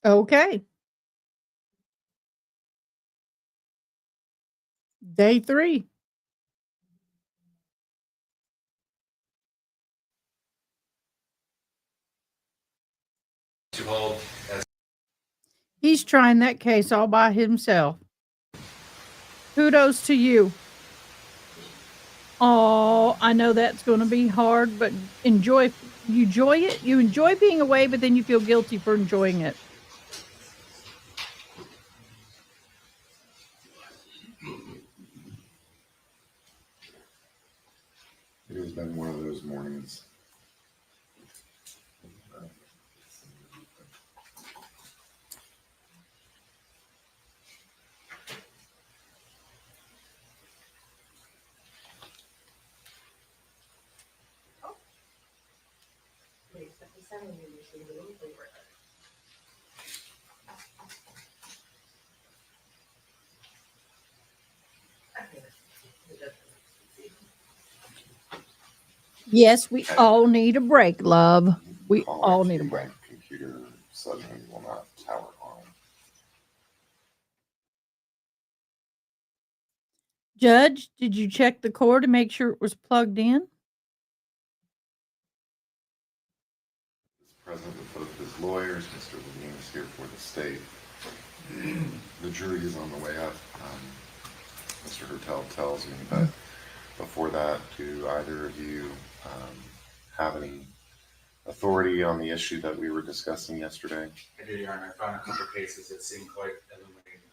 Okay. Day 3. To hold as He's trying that case all by himself. Kudos to you. Oh, I know that's going to be hard, but enjoy it. You enjoy being away, but then you feel guilty for enjoying it. It has been one of those mornings. Yes, we all need a break, love. We all need a break. Computer suddenly will not tower on. Judge, did you check the cord to make sure it was plugged in? Present with both his lawyers, Mr. Levine is here for the state. The jury is on the way up. Mr. Hertel tells me, but before that, do either of you have any authority on the issue that we were discussing yesterday? I do, Your Honor. I found a couple cases that seem quite illuminating.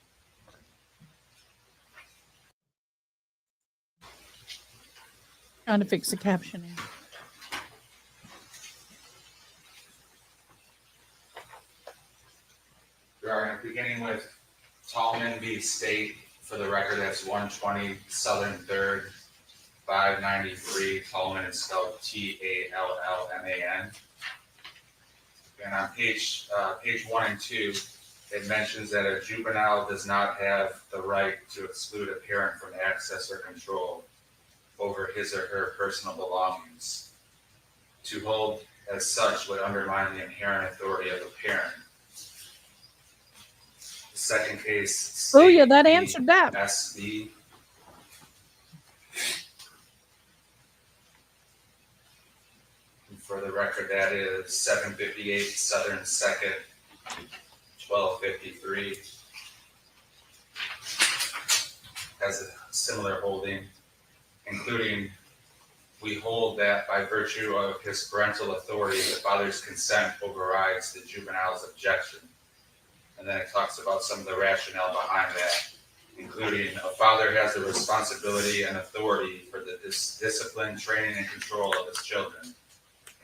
Trying to fix the captioning. Your Honor, beginning with Tallman v. State, for the record, that's 120 Southern 3rd, 593. Tallman is spelled Tallman. And on page 1 and 2, it mentions that a juvenile does not have the right to exclude a parent from access or control over his or her personal belongings. To hold as such would undermine the inherent authority of a parent. The second case. Oh yeah, that answered that. SB. And for the record, that is 758 Southern 2nd, 1253. Has a similar holding, including we hold that by virtue of his parental authority, the father's consent overrides the juvenile's objection. And then it talks about some of the rationale behind that, including a father has the responsibility and authority for the discipline, training, and control of his children.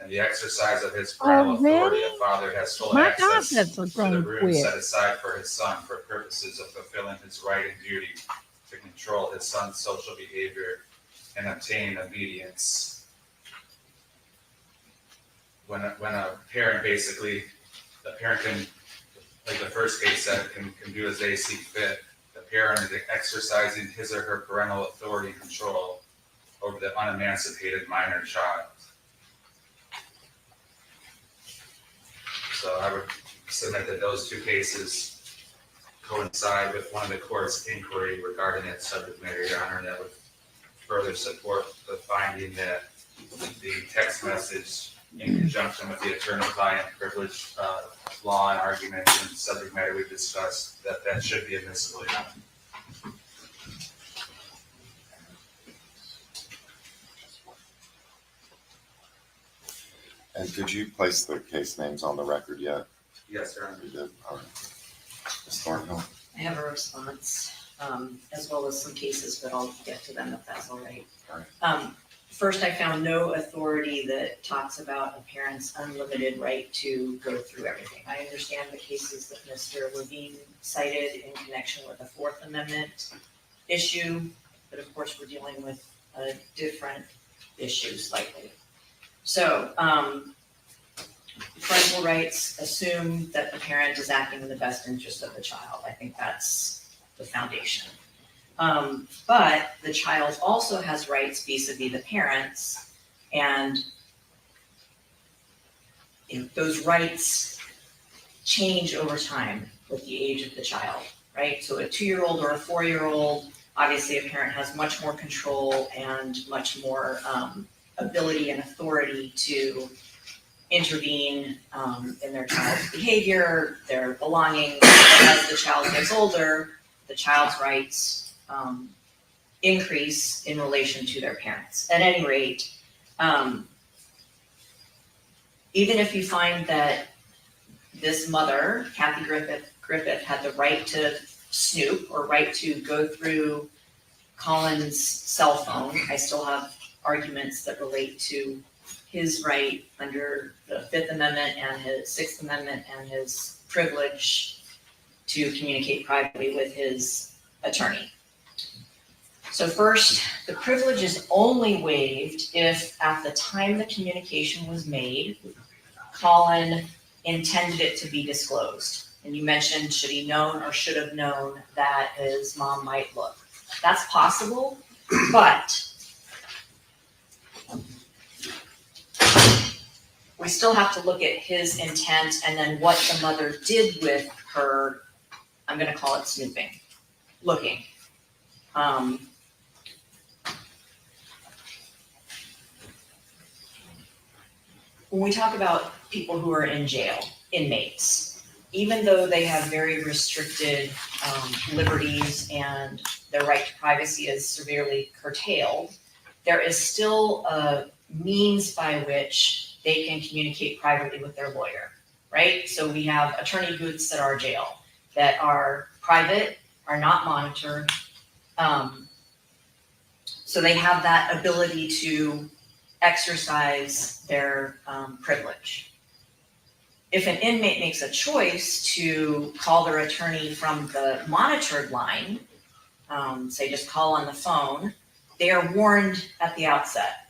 And the exercise of his parental authority, a father has full My access God, that's a to the grown room quit. set aside for his son for purposes of fulfilling his right and duty to control his son's social behavior and obtain obedience. When a parent basically, the parent can, like the first case said, can do as they see fit. The parent is exercising his or her parental authority and control over the unemancipated minor child. So I would submit that those two cases coincide with one of the court's inquiry regarding that subject matter, Your Honor, that would further support the finding that the text message in conjunction with the attorney-client privilege law and arguments and subject matter we've discussed, that should be admissible, Your Honor. And did you place the case names on the record yet? Yes, Your Honor. You did. All right. Ms. Thornhill? I have a response, as well as some cases, but I'll get to them if that's all right. All right. First, I found no authority that talks about a parent's unlimited right to go through everything. I understand the cases that Mr. Levine cited in connection with the Fourth Amendment issue, but of course, we're dealing with a different issue slightly. So, parental rights assume that the parent is acting in the best interest of the child. I think that's the foundation. But the child also has rights vis-a-vis the parents, and those rights change over time with the age of the child, right? So a 2-year-old or a 4-year-old, obviously a parent has much more control and much more ability and authority to intervene in their child's behavior, their belongings. As the child gets older, the child's rights increase in relation to their parents. At any rate, even if you find that this mother, Kathy Griffith, had the right to snoop or right to go through Collin's cell phone, I still have arguments that relate to his right under the Fifth Amendment and his Sixth Amendment and his privilege to communicate privately with his attorney. So first, the privilege is only waived if at the time the communication was made, Collin intended it to be disclosed. And you mentioned, should he known or should have known that his mom might look. That's possible, but we still have to look at his intent and then what the mother did with her, I'm gonna call it snooping, looking. When we talk about people who are in jail, inmates, even though they have very restricted liberties and their right to privacy is severely curtailed, there is still a means by which they can communicate privately with their lawyer, right? So we have attorney booths at our jail that are private, are not monitored. So they have that ability to exercise their privilege. If an inmate makes a choice to call their attorney from the monitored line, say just call on the phone, they are warned at the outset.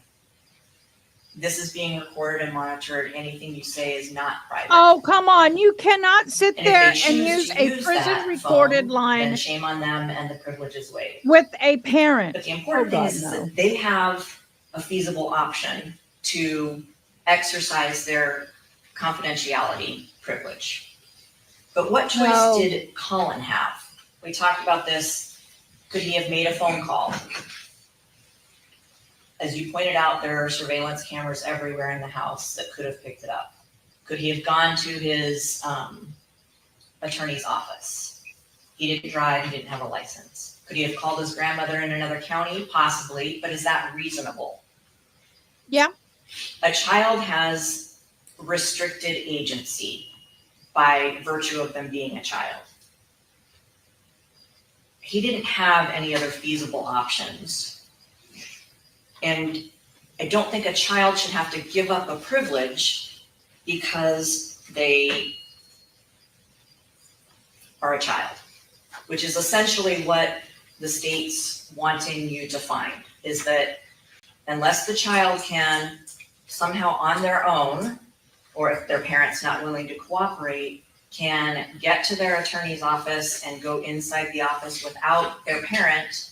This is being recorded and monitored. Anything you say is not private. Oh, come on. You cannot sit And if there they and choose use to a use prison that recorded phone, line then shame on them and the privilege is waived. with a parent. But the important thing God, is no. that they have a feasible option to exercise their confidentiality privilege. But what choice No. did Collin have? We talked about this. Could he have made a phone call? As you pointed out, there are surveillance cameras everywhere in the house that could have picked it up. Could he have gone to his attorney's office? He didn't drive, he didn't have a license. Could he have called his grandmother in another county? Possibly, but is that reasonable? Yeah. A child has restricted agency by virtue of them being a child. He didn't have any other feasible options. And I don't think a child should have to give up a privilege because they are a child, which is essentially what the state's wanting you to find, is that unless the child can somehow on their own, or if their parent's not willing to cooperate, can get to their attorney's office and go inside the office without their parent,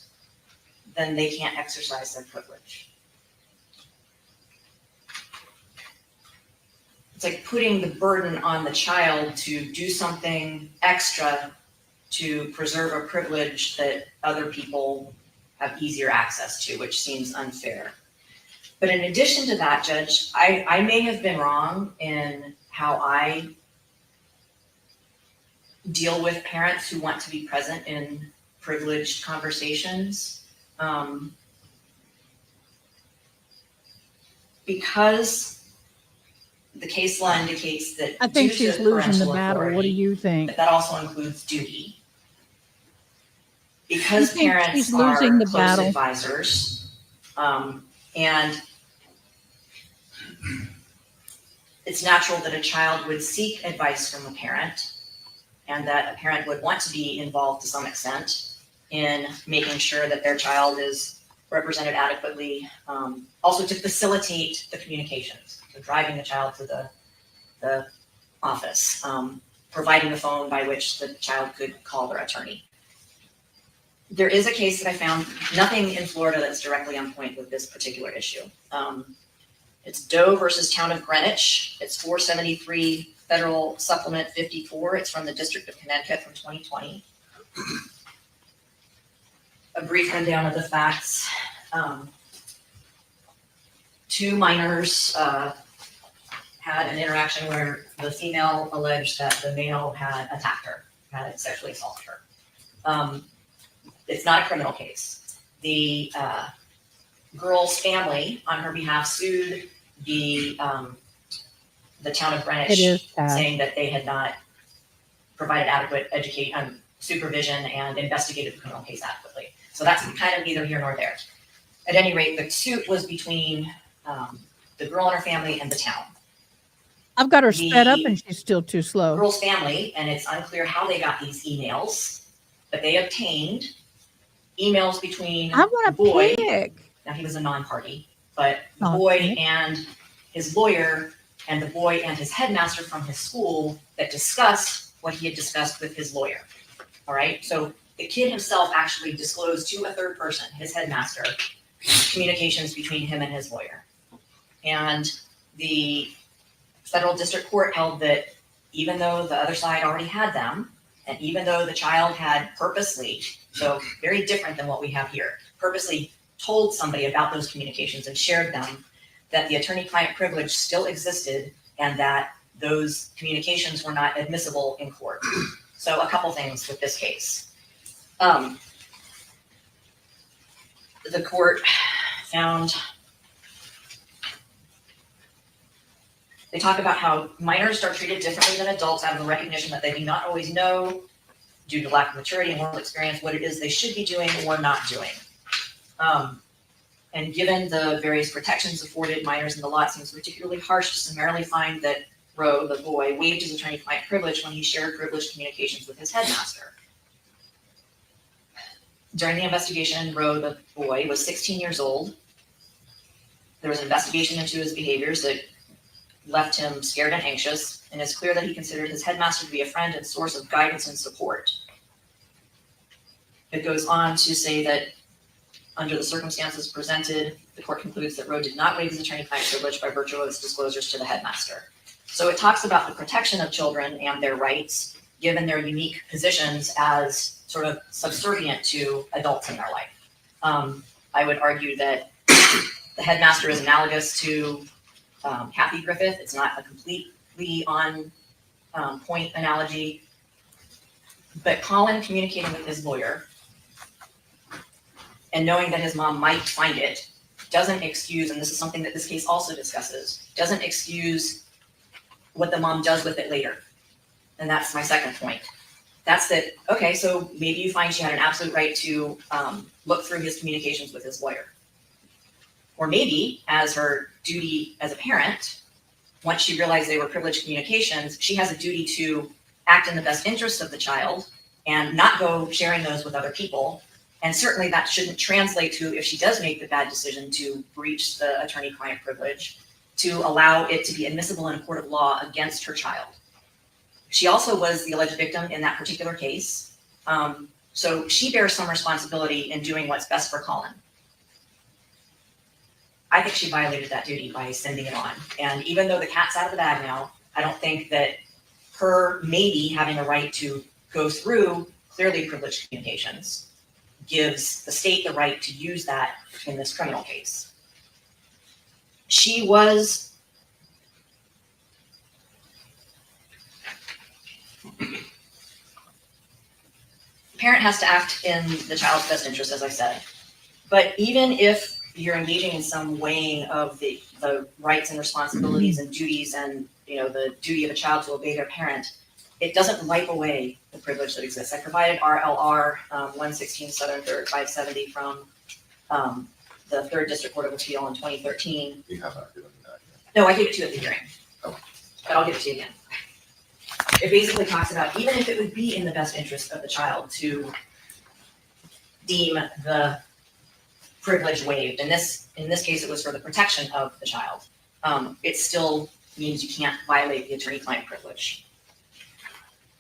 then they can't exercise their privilege. It's like putting the burden on the child to do something extra to preserve a privilege that other people have easier access to, which seems unfair. But in addition to that, Judge, I may have been wrong in how I deal with parents who want to be present in privileged conversations. Because the case law indicates that I think due she's to losing the parental battle. What do authority, you think? that also includes duty. Because I think parents she's are losing the close battle. advisors, and it's natural that a child would seek advice from a parent, and that a parent would want to be involved to some extent in making sure that their child is represented adequately, also to facilitate the communications, so driving the child to the office, providing the phone by which the child could call their attorney. There is a case that I found, nothing in Florida that's directly on point with this particular issue. It's Doe versus Town of Greenwich. It's 473 Federal Supplement 54. It's from the District of Connecticut from 2020. A brief rundown of the facts. Two minors had an interaction where the female alleged that the male had attacked her, had sexually assaulted her. It's not a criminal case. The girl's family, on her behalf, sued the Town of Greenwich, saying that they had not provided adequate supervision and investigated the criminal case adequately. So that's kind of neither here nor there. At any rate, the suit was between the girl and her family and the town. I've got her sped up and she's still too slow. Girl's family, and it's unclear how they got these emails, but they obtained emails between the boy. Now he was a non-party, but the boy and his lawyer, and the boy and his headmaster from his school, that discussed what he had discussed with his lawyer. All right, so the kid himself actually disclosed to a third person, his headmaster, communications between him and his lawyer. And the federal district court held that even though the other side already had them, and even though the child had purposely, so very different than what we have here, purposely told somebody about those communications and shared them, that the attorney-client privilege still existed and that those communications were not admissible in court. So a couple things with this case. The court found, they talk about how minors are treated differently than adults out of the recognition that they do not always know, due to lack of maturity and moral experience, what it is they should be doing or not doing. And given the various protections afforded minors in the law, it seems particularly harsh to summarily find that Roe, the boy, waived his attorney-client privilege when he shared privileged communications with his headmaster. During the investigation, Roe, the boy, was 16 years old. There was an investigation into his behaviors that left him scared and anxious, and it's clear that he considered his headmaster to be a friend and source of guidance and support. It goes on to say that under the circumstances presented, the court concludes that Roe did not waive his attorney-client privilege by virtue of his disclosures to the headmaster. So it talks about the protection of children and their rights, given their unique positions as sort of subservient to adults in their life. I would argue that the headmaster is analogous to Kathy Griffith. It's not a completely on point analogy, but Collin communicating with his lawyer and knowing that his mom might find it doesn't excuse, and this is something that this case also discusses, doesn't excuse what the mom does with it later. And that's my second point. That's that, okay, so maybe you find she had an absolute right to look through his communications with his lawyer. Or maybe, as her duty as a parent, once she realized they were privileged communications, she has a duty to act in the best interest of the child and not go sharing those with other people. And certainly that shouldn't translate to, if she does make the bad decision to breach the attorney-client privilege, to allow it to be admissible in a court of law against her child. She also was the alleged victim in that particular case. So she bears some responsibility in doing what's best for Collin. I think she violated that duty by sending it on. And even though the cat's out of the bag now, I don't think that her maybe having a right to go through clearly privileged communications gives the state the right to use that in this criminal case. She was parent has to act in the child's best interest, as I said. But even if you're engaging in some weighing of the rights and responsibilities and duties and, you know, the duty of a child to obey their parent, it doesn't wipe away the privilege that exists. I provided RLR 116 Southern 3rd 570 from the 3rd District Court of Appeal in 2013. You have not given that yet. No, I gave it to you at the hearing. Oh. But I'll give it to you again. It basically talks about, even if it would be in the best interest of the child to deem the privilege waived, in this case it was for the protection of the child, it still means you can't violate the attorney-client privilege.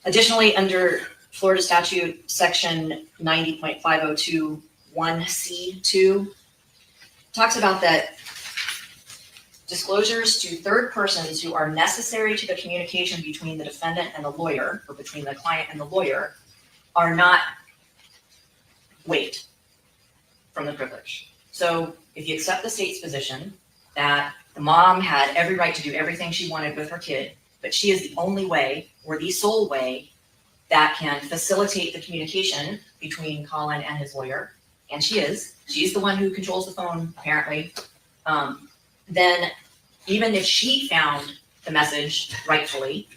Additionally, under Florida statute section 90.5021C2, talks about that disclosures to third persons who are necessary to the communication between the defendant and the lawyer, or between the client and the lawyer, are not waived from the privilege. So if you accept the state's position that the mom had every right to do everything she wanted with her kid, but she is the only way, or the sole way, that can facilitate the communication between Collin and his lawyer, and she's the one who controls the phone, apparently, then even if she found the message rightfully,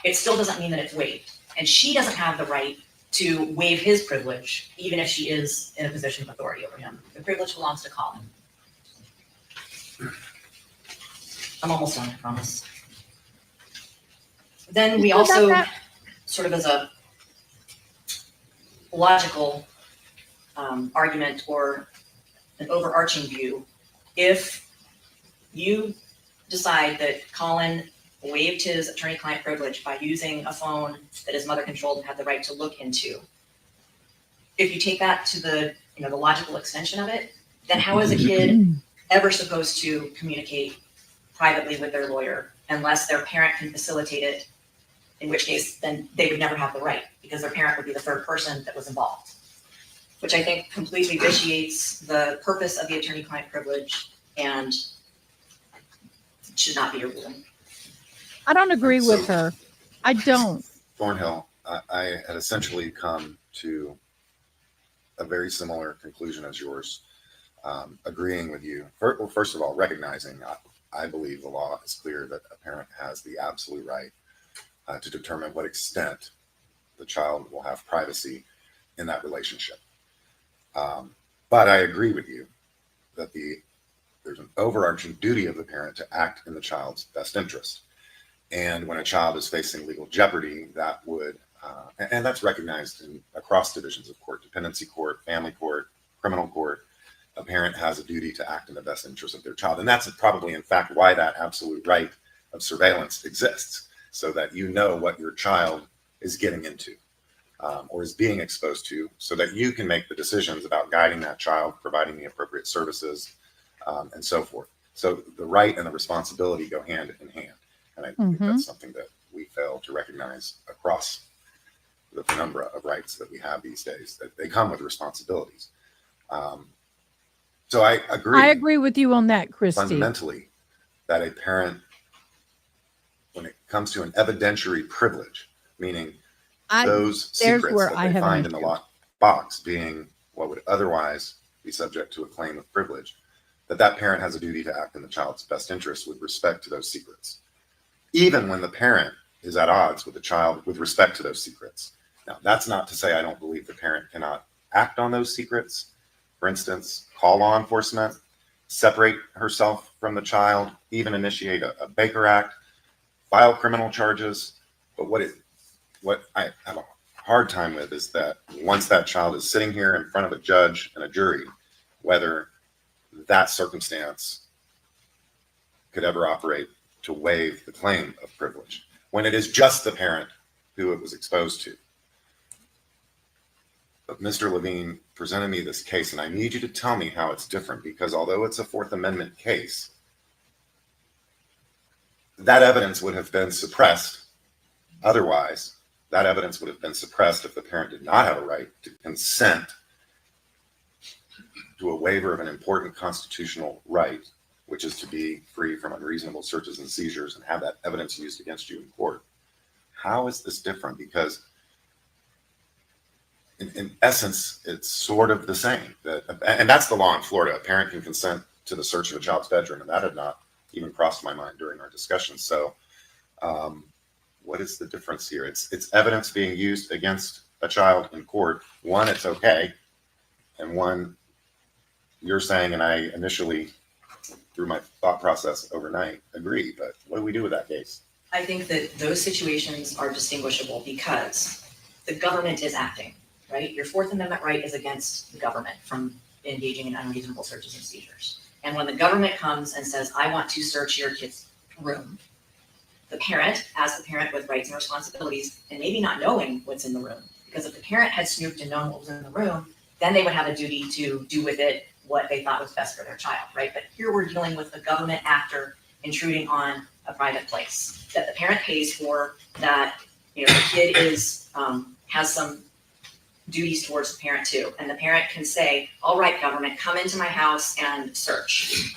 it still doesn't mean that it's waived. And she doesn't have the right to waive his privilege, even if she is in a position of authority over him. The privilege belongs to Collin. I'm almost done, I promise. Then we also, sort of as a logical argument or an overarching view, if you decide that Collin waived his attorney-client privilege by using a phone that his mother controlled and had the right to look into, if you take that to the logical extension of it, then how is a kid ever supposed to communicate privately with their lawyer unless their parent can facilitate it, in which case then they would never have the right because their parent would be the third person that was involved, which I think completely vitiates the purpose of the attorney-client privilege and should not be a rule. I don't agree with her. I don't. Thornhill, I had essentially come to a very similar conclusion as yours, agreeing with you. First of all, recognizing I believe the law is clear that a parent has the absolute right to determine what extent the child will have privacy in that relationship. But I agree with you that there's an overarching duty of the parent to act in the child's best interest. And when a child is facing legal jeopardy, that would, and that's recognized across divisions of court, dependency court, family court, criminal court, a parent has a duty to act in the best interest of their child. And that's probably, in fact, why that absolute right of surveillance exists, so that you know what your child is getting into or is being exposed to, so that you can make the decisions about guiding that child, providing the appropriate services, and so forth. So the right and the responsibility go hand in hand. And I think that's something that we fail to recognize across the penumbra of rights that we have these days, that they come with responsibilities. So I agree. I agree with you on that, Christy. Fundamentally, that a parent, when it comes to an evidentiary privilege, meaning those secrets that they find in the locked box being what would otherwise be subject to a claim of privilege, that parent has a duty to act in the child's best interest with respect to those secrets, even when the parent is at odds with the child with respect to those secrets. Now, that's not to say I don't believe the parent cannot act on those secrets. For instance, call law enforcement, separate herself from the child, even initiate a Baker Act, file criminal charges. But what I have a hard time with is that once that child is sitting here in front of a judge and a jury, whether that circumstance could ever operate to waive the claim of privilege when it is just the parent who it was exposed to. But Mr. Levine presented me this case, and I need you to tell me how it's different, because although it's a Fourth Amendment case, that evidence would have been suppressed. Otherwise, that evidence would have been suppressed if the parent did not have a right to consent to a waiver of an important constitutional right, which is to be free from unreasonable searches and seizures and have that evidence used against you in court. How is this different? Because in essence, it's sort of the same. And that's the law in Florida. A parent can consent to the search of a child's bedroom, and that had not even crossed my mind during our discussion. So what is the difference here? It's evidence being used against a child in court. One, it's okay. And one, you're saying, and I initially, through my thought process overnight, agree. But what do we do with that case? I think that those situations are distinguishable because the government is acting, right? Your Fourth Amendment right is against the government from engaging in unreasonable searches and seizures. And when the government comes and says, I want to search your kid's room, the parent, as the parent with rights and responsibilities, and maybe not knowing what's in the room, because if the parent had snooped and known what was in the room, then they would have a duty to do with it what they thought was best for their child, right? But here we're dealing with a government actor intruding on a private place that the parent pays for, that, you know, the kid is has some duties towards the parent too. And the parent can say, all right, government, come into my house and search,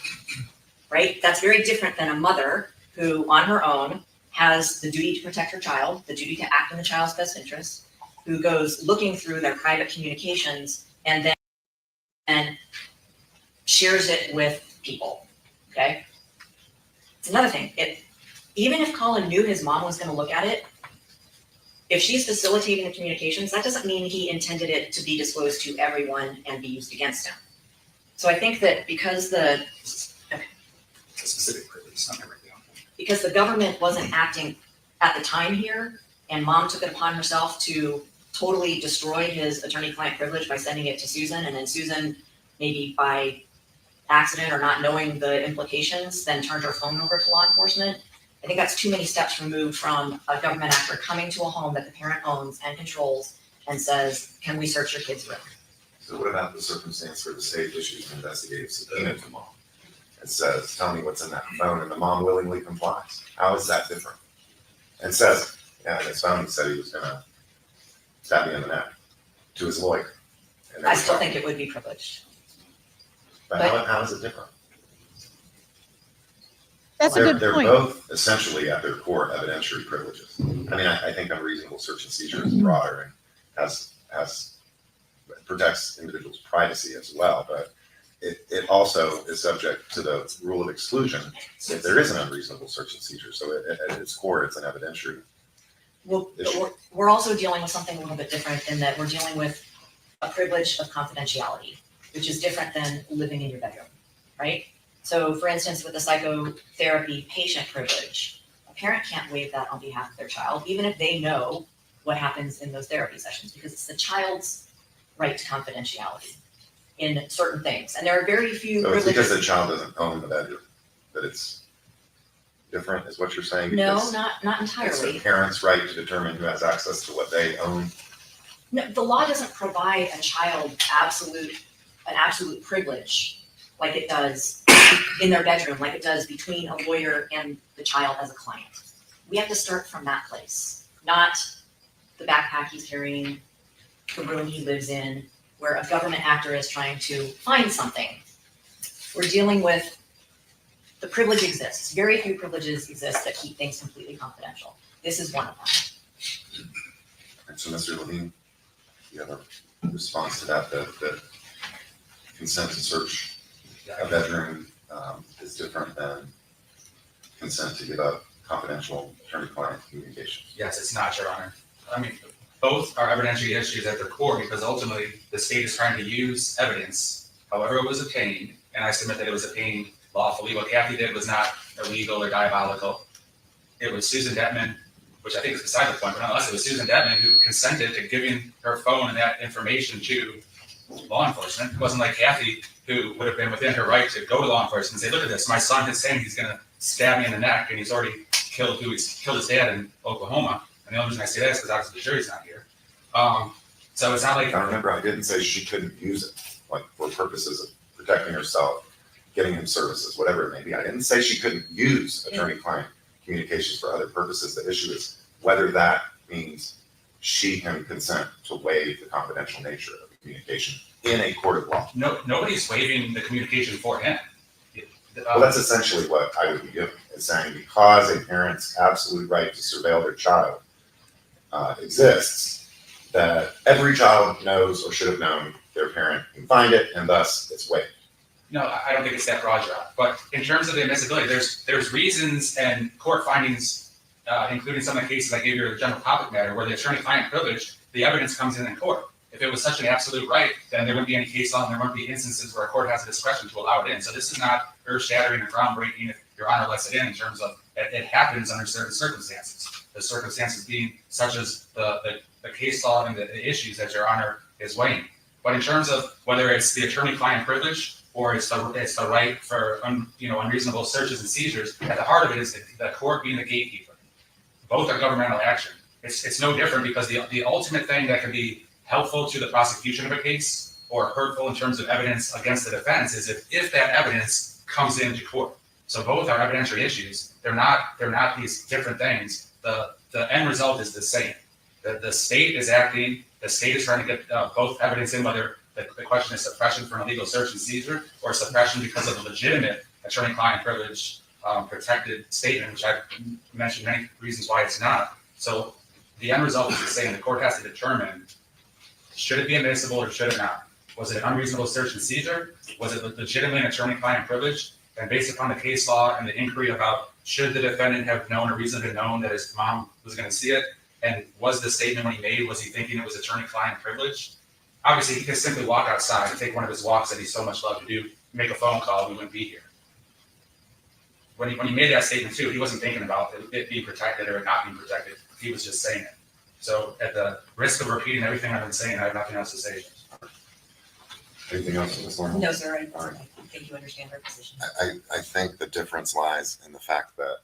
right? That's very different than a mother who on her own has the duty to protect her child, the duty to act in the child's best interest, who goes looking through their private communications and then shares it with people, okay? It's another thing. Even if Collin knew his mom was gonna look at it, if she's facilitating the communications, that doesn't mean he intended it to be disclosed to everyone and be used against him. So I think that because the government wasn't acting at the time here, and mom took it upon herself to totally destroy his attorney-client privilege by sending it to Susan, and then Susan, maybe by accident or not knowing the implications, then turned her phone over to law enforcement. I think that's too many steps removed from a government actor coming to a home that the parent owns and controls and says, can we search your kid's room? So what about the circumstance where the state issues an investigative subpoena to mom and says, tell me what's in that phone, and the mom willingly complies? How is that different? And says, yeah, in his phone he said he was gonna stab me in the neck to his lawyer. And I still think it would be privileged. But how is it different? That's a good They're point. both essentially at their core evidentiary privileges. I mean, I think unreasonable search and seizure is broader and protects individuals' privacy as well, but it also is subject to the rule of exclusion if there is an unreasonable search and seizure. So at its core, it's an evidentiary Well, issue. we're also dealing with something a little bit different in that we're dealing with a privilege of confidentiality, which is different than living in your bedroom, right? So for instance, with the psychotherapy patient privilege, a parent can't waive that on behalf of their child, even if they know what happens in those therapy sessions, because it's the child's right to confidentiality in certain things. And there are very few So it's privileges. because the child doesn't own the bedroom that it's different, is what you're saying? No, Because not it's entirely. the parent's right to determine who has access to what they own. No, the law doesn't provide a child an absolute privilege like it does in their bedroom, like it does between a lawyer and the child as a client. We have to start from that place, not the backpack he's carrying, the room he lives in, where a government actor is trying to find something. We're dealing with the privilege exists. Very few privileges exist that keep things completely confidential. This is one of them. And so, Mr. Levine, you have a response to that, the consent to search a bedroom is different than consent to give up confidential attorney-client communication. Yes, it's not, Your Honor. I mean, both are evidentiary issues at their core because ultimately the state is trying to use evidence, however it was obtained, and I submit that it was obtained lawfully. What Kathy did was not illegal or diabolical. It was Susan Detman, which I think is beside the point, but nonetheless, it was Susan Detman who consented to giving her phone and that information to law enforcement. It wasn't like Kathy, who would have been within her right to go to law enforcement and say, look at this, my son is saying he's going to stab me in the neck and he's already killed his dad in Oklahoma. And the only reason I say that is because obviously the jury's not here. So it's not like. I remember I didn't say she couldn't use it, like for purposes of protecting herself, getting him services, whatever it may be. I didn't say she couldn't use attorney-client communications for other purposes. The issue is whether that means she can consent to waive the confidential nature of the communication in a court of law. No, nobody's waiving the communication for him. Well, that's essentially what I would be doing, is saying because a parent's absolute right to surveil their child exists, that every child knows or should have known their parent can find it, and thus it's waived. No, I don't think it's that broad, John. But in terms of the admissibility, there's reasons and court findings, including some of the cases I gave you, the general topic matter, where the attorney-client privilege, the evidence comes in court. If it was such an absolute right, then there wouldn't be any case law and there wouldn't be instances where a court has the discretion to allow it in. So this is not earth-shattering or groundbreaking if Your Honor lets it in terms of it happens under certain circumstances. The circumstances being such as the case law and the issues that Your Honor is weighing. But in terms of whether it's the attorney-client privilege or it's the right for unreasonable searches and seizures, at the heart of it is the court being the gatekeeper. Both are governmental action. It's no different because the ultimate thing that can be helpful to the prosecution of a case or hurtful in terms of evidence against the defense is if that evidence comes into court. So both are evidentiary issues. They're not these different things. The end result is the same. The state is acting. The state is trying to get both evidence in, whether the question is suppression for an illegal search and seizure or suppression because of a legitimate attorney-client privilege protected statement, which I've mentioned many reasons why it's not. So the end result is the same. The court has to determine, should it be admissible or should it not? Was it an unreasonable search and seizure? Was it legitimate attorney-client privilege? And based upon the case law and the inquiry about should the defendant have known or reasonably known that his mom was going to see it, and was the statement when he made, was he thinking it was attorney-client privilege? Obviously, he could simply walk outside and take one of his walks that he so much loved to do, make a phone call, we wouldn't be here. When he made that statement too, he wasn't thinking about it being protected or it not being protected. He was just saying it. So at the risk of repeating everything I've been saying, I have nothing else to say. Anything else, Ms. Lorna? No, sir, I think you understand her position. I think the difference lies in the fact that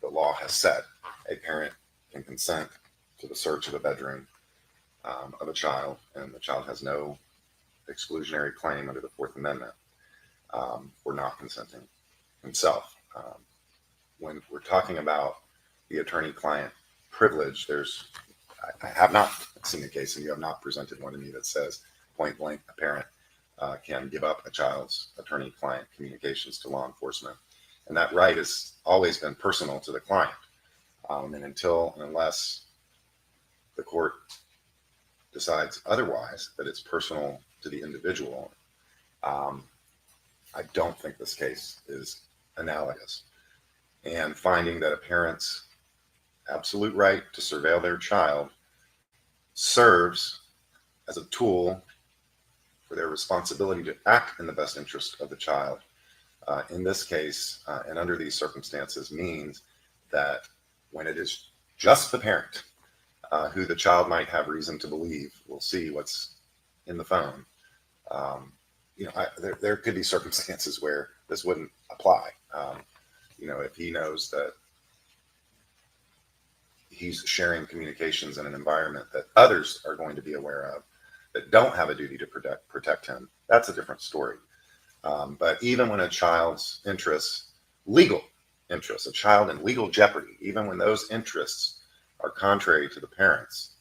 the law has said a parent can consent to the search of a bedroom of a child, and the child has no exclusionary claim under the Fourth Amendment for not consenting himself. When we're talking about the attorney-client privilege, I have not seen a case, and you have not presented one to me that says point blank a parent can give up a child's attorney-client communications to law enforcement, and that right has always been personal to the client. And unless the court decides otherwise, that it's personal to the individual, I don't think this case is analogous. And finding that a parent's absolute right to surveil their child serves as a tool for their responsibility to act in the best interest of the child, in this case, and under these circumstances, means that when it is just the parent who the child might have reason to believe will see what's in the phone, there could be circumstances where this wouldn't apply. If he knows that he's sharing communications in an environment that others are going to be aware of that don't have a duty to protect him, that's a different story. But even when a child's interests, legal interests, a child in legal jeopardy, even when those interests are contrary to the parent's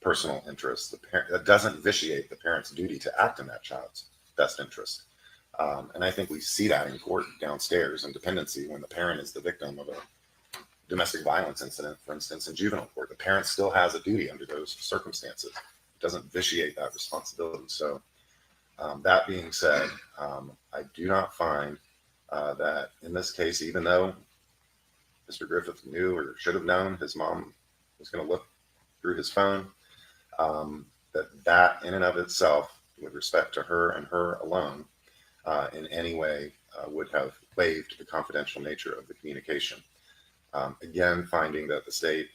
personal interests, that doesn't vitiate the parent's duty to act in that child's best interest. And I think we see that in court downstairs in dependency when the parent is the victim of a domestic violence incident, for instance, in juvenile court. The parent still has a duty under those circumstances. It doesn't vitiate that responsibility. So That being said, I do not find that in this case, even though Mr. Griffith knew or should have known his mom was going to look through his phone, that in and of itself, with respect to her and her alone, in any way would have waived the confidential nature of the communication. Again, finding that the state,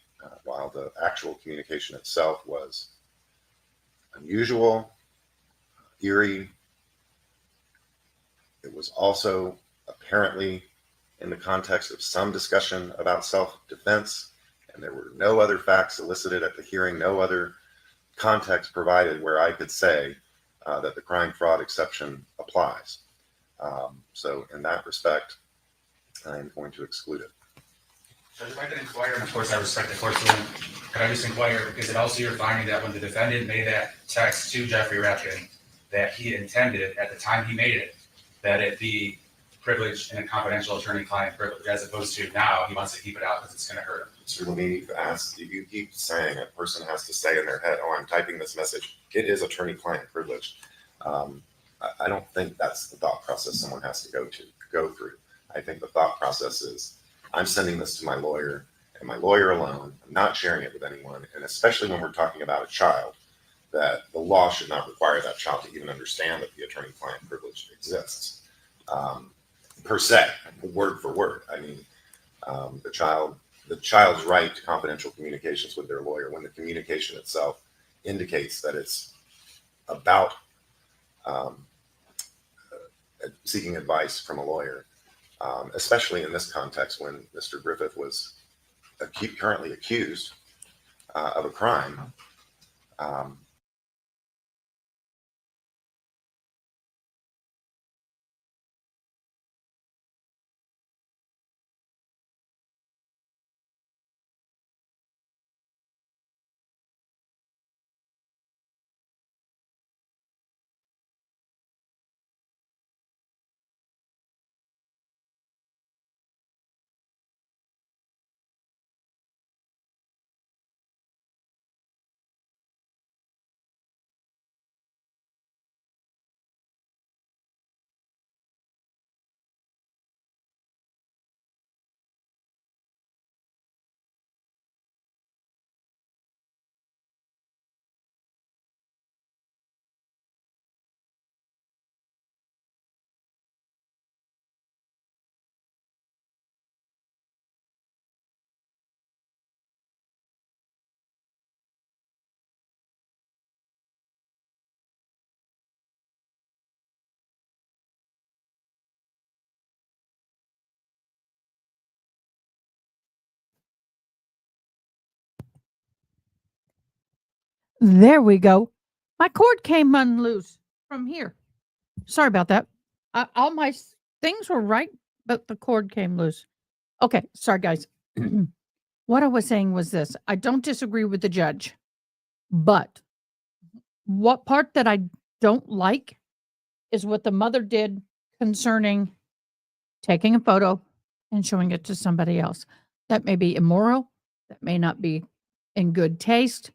while the actual communication itself was unusual, eerie, it was also apparently in the context of some discussion about self-defense, and there were no other facts elicited at the hearing, no other context provided where I could say that the crime fraud exception applies. So in that respect, I am going to exclude it. Judge, if I can inquire, and of course I respect the court's ruling, can I just inquire, is it also your finding that when the defendant made that text to Jeffrey Rapkin, that he intended at the time he made it, that it be privileged and a confidential attorney-client privilege, as opposed to now he wants to keep it out because it's going to hurt him? Mr. Lemini asked, you keep saying a person has to say in their head, oh, I'm typing this message. It is attorney-client privilege. I don't think that's the thought process someone has to go through. I think the thought process is, I'm sending this to my lawyer and my lawyer alone. I'm not sharing it with anyone. And especially when we're talking about a child, that the law should not require that child to even understand that the attorney-client privilege exists. Per se, word for word. I mean, the child's right to confidential communications with their lawyer, when the communication itself indicates that it's about seeking advice from a lawyer, especially in this context when Mr. Griffith was currently accused of a crime. There we go. My cord came unloose from here. Sorry about that. All my things were right, but the cord came loose. Okay, sorry, guys. What I was saying was this. I don't disagree with the judge, but what part that I don't like is what the mother did concerning taking a photo and showing it to somebody else. That may be immoral. That may not be in good taste,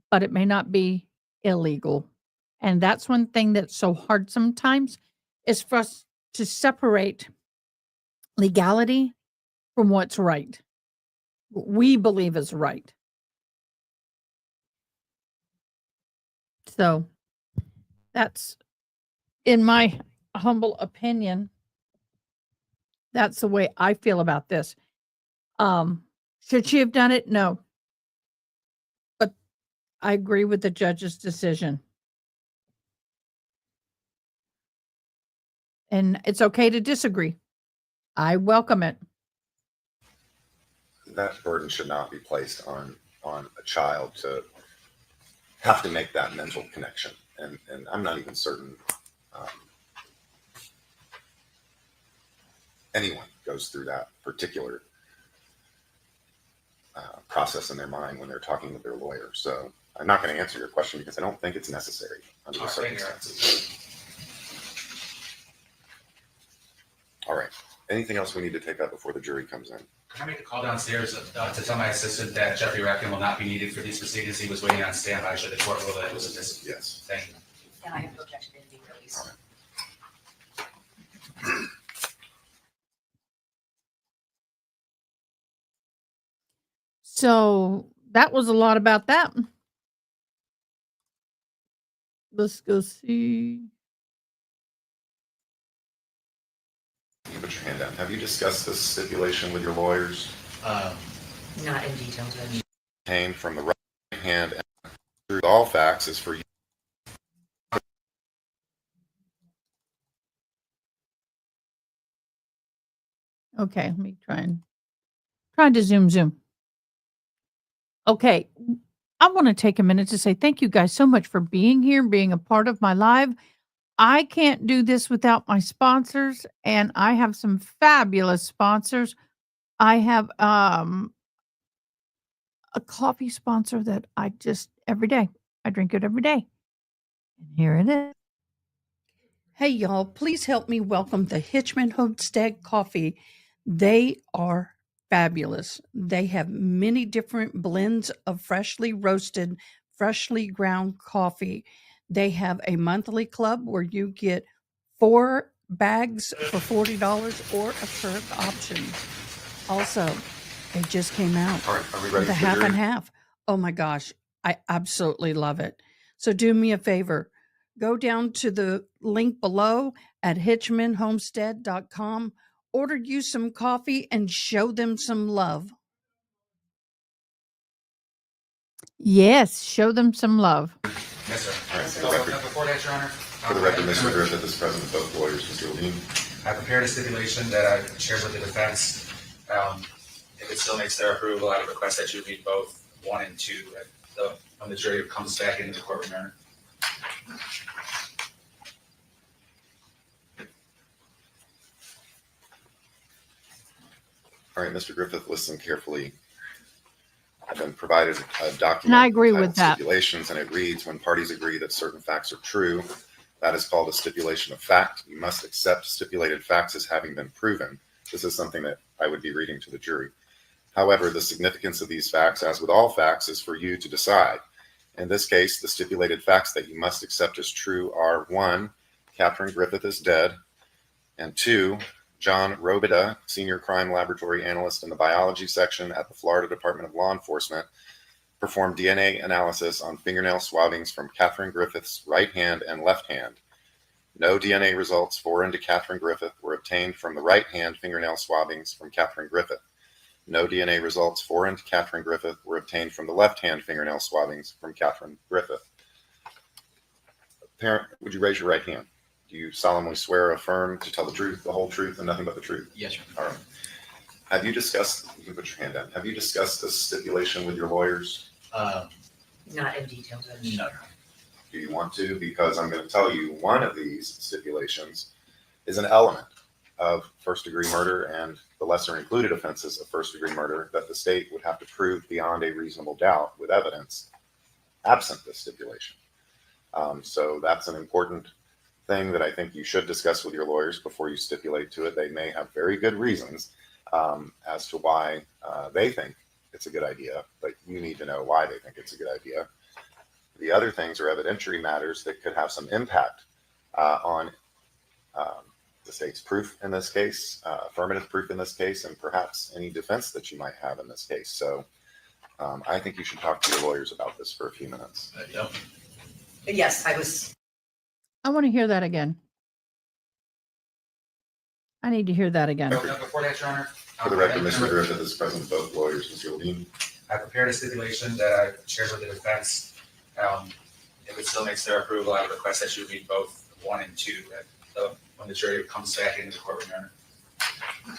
but it may not be illegal. And that's one thing that's so hard sometimes is for us to separate legality from what's right. What we believe is right. So that's, in my humble opinion, that's the way I feel about this. Should she have done it? No. But I agree with the judge's decision. And it's okay to disagree. I welcome it. That burden should not be placed on a child to have to make that mental connection. And I'm not even certain anyone goes through that particular process in their mind when they're talking with their lawyer. So I'm not going to answer your question because I don't think it's necessary under the circumstances. All right. Anything else we need to take up before the jury comes in? Can I make a call downstairs to tell my assistant that Jeffrey Rapkin will not be needed for these proceedings? He was waiting on standby should the court rule that it was a Yes. Thank you. And I have no objection to being released. So that was a lot about that. Let's go see. You put your hand down. Have you discussed this stipulation with your lawyers? Not in detail, Judge. Obtained from the right hand and through all facts is for you. Okay, let me trying to zoom. Okay, I want to take a minute to say thank you guys so much for being here, being a part of my live. I can't do this without my sponsors, and I have some fabulous sponsors. I have a coffee sponsor that I just every day. I drink it every day. And here it is. Hey y'all, please help me welcome the Hitchman Homestead Coffee. They are fabulous. They have many different blends of freshly roasted, freshly ground coffee. They have a monthly club where you get 4 bags for $40 or a Keurig option. Also, they just came out All right, are we ready with a for half your- and half. Oh my gosh, I absolutely love it. So do me a favor. Go down to the link below at hitchmanhomestead.com. Order you some coffee and show them some love. Yes, show them some love. Yes, sir. All right, for the record, Before that, Your Honor. for the record, Mr. Griffith is present with both lawyers. Mr. Levine. I prepared a stipulation that I shared with the defense. If it still makes their approval, I would request that you read both 1 and 2 when the jury comes back into the courtroom, Your Honor. All right, Mr. Griffith, listen carefully. I've been provided a document. And I agree with entitled that. Stipulations, and it reads, when parties agree that certain facts are true, that is called a stipulation of fact. You must accept stipulated facts as having been proven. This is something that I would be reading to the jury. However, the significance of these facts, as with all facts, is for you to decide. In this case, the stipulated facts that you must accept as true are 1, Catherine Griffith is dead, and 2, John Robida, Senior Crime Laboratory Analyst in the Biology Section at the Florida Department of Law Enforcement, performed DNA analysis on fingernail swabbings from Catherine Griffith's right hand and left hand. No DNA results foreign to Catherine Griffith were obtained from the right hand fingernail swabbings from Catherine Griffith. No DNA results foreign to Catherine Griffith were obtained from the left hand fingernail swabbings from Catherine Griffith. Parent, would you raise your right hand? Do you solemnly swear or affirm to tell the truth, the whole truth, and nothing but the truth? Yes, sir. All right. Have you discussed, you can put your hand down, have you discussed this stipulation with your lawyers? Not in detail, Judge. No. Do you want to? Because I'm going to tell you one of these stipulations is an element of first-degree murder and the lesser included offenses of first-degree murder that the state would have to prove beyond a reasonable doubt with evidence absent this stipulation. So that's an important thing that I think you should discuss with your lawyers before you stipulate to it. They may have very good reasons as to why they think it's a good idea, but you need to know why they think it's a good idea. The other things are evidentiary matters that could have some impact on the state's proof in this case, affirmative proof in this case, and perhaps any defense that you might have in this case. So I think you should talk to your lawyers about this for a few minutes. Yes, I was. I want to hear that again. I need to hear that again. Before that, Your Honor. For the record, Mr. Griffith is present with both lawyers. Mr. Levine. I prepared a stipulation that I shared with the defense. If it still makes their approval, I would request that you read both 1 and 2 when the jury comes back into the courtroom, Your Honor.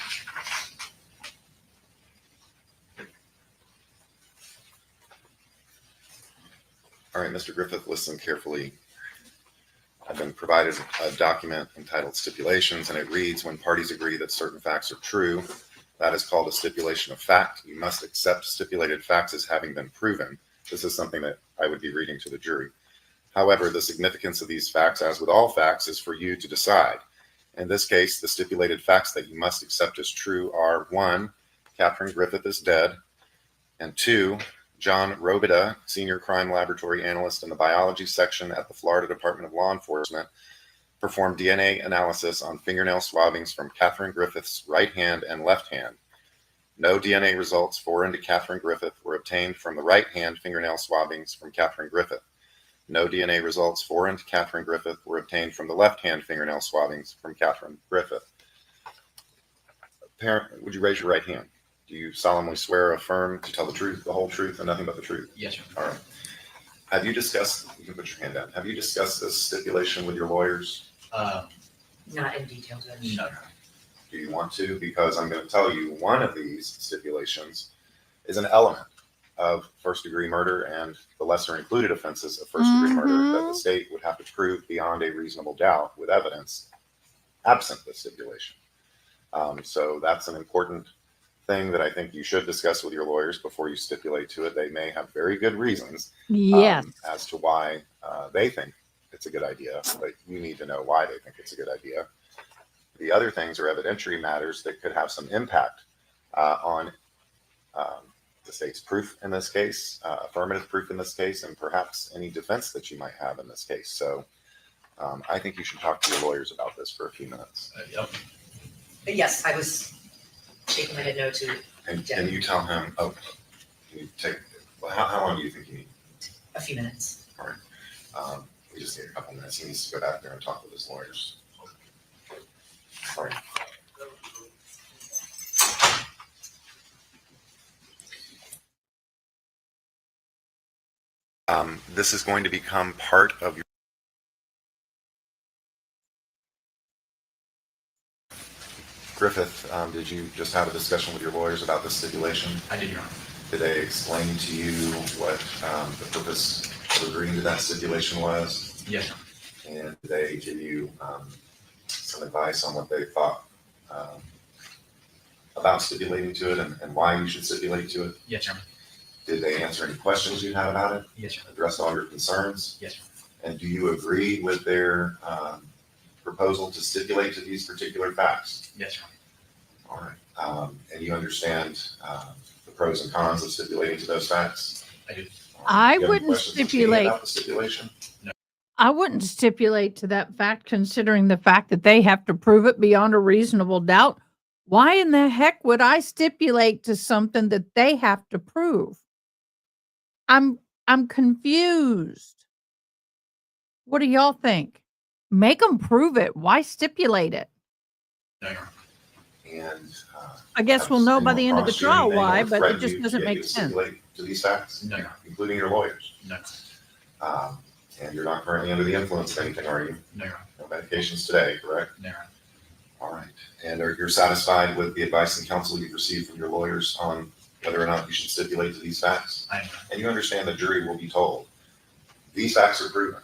All right, Mr. Griffith, listen carefully. I've been provided a document entitled Stipulations, and it reads, when parties agree that certain facts are true, that is called a stipulation of fact. You must accept stipulated facts as having been proven. This is something that I would be reading to the jury. However, the significance of these facts, as with all facts, is for you to decide. In this case, the stipulated facts that you must accept as true are 1, Catherine Griffith is dead, and 2, John Robida, Senior Crime Laboratory Analyst in the Biology Section at the Florida Department of Law Enforcement, performed DNA analysis on fingernail swabbings from Catherine Griffith's right hand and left hand. No DNA results for and to Catherine Griffith were obtained from the right hand fingernail swabbings from Catherine Griffith. No DNA results for and to Catherine Griffith were obtained from the left hand fingernail swabbings from Catherine Griffith. Parent, would you raise your right hand? Do you solemnly swear or affirm to tell the truth, the whole truth, and nothing but the truth? Yes, sir. All right. Have you discussed, you can put your hand down, have you discussed this stipulation with your lawyers? Not in detail, Judge. No. Do you want to? Because I'm going to tell you one of these stipulations is an element of first degree murder and the lesser included offenses of first degree murder that the state would have to prove beyond a reasonable doubt with evidence absent the stipulation. So that's an important thing that I think you should discuss with your lawyers before you stipulate to it. They may have very good reasons Yes. as to why they think it's a good idea, but you need to know why they think it's a good idea. The other things are evidentiary matters that could have some impact on the state's proof in this case, affirmative proof in this case, and perhaps any defense that you might have in this case. So I think you should talk to your lawyers about this for a few minutes. Yep. Yes, I was shaking my head no to. And you tell him, oh, you take, well, how long do you think you need? A few minutes. All right. We just need a couple minutes. He needs to go back there and talk with his lawyers. All right. This is going to become part of your Griffith. Did you just have a discussion with your lawyers about this stipulation? I did, Your Honor. Did they explain to you what the purpose of agreeing to that stipulation was? Yes, sir. And did they give you some advice on what they thought about stipulating to it and why you should stipulate to it? Yes, sir. Did they answer any questions you had about it? Yes, sir. Address all your concerns? Yes, sir. And do you agree with their proposal to stipulate to these particular facts? Yes, sir. All right. And you understand the pros and cons of stipulating to those facts? I do. I Do you have any wouldn't questions for me stipulate. about the stipulation? I wouldn't stipulate to that fact, considering the fact that they have to prove it beyond a reasonable doubt. Why in the heck would I stipulate to something that they have to prove? I'm confused. What do y'all think? Make them prove it. Why stipulate it? No, Your Honor. And I guess we'll know by anyone the end of the promise you trial anything why, or but it threaten just you to doesn't get you make to sense. stipulate to these facts? No, Your Honor. Including your lawyers? No. And you're not currently under the influence of anything, are you? No, Your Honor. No medications today, correct? No, Your Honor. All right. And are you satisfied with the advice and counsel you've received from your lawyers on whether or not you should stipulate to these facts? I am. And you understand the jury will be told, these facts are proven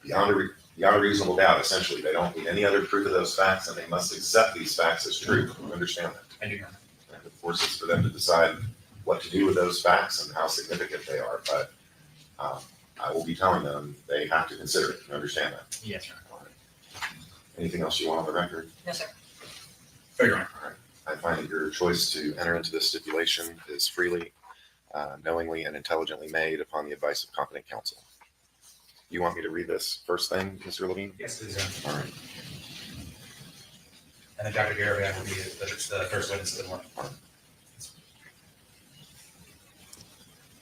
beyond a reasonable doubt, essentially. They don't need any other proof of those facts, and they must accept these facts as true. You understand that? I do, Your Honor. And of course, it's for them to decide what to do with those facts and how significant they are. But I will be telling them they have to consider it. You understand that? Yes, Your Honor. All right. Anything else you want on the record? No, sir. Fair, Your Honor. All right. I find that your choice to enter into this stipulation is freely, knowingly, and intelligently made upon the advice of competent counsel. You want me to read this first thing, Mr. Levine? Yes, please. All right. And then Dr. Garabak will be the first witness of the morning.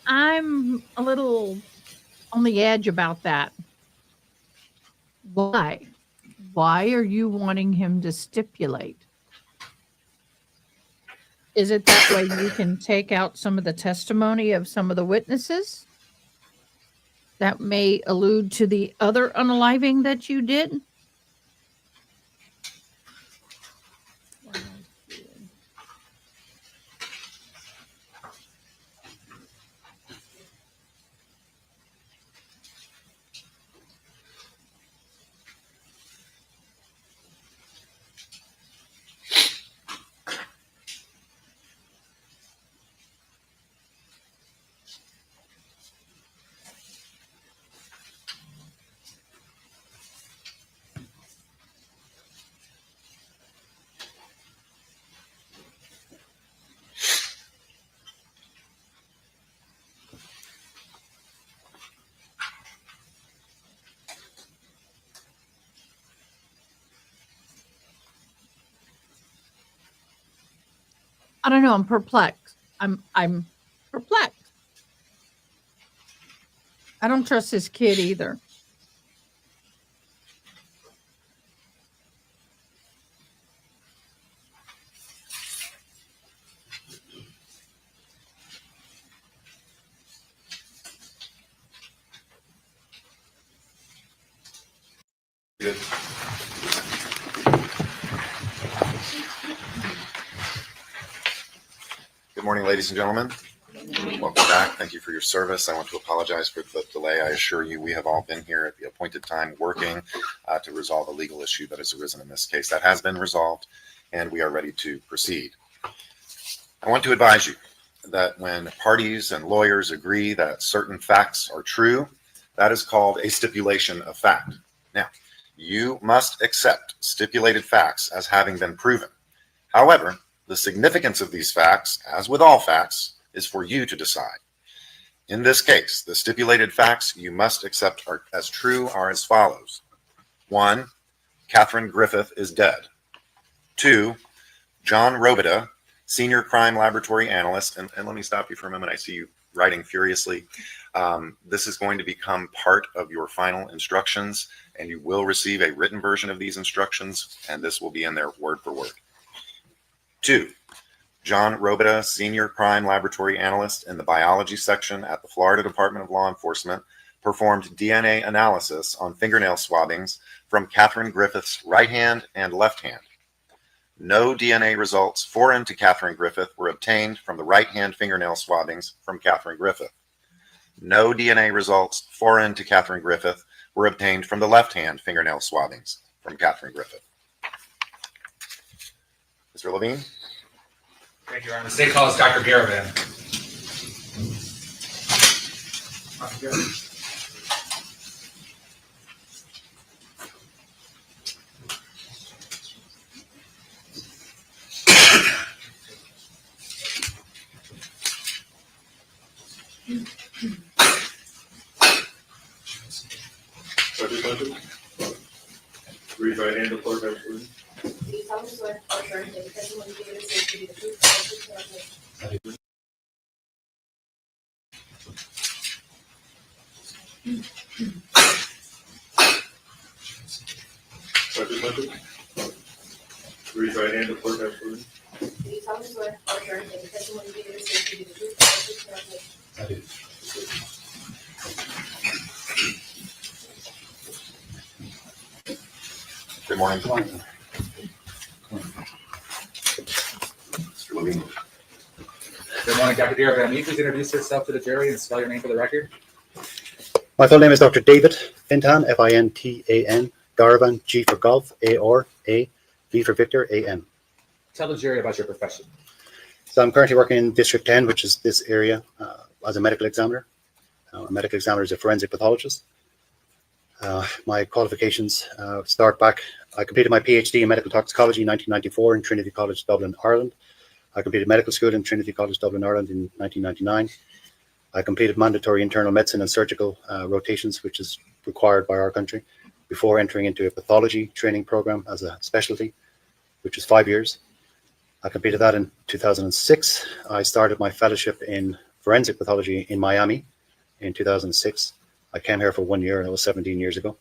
I'm a little on the edge about that. Why? Why are you wanting him to stipulate? Is it that way you can take out some of the testimony of some of the witnesses? That may allude to the other unaliving that you did? I don't know. I'm perplexed. I'm perplexed. I don't trust this kid either. Good. Good morning, ladies and gentlemen. Welcome back. Thank you for your service. I want to apologize for the delay. I assure you we have all been here at the appointed time working to resolve a legal issue that has arisen in this case. That has been resolved, and we are ready to proceed. I want to advise you that when parties and lawyers agree that certain facts are true, that is called a stipulation of fact. Now, you must accept stipulated facts as having been proven. However, the significance of these facts, as with all facts, is for you to decide. In this case, the stipulated facts you must accept as true are as follows. 1, Catherine Griffith is dead. 2, John Robida, Senior Crime Laboratory Analyst, and let me stop you for a moment. I see you writing furiously. This is going to become part of your final instructions, and you will receive a written version of these instructions, and this will be in there word for word. 2, John Robida, Senior Crime Laboratory Analyst in the Biology Section at the Florida Department of Law Enforcement, performed DNA analysis on fingernail swabbings from Catherine Griffith's right hand and left hand. No DNA results foreign to Catherine Griffith were obtained from the right hand fingernail swabbings from Catherine Griffith. No DNA results foreign to Catherine Griffith were obtained from the left hand fingernail swabbings from Catherine Griffith. Mr. Levine? Thank you, Your Honor. The state calls Dr. Garabin. Dr. Garabin. Dr. Clinton? Raise right hand, the floor, Dr. Clinton. Do you solemnly swear or affirm that the testimony you give in this case to be the truth, the whole truth, and nothing but Dr. Clinton? Raise right hand, the floor, Dr. Clinton. Do you solemnly swear or affirm that the testimony you give in this case to be the truth, the whole truth, and nothing but I do. Good morning. Mr. Levine? Good morning, Dr. Garabin. Will you please introduce yourself to the jury and spell your name for the record? My full name is Dr. David Fintan, Fintan, Garvan, G for golf, A-R-A, V for Victor, A-N. Tell the jury about your profession. So I'm currently working in District 10, which is this area, as a medical examiner. A medical examiner is a forensic pathologist. My qualifications start back, I completed my PhD in medical toxicology in 1994 in Trinity College, Dublin, Ireland. I completed medical school in Trinity College, Dublin, Ireland in 1999. I completed mandatory internal medicine and surgical rotations, which is required by our country, before entering into a pathology training program as a specialty, which is 5 years. I completed that in 2006. I started my fellowship in forensic pathology in Miami in 2006. I came here for 1 year, and that was 17 years ago.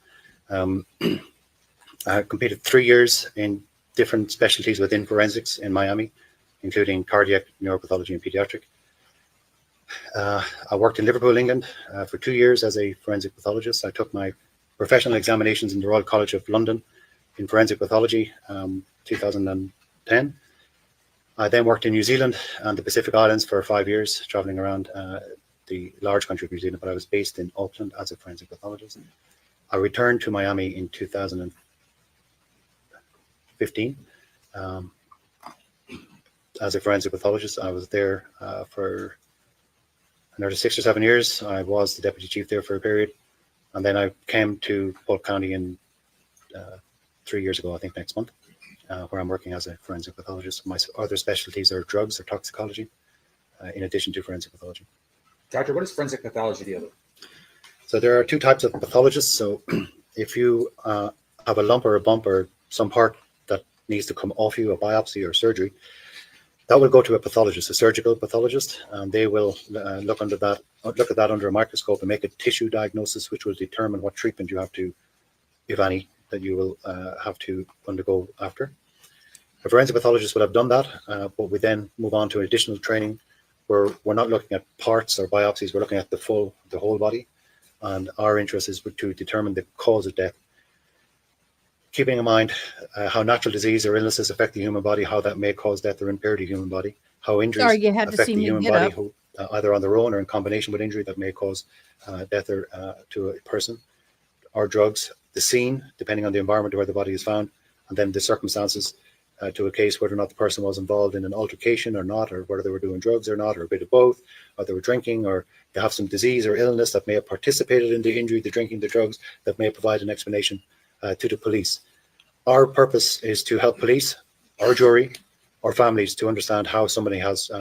I completed 3 years in different specialties within forensics in Miami, including cardiac, neuropathology, and pediatric. I worked in Liverpool, England for 2 years as a forensic pathologist. I took my professional examinations in the Royal College of London in forensic pathology 2010. I then worked in New Zealand and the Pacific Islands for 5 years, traveling around the large country of New Zealand, but I was based in Auckland as a forensic pathologist. I returned to Miami in 2015 as a forensic pathologist. I was there for another 6 or 7 years. I was the deputy chief there for a period. And then I came to Polk County in 3 years ago, I think next month, where I'm working as a forensic pathologist. My other specialties are drugs or toxicology, in addition to forensic pathology. Doctor, what does forensic pathology deal with? So there are two types of pathologists. So if you have a lump or a bump or some part that needs to come off you, a biopsy or surgery, that will go to a pathologist, a surgical pathologist, and they will look at that under a microscope and make a tissue diagnosis, which will determine what treatment you have to, if any, that you will have to undergo after. A forensic pathologist will have done that, but we then move on to additional training where we're not looking at parts or biopsies, we're looking at the whole body, and our interest is to determine the cause of death, keeping in mind how natural disease or illnesses affect the human body, how that may cause death or impair the human body, how injuries Sorry, you had to affect see the me human get body, up. either on their own or in combination with injury that may cause death or to a person, or drugs, the scene, depending on the environment where the body is found, and then the circumstances to a case, whether or not the person was involved in an altercation or not, or whether they were doing drugs or not, or a bit of both, or they were drinking, or they have some disease or illness that may have participated in the injury, the drinking, the drugs, that may provide an explanation to the police. Our purpose is to help police, our jury, or families to understand how somebody has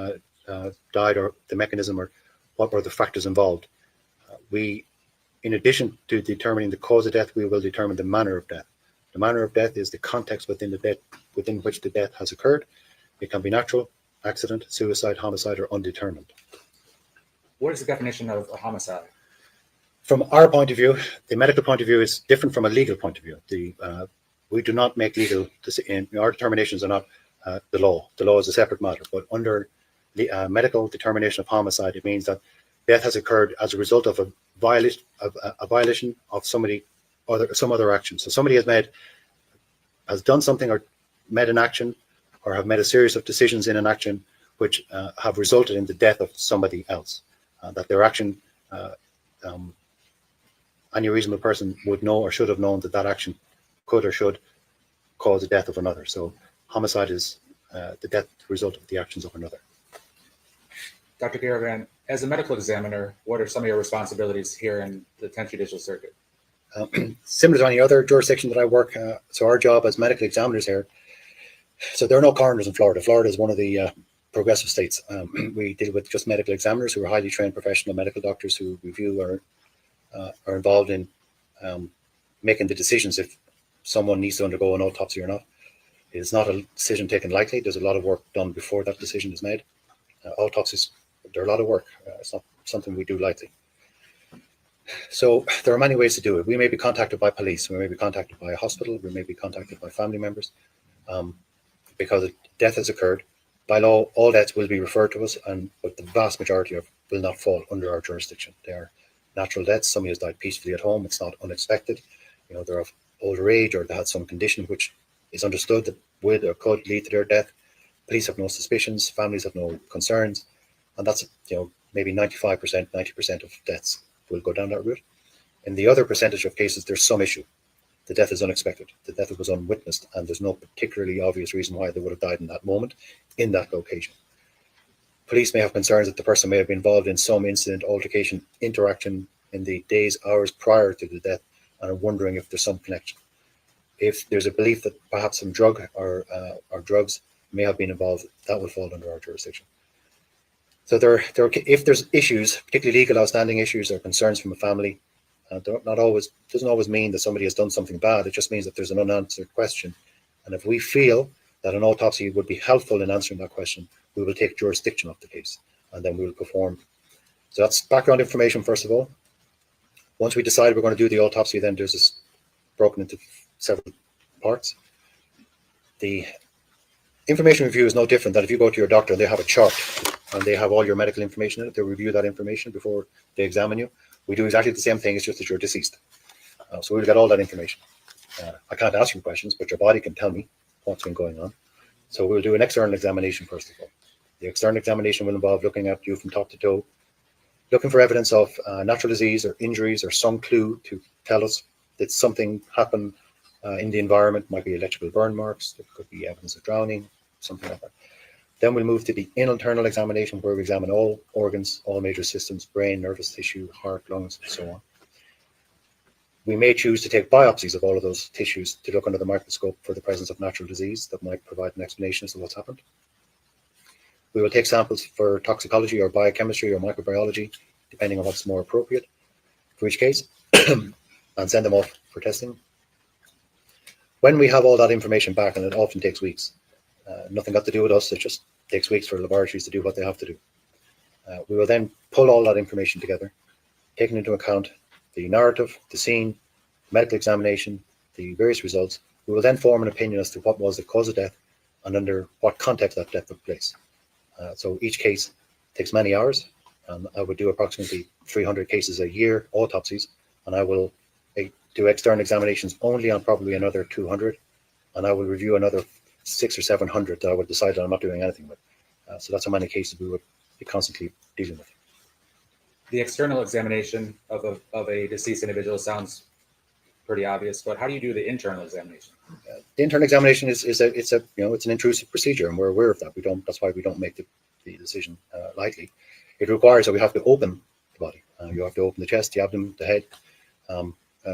died, or the mechanism, or what were the factors involved. We, in addition to determining the cause of death, we will determine the manner of death. The manner of death is the context within which the death has occurred. It can be natural, accident, suicide, homicide, or undetermined. What is the definition of a homicide? From our point of view, the medical point of view is different from a legal point of view. We do not make legal, our determinations are not the law. The law is a separate matter, but under the medical determination of homicide, it means that death has occurred as a result of a violation of some other action. So somebody has done something or made an action, or have made a series of decisions in an action which have resulted in the death of somebody else. That their action, any reasonable person would know or should have known that action could or should cause the death of another. So homicide is the death result of the actions of another. Dr. Caravan, as a medical examiner, what are some of your responsibilities here in the 10th Judicial Circuit? Similar to any other jurisdiction that I work, so our job as medical examiners here, so there are no coroners in Florida. Florida is one of the progressive states. We deal with just medical examiners who are highly trained professional medical doctors who review or are involved in making the decisions if someone needs to undergo an autopsy or not. It is not a decision taken lightly. There's a lot of work done before that decision is made. Autopsies, they're a lot of work. It's not something we do lightly. So there are many ways to do it. We may be contacted by police. We may be contacted by a hospital. We may be contacted by family members. Because death has occurred, by law, all deaths will be referred to us, but the vast majority of will not fall under our jurisdiction. They are natural deaths. Somebody has died peacefully at home. It's not unexpected. They're of older age, or they had some condition which is understood that would or could lead to their death. Police have no suspicions. Families have no concerns, and that's maybe 95%, 90% of deaths will go down that route. In the other percentage of cases, there's some issue. The death is unexpected. The death was unwitnessed, and there's no particularly obvious reason why they would have died in that moment, in that location. Police may have concerns that the person may have been involved in some incident, altercation, interaction in the days, hours prior to the death, and are wondering if there's some connection. If there's a belief that perhaps some drug or drugs may have been involved, that will fall under our jurisdiction. So if there's issues, particularly legal outstanding issues or concerns from a family, doesn't always mean that somebody has done something bad. It just means that there's an unanswered question. And if we feel that an autopsy would be helpful in answering that question, we will take jurisdiction of the case, and then we will perform. So that's background information, first of all. Once we decide we're going to do the autopsy, then there's this broken into several parts. The information review is no different than if you go to your doctor and they have a chart and they have all your medical information in it. They review that information before they examine you. We do exactly the same thing. It's just that you're deceased. So we'll get all that information. I can't ask you questions, but your body can tell me what's been going on. So we'll do an external examination first of all. The external examination will involve looking at you from top to toe, looking for evidence of natural disease or injuries or some clue to tell us that something happened in the environment. Might be electrical burn marks. There could be evidence of drowning, something like that. Then we'll move to the internal examination, where we examine all organs, all major systems, brain, nervous tissue, heart, lungs, and so on. We may choose to take biopsies of all of those tissues to look under the microscope for the presence of natural disease that might provide an explanation as to what's happened. We will take samples for toxicology or biochemistry or microbiology, depending on what's more appropriate for each case, and send them off for testing. When we have all that information back, and it often takes weeks, nothing got to do with us, it's just takes weeks for laboratories to do what they have to do. We will then pull all that information together, taking into account the narrative, the scene, medical examination, the various results. We will then form an opinion as to what was the cause of death and under what context that death took place. So each case takes many hours, and I would do approximately 300 cases a year, autopsies, and I will do external examinations only on probably another 200, and I will review another 600 or 700 that I would decide that I'm not doing anything with. So that's how many cases we would be constantly dealing with. The external examination of a deceased individual sounds pretty obvious, but how do you do the internal examination? The internal examination is an intrusive procedure, and we're aware of that. That's why we don't make the decision lightly. It requires that we have to open the body. You have to open the chest, the abdomen, the head,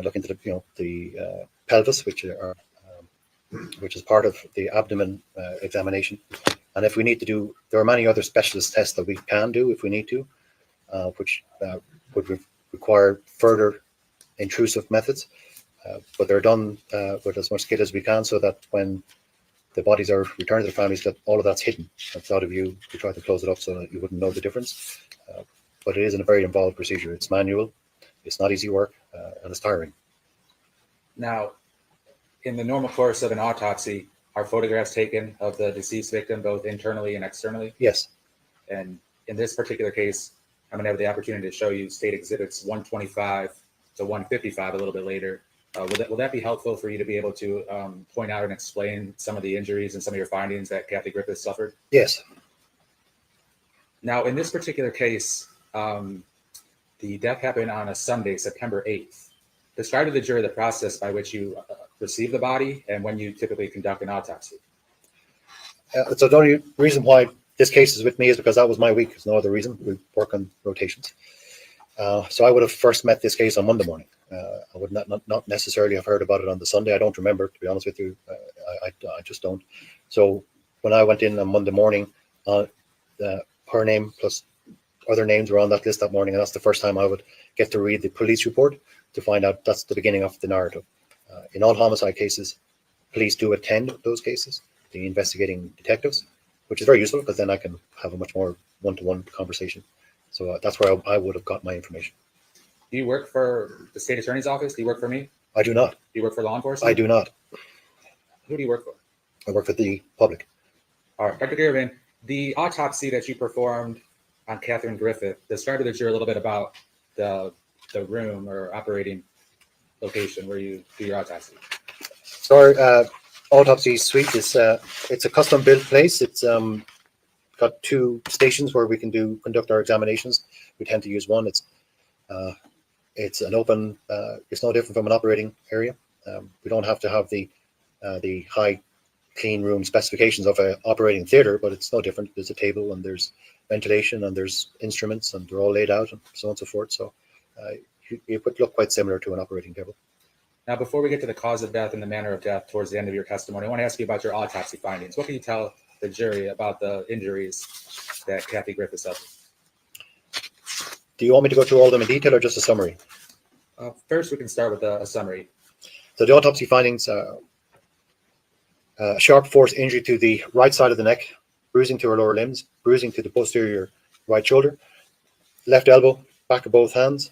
look into the pelvis, which is part of the abdomen examination. And if we need to do, there are many other specialist tests that we can do if we need to, which would require further intrusive methods. But they're done with as much skill as we can, so that when the bodies are returned to the families, that all of that's hidden. That's out of view. We try to close it up so that you wouldn't know the difference. But it is a very involved procedure. It's manual. It's not easy work, and it's tiring. Now, in the normal course of an autopsy, are photographs taken of the deceased victim, both internally and externally? Yes. And in this particular case, I'm going to have the opportunity to show you state exhibits 125 to 155 a little bit later. Will that be helpful for you to be able to point out and explain some of the injuries and some of your findings that Kathy Griffith suffered? Yes. Now, in this particular case, the death happened on a Sunday, September 8th. Describe to the jury the process by which you receive the body and when you typically conduct an autopsy. So the only reason why this case is with me is because that was my week. There's no other reason. We work on rotations. So I would have first met this case on Monday morning. I would not necessarily have heard about it on the Sunday. I don't remember, to be honest with you. I just don't. So when I went in on Monday morning, her name plus other names were on that list that morning, and that's the first time I would get to read the police report to find out that's the beginning of the narrative. In all homicide cases, police do attend those cases, the investigating detectives, which is very useful because then I can have a much more one-to-one conversation. So that's where I would have got my information. Do you work for the state attorney's office? Do you work for me? I do not. Do you work for law enforcement? I do not. Who do you work for? I work for the public. All right, Dr. Garvin, the autopsy that you performed on Catherine Griffith, describe to the jury a little bit about the room or operating location where you do your autopsy. So our autopsy suite is it's a custom built place. It's got two stations where we can conduct our examinations. We tend to use one. It's an open. It's no different from an operating area. We don't have to have the high clean room specifications of an operating theater, but it's no different. There's a table and there's ventilation and there's instruments and they're all laid out and so on and so forth. So it would look quite similar to an operating table. Now, before we get to the cause of death and the manner of death towards the end of your testimony, I want to ask you about your autopsy findings. What can you tell the jury about the injuries that Kathy Griffith suffered? Do you want me to go through all of them in detail or just a summary? First, we can start with a summary. So the autopsy findings, sharp force injury to the right side of the neck, bruising to her lower limbs, bruising to the posterior right shoulder, left elbow, back of both hands.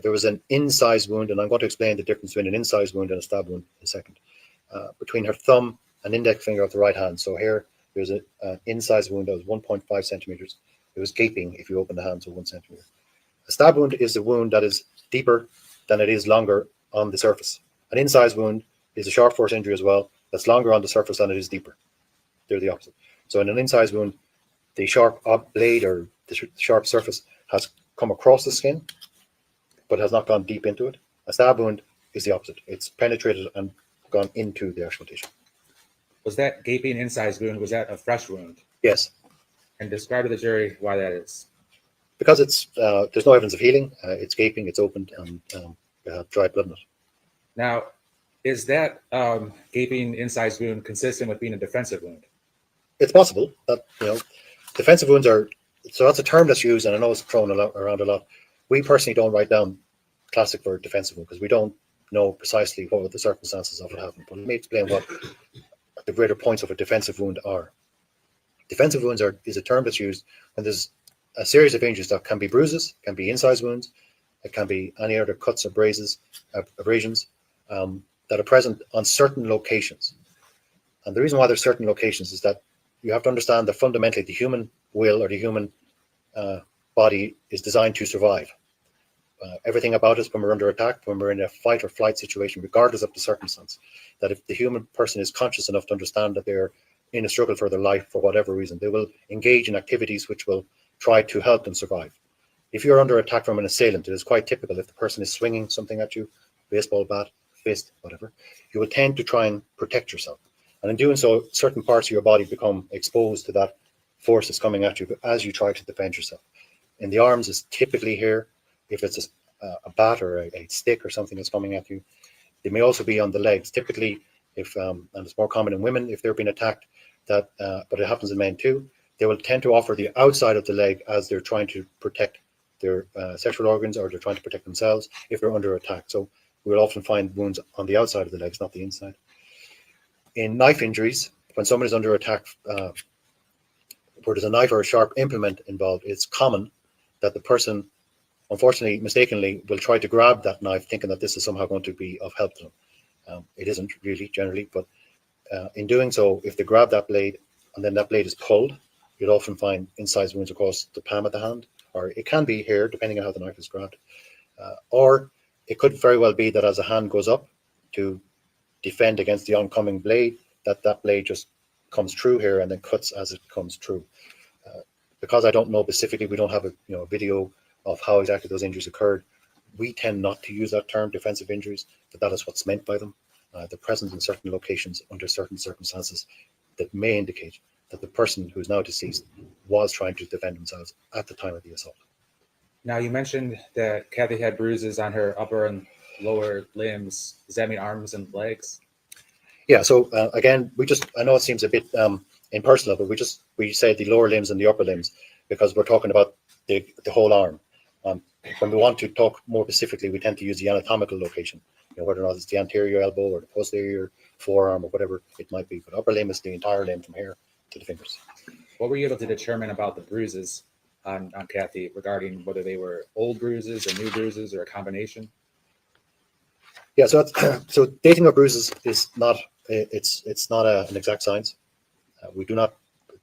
There was an incised wound, and I'm going to explain the difference between an incised wound and a stab wound in a second, between her thumb and index finger of the right hand. So here, there's an incised wound that was 1.5 centimeters. It was gaping if you open the hand to 1 centimeter. A stab wound is a wound that is deeper than it is longer on the surface. An incised wound is a sharp force injury as well, that's longer on the surface than it is deeper. They're the opposite. So in an incised wound, the sharp blade or the sharp surface has come across the skin, but has not gone deep into it. A stab wound is the opposite. It's penetrated and gone into the actual tissue. Was that gaping incised wound, was that a fresh wound? Yes. And describe to the jury why that is. Because it's there's no evidence of healing. It's gaping, it's opened, and dry blood in it. Now, is that gaping incised wound consistent with being a defensive wound? It's possible that, defensive wounds are, so that's a term that's used, and I know it's thrown around a lot. We personally don't write down classic for defensive wound because we don't know precisely what the circumstances of it happened. But let me explain what the greater points of a defensive wound are. Defensive wounds is a term that's used when there's a series of injuries that can be bruises, can be incised wounds, it can be any other cuts or abrasions that are present on certain locations. And the reason why there's certain locations is that you have to understand that fundamentally the human will or the human body is designed to survive. Everything about us when we're under attack, when we're in a fight or flight situation, regardless of the circumstance, that if the human person is conscious enough to understand that they're in a struggle for their life for whatever reason, they will engage in activities which will try to help them survive. If you're under attack from an assailant, it is quite typical if the person is swinging something at you, baseball bat, fist, whatever, you will tend to try and protect yourself. And in doing so, certain parts of your body become exposed to that force that's coming at you as you try to defend yourself. In the arms is typically here. If it's a bat or a stick or something that's coming at you, they may also be on the legs. Typically, if and it's more common in women if they're being attacked, but it happens in men too. They will tend to offer the outside of the leg as they're trying to protect their sexual organs, or they're trying to protect themselves if they're under attack. So we'll often find wounds on the outside of the legs, not the inside. In knife injuries, when someone is under attack, where there's a knife or a sharp implement involved, it's common that the person, unfortunately, mistakenly, will try to grab that knife thinking that this is somehow going to be of help to them. It isn't really generally, but in doing so, if they grab that blade and then that blade is pulled, you'll often find incised wounds across the palm of the hand, or it can be here, depending on how the knife is grabbed. Or it could very well be that as a hand goes up to defend against the oncoming blade, that blade just comes through here and then cuts as it comes through. Because I don't know specifically, we don't have a video of how exactly those injuries occurred. We tend not to use that term, defensive injuries, but that is what's meant by them. They're present in certain locations under certain circumstances that may indicate that the person who is now deceased was trying to defend themselves at the time of the assault. Now, you mentioned that Kathy had bruises on her upper and lower limbs. Does that mean arms and legs? Yeah, so again, I know it seems a bit impersonal, but we say the lower limbs and the upper limbs because we're talking about the whole arm. When we want to talk more specifically, we tend to use the anatomical location, whether or not it's the anterior elbow or the posterior forearm or whatever it might be. But upper limb is the entire limb from here to the fingers. What were you able to determine about the bruises on Kathy regarding whether they were old bruises or new bruises or a combination? Yeah, so dating of bruises is not it's not an exact science. We do not,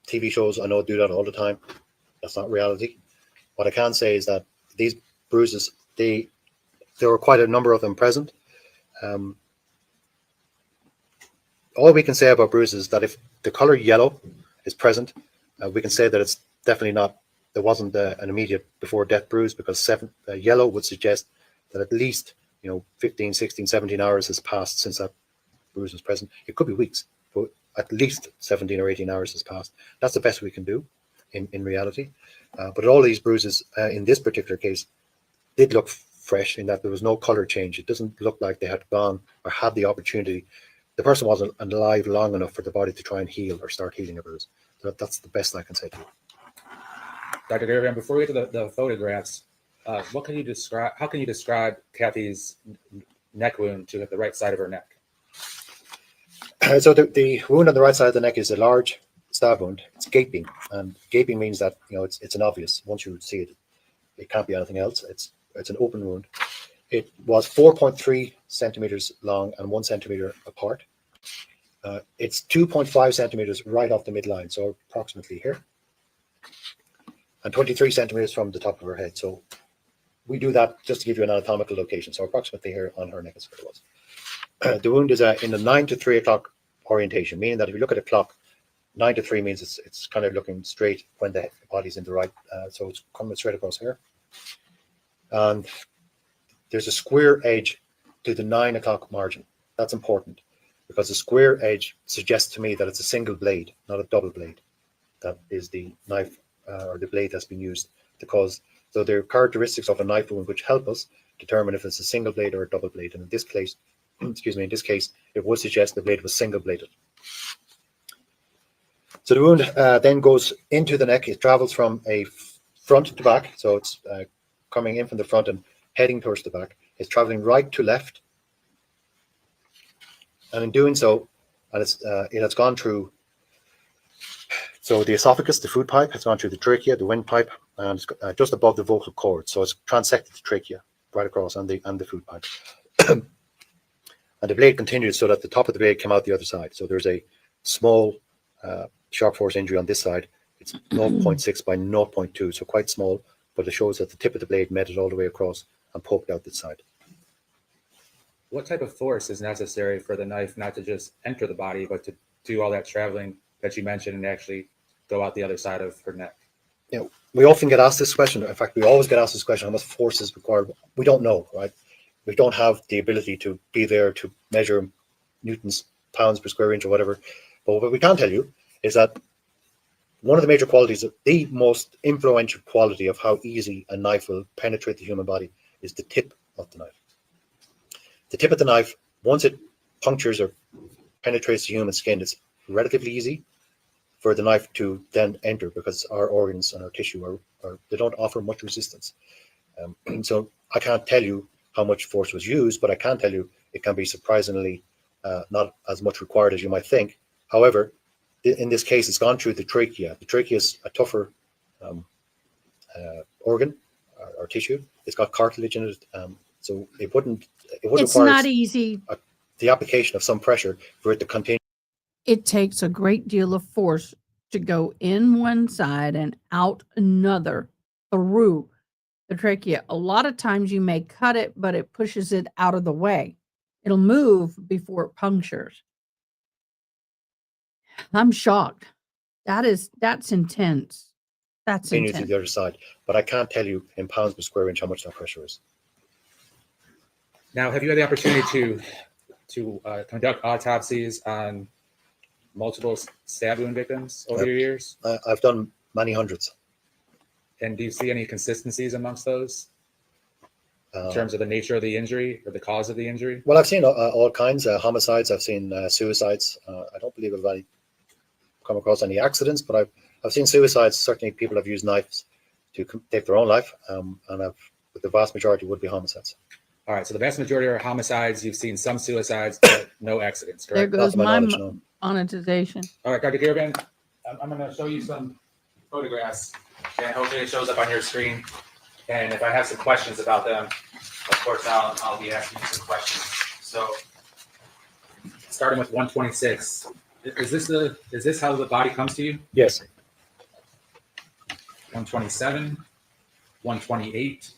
TV shows I know do that all the time. That's not reality. What I can say is that these bruises, there were quite a number of them present. All we can say about bruises is that if the color yellow is present, we can say that it's definitely not, there wasn't an immediate before death bruise, because yellow would suggest that at least 15, 16, 17 hours has passed since that bruise was present. It could be weeks, but at least 17 or 18 hours has passed. That's the best we can do in reality. But all these bruises in this particular case did look fresh in that there was no color change. It doesn't look like they had gone or had the opportunity. The person wasn't alive long enough for the body to try and heal or start healing a bruise. So that's the best I can say to you. Dr. Gervin, before we get to the photographs, how can you describe Kathy's neck wound to the right side of her neck? So the wound on the right side of the neck is a large stab wound. It's gaping, and gaping means that it's an obvious. Once you see it, it can't be anything else. It's an open wound. It was 4.3 centimeters long and 1 centimeter apart. It's 2.5 centimeters right off the midline, so approximately here, and 23 centimeters from the top of her head. So we do that just to give you an anatomical location. So approximately here on her neck is where it was. The wound is in the 9 to 3 o'clock orientation, meaning that if you look at a clock, 9 to 3 means it's kind of looking straight when the body's in the right. So it's coming straight across here. And there's a square edge to the 9 o'clock margin. That's important because the square edge suggests to me that it's a single blade, not a double blade. That is the knife or the blade that's been used to cause. So there are characteristics of a knife wound which help us determine if it's a single blade or a double blade. And in this case, it would suggest the blade was single bladed. So the wound then goes into the neck. It travels from a front to back. So it's coming in from the front and heading towards the back. It's traveling right to left. And in doing so, and it has gone through So the esophagus, the food pipe, has gone through the trachea, the windpipe, and it's just above the vocal cord. So it's transected the trachea right across and the food pipe. And the blade continued so that the top of the blade came out the other side. So there's a small sharp force injury on this side. It's 0.6 by 0.2, so quite small, but it shows that the tip of the blade made it all the way across and poked out this side. What type of force is necessary for the knife not to just enter the body, but to do all that traveling that you mentioned and actually go out the other side of her neck? You know, we often get asked this question. In fact, we always get asked this question: how much force is required? We don't know, right? We don't have the ability to be there to measure newtons, pounds per square inch, or whatever. But what we can tell you is that one of the major qualities, the most influential quality of how easy a knife will penetrate the human body, is the tip of the knife. The tip of the knife, once it punctures or penetrates the human skin, it's relatively easy for the knife to then enter, because our organs and our tissue they don't offer much resistance. And so I can't tell you how much force was used, but I can tell you it can be surprisingly not as much required as you might think. However, in this case, it's gone through the trachea. The trachea is a tougher organ or tissue. It's got cartilage in it, so it wouldn't It's require not easy. the application of some pressure for it to continue. It takes a great deal of force to go in one side and out another through the trachea. A lot of times you may cut it, but it pushes it out of the way. It'll move before it punctures. I'm shocked. That's intense. That's Continue to intense. the other side, but I can't tell you in pounds per square inch how much that pressure is. Now, have you had the opportunity to conduct autopsies on multiple stab wound victims over your years? I've done many hundreds. And do you see any consistencies amongst those in terms of the nature of the injury or the cause of the injury? Well, I've seen all kinds of homicides. I've seen suicides. I don't believe I've come across any accidents, but I've seen suicides. Certainly, people have used knives to take their own life, but the vast majority would be homicides. All right, so the vast majority are homicides. You've seen some suicides, but no accidents, correct? There goes my monetization. All right, Dr. Girvan, I'm going to show you some photographs, and hopefully it shows up on your screen. And if I have some questions about them, of course, I'll be asking you some questions. So, starting with 126, is this how the body comes to you? Yes. 127, 128.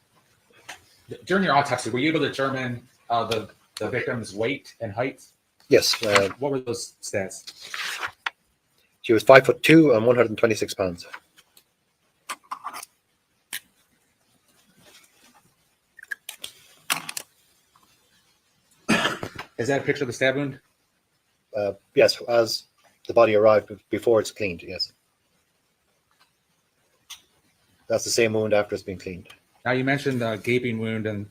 During your autopsy, were you able to determine the victim's weight and height? Yes. What were those stats? She was 5'2" and 126 pounds. Is that a picture of the stab wound? Yes, as the body arrived before it's cleaned, yes. That's the same wound after it's been cleaned. Now, you mentioned the gaping wound and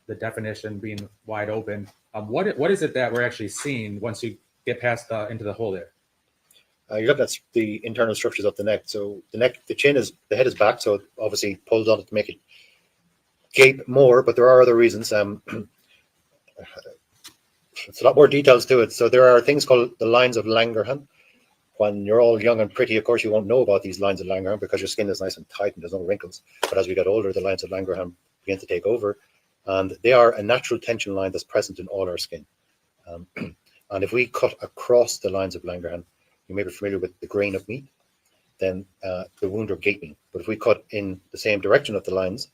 the definition being wide open. What is it that we're actually seeing once you get past into the hole there? You're looking at the internal structures of the neck. So the head is back, so it obviously pulls on it to make it gape more, but there are other reasons. It's a lot more details to it. So there are things called the lines of Langerhans. When you're all young and pretty, of course, you won't know about these lines of Langerhans because your skin is nice and tight and there's no wrinkles. But as we get older, the lines of Langerhans begin to take over. And they are a natural tension line that's present in all our skin. And if we cut across the lines of Langerhans, you may be familiar with the grain of meat, then the wound are gaping. But if we cut in the same direction of the lines,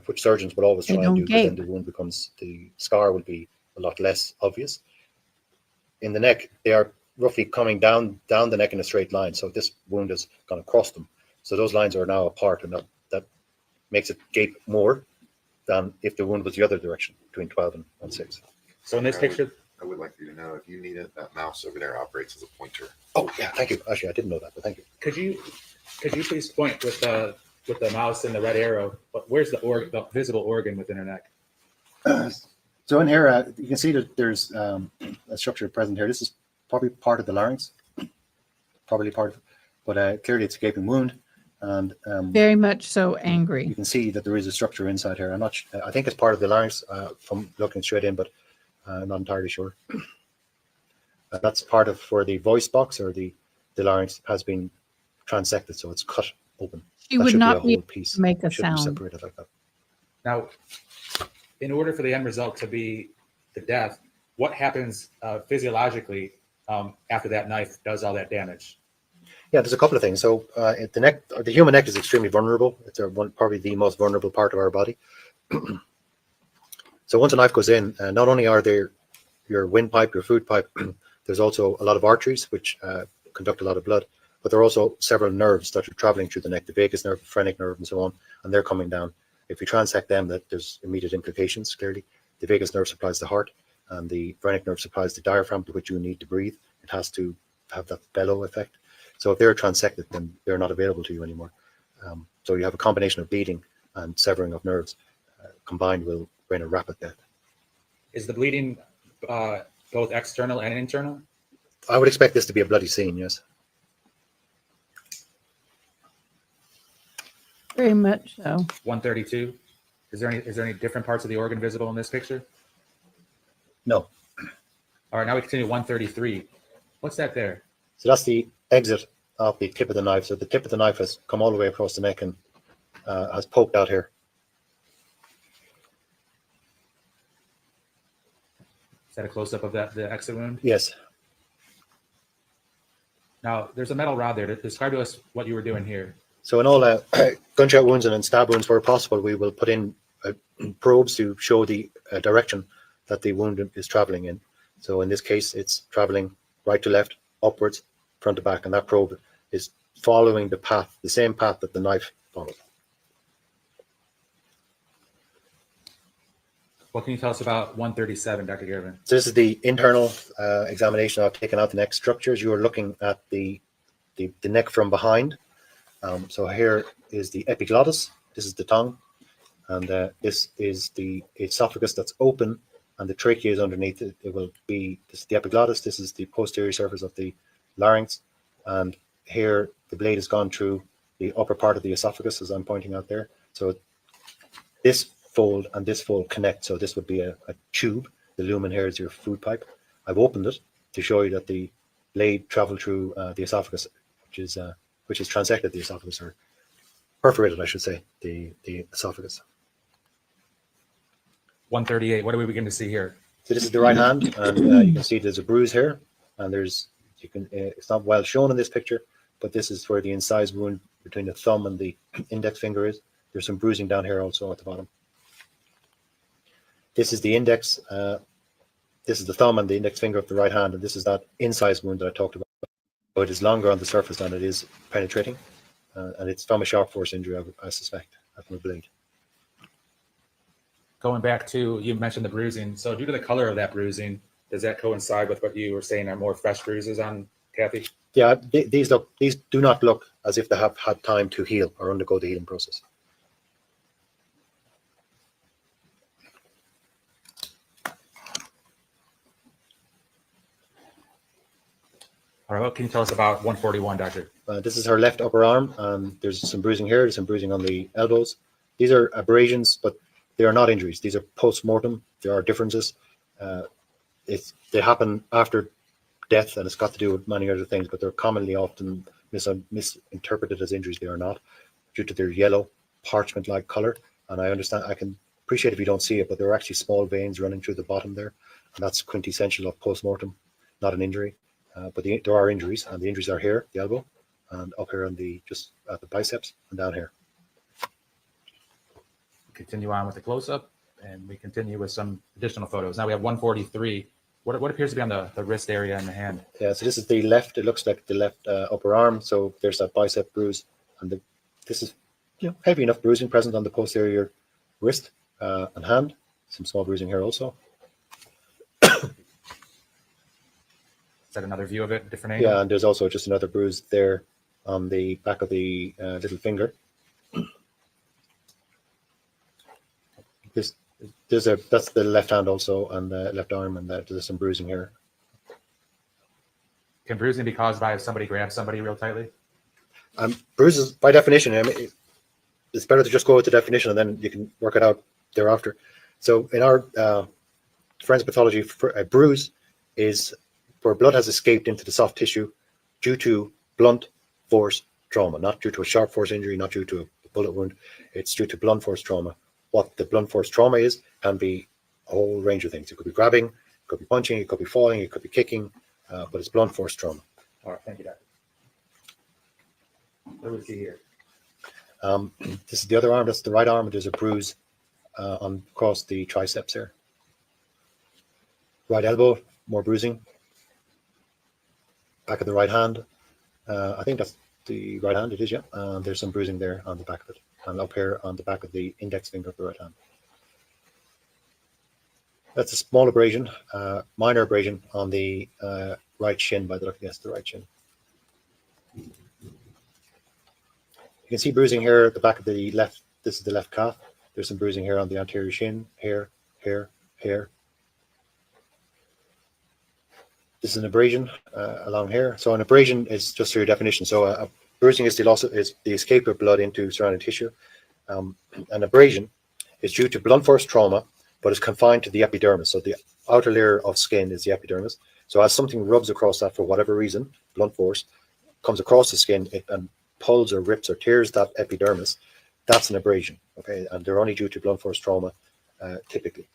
which surgeons will always try and do, then the wound the scar will be a lot less obvious. In the neck, they are roughly coming down the neck in a straight line. So this wound has gone across them. So those lines are now apart, and that makes it gape more than if the wound was the other direction, between 12 and 6. So in this picture, I would like you to know, if you need it, that mouse over there operates as a pointer. Oh yeah, thank you. Actually, I didn't know that, but thank you. Could you please point with the mouse and the red arrow? But where's the visible organ within her neck? So in here, you can see that there's a structure present here. This is probably part of the larynx, but clearly it's a gaping wound, and very much so angry. You can see that there is a structure inside here. I think it's part of the larynx from looking straight in, but I'm not entirely sure. That's part of where the voice box or the larynx has been transected, so it's cut open. She That would should not be be a able whole piece. to make a It shouldn't be sound. separated like that. Now, in order for the end result to be the death, what happens physiologically after that knife does all that damage? Yeah, there's a couple of things. So the neck, or the human neck, is extremely vulnerable. It's probably the most vulnerable part of our body. So once a knife goes in, not only are there your windpipe, your food pipe, there's also a lot of arteries which conduct a lot of blood, but there are also several nerves that are traveling through the neck, the vagus nerve, the phrenic nerve, and so on, and they're coming down. If you transect them, there's immediate implications, clearly. The vagus nerve supplies the heart, and the phrenic nerve supplies the diaphragm, to which you need to breathe. It has to have that bellow effect. So if they're transected, then they're not available to you anymore. So you have a combination of bleeding and severing of nerves combined will bring a rapid death. Is the bleeding both external and internal? I would expect this to be a bloody scene, yes. Very much so. 132. Is there any different parts of the organ visible in this picture? No. All right, now we continue 133. What's that there? So that's the exit of the tip of the knife. So the tip of the knife has come all the way across the neck and has poked out here. Is that a close-up of the exit wound? Yes. Now, there's a metal rod there. Describe to us what you were doing here. So in all gunshot wounds and in stab wounds, where possible, we will put in probes to show the direction that the wound is traveling in. So in this case, it's traveling right to left, upwards, front to back, and that probe is following the path, the same path that the knife followed. What can you tell us about 137, Dr. Garvin? So this is the internal examination. I've taken out the neck structures. You are looking at the neck from behind. So here is the epiglottis. This is the tongue, and this is the esophagus that's open, and the trachea is underneath it. It will be this is the epiglottis. This is the posterior surface of the larynx, and here the blade has gone through the upper part of the esophagus, as I'm pointing out there. So this fold and this fold connect. So this would be a tube. The lumen here is your food pipe. I've opened it to show you that the blade traveled through the esophagus, which is transected the esophagus, or perforated, I should say, the esophagus. 138. What do we begin to see here? So this is the right hand, and you can see there's a bruise here, and it's not well shown in this picture, but this is where the incised wound between the thumb and the index finger is. There's some bruising down here also at the bottom. This is the index. This is the thumb and the index finger of the right hand, and this is that incised wound that I talked about. So it is longer on the surface than it is penetrating, and it's from a sharp force injury, I suspect, from a blade. Going back to, you mentioned the bruising. So due to the color of that bruising, does that coincide with what you were saying are more fresh bruises on Kathy? Yeah, these do not look as if they have had time to heal or undergo the healing process. All right, what can you tell us about 141, Doctor? This is her left upper arm, and there's some bruising here. There's some bruising on the elbows. These are abrasions, but they are not injuries. These are post-mortem. There are differences. They happen after death, and it's got to do with many other things, but they're commonly often misinterpreted as injuries. They are not, due to their yellow parchment-like color. And I understand, I can appreciate if you don't see it, but there are actually small veins running through the bottom there, and that's quintessential of post-mortem, not an injury. But there are injuries, and the injuries are here, the elbow, and up here on just at the biceps, and down here. Continue on with the close-up, and we continue with some additional photos. Now we have 143. What appears to be on the wrist area and the hand? Yeah, so this is the left. It looks like the left upper arm. So there's that bicep bruise, and this is heavy enough bruising present on the posterior wrist and hand. Some small bruising here also. Is that another view of it, different angle? Yeah, and there's also just another bruise there on the back of the little finger. That's the left hand also, and the left arm, and there's some bruising here. Can bruising be caused by if somebody grabs somebody real tightly? Bruises, by definition, I mean, it's better to just go with the definition, and then you can work it out thereafter. So in our forensic pathology, a bruise is where blood has escaped into the soft tissue due to blunt force trauma, not due to a sharp force injury, not due to a bullet wound. It's due to blunt force trauma. What the blunt force trauma is can be a whole range of things. It could be grabbing, it could be punching, it could be falling, it could be kicking, but it's blunt force trauma. All right, thank you, Doctor. What do we see here? This is the other arm. That's the right arm. And there's a bruise across the triceps here. Right elbow, more bruising. Back of the right hand. I think that's the right hand. It is, yeah. There's some bruising there on the back of it, and up here on the back of the index finger of the right hand. That's a small abrasion, minor abrasion on the right shin by the look. Yes, the right shin. You can see bruising here at the back of the left. This is the left calf. There's some bruising here on the anterior shin, here. This is an abrasion along here. So an abrasion is just for your definition. So a bruising is the escape of blood into surrounding tissue. An abrasion is due to blunt force trauma, but is confined to the epidermis. So the outer layer of skin is the epidermis. So as something rubs across that for whatever reason, blunt force comes across the skin and pulls or rips or tears that epidermis, that's an abrasion. Okay, and they're only due to blunt force trauma, typically.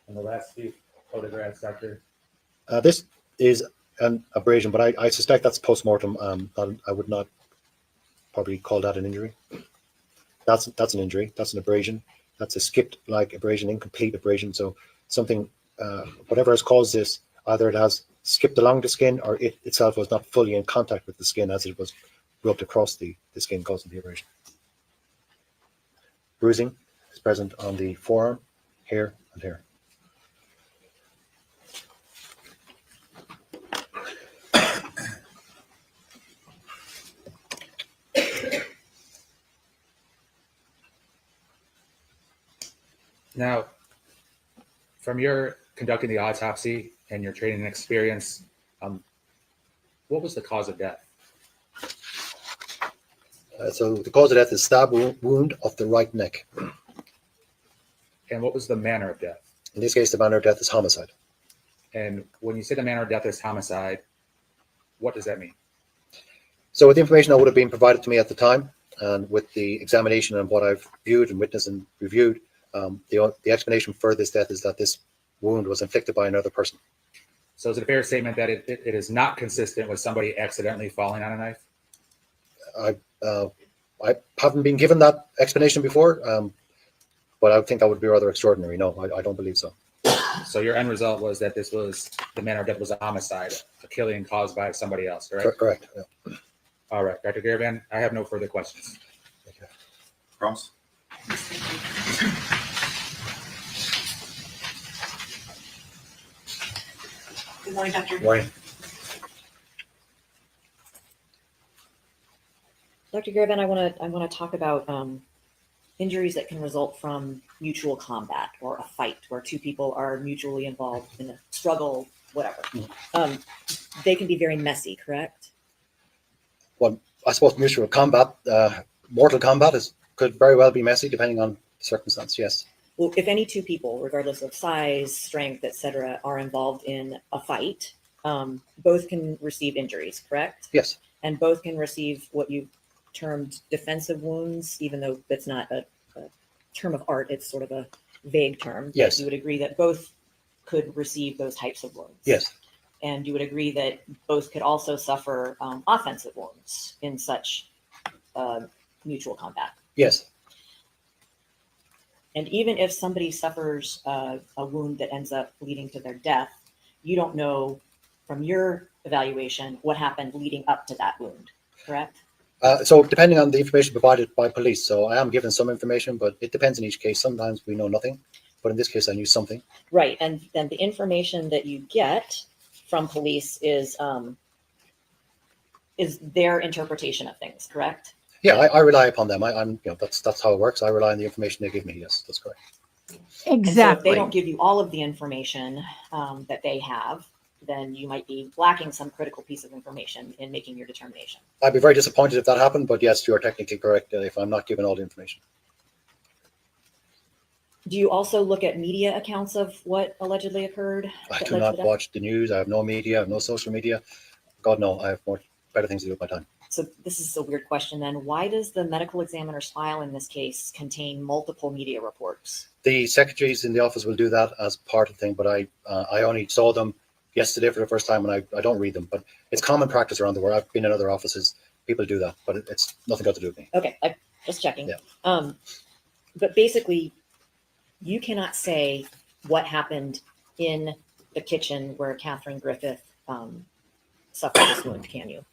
And the last few photographs, Doctor. This is an abrasion, but I suspect that's post-mortem. I would not probably call that an injury. That's an injury. That's an abrasion. That's a skipped-like abrasion, incomplete abrasion. So something, whatever has caused this, either it has skipped along the skin or it itself was not fully in contact with the skin as it was rubbed across the skin, causing the abrasion. Bruising is present on the forearm, here, and here. Now, from your conducting the autopsy and your training and experience, what was the cause of death? So the cause of death is stab wound of the right neck. And what was the manner of death? In this case, the manner of death is homicide. And when you say the manner of death is homicide, what does that mean? So with the information that would have been provided to me at the time, and with the examination and what I've viewed and witnessed and reviewed, the explanation for this death is that this wound was inflicted by another person. So is it a fair statement that it is not consistent with somebody accidentally falling on a knife? I haven't been given that explanation before, but I think that would be rather extraordinary. No, I don't believe so. So your end result was that this was, the manner of death was a homicide, a killing caused by somebody else, correct? Correct. Yeah. All right, Dr. Garavan, I have no further questions. Okay. Cross. Good morning, Doctor. Morning. Dr. Garavan, I want to talk about injuries that can result from mutual combat or a fight where two people are mutually involved in a struggle, whatever. They can be very messy, correct? Well, I suppose mutual combat, mortal combat could very well be messy depending on the circumstance, yes. Well, if any two people, regardless of size, strength, etc., are involved in a fight, both can receive injuries, correct? Yes. And both can receive what you termed defensive wounds, even though that's not a term of art, it's sort of a vague term. Yes. You would agree that both could receive those types of wounds. Yes. And you would agree that both could also suffer offensive wounds in such mutual combat. Yes. And even if somebody suffers a wound that ends up leading to their death, you don't know from your evaluation what happened leading up to that wound, correct? So depending on the information provided by police, so I am given some information, but it depends in each case. Sometimes we know nothing, but in this case I knew something. Right, and then the information that you get from police is their interpretation of things, correct? Yeah, I rely upon them. I'm that's how it works. I rely on the information they give me. Yes, that's correct. And so if Exactly. they don't give you all of the information that they have, then you might be lacking some critical piece of information in making your determination. I'd be very disappointed if that happened, but yes, you are technically correct if I'm not given all the information. Do you also look at media accounts of what allegedly occurred? I that do led to not that? watch the news. I have no media. I have no social media. God, no. I have more better things to do with my time. So this is a weird question then. Why does the medical examiner's file in this case contain multiple media reports? The secretaries in the office will do that as part of the thing, but I only saw them yesterday for the first time, and I don't read them. But it's common practice around the world. I've been in other offices, people do that, but it's nothing got to do with me. Okay, I'm just checking. Yeah. But basically, you cannot say what happened in the kitchen where Catherine Griffith suffered this wound, can you?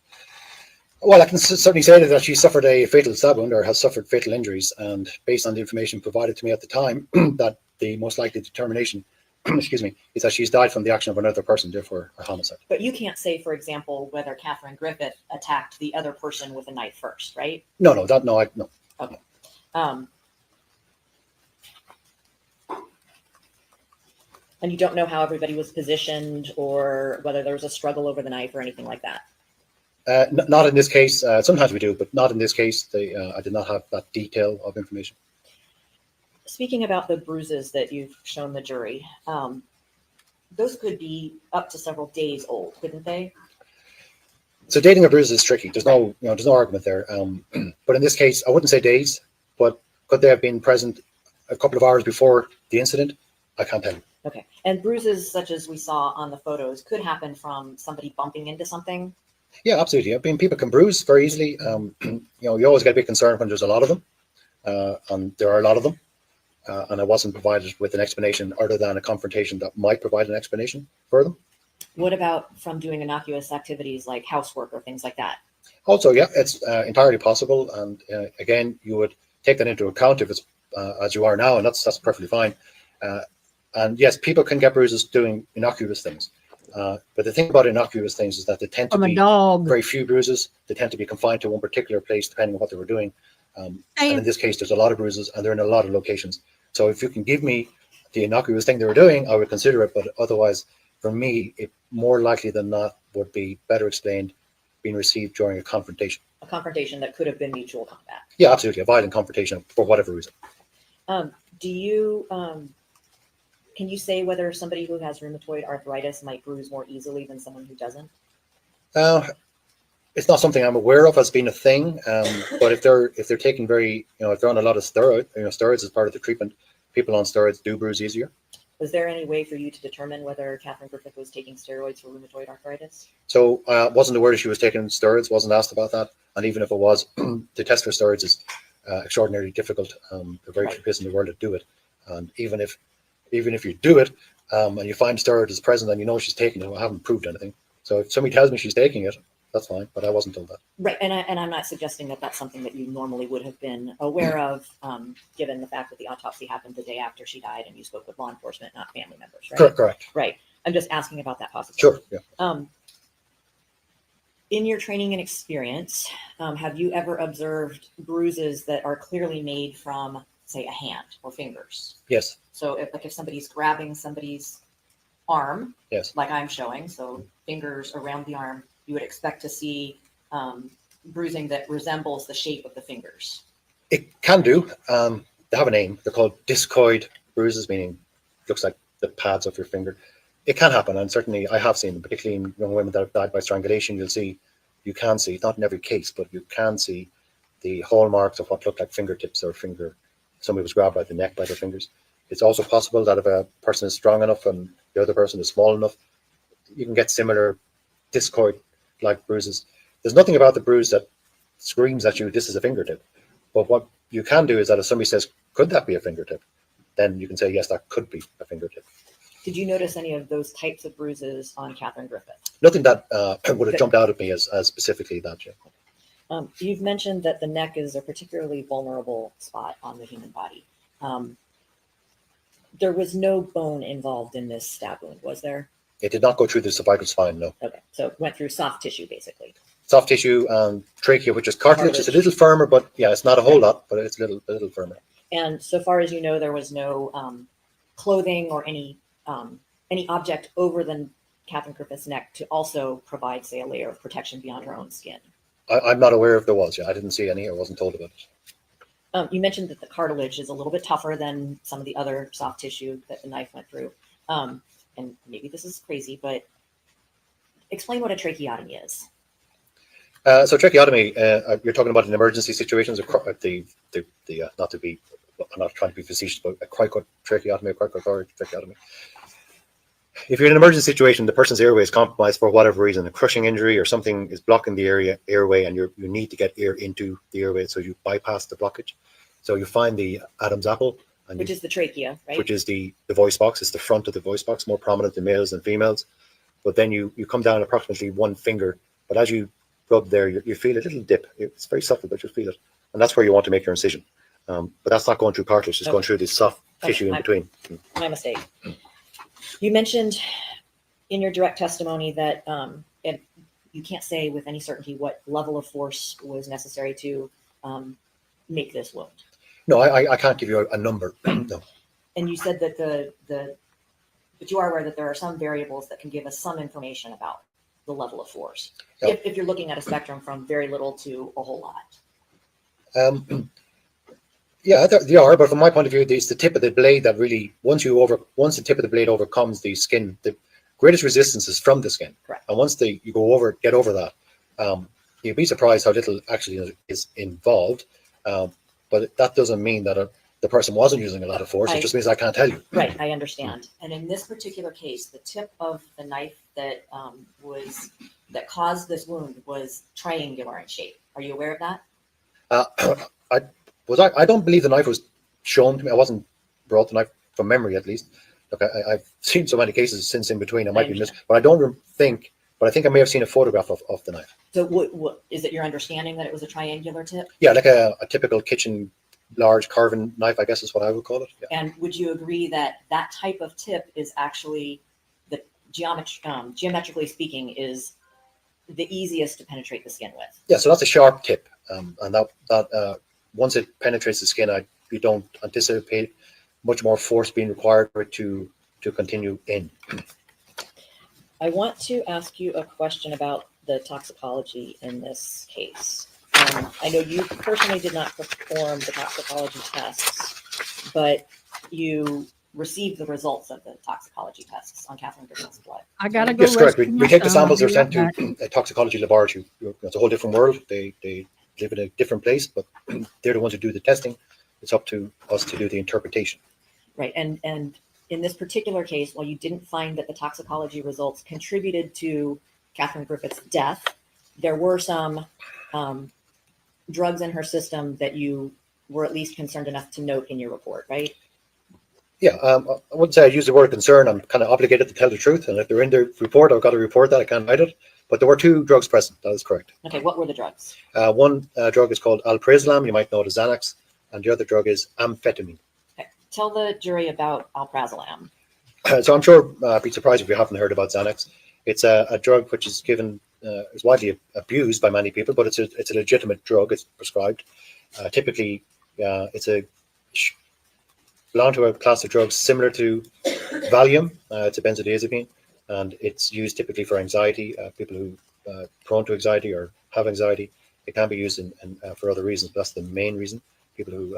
Well, I can certainly say that she suffered a fatal stab wound or has suffered fatal injuries, and based on the information provided to me at the time, that the most likely determination, excuse me, is that she's died from the action of another person, therefore a homicide. But you can't say, for example, whether Catherine Griffith attacked the other person with a knife first, right? No. Okay. And you don't know how everybody was positioned or whether there was a struggle over the knife or anything like that? Not in this case. Sometimes we do, but not in this case. I did not have that detail of information. Speaking about the bruises that you've shown the jury, those could be up to several days old, couldn't they? So dating a bruise is tricky. There's no argument there. But in this case, I wouldn't say days, but could they have been present a couple of hours before the incident? I can't tell you. Okay. And bruises such as we saw on the photos could happen from somebody bumping into something? Yeah, absolutely. I mean, people can bruise very easily. You always get a bit concerned when there's a lot of them, and there are a lot of them. And I wasn't provided with an explanation other than a confrontation that might provide an explanation for them. What about from doing innocuous activities like housework or things like that? Also, yeah, it's entirely possible. And again, you would take that into account if it's as you are now, and that's perfectly fine. And yes, people can get bruises doing innocuous things. But the thing about innocuous things is that they tend to be very few bruises. They tend to be confined to one particular place, depending on what they were doing. And in this case, there's a lot of bruises, and they're in a lot of locations. So if you can give me the innocuous thing they were doing, I would consider it. But otherwise, for me, it more likely than not would be better explained being received during a confrontation. A confrontation that could have been mutual combat. Yeah, absolutely. A violent confrontation for whatever reason. Do you, can you say whether somebody who has rheumatoid arthritis might bruise more easily than someone who doesn't? It's not something I'm aware of as being a thing. But if they're taking if they're on a lot of steroids as part of the treatment, people on steroids do bruise easier. Was there any way for you to determine whether Catherine Griffith was taking steroids for rheumatoid arthritis? So wasn't aware that she was taking steroids, wasn't asked about that. And even if it was, the test for steroids is extraordinarily difficult. There are very few places in the world that do it. And even if you do it and you find steroid is present and you know she's taking it, I haven't proved anything. So if somebody tells me she's taking it, that's fine, but I wasn't told that. Right, and I'm not suggesting that that's something that you normally would have been aware of, given the fact that the autopsy happened the day after she died and you spoke with law enforcement, not family members, right? Correct. Right. I'm just asking about that possibility. Sure, yeah. In your training and experience, have you ever observed bruises that are clearly made from, say, a hand or fingers? Yes. So if somebody's grabbing somebody's arm, yes, like I'm showing, so fingers around the arm, you would expect to see bruising that resembles the shape of the fingers. It can do. They have a name. They're called discoid bruises, meaning it looks like the pads of your finger. It can happen, and certainly I have seen them, particularly in young women that have died by strangulation. You can see, not in every case, but you can see the hallmarks of what look like fingertips or somebody was grabbed by the neck by their fingers. It's also possible that if a person is strong enough and the other person is small enough, you can get similar discoid-like bruises. There's nothing about the bruise that screams at you, this is a fingertip. But what you can do is that if somebody says, could that be a fingertip? Then you can say, yes, that could be a fingertip. Did you notice any of those types of bruises on Catherine Griffith? Nothing that would have jumped out at me as specifically that. Yeah. You've mentioned that the neck is a particularly vulnerable spot on the human body. There was no bone involved in this stab wound, was there? It did not go through the cervical spine, no. Okay, so it went through soft tissue, basically. Soft tissue and trachea, which is cartilage. It's a little firmer, but yeah, it's not a whole lot, but it's a little firmer. And so far as you know, there was no clothing or any object over the Catherine Griffith's neck to also provide, say, a layer of protection beyond her own skin. I'm not aware if there was. Yeah, I didn't see any. I wasn't told about it. You mentioned that the cartilage is a little bit tougher than some of the other soft tissue that the knife went through. And maybe this is crazy, but explain what a tracheotomy is. So tracheotomy, you're talking about in emergency situations, not to be, I'm not trying to be facetious, but a cricotracheotomy, a cricothoracic tracheotomy. If you're in an emergency situation, the person's airway is compromised for whatever reason, a crushing injury or something is blocking the airway, and you need to get air into the airway, so you bypass the blockage. So you find the Adam's apple, which is the trachea, right? which is the voice box. It's the front of the voice box, more prominent in males than females. But then you come down approximately 1 finger, but as you rub there, you feel a little dip. It's very subtle, but you feel it, and that's where you want to make your incision. But that's not going through cartilage; it's going through this soft tissue in between. My mistake. You mentioned in your direct testimony that you can't say with any certainty what level of force was necessary to make this wound. No, I can't give you a number. No. And you said that but you are aware that there are some variables that can give us some information about the level of force. Yep. If you're looking at a spectrum from very little to a whole lot. Yeah, they are, but from my point of view, it's the tip of the blade that really, once the tip of the blade overcomes the skin, the greatest resistance is from the skin. Correct. And once get over that, you'd be surprised how little actually is involved. But that doesn't mean that the person wasn't using a lot of force. It just means I can't tell you. Right, I understand. And in this particular case, the tip of the knife that caused this wound was triangular in shape. Are you aware of that? I don't believe the knife was shown to me. I wasn't brought the knife from memory, at least. Look, I've seen so many cases since in between. I might be missed, but I don't think. But I think I may have seen a photograph of the knife. So, what is it? Your understanding that it was a triangular tip? Yeah, like a typical kitchen large carving knife, I guess is what I would call it. Yeah. And would you agree that that type of tip is actually the geometrically speaking is the easiest to penetrate the skin with? Yeah, so that's a sharp tip, and that once it penetrates the skin, you don't anticipate much more force being required for it to continue in. I want to ask you a question about the toxicology in this case. I know you personally did not perform the toxicology tests, but you received the results of the toxicology tests on Catherine Griffith's blood. I gotta go. Yes, correct. We take the samples. They're I'll sent be right to a toxicology laboratory. It's a whole different world. They live in a different place, but they're the ones who do the testing. It's up to us to do the interpretation. Right, and in this particular case, while you didn't find that the toxicology results contributed to Catherine Griffith's death, there were some drugs in her system that you were at least concerned enough to note in your report, right? Yeah, I wouldn't say I use the word concern. I'm kind of obligated to tell the truth, and if they're in the report, I've got to report that. I can't hide it. But there were 2 drugs present. That is correct. Okay, what were the drugs? One drug is called alprazolam. You might know it as Xanax, and the other drug is amphetamine. Okay. Tell the jury about alprazolam. So I'm sure I'd be surprised if you haven't heard about Xanax. It's a drug which is given, is widely abused by many people, but it's a legitimate drug. It's prescribed. Typically, it's belong to a class of drugs similar to Valium. It's a benzodiazepine, and it's used typically for anxiety. People who are prone to anxiety or have anxiety, it can be used for other reasons. But that's the main reason. People who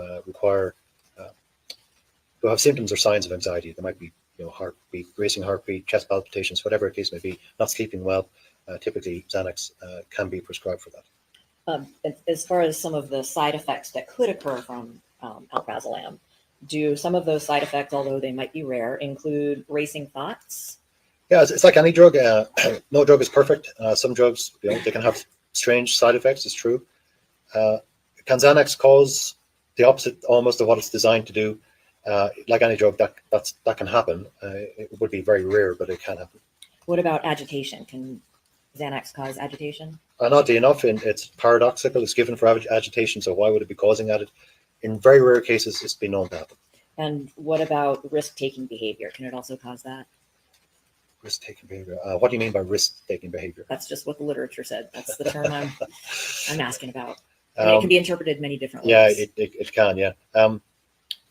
who have symptoms or signs of anxiety. There might be heartbeat, racing heartbeat, chest palpitations, whatever the case may be, not sleeping well. Typically, Xanax can be prescribed for that. As far as some of the side effects that could occur from alprazolam, do some of those side effects, although they might be rare, include racing thoughts? Yeah, it's like any drug. No drug is perfect. Some drugs, they can have strange side effects. It's true. Can Xanax cause the opposite almost of what it's designed to do? Like any drug, that can happen. It would be very rare, but it can happen. What about agitation? Can Xanax cause agitation? Oddly enough, it's paradoxical. It's given for agitation, so why would it be causing that? In very rare cases, it's been known to happen. And what about risk-taking behavior? Can it also cause that? Risk-taking behavior. What do you mean by risk-taking behavior? That's just what the literature said. That's the term I'm asking about. It can be interpreted many different ways. Yeah, it can. Yeah.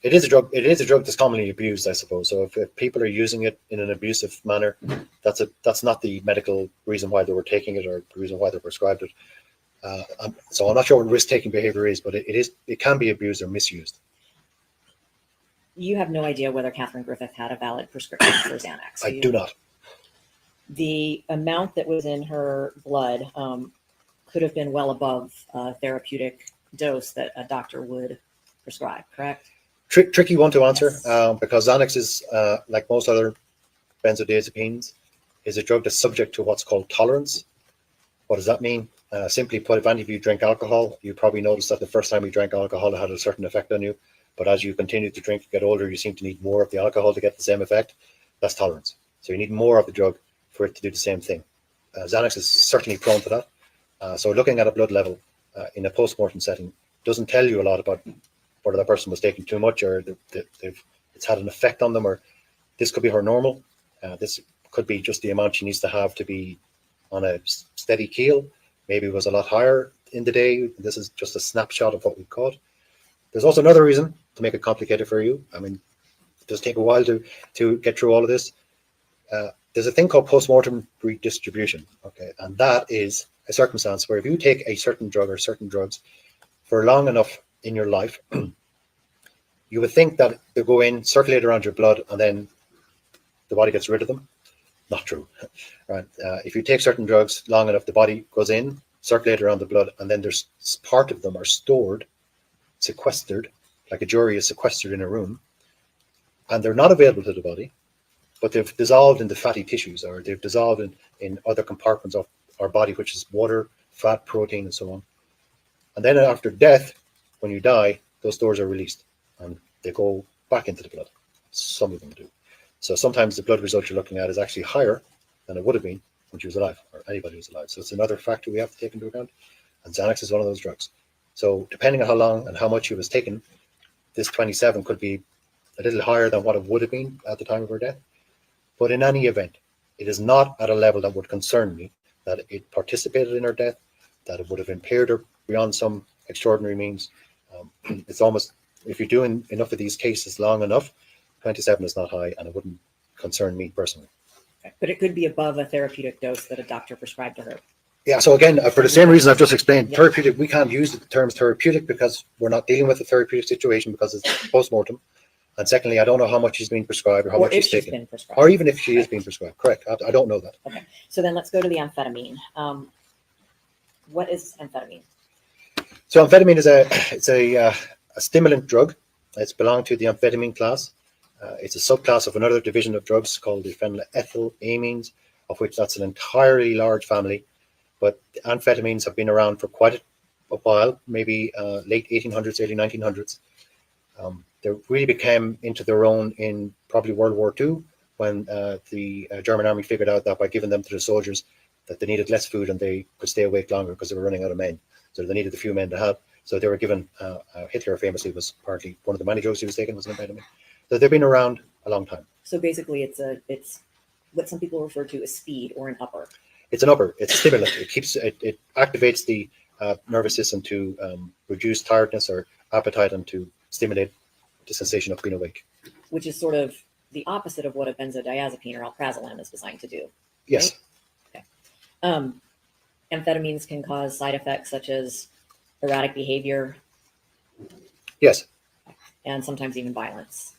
It is a drug. It is a drug that's commonly abused, I suppose. So if people are using it in an abusive manner, that's not the medical reason why they were taking it or the reason why they prescribed it. So I'm not sure what risk-taking behavior is, but it can be abused or misused. You have no idea whether Catherine Griffith had a valid prescription for Xanax. I do not. The amount that was in her blood could have been well above a therapeutic dose that a doctor would prescribe, correct? Tricky one to answer because Xanax is, like most other benzodiazepines, is a drug that's subject to what's called tolerance. What does that mean? Simply put, if any of you drink alcohol, you probably noticed that the first time you drank alcohol, it had a certain effect on you. But as you continue to drink, get older, you seem to need more of the alcohol to get the same effect. That's tolerance. So you need more of the drug for it to do the same thing. Xanax is certainly prone to that. So looking at a blood level in a post-mortem setting doesn't tell you a lot about whether that person was taking too much or it's had an effect on them, or this could be her normal. This could be just the amount she needs to have to be on a steady keel. Maybe it was a lot higher in the day. This is just a snapshot of what we caught. There's also another reason to make it complicated for you. I mean, it does take a while to get through all of this. There's a thing called post-mortem redistribution, okay? And that is a circumstance where if you take a certain drug or certain drugs for long enough in your life, you would think that they go in, circulate around your blood, and then the body gets rid of them. Not true, right? If you take certain drugs long enough, the body goes in, circulate around the blood, and then there's part of them are stored, sequestered, like a jury is sequestered in a room, and they're not available to the body, but they've dissolved into fatty tissues, or they've dissolved in other compartments of our body, which is water, fat, protein, and so on. And then after death, when you die, those stores are released and they go back into the blood. Some of them do. So sometimes the blood result you're looking at is actually higher than it would have been when she was alive, or anybody who's alive. So it's another factor we have to take into account. And Xanax is one of those drugs. So depending on how long and how much she was taken, this 27 could be a little higher than what it would have been at the time of her death. But in any event, it is not at a level that would concern me that it participated in her death, that it would have impaired her beyond some extraordinary means. It's almost, if you're doing enough of these cases long enough, 27 is not high, and it wouldn't concern me personally. Okay. But it could be above a therapeutic dose that a doctor prescribed to her. Yeah, so again, for the same reason I've just explained, therapeutic, we can't use the terms therapeutic because we're not dealing with a therapeutic situation because it's post-mortem. And secondly, I don't know how much she's been prescribed or how much she's taken. Been prescribed. Or even if she is being prescribed. Correct. I don't know that. Okay. So then let's go to the amphetamine. What is amphetamine? So amphetamine is a stimulant drug. It's belonged to the amphetamine class. It's a subclass of another division of drugs called the phenylethylamines, of which that's an entirely large family. But amphetamines have been around for quite a while, maybe late 1800s, early 1900s. They really became into their own in probably World War II, when the German army figured out that by giving them to the soldiers, that they needed less food and they could stay awake longer because they were running out of men. So they needed a few men to help. So they were given, Hitler famously was partly one of the many drugs he was taking was an amphetamine. So they've been around a long time. So basically it's what some people refer to as speed or an upper. It's an upper, it's a stimulant. It activates the nervous system to reduce tiredness or appetite and to stimulate the sensation of being awake. Which is sort of the opposite of what a benzodiazepine or alprazolam is designed to do. Yes. Right? Okay. Amphetamines can cause side effects such as erratic behavior. Yes. And sometimes even violence.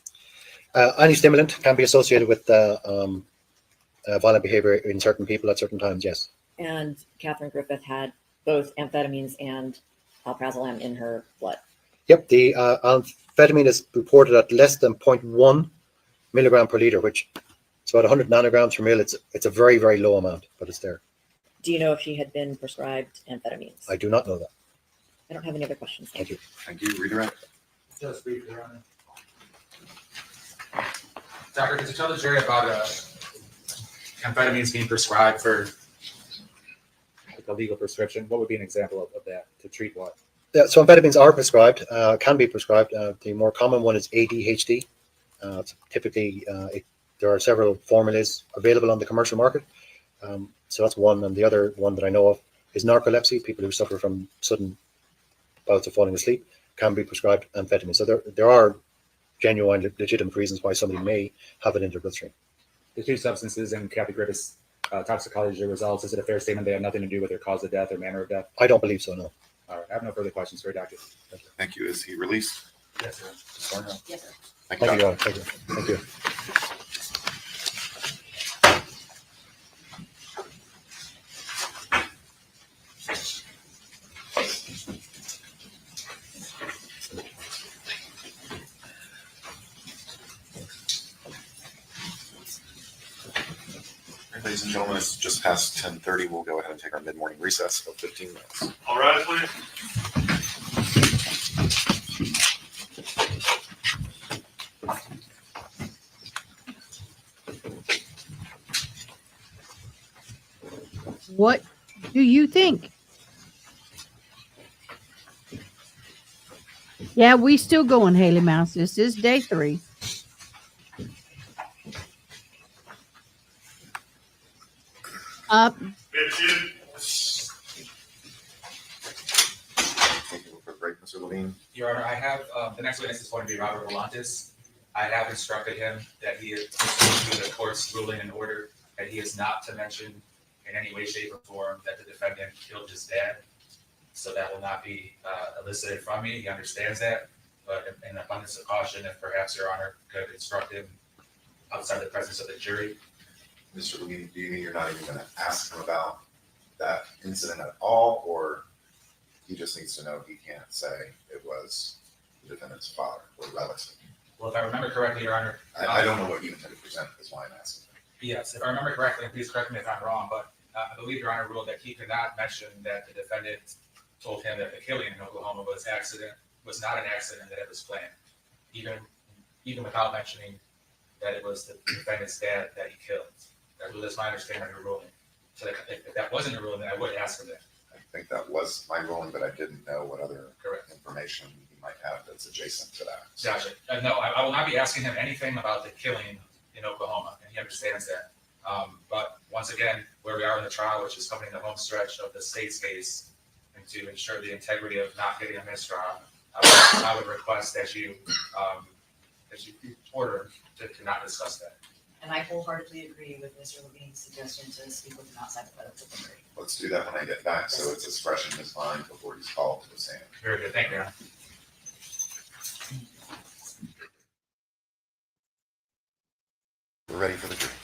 Any stimulant can be associated with violent behavior in certain people at certain times, yes. And Catherine Griffith had both amphetamines and alprazolam in her blood. Yep, the amphetamine is reported at less than 0.1 milligram per liter, which is about 100 nanograms per mil. It's a very, very low amount, but it's there. Do you know if she had been prescribed amphetamines? I do not know that. I don't have any other questions. Thank you. Thank you. Redirect. Just briefly, Your Honor. Doctor, could you tell the jury about amphetamines being prescribed for like a legal prescription? What would be an example of that to treat what? Yeah, so amphetamines are prescribed, can be prescribed. The more common one is ADHD. Typically, there are several formulas available on the commercial market. So that's one. And the other one that I know of is narcolepsy. People who suffer from sudden bouts of falling asleep can be prescribed amphetamine. So there are genuine, legitimate reasons why somebody may have it in their bloodstream. The two substances in Kathy Griffith's toxicology results, is it a fair statement they have nothing to do with their cause of death or manner of death? I don't believe so, no. All right, I have no further questions for you, Doctor. Thank you. Thank you. Is he released? Yes, sir. Yes, sir. Thank you. Thank you, Doctor. Thank you. Thank you. Ladies and gentlemen, it's just past 10:30. We'll go ahead and take our mid-morning recess of 15 minutes. All right, please. What do you think? Yeah, we still going, Haley Mouse. This is day 3. Up. Thank you for a break, Mr. Levine. Your Honor, I have, the next witness is going to be Robert Volantis. I have instructed him that he is to the court's ruling and order that he is not to mention in any way, shape, or form that the defendant killed his dad. So that will not be elicited from me. He understands that, but in abundance of caution, if perhaps Your Honor could instruct him outside the presence of the jury. Mr. Levine, do you mean you're not even going to ask him about that incident at all, or he just needs to know he can't say it was the defendant's father or relative? Well, if I remember correctly, Your Honor. I don't know what you intend to present, is why I'm asking. Yes, if I remember correctly, and please correct me if I'm wrong, but I believe Your Honor ruled that he could not mention that the defendant told him that the killing in Oklahoma was not an accident, that it was planned, even without mentioning that it was the defendant's dad that he killed. That's my understanding of your ruling. So if that wasn't your ruling, then I would ask him that. I think that was my ruling, but I didn't know what other information he might have that's adjacent to that. Gotcha. No, I will not be asking him anything about the killing in Oklahoma, and he understands that. But once again, where we are in the trial, which is coming in the home stretch of the state's case, and to ensure the integrity of not getting a mistrial, I would request that you order to not discuss that. And I wholeheartedly agree with Mr. Levine's suggestion to speak with him outside the presence of the jury. Let's do that when I get back, so it's as fresh in his mind before he's called to the stand. Very good. Thank you, Your Honor. We're ready for the jury.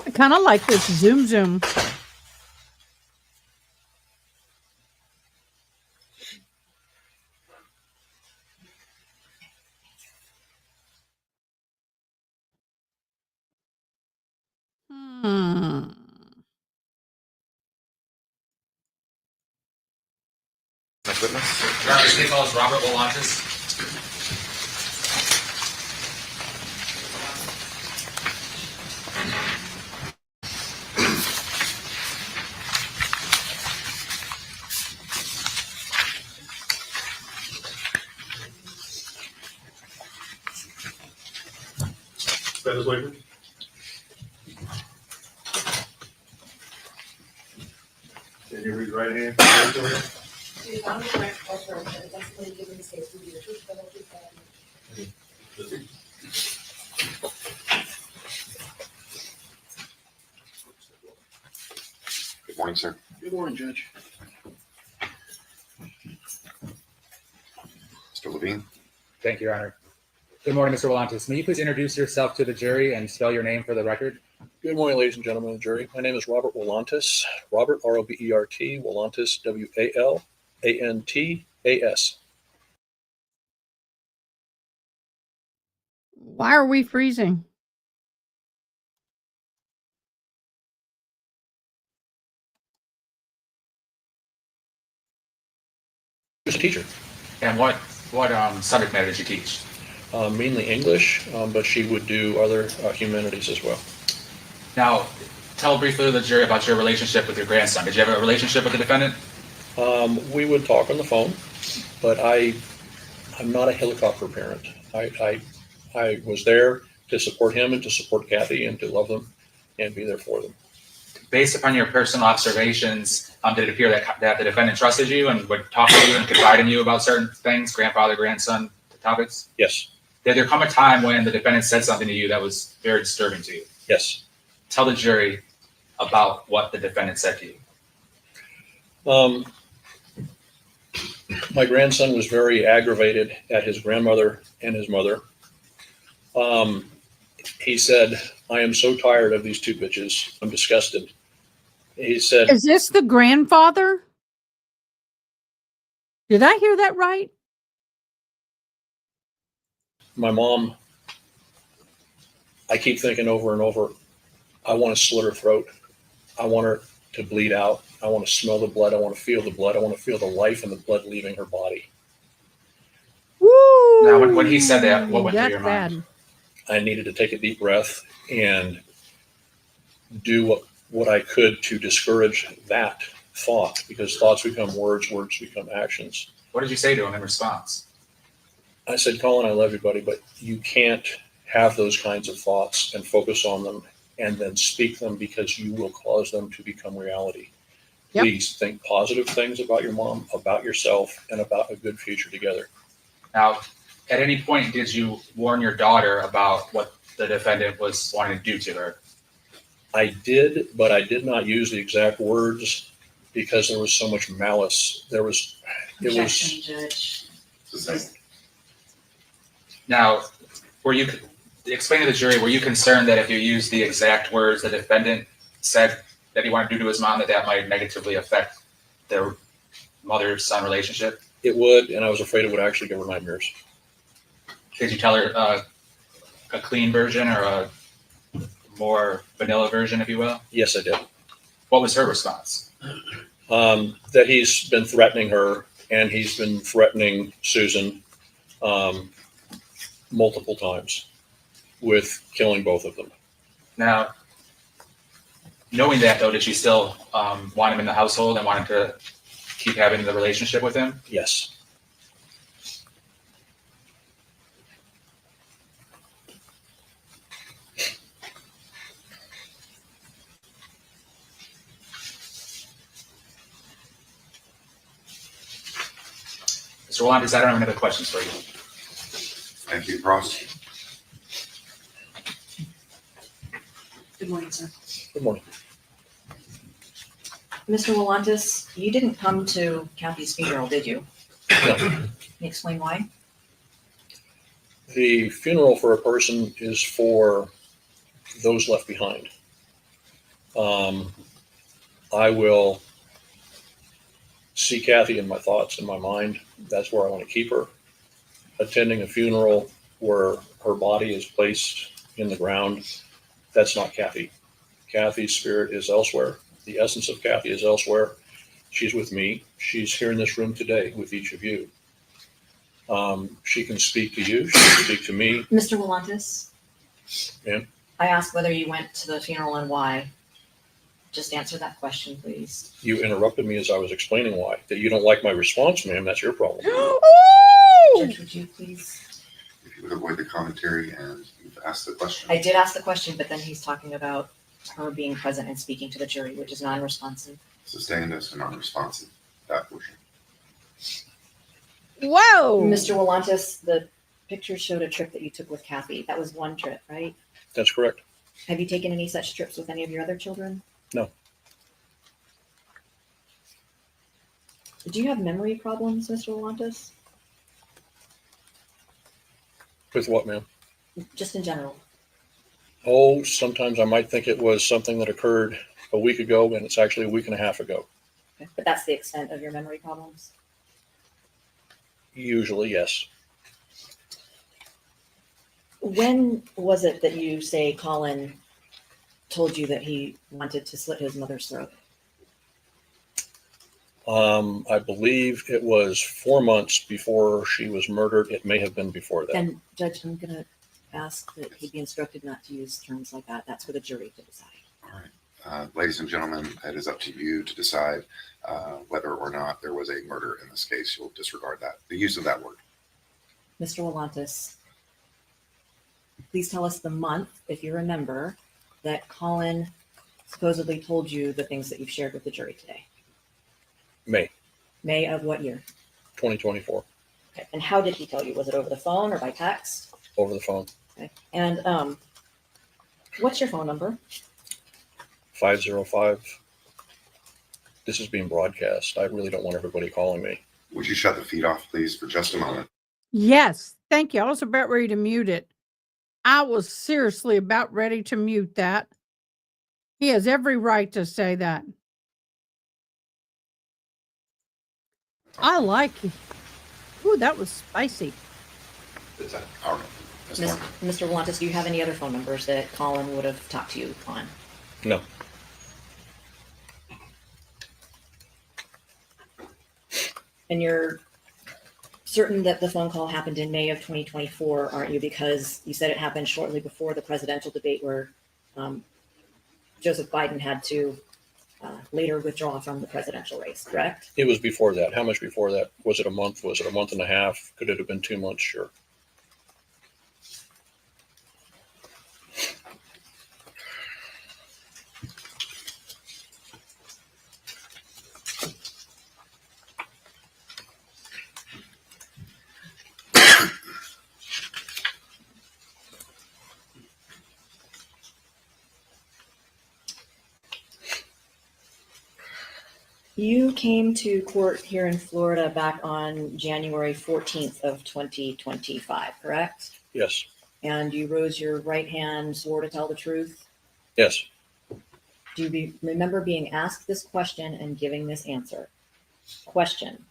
I kind of like this zoom. Next witness. Your Honor, his name is Robert Volantis. Stand as witness. Can you read your right hand? Do you solemnly swear or affirm that the testimony given in this case will be the truth, the whole truth, and nothing but the truth? Good morning, sir. Good morning, Judge. Mr. Levine. Thank you, Your Honor. Good morning, Mr. Volantis. May you please introduce yourself to the jury and spell your name for the record? Good morning, ladies and gentlemen of the jury. My name is Robert Wolantis. Robert, R-O-B-E-R-T, Wolantis, W-A-L-A-N-T-A-S. Why are we freezing? She's a teacher. And what subject matter did you teach? Mainly English, but she would do other humanities as well. Now, tell briefly to the jury about your relationship with your grandson. Did you have a relationship with the defendant? We would talk on the phone, but I'm not a helicopter parent. I was there to support him and to support Kathy and to love them and be there for them. Based upon your personal observations, did it appear that the defendant trusted you and would talk to you and confide in you about certain things, grandfather, grandson topics? Yes. Did there come a time when the defendant said something to you that was very disturbing to you? Yes. Tell the jury about what the defendant said to you. My grandson was very aggravated at his grandmother and his mother. He said, "I am so tired of these two bitches. I'm disgusted. He said, Is this the grandfather? Did I hear that right? my mom, I keep thinking over and over, I want to slit her throat. I want her to bleed out. I want to smell the blood. I want to feel the blood. I want to feel the life and the blood leaving her body. Woo! Now, when he said that, what went through your That's mind? bad. I needed to take a deep breath and do what I could to discourage that thought, because thoughts become words, words become actions. What did you say to him in response? I said, Colin, I love you, buddy, but you can't have those kinds of thoughts and focus on them and then speak them, because you will cause them to become reality. Yep. Please think positive things about your mom, about yourself, and about a good future together. Now, at any point, did you warn your daughter about what the defendant was wanting to do to her? I did, but I did not use the exact words because there was so much malice. Objection, Judge. Now, explain to the jury, were you concerned that if you used the exact words the defendant said that he wanted to do to his mom, that might negatively affect their mother-son relationship? It would, and I was afraid it would actually give her nightmares. Did you tell her a clean version or a more vanilla version, if you will? Yes, I did. What was her response? That he's been threatening her, and he's been threatening Susan multiple times with killing both of them. Now, knowing that, though, did she still want him in the household and wanted to keep having the relationship with him? Yes. Mr. Wolandis, I don't have any other questions for you. Thank you, Ross. Good morning, sir. Good morning. Mr. Wolantis, you didn't come to Kathy's funeral, did you? No. Can you explain why? The funeral for a person is for those left behind. I will see Kathy in my thoughts, in my mind. That's where I want to keep her. Attending a funeral where her body is placed in the ground, that's not Kathy. Kathy's spirit is elsewhere. The essence of Kathy is elsewhere. She's with me. She's here in this room today with each of you. She can speak to you. She can speak to me. Mr. Wolantis? Ma'am? I asked whether you went to the funeral and why. Just answer that question, please. You interrupted me as I was explaining why. That you don't like my response, ma'am, that's your problem. Judge, would you please? If you would avoid the commentary and you've asked the question. I did ask the question, but then he's talking about her being present and speaking to the jury, which is non-responsive. Sustained as non-responsive, that portion. Whoa! Mr. Wolantis, the picture showed a trip that you took with Kathy. That was one trip, right? That's correct. Have you taken any such trips with any of your other children? No. Do you have memory problems, Mr. Wolantis? With what, ma'am? Just in general. Oh, sometimes I might think it was something that occurred a week ago, and it's actually a week and a half ago. Okay. But that's the extent of your memory problems? Usually, yes. When was it that you say Collin told you that he wanted to slit his mother's throat? I believe it was 4 months before she was murdered. It may have been before that. And Judge, I'm going to ask that he be instructed not to use terms like that. That's for the jury to decide. All right. Ladies and gentlemen, it is up to you to decide whether or not there was a murder in this case. You'll disregard that, the use of that word. Mr. Wolantis, please tell us the month, if you remember, that Collin supposedly told you the things that you've shared with the jury today. May May of what year? 2024. Okay. And how did he tell you? Was it over the phone or by text? Over the phone. Okay. And what's your phone number? 505. This is being broadcast. I really don't want everybody calling me. Would you shut the feed off, please, for just a moment? Yes, thank you. I was about ready to mute it. I was seriously about ready to mute that. He has every right to say that. I like it. Ooh, that was spicy. Is that, I don't know. That's Mr. Volantis, do you have any other phone numbers that Collin would have talked to you on? No. And you're certain that the phone call happened in May of 2024, aren't you? Because you said it happened shortly before the presidential debate where Joseph Biden had to later withdraw from the presidential race, correct? It was before that. How much before that? Was it a month? Was it a month and a half? Could it have been 2 months? Sure. You came to court here in Florida back on January 14th of 2025, correct? Yes. And you rose your right hand, swore to tell the truth. Yes. Do you remember being asked this question and giving this answer? Question.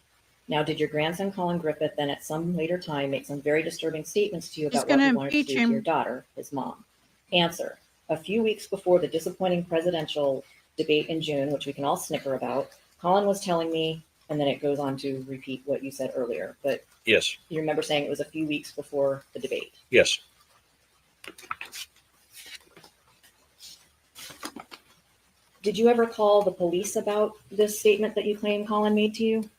Now, did your grandson, Collin Griffith, then at some later time make some very disturbing statements to you He's about what he gonna wanted to impeach do to him. your daughter, his mom? Answer. A few weeks before the disappointing presidential debate in June, which we can all snicker about, Collin was telling me, and then it goes on to repeat what you said earlier, but Yes. you remember saying it was a few weeks before the debate. Yes. Did you ever call the police about this statement that you claim Collin made to you?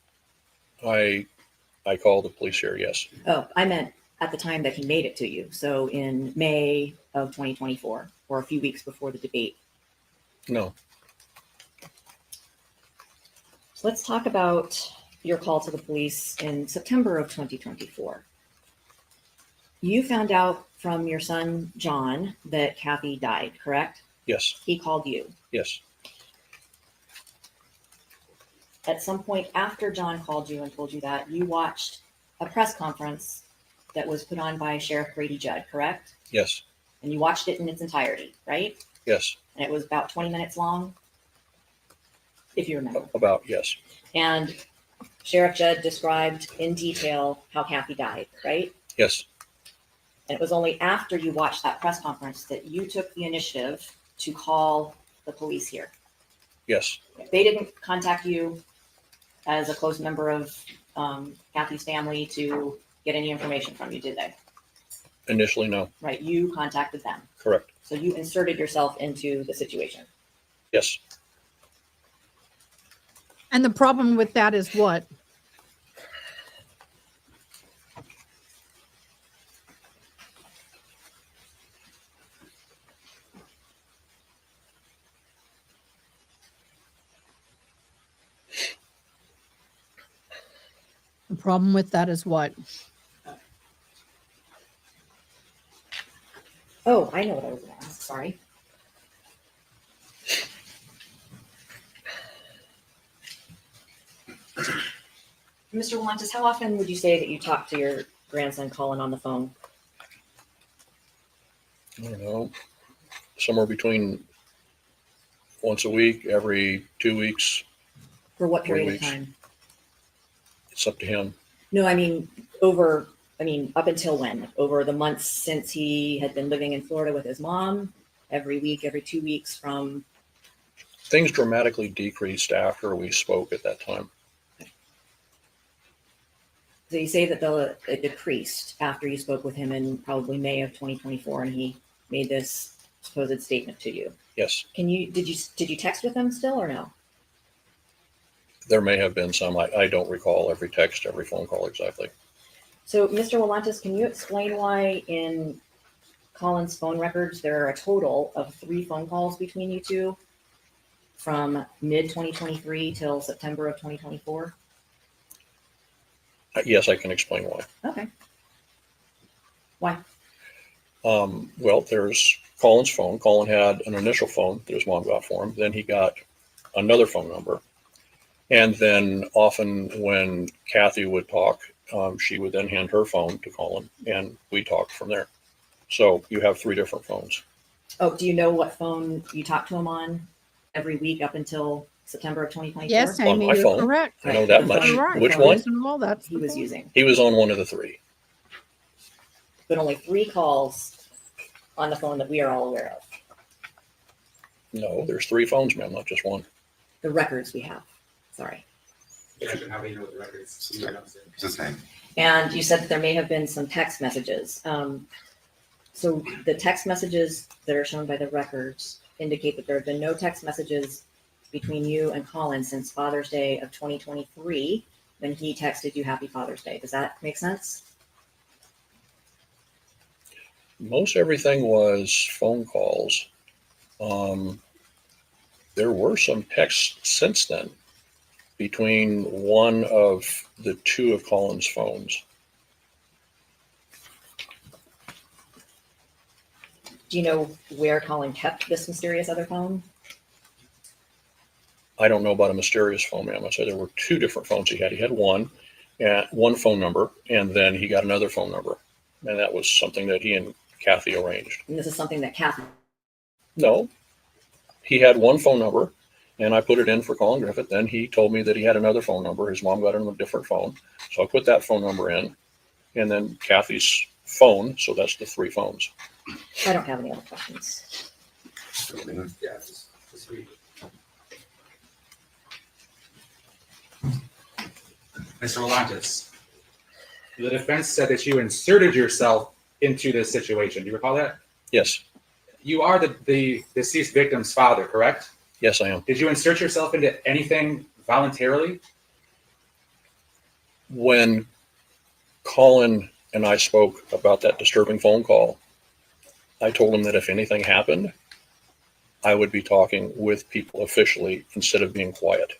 I called the police here. Yes. Oh, I meant at the time that he made it to you. So in May of 2024, or a few weeks before the debate. No. So let's talk about your call to the police in September of 2024. You found out from your son, John, that Kathy died, correct? Yes. He called you. Yes. At some point after John called you and told you that, you watched a press conference that was put on by Sheriff Brady Judd, correct? Yes. And you watched it in its entirety, right? Yes. And it was about 20 minutes long, if you remember. About, yes. And Sheriff Judd described in detail how Kathy died, right? Yes. And it was only after you watched that press conference that you took the initiative to call the police here. Yes. They didn't contact you as a close member of Kathy's family to get any information from you, did they? Initially, no. Right, you contacted them. Correct. So you inserted yourself into the situation. Yes. And the problem with that is what? The problem with that is what? Oh, I know what I was going to ask. Sorry. Mr. Walantis, how often would you say that you talk to your grandson Collin on the phone? I don't know. Somewhere between once a week, every 2 weeks. For what 3 period of weeks. time? It's up to him. No, I mean, up until when? Over the months since he had been living in Florida with his mom? Every week, every 2 weeks from? Things dramatically decreased after we spoke at that time. So you say that it decreased after you spoke with him in probably May of 2024 and he made this supposed statement to you. Yes. Did you text with him still or no? There may have been some. I don't recall every text, every phone call exactly. So, Mr. Walantis, can you explain why in Collin's phone records there are a total of 3 phone calls between you two from mid-2023 till September of 2024? Yes, I can explain why. Okay. Why? Well, there's Collin's phone. Collin had an initial phone that his mom got for him. Then he got another phone number. And then often when Kathy would talk, she would then hand her phone to Collin and we talked from there. So you have 3 different phones. Oh, do you know what phone you talked to him on every week up until September of 2024? Yes, On Amy, my you're phone. correct. I know that The much. phone- You're right. Which the one? phone Well, that's he was using, He was on one of the three. but only 3 calls on the phone that we are all aware of. No, there's 3 phones, ma'am, not just one. The records we have. Sorry. How do you know the records? Sustained. And you said that there may have been some text messages. So the text messages that are shown by the records indicate that there have been no text messages between you and Collin since Father's Day of 2023, when he texted you Happy Father's Day. Does that make sense? Most everything was phone calls. There were some texts since then between one of the 2 of Collin's phones. Do you know where Collin kept this mysterious other phone? I don't know about a mysterious phone, ma'am. I said there were 2 different phones he had. He had one phone number, and then he got another phone number. And that was something that he and Kathy arranged. And this is something that Kathy. No, he had one phone number, and I put it in for Collin Griffith. Then he told me that he had another phone number. His mom got him a different phone. So I put that phone number in, and then Kathy's phone. So that's the 3 phones. I don't have any other questions. Yeah, just read. Mr. Volantis, the defense said that you inserted yourself into this situation. Do you recall that? Yes. You are the deceased victim's father, correct? Yes, I am. Did you insert yourself into anything voluntarily? When Collin and I spoke about that disturbing phone call, I told him that if anything happened, I would be talking with people officially instead of being quiet.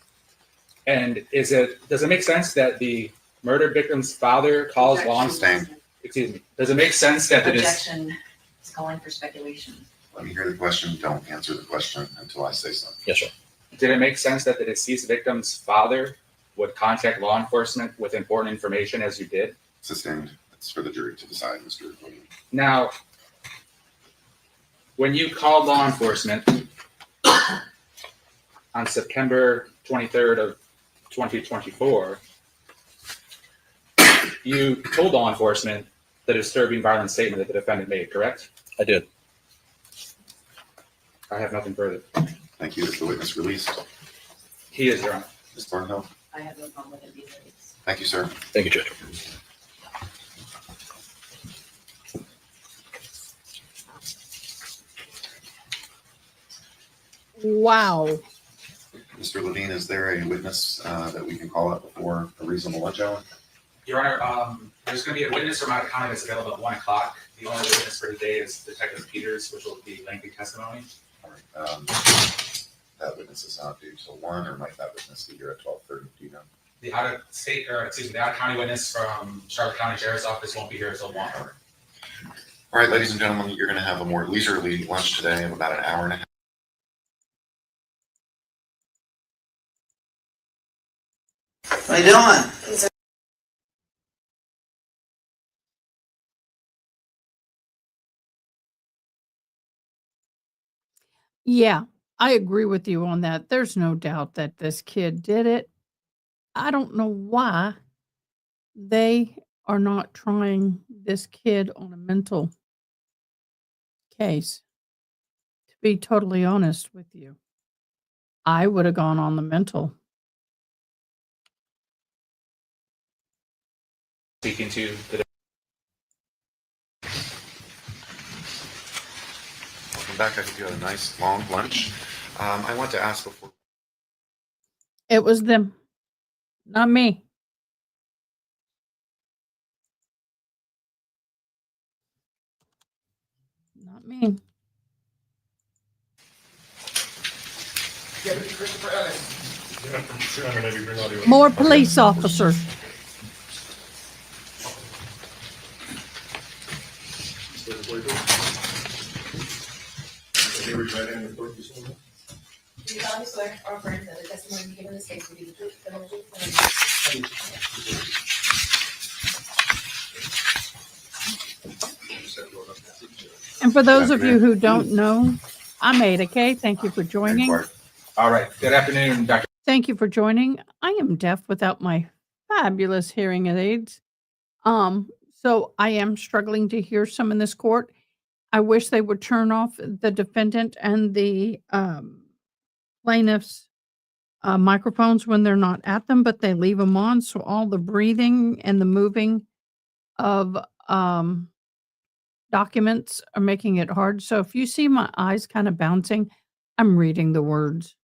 And does it make sense that the murdered victim's father calls law enforcement? Excuse me. Does it make sense that Objection is calling for speculation. Let me hear the question. Don't answer the question until I say something. Yes, sir. Did it make sense that the deceased victim's father would contact law enforcement with important information as you did? Sustained. It's for the jury to decide, Mr. Williams. Now, when you called law enforcement on September 23rd of 2024, you told law enforcement the disturbing violent statement that the defendant made, correct? I did. I have nothing further. Thank you. Is the witness released? He is, Your Honor. Ms. Thornhill? I have no problem with it being released. Thank you, sir. Thank you, Judge. Wow. Mr. Levine, is there a witness that we can call up before a reasonable lunch hour? Your Honor, there's going to be a witness from out of county that's available at 1 o'clock. The only witness for today is Detective Peters, which will be lengthy testimony. All right. That witness is not due till 1, or might that witness be here at 12:30? Do you know? The out of state, or excuse me, the out of county witness from Charlotte County Sheriff's Office won't be here until 1 hour. All right, ladies and gentlemen, you're going to have a more leisurely lunch today of about an hour and a half. What are you doing? Yeah, I agree with you on that. There's no doubt that this kid did it. I don't know why they are not trying this kid on a mental case. To be totally honest with you, I would have gone on the mental. Speaking to the Welcome back. I hope you had a nice long lunch. I want to ask before. It was them, not me. Not me. More police officers. Do you solemnly swear or affirm that the testimony you give in this case will be the truth, the whole truth, and nothing but the truth? And for those of you who don't know, I'm Ada Kay. Thank you for joining. All right. Good afternoon, Dr. Thank you for joining. I am deaf without my fabulous hearing aids. So I am struggling to hear some in this court. I wish they would turn off the defendant and the plaintiff's microphones when they're not at them, but they leave them on. So all the breathing and the moving of documents are making it hard. So if you see my eyes kind of bouncing, I'm reading the words.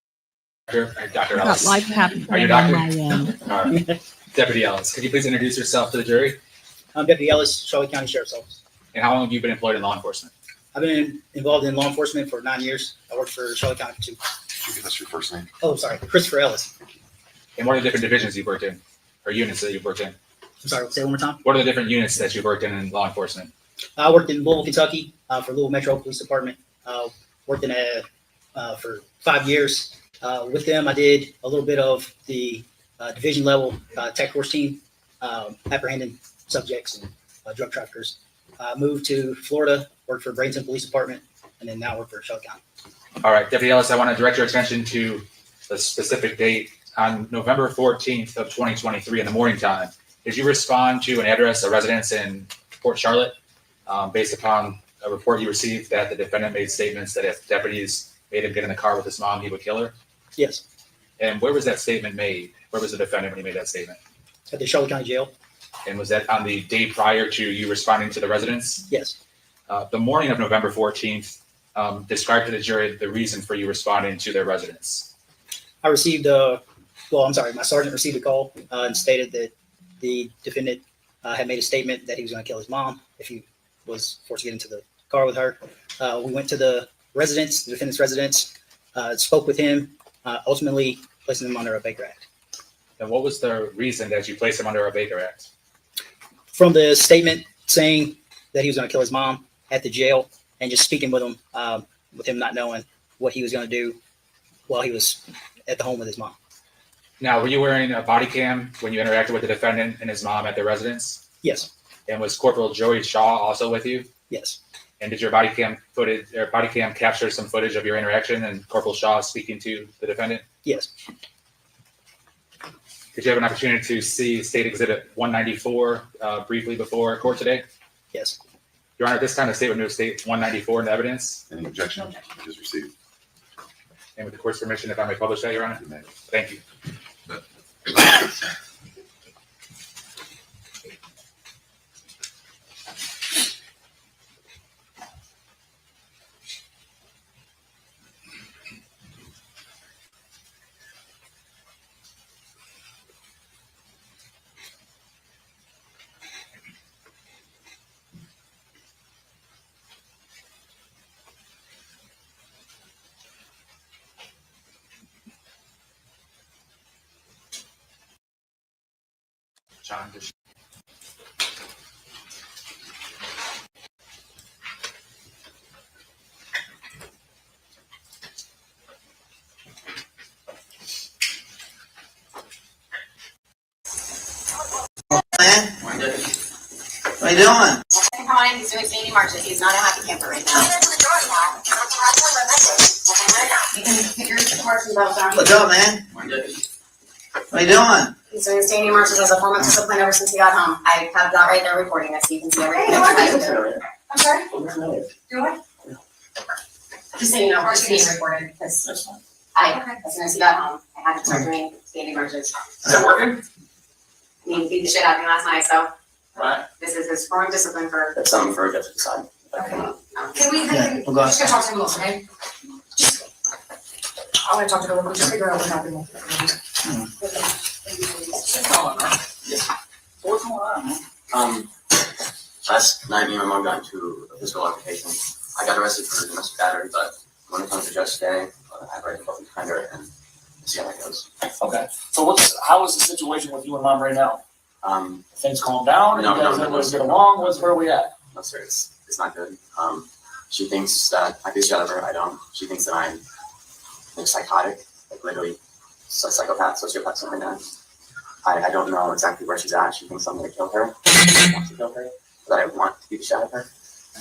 Dr. Got Ellis. life happening Are you a on doctor? my end. All right. Deputy Ellis, could you please introduce yourself to the jury? I'm Deputy Ellis, Charlotte County Sheriff's Office. And how long have you been employed in law enforcement? I've been involved in law enforcement for 9 years. I worked for Charlotte County for 2. Could you give us your first name? Oh, sorry, Christopher Ellis. And what are the different divisions you've worked in, or units that you've worked in? I'm sorry, say it one more time. What are the different units that you've worked in law enforcement? I worked in Louisville, Kentucky for Louisville Metro Police Department. Worked in for 5 years. With them, I did a little bit of the division level tech force team, apprehending subjects and drug traffickers. Moved to Florida, worked for Bradenton Police Department, and then now work for Charlotte County. All right, Deputy Ellis, I want to direct your attention to the specific date on November 14th of 2023 in the morning time. Did you respond to an address, a residence in Port Charlotte, based upon a report you received that the defendant made statements that if deputies made him get in the car with his mom, he would kill her? Yes. And where was that statement made? Where was the defendant when he made that statement? At the Charlotte County Jail. And was that on the day prior to you responding to the residence? Yes. The morning of November 14th, describe to the jury the reason for you responding to their residence. I received my sergeant received a call and stated that the defendant had made a statement that he was going to kill his mom if he was forced to get into the car with her. We went to the residence, the defendant's residence, spoke with him, ultimately placing him under a Baker Act. And what was the reason that you placed him under a Baker Act? From the statement saying that he was going to kill his mom at the jail and just speaking with him not knowing what he was going to do while he was at the home with his mom. Now, were you wearing a body cam when you interacted with the defendant and his mom at their residence? Yes. And was Corporal Joey Shaw also with you? Yes. And did your body cam capture some footage of your interaction and Corporal Shaw speaking to the defendant? Yes. Did you have an opportunity to see State Exhibit 194 briefly before court today? Yes. Your Honor, at this time, the state would move State 194 into evidence. Any objection? Is received. And with the court's permission, if I may publish that, Your Honor? Thank you. John, Man, what are you doing? Come on in, he's doing standing marches. He's not a happy camper right now. You can get your marching bells down. What's up, man? What are you doing? He's doing standing marches as a form of discipline ever since he got home. I have that right there recording this, so you can see everything. I'm sorry? Do what? Just so you know, it's being recorded, because as soon as he got home, I had to start doing standing marches. Is it working? I mean, he beat the shit out of me last night, so Right. this is his form of discipline for. That's something for a judge to decide. Can we, just go talk to him a little, okay? I wanna talk to him, we'll just figure out what happened. What's going on? Last night, me and my mom got into a physical altercation. I got arrested for domestic battery, but when it comes to judge today, I have right to public defender and see how that goes. Okay. So how is the situation with you and mom right now? Things calm down, and you guys everybody get along, where are we at? No, sir, it's not good. She thinks that I could shut her, I don't. She thinks that I'm like psychotic, like literally psychopath, sociopath, something like that. I don't know exactly where she's at. She thinks I'm gonna kill her. I want to kill her, but I want to beat the shit out of her.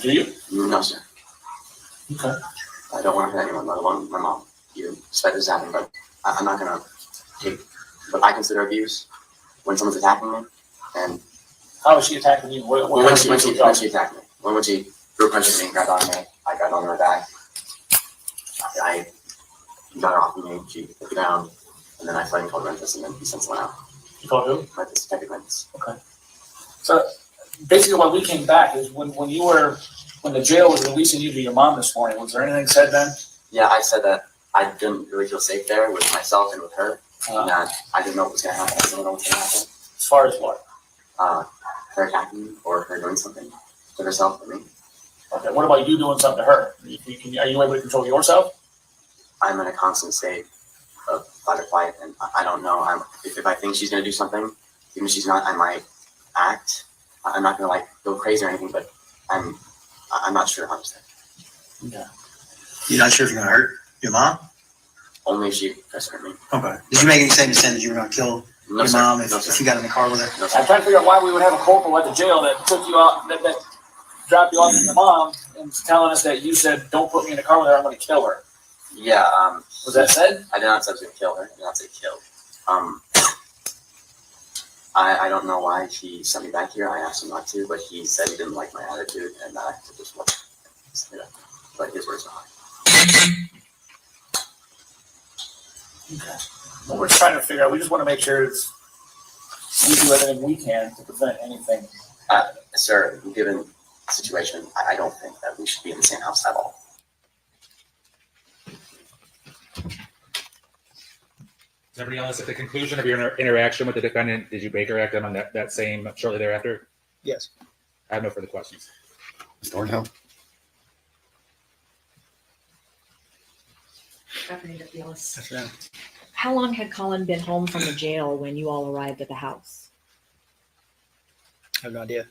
Do you? No, sir. Okay. I don't want to hurt anyone, let alone my mom. you suspect this is happening, but I'm not gonna take what I consider abuse when someone's attacking me. And How is she attacking you? when she attacked me, when she threw a punch at me and grabbed on me, I grabbed on her back. I got her off of me. She took it down, and then I fled and called Rentis, and then he sent someone out. You called who? Rentis, Detective Rentis. Okay. So basically, what we came back is when the jail was releasing you to your mom this morning. Was there anything said then? Yeah, I said that I didn't really feel safe there with myself and with her. And that I didn't know what was going to happen. I didn't know what was going to happen. As far as what? Her attacking me or her doing something to herself or me. Okay. What about you doing something to her? Are you able to control yourself? I'm in a constant state of fight or flight, and I don't know. If I think she's going to do something, even if she's not, I might act. I'm not going to like go crazy or anything, but I'm not sure, honestly. Yeah. You're not sure if you're gonna hurt your mom? Only if she tries to hurt me. Okay. Did you make any statement saying that you were gonna kill your sir. mom No, if sir. you got in the car with her? No, sir. I'm trying to figure out why we would have a corporal at the jail that took you out, that dropped you off with your mom, and telling us that you said, "Don't put me in the car with her. I'm going to kill her." Yeah. Was that said? I did not say I was going to kill her. I did not say kill. I don't know why he sent me back here. I asked him not to, but he said he didn't like my attitude and that I had to just look. But his words are mine. Okay. Well, we're trying to figure out. We just want to make sure we do everything we can to prevent anything. Sir, given the situation, I don't think that we should be in the same house at all. Is everybody else at the conclusion of your interaction with the defendant? Did you Baker Act them on that same shortly thereafter? Yes. I have no further questions. Ms. Thornhill? How long had Collin been home from the jail when you all arrived at the house? I have no idea.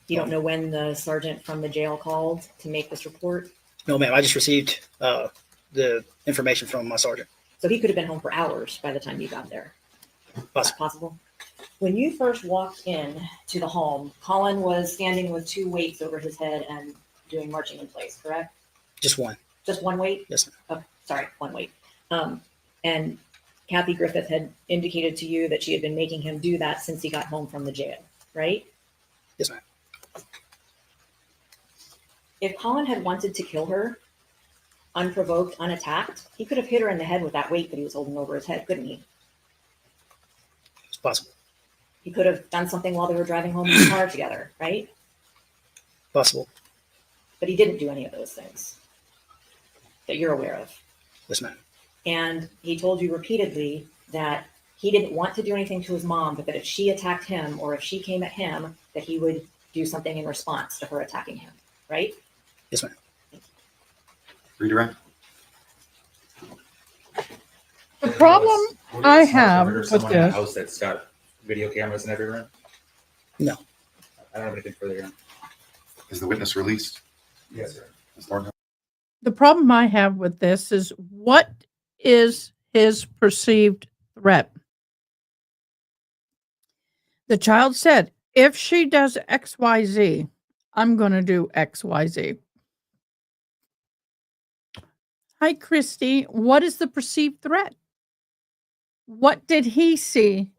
You don't know when the sergeant from the jail called to make this report? No, ma'am. I just received the information from my sergeant. So he could have been home for hours by the time you got there. Possible. When you first walked in to the home, Collin was standing with two weights over his head and doing marching in place, correct? Just one. Just one weight? Yes, ma'am. Oh, sorry, one weight. And Kathy Griffith had indicated to you that she had been making him do that since he got home from the jail, right? Yes, ma'am. If Collin had wanted to kill her, unprovoked, unattacked, he could have hit her in the head with that weight that he was holding over his head, couldn't he? It's possible. He could have done something while they were driving home in the car together, right? Possible. But he didn't do any of those things that you're aware of. Yes, ma'am. And he told you repeatedly that he didn't want to do anything to his mom, but that if she attacked him or if she came at him, that he would do something in response to her attacking him, right? Yes, ma'am. Redirect. The problem I Is have there with someone in the this, house that's got video cameras in every room? No. I don't have anything further on. Is the witness released? Yes, sir. Ms. Thornhill? the problem I have with this is what is his perceived threat? The child said, if she does XYZ, I'm going to do XYZ. Hi, Christy. What is the perceived threat? What did he see?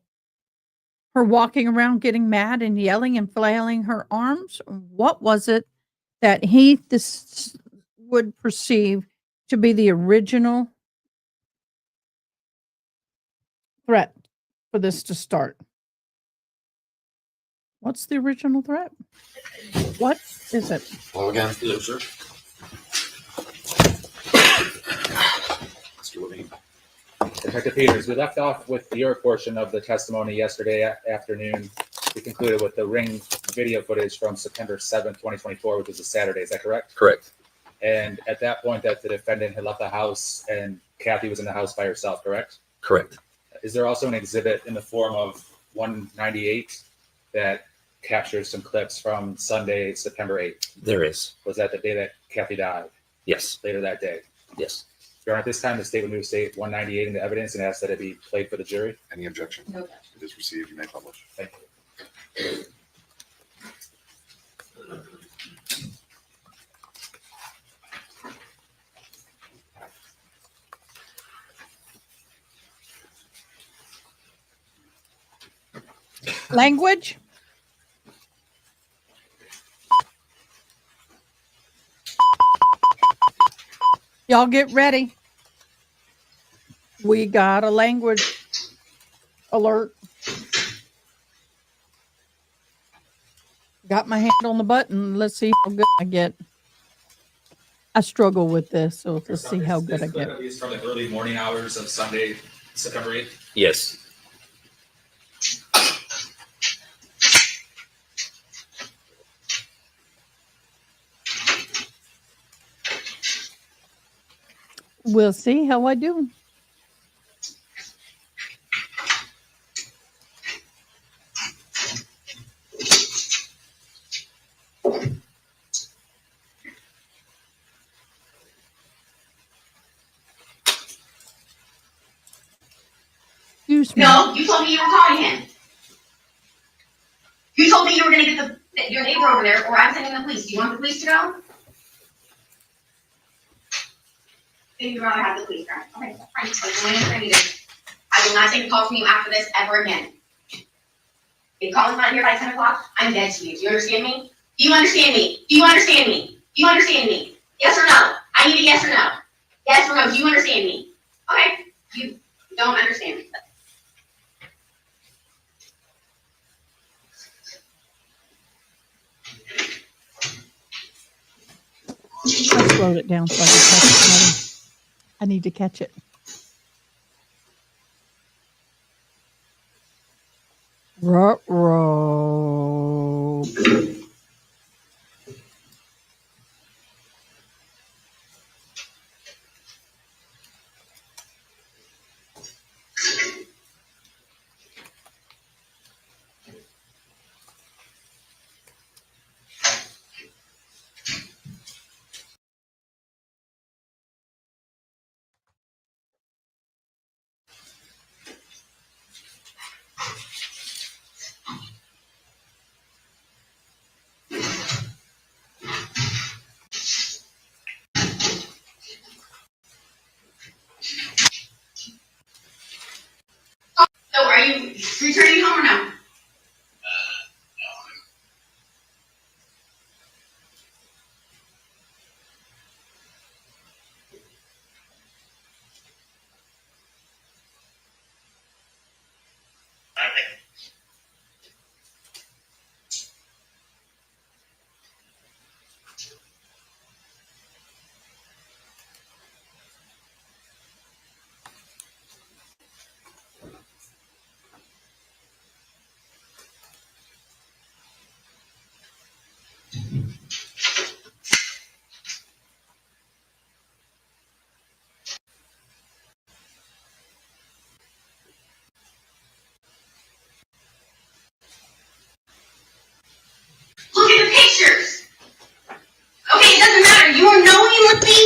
Her walking around getting mad and yelling and flailing her arms? What was it that he would perceive to be the original threat for this to start? What's the original threat? What is it? Hello again. Hello, sir. Mr. Levine. Detective Peters, we left off with your portion of the testimony yesterday afternoon. We concluded with the ring video footage from September 7th, 2024, which was a Saturday. Is that correct? Correct. And at that point that the defendant had left the house and Kathy was in the house by herself, correct? Correct. Is there also an exhibit in the form of 198 that captures some clips from Sunday, September 8th? There is. Was that the day that Kathy died? Yes. Later that day? Yes. Your Honor, at this time, the state would move state 198 into evidence and ask that it be played for the jury. Any objection? No objection. It is received. You may publish. Thank you. Language? Y'all get ready. We got a language alert. Got my hand on the button. Let's see how good I get. I struggle with this, so let's see how good I get. Is from the early morning hours of Sunday, September 8th. Yes. We'll see how I do. Excuse me. No, you told me you were calling him. You told me you were gonna get your neighbor over there, or I'm sending the police. Do you want the police to go? Then you'd rather have the police go. Okay, fine. Like, when I need it. I will not take a call from you after this ever again. If Colin's not here by 10 o'clock, I'm dead to you. Do you understand me? Do you understand me? Do you understand me? Do you understand me? Yes or no? I need a yes or no. Yes or no? Do you understand me? Okay. You don't understand me. I slowed it down so I can catch it better. I need to catch it. Ruh-roh. So are you returning home or no? Look at the pictures. Okay, it doesn't matter. You were knowing with me,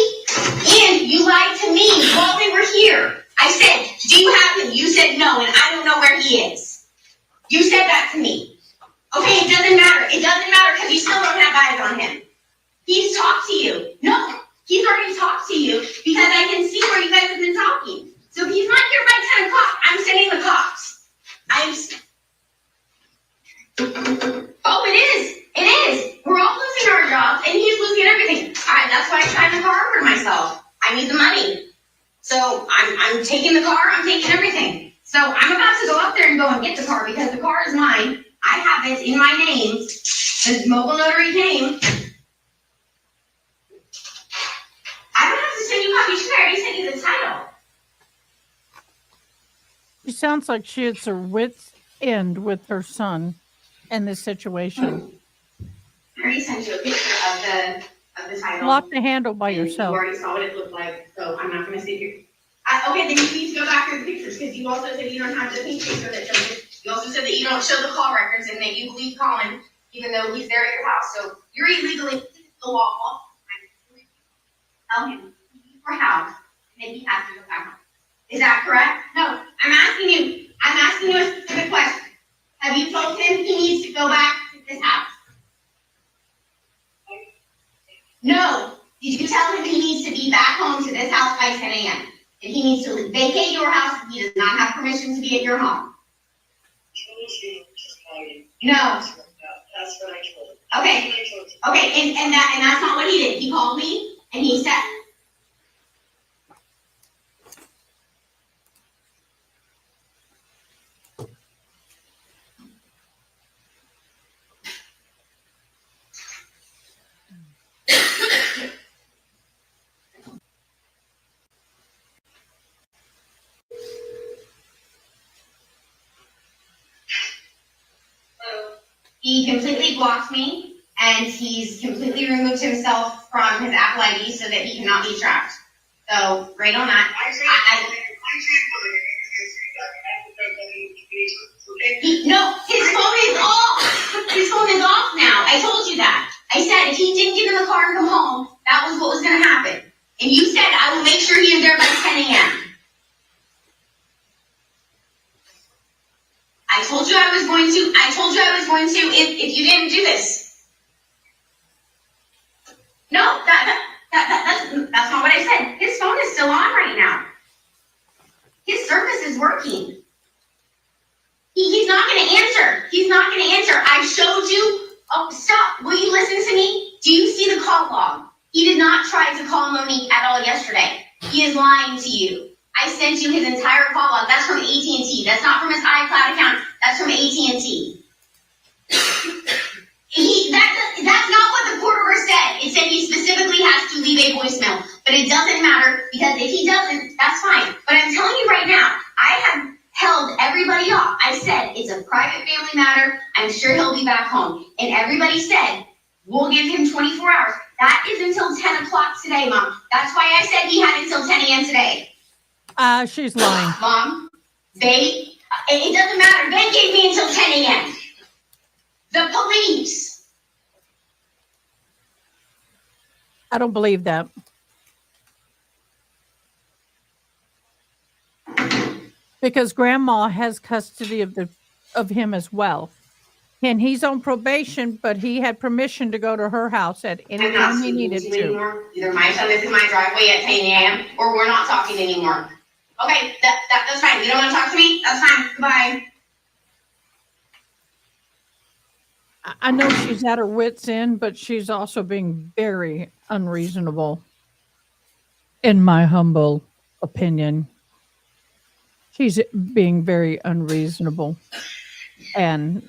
and you lied to me while we were here. I said, do you have him? You said no, and I don't know where he is. You said that to me. Okay, it doesn't matter. It doesn't matter because you still don't have eyes on him. He's talked to you. No, he's already talked to you because I can see where you guys have been talking. So if he's not here by 10 o'clock, I'm sending the cops. Oh, it is. It is. We're all losing our jobs, and he's losing everything. That's why I signed the car over to myself. I need the money. So I'm taking the car. I'm taking everything. So I'm about to go up there and go and get the car because the car is mine. I have it in my name. The mobile notary came. I don't have to send you copies. I already sent you the title. She sounds like she hits her wits' end with her son in this situation. I already sent you a picture of the title. Lock the handle by And yourself. You already saw what it looked like, so I'm not going to sit here. Okay, then you need to go back through the pictures because you also said you don't have the pink picture that shows it. You also said that you don't show the call records and that you believe Collin, even though he's there at your house. So you're illegally the law. Tell him for house, and then he has to go back home. Is that correct? No, I'm asking you a specific question. Have you told him he needs to go back to this house? No. Did you tell him he needs to be back home to this house by 10 a.m.? And he needs to vacate your house. He does not have permission to be at your home. No. That's what I told him. Okay. That's what I told you. Okay, and that's not what he did. He called me and he said, he completely blocked me and he's completely removed himself from his Apple ID so that he cannot be tracked. So, great on that. No, his phone is off. His phone is off now. I told you that. I said if he didn't get in the car and come home, that was what was going to happen. And you said I will make sure he is there by 10 a.m. I told you I was going to if you didn't do this. No, that's not what I said. His phone is still on right now. His service is working. He's not going to answer. He's not going to answer. I showed you. Oh, stop. Will you listen to me? Do you see the call log? He did not try to call Monique at all yesterday. He is lying to you. I sent you his entire call log. That's from AT&T. That's not from his iCloud account. That's from AT&T. That's not what the court order said. It said he specifically has to leave a voicemail. But it doesn't matter because if he doesn't, that's fine. But I'm telling you right now, I have held everybody off. I said it's a private family matter. I'm sure he'll be back home. And everybody said, we'll give him 24 hours. That is until 10 o'clock today, Mom. That's why I said he had until 10 a.m. today. She's lying. Mom, it doesn't matter. They gave me until 10 a.m. The police. I don't believe that. Because grandma has custody of him as well. And he's on probation, but he had permission to go to her house at any I'm not time he speaking needed to you to. anymore. Either my son is in my driveway at 10 a.m. or we're not talking anymore. Okay, that's fine. You don't want to talk to me? That's fine. Goodbye. I know she's at her wit's end, but she's also being very unreasonable, in my humble opinion. She's being very unreasonable. And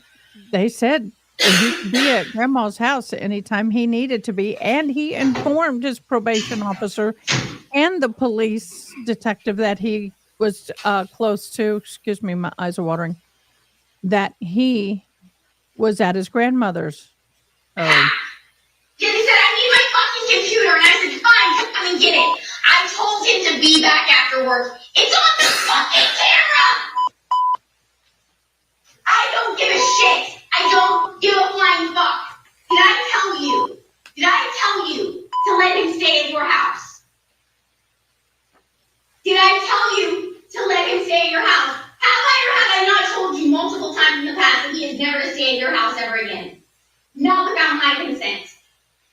they said that he could be at grandma's house anytime he needed to be. And he informed his probation officer and the police detective that he was close to, excuse me, my eyes are watering, that he was at his grandmother's. Yeah, he said, I need my fucking computer. And I said, fine, come and get it. I told him to be back after work. It's on the fucking camera. I don't give a shit. I don't give a flying fuck. Did I tell you to let him stay at your house? Did I tell you to let him stay at your house? Have I or have I not told you multiple times in the past that he is never to stay at your house ever again? Not without my consent.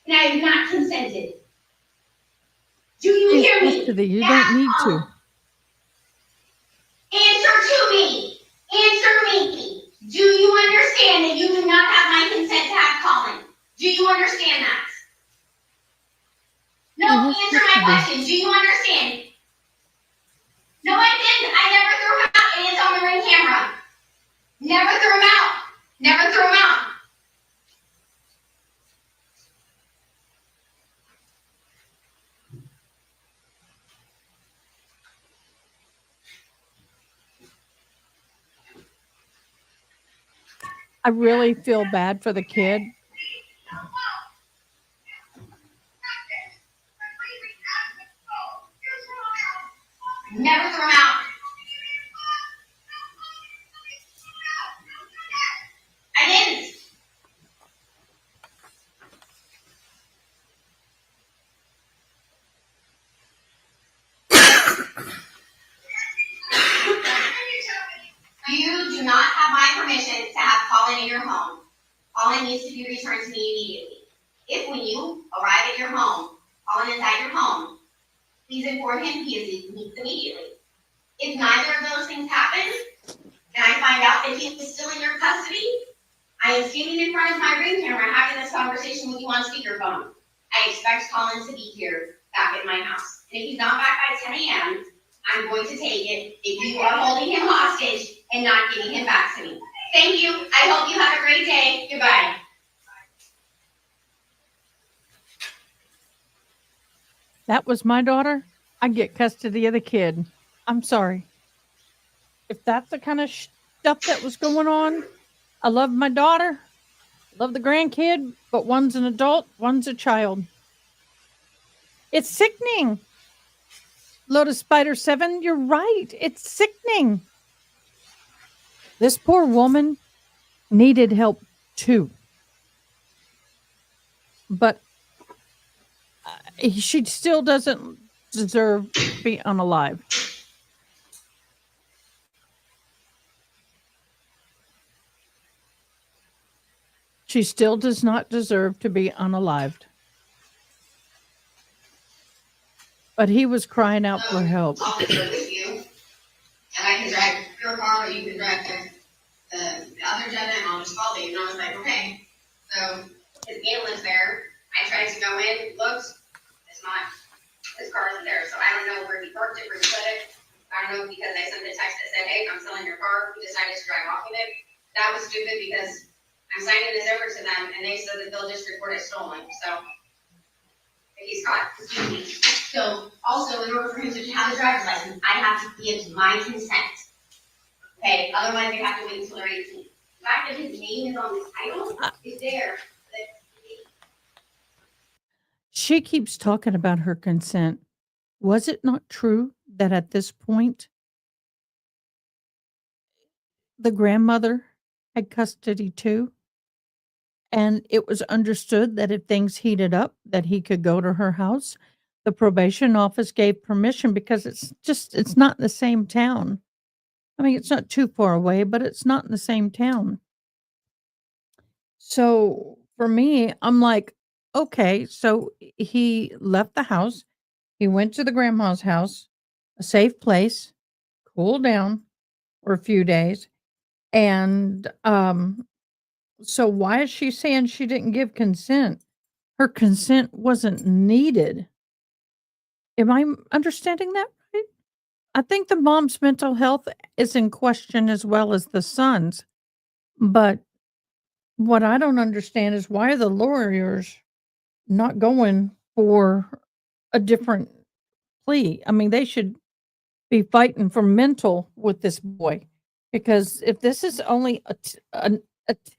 And I have not consented. Do you hear me? You don't need to. Answer to me. Answer me. Do you understand that you do not have my consent to have Collin? Do you understand that? No, answer my question. Do you understand? No, I didn't. I never threw him out, and it's on the ring camera. Never threw him out. Never threw him out. I really feel bad for the kid. Never threw him out. I didn't. You do not have my permission to have Collin in your home. Collin needs to be returned to me immediately. If when you arrive at your home, Collin is at your home, please inform him he is immediately. If neither of those things happen, and I find out that he is still in your custody, I am standing in front of my Ring camera having this conversation with you on speakerphone. I expect Collin to be here back at my house. And if he's not back by 10 a.m., I'm going to take it if you are holding him hostage and not giving him back to me. Thank you. I hope you have a great day. Goodbye. That was my daughter, I'd get custody of the kid. I'm sorry. If that's the kind of stuff that was going on, I love my daughter, love the grandkid, but one's an adult, one's a child. It's sickening. Lotus Spider 7, you're right. It's sickening. This poor woman needed help too. But she still doesn't deserve to be unalived. She still does not deserve to be unalived. But he was crying out for help. I'll be there with you, and I can drive your car, or you can drive the other Jetta, and I'll just follow you. And I was like, okay. So his ambulance there. I tried to go in, looked, it's not, his car isn't there. So I don't know where he parked it, where he put it. I don't know because I sent a text that said, hey, I'm selling your car. He decided to drive off with it. That was stupid because I'm signing this over to them, and they said that they'll just report it stolen. So if he's caught, excuse me. So also, in order for him to have a driver's license, I have to give my consent. Okay, otherwise they have to wait until they're 18. The fact that his name is on the title is there. She keeps talking about her consent. Was it not true that at this point, the grandmother had custody too? And it was understood that if things heated up, that he could go to her house. The probation office gave permission because it's not in the same town. I mean, it's not too far away, but it's not in the same town. So for me, I'm like, okay, so he left the house. He went to the grandma's house, a safe place, cooled down for a few days. And so why is she saying she didn't give consent? Her consent wasn't needed. Am I understanding that right? I think the mom's mental health is in question as well as the son's. But what I don't understand is why are the lawyers not going for a different plea? I mean, they should be fighting for mental with this boy. Because if this is only a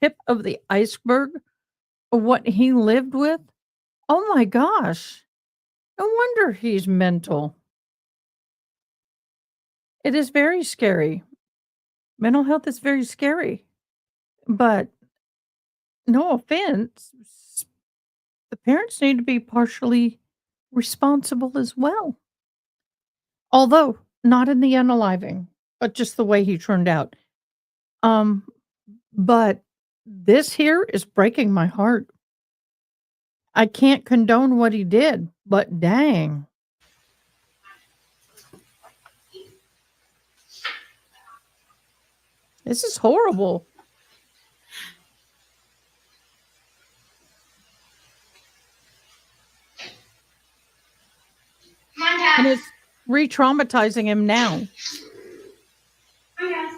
tip of the iceberg of what he lived with, oh my gosh, no wonder he's mental. It is very scary. Mental health is very scary. But no offense, the parents need to be partially responsible as well. Although not in the unaliving, but just the way he turned out. But this here is breaking my heart. I can't condone what he did, but dang. This is horrible. Come on, Dad. And it's re-traumatizing him now. Come on, Dad.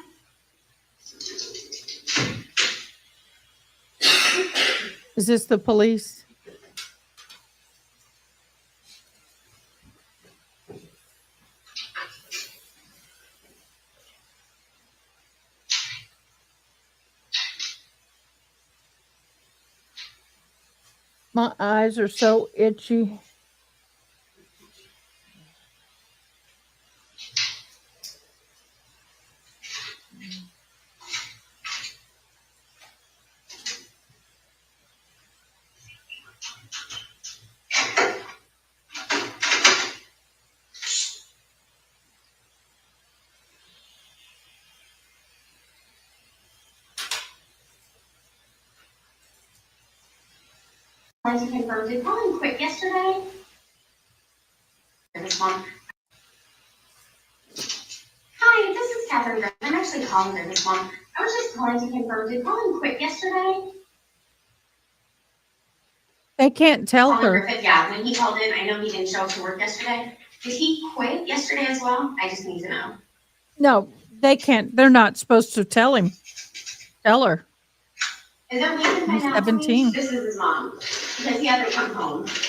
Is this the police? My eyes are so itchy. I wanted to confirm, did Collin quit yesterday? Hi, this is Catherine Griffith. I'm actually Collin Griffith's mom. I was just calling to confirm, did Collin quit yesterday? They can't tell Collin her. Griffith, yeah, when he called in, I know he didn't show up to work yesterday. Did he quit yesterday as well? I just need to know. No, they can't. They're not supposed to tell him. Tell her. Is there a way to find He's out 17. This is his mom, because he hasn't come home. So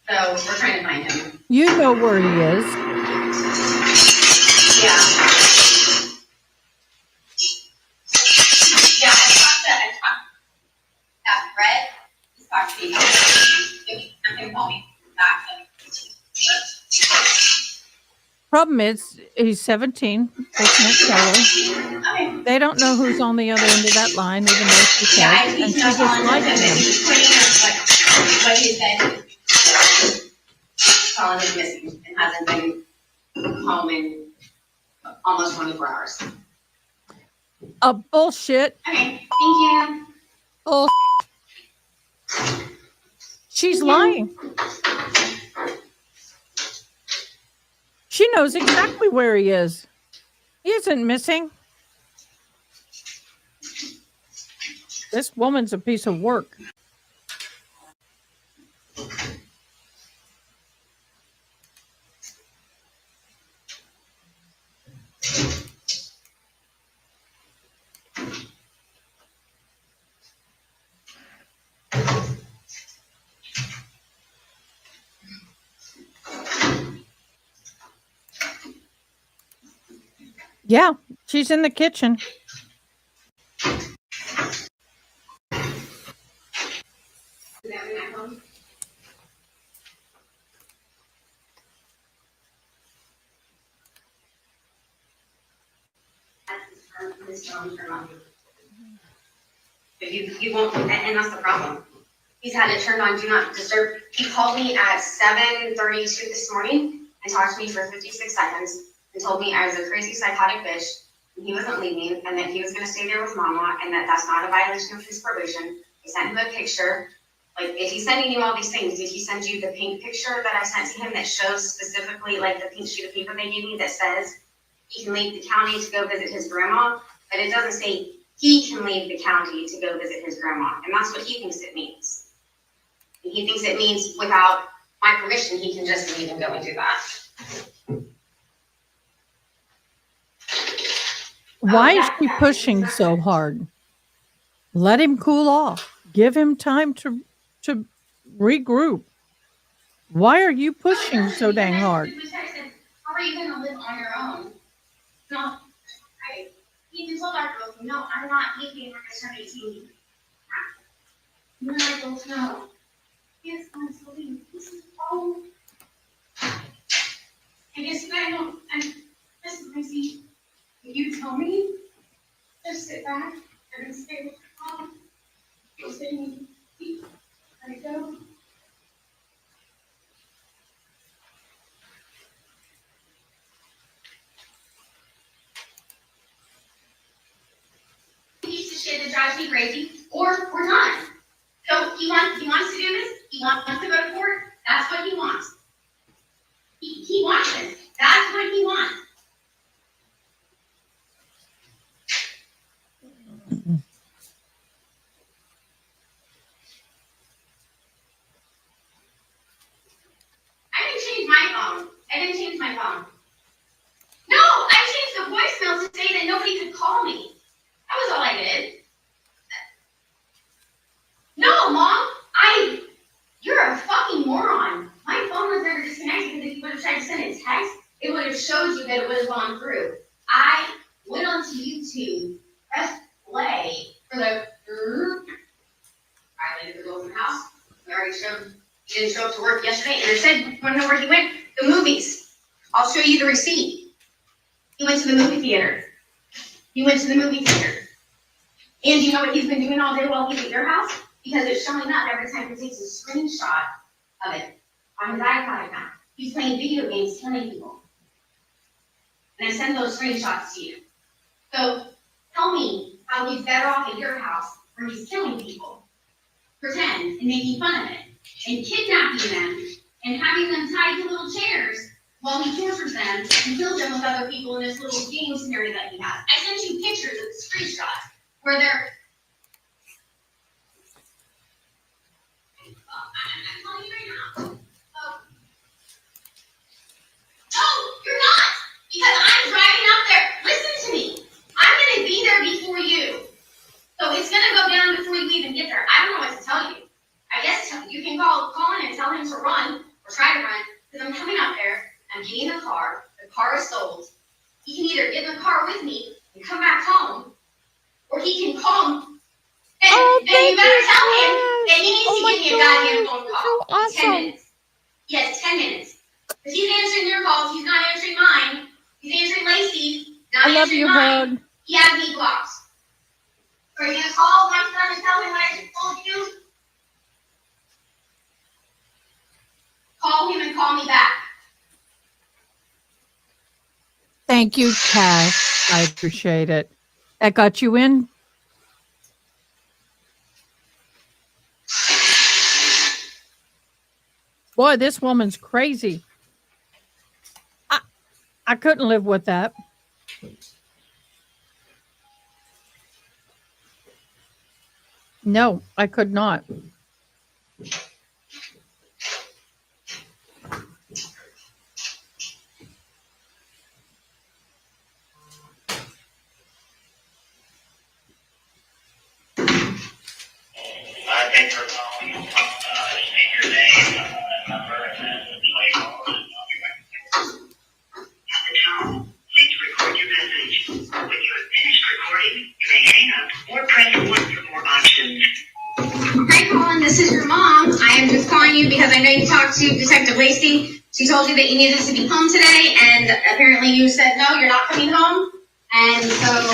we're trying to find him. You know where he is. Yeah. Yeah, I talked that Brett. He's talked to me. I'm gonna call me back. Problem is, he's 17. They can't tell her. Okay. They don't know who's on the other end of that line, even though she says, Yeah, I and think she that's just all lied to that him. he's quitting, what he said. Collin is missing and hasn't been home in almost 24 hours. Bullshit. Okay, thank you. Oh, she's lying. She knows exactly where he is. He isn't missing. This woman's a piece of work. Yeah, she's in the kitchen. Is that when I'm home? This phone turned on. But you won't, and that's the problem. He's had it turned on do not disturb. He called me at 7:32 this morning and talked to me for 56 seconds and told me I was a crazy psychotic bitch and he wasn't leaving and that he was gonna stay there with mama and that that's not a violation of his probation. I sent him a picture. Like, if he's sending you all these things, did he send you the pink picture that I sent to him that shows specifically like the pink sheet of paper they gave me that says he can leave the county to go visit his grandma? But it doesn't say he can leave the county to go visit his grandma, and that's what he thinks it means. And he thinks it means without my permission, he can just leave and go and do that. Why is she pushing so hard? Let him cool off. Give him time to regroup. Why are you pushing so dang hard? How are you gonna live on your own? No, you can tell Dr. Wilson, no, I'm not leaving when I turn 18. You and I both know. Yes, I'm still leaving. This is all. I guess I don't, this is crazy. If you tell me, just sit back and stay with your mom. You'll sit and eat. Let it go. Piece of shit that drives me crazy, or we're done. So he wants to do this. He wants to go to court. That's what he wants. He wants this. That's what he wants. I didn't change my phone. I didn't change my phone. No, I changed the voicemail to say that nobody could call me. That was all I did. No, Mom, you're a fucking moron. My phone was never disconnected because if you would have tried to send a text, it would have showed you that it would have gone through. I went onto YouTube, pressed play for the violated the rules in the house. We already showed he didn't show up to work yesterday, and it said, wanna know where he went? The movies. I'll show you the receipt. He went to the movie theater. And you know what he's been doing all day while he's at your house? Because it's showing up every time he takes a screenshot of it on his iPad account. He's playing video games, killing people. And I send those screenshots to you. So tell me how he's better off at your house where he's killing people. Pretend and making fun of it. And kidnapping them and having them tied to little chairs while he tortures them and kills them with other people in this little game scenario that he has. I sent you pictures of the screenshots where they're. I'm telling you right now. No, you're not! Because I'm driving up there. Listen to me. I'm going to be there before you. So it's going to go down before you even get there. I don't know what to tell you. I guess you can call Collin and tell him to run or try to run because I'm coming up there. I'm getting in the car. The car is sold. He can either get in the car with me and come back home, or he can call. And you better tell him that he needs to give me a goddamn phone call. So awesome. 10 minutes. Yes, 10 minutes. Because he's answering your calls. He's not answering mine. He's answering Lacey's. Not I love answering you, mine. Hug. He has me blocked. Are you going to call my son and tell him what I just told you? Call him and call me back. Thank you, Cass. I appreciate it. That got you in? Boy, this woman's crazy. I couldn't live with that. No, I could not. Thanks for calling. State your name, number, and then play call, and I'll be back. At the tone, please record your message. When you have finished recording, you may hang up or press 1 for more options. Hi, Collin. This is your mom. I am just calling you because I know you talked to Detective Lacey. She told you that you needed to be home today, and apparently you said, no, you're not coming home. And so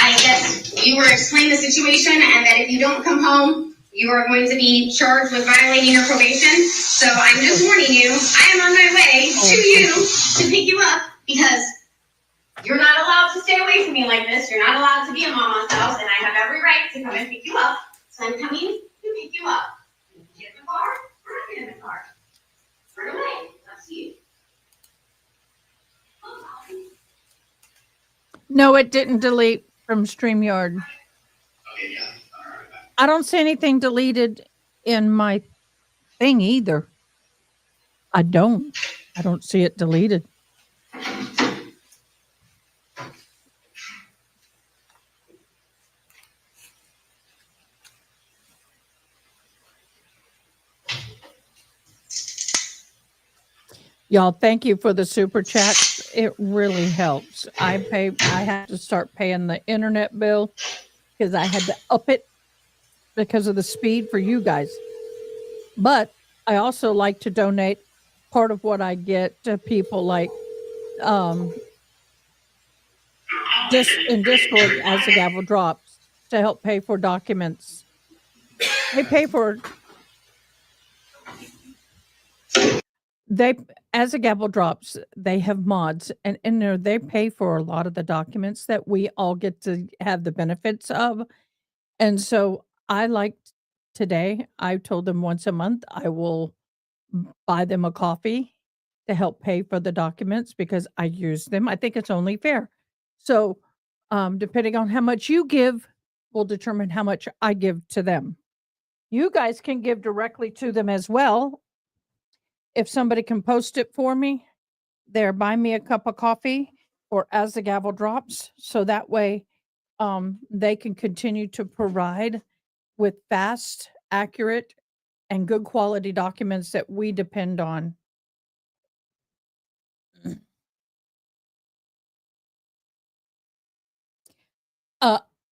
I guess you were explaining the situation, and that if you don't come home, you are going to be charged with violating your probation. So I'm just warning you, I am on my way to you to pick you up because you're not allowed to stay away from me like this. You're not allowed to be a mama's house, and I have every right to come and pick you up. So I'm coming to pick you up. Get in the car, or not get in the car. Run away. Up to you. No, it didn't delete from StreamYard. I don't see anything deleted in my thing either. I don't see it deleted. Y'all, thank you for the super chat. It really helps. I have to start paying the internet bill because I had to up it because of the speed for you guys. But I also like to donate part of what I get to people like just in Discord as the gavel drops to help pay for documents. They pay for as a gavel drops, they have mods and in there they pay for a lot of the documents that we all get to have the benefits of. And so today I told them once a month I will buy them a coffee to help pay for the documents because I use them. I think it's only fair. So depending on how much you give will determine how much I give to them. You guys can give directly to them as well. If somebody can post it for me, there, buy me a cup of coffee or as the gavel drops. So that way they can continue to provide with fast, accurate, and good quality documents that we depend on.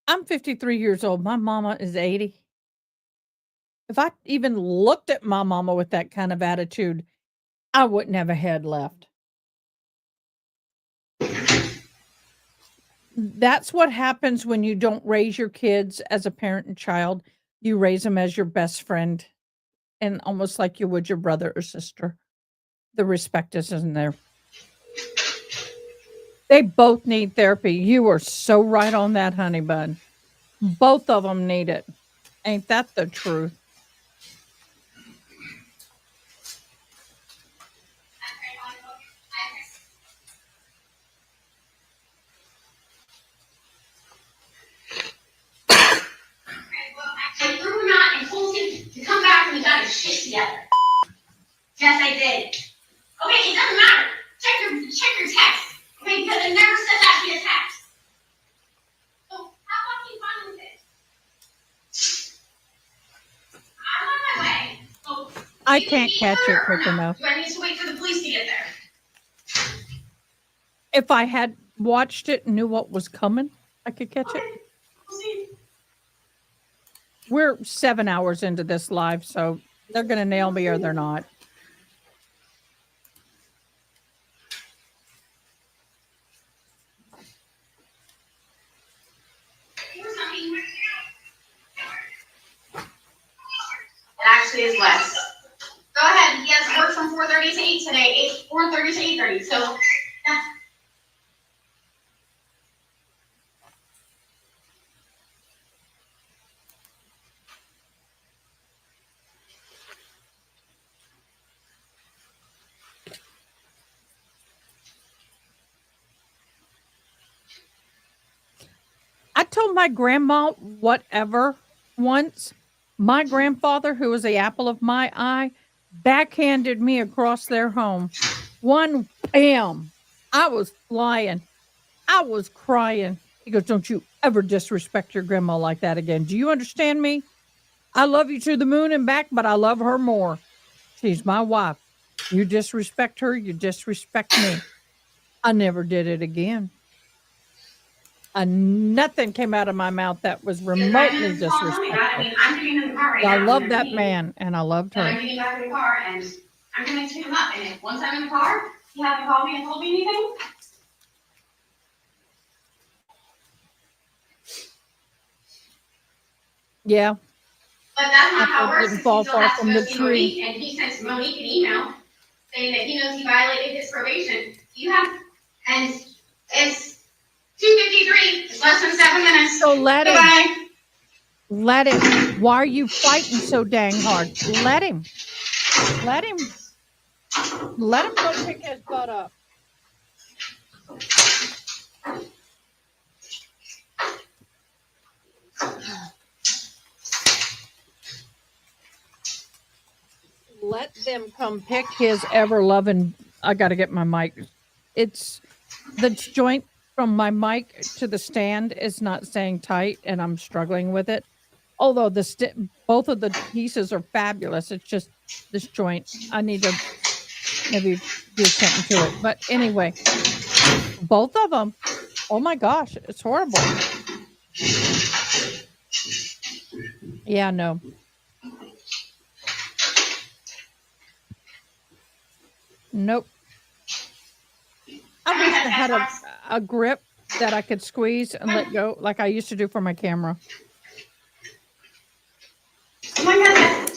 I'm 53 years old. My mama is 80. If I even looked at my mama with that kind of attitude, I wouldn't have a head left. That's what happens when you don't raise your kids as a parent and child. You raise them as your best friend and almost like you would your brother or sister. The respect isn't there. They both need therapy. You are so right on that, honey bun. Both of them need it. Ain't that the truth? together. Yes, I did. Okay, it doesn't matter. Check your text. Okay, because it never said that via text. So how fucking fun is it? I'm on my way. Oh, I do you can't need catch it her or quick no? enough. Do I need to wait for the police to get there? If I had watched it and knew what was coming, I could catch it. Okay, we'll see. We're 7 hours into this live, so they're going to nail me or they're not. It actually is less. Go ahead. He has work from 4:30 to 8 today. 4:30 to 8:30. So, yeah. I told my grandma whatever once. My grandfather, who was the apple of my eye, backhanded me across their home. One bam. I was flying. I was crying. He goes, "Don't you ever disrespect your grandma like that again. Do you understand me? I love you to the moon and back, but I love her more. She's my wife. You disrespect her, you disrespect me." I never did it again. Nothing came out of my mouth that was remotely disrespectful. I'm getting in the car right I now. love that man, and I loved And I'm her. getting back in the car, and I'm going to pick him up. And if once I'm in the car, he hasn't called me and told me anything. Yeah. But that's not how it Apple works. didn't He fall still far has to from go the see tree. Monique, and he sent Monique an email saying that he knows he violated his probation. You have, and it's 2:53. It's less than 7 minutes. So let him. Goodbye. Let him. Why are you fighting so dang hard? Let him. Let him. Let him go pick his butt up. Let them come pick his ever loving. I got to get my mic. It's the joint from my mic to the stand is not staying tight, and I'm struggling with it. Although both of the pieces are fabulous, it's just this joint. I need to maybe do something to it. But anyway, both of them. Oh my gosh, it's horrible. Yeah, no. Nope. I wish I had a grip that I could squeeze and let go like I used to do for my camera. Oh my God.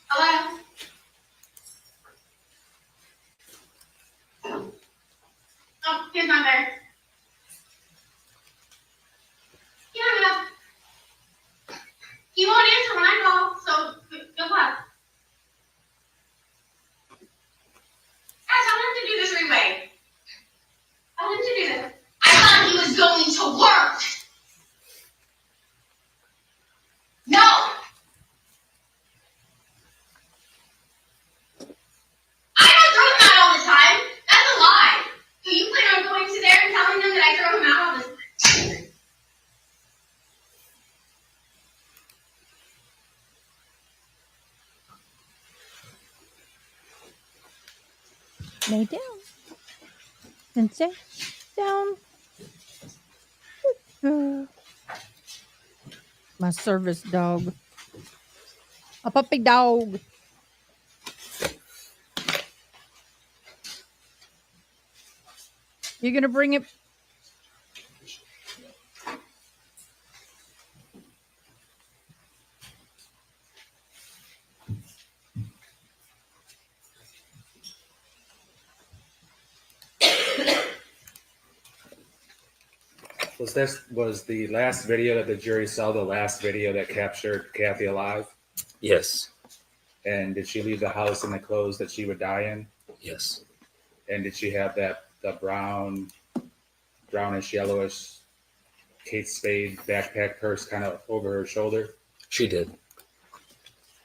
Hello? Oh, he's not there. He hung up. He won't answer when I call, so good luck. Tell him to do this anyway. Tell him to do this. I thought he was going to work. No! I don't throw him out all the time. That's a lie. So you plan on going to there and telling them that I throw him out all the time? Lay down. And say down. My service dog. A puppy dog. You gonna bring it? Was the last video that the jury saw the last video that captured Kathy alive? Yes. And did she leave the house in the clothes that she would die in? Yes. And did she have the brownish yellowish Kate Spade backpack purse kind of over her shoulder? She did.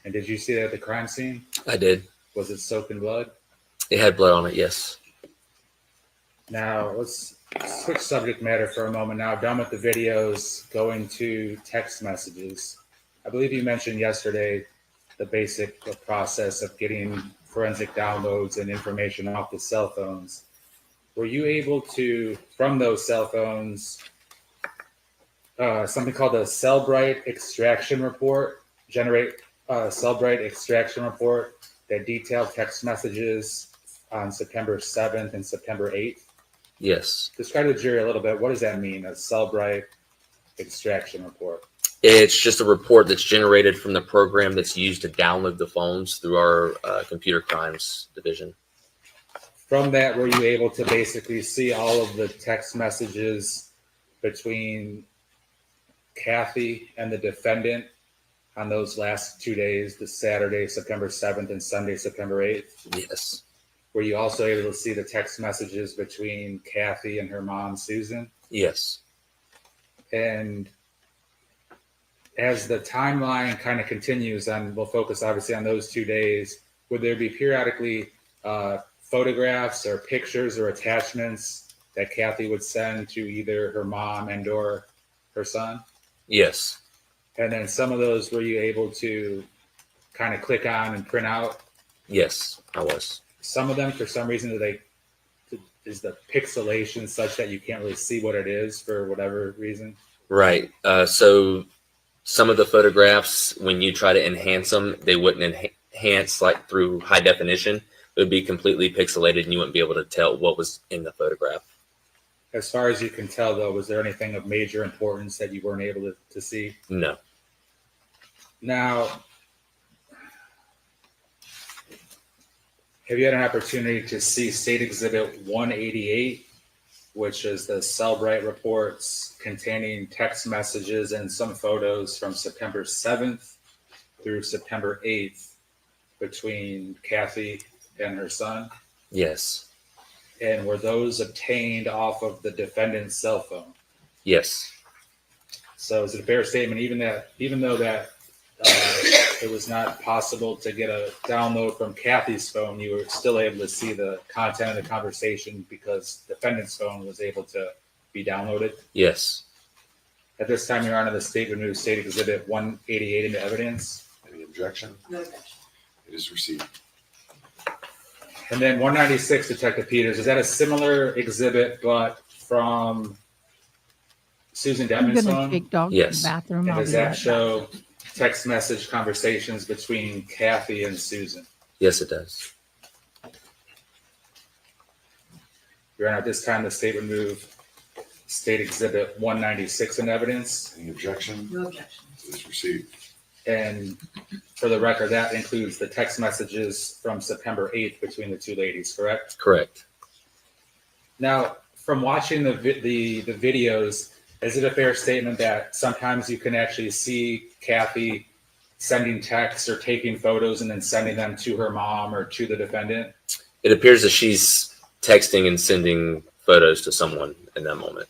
And did you see that at the crime scene? I did. Was it soaked in blood? It had blood on it, yes. Now, let's switch subject matter for a moment now. Done with the videos, going to text messages. I believe you mentioned yesterday the basic process of getting forensic downloads and information off the cell phones. Were you able to, from those cell phones, something called a Cellbrite extraction report, generate a Cellbrite extraction report that detailed text messages on September 7th and September 8th? Yes. Describe to the jury a little bit. What does that mean, a Cellbrite extraction report? It's just a report that's generated from the program that's used to download the phones through our computer crimes division. From that, were you able to basically see all of the text messages between Kathy and the defendant on those last 2 days, the Saturday, September 7th and Sunday, September 8th? Yes. Were you also able to see the text messages between Kathy and her mom, Susan? Yes. And as the timeline kind of continues, and we'll focus obviously on those 2 days, would there be periodically photographs or pictures or attachments that Kathy would send to either her mom and or her son? Yes. And then some of those, were you able to kind of click on and print out? Yes, I was. Some of them, for some reason, is the pixelation such that you can't really see what it is for whatever reason? Right. So some of the photographs, when you try to enhance them, they wouldn't enhance like through high definition. It would be completely pixelated and you wouldn't be able to tell what was in the photograph. As far as you can tell, though, was there anything of major importance that you weren't able to see? No. Now, have you had an opportunity to see State Exhibit 188, which is the Cellbrite reports containing text messages and some photos from September 7th through September 8th between Kathy and her son? Yes. And were those obtained off of the defendant's cell phone? Yes. So is it a fair statement, even though that it was not possible to get a download from Kathy's phone, you were still able to see the content of the conversation because the defendant's phone was able to be downloaded? Yes. At this time, Your Honor, the state would move State Exhibit 188 into evidence. Any objection? No objection. It is received. And then 196, Detective Peters, is that a similar exhibit but from Susan I'm Devon's gonna phone? take dog to Yes. the bathroom. And I'll does be that right show text message conversations between Kathy and Susan? Yes, it does. Your Honor, at this time, the state would move State Exhibit 196 in evidence. Any objection? No objection. It is received. And for the record, that includes the text messages from September 8th between the two ladies, correct? Correct. Now, from watching the videos, is it a fair statement that sometimes you can actually see Kathy sending texts or taking photos and then sending them to her mom or to the defendant? It appears that she's texting and sending photos to someone in that moment.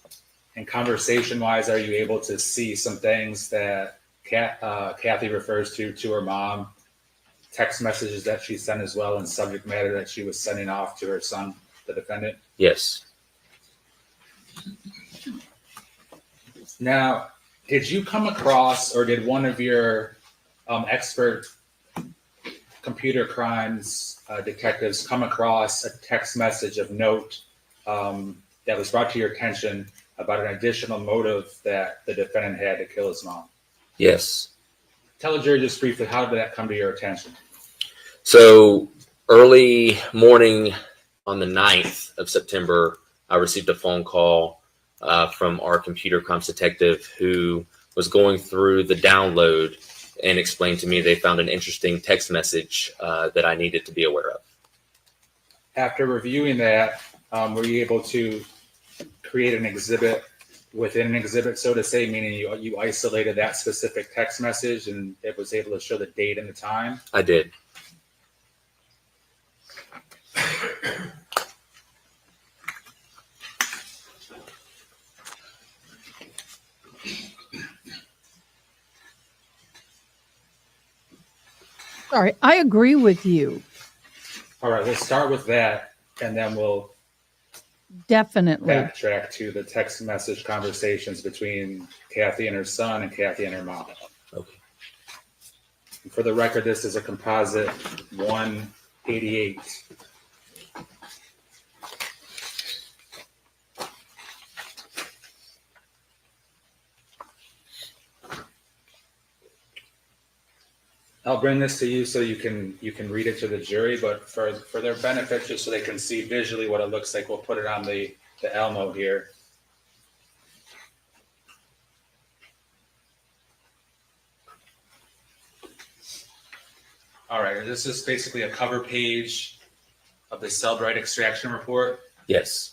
And conversation-wise, are you able to see some things that Kathy refers to her mom, text messages that she sent as well, and subject matter that she was sending off to her son, the defendant? Yes. Now, did you come across, or did one of your expert computer crimes detectives come across a text message of note that was brought to your attention about an additional motive that the defendant had to kill his mom? Yes. Tell the jury just briefly, how did that come to your attention? So early morning on the 9th of September, I received a phone call from our computer crimes detective who was going through the download and explained to me they found an interesting text message that I needed to be aware of. After reviewing that, were you able to create an exhibit within an exhibit, so to say, meaning you isolated that specific text message and it was able to show the date and the time? I did. All right, I agree with you. All right, we'll start with that and then we'll Definitely. backtrack to the text message conversations between Kathy and her son and Kathy and her mom. Okay. For the record, this is a composite 188. I'll bring this to you so you can read it to the jury, but for their benefit, just so they can see visually what it looks like, we'll put it on the Elmo here. All right, this is basically a cover page of the Cellbrite extraction report. Yes.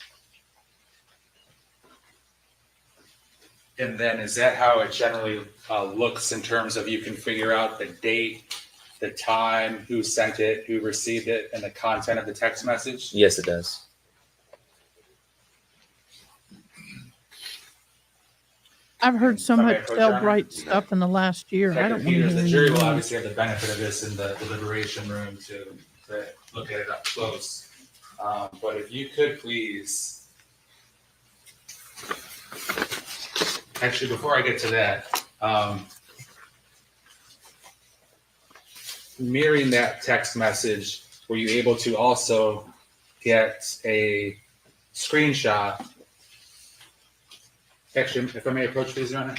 And then is that how it generally looks in terms of you can figure out the date, the time, who sent it, who received it, and the content of the text message? Yes, it does. I've heard so Somebody much approach Your Honor? Cellbrite stuff in the last year. I don't want to Peter, hear the any jury will more. obviously have the benefit of this in the deliberation room to look at it up close. But if you could please, actually, before I get to that, mirroring that text message, were you able to also get a screenshot? Actually, if I may approach, please, Your Honor.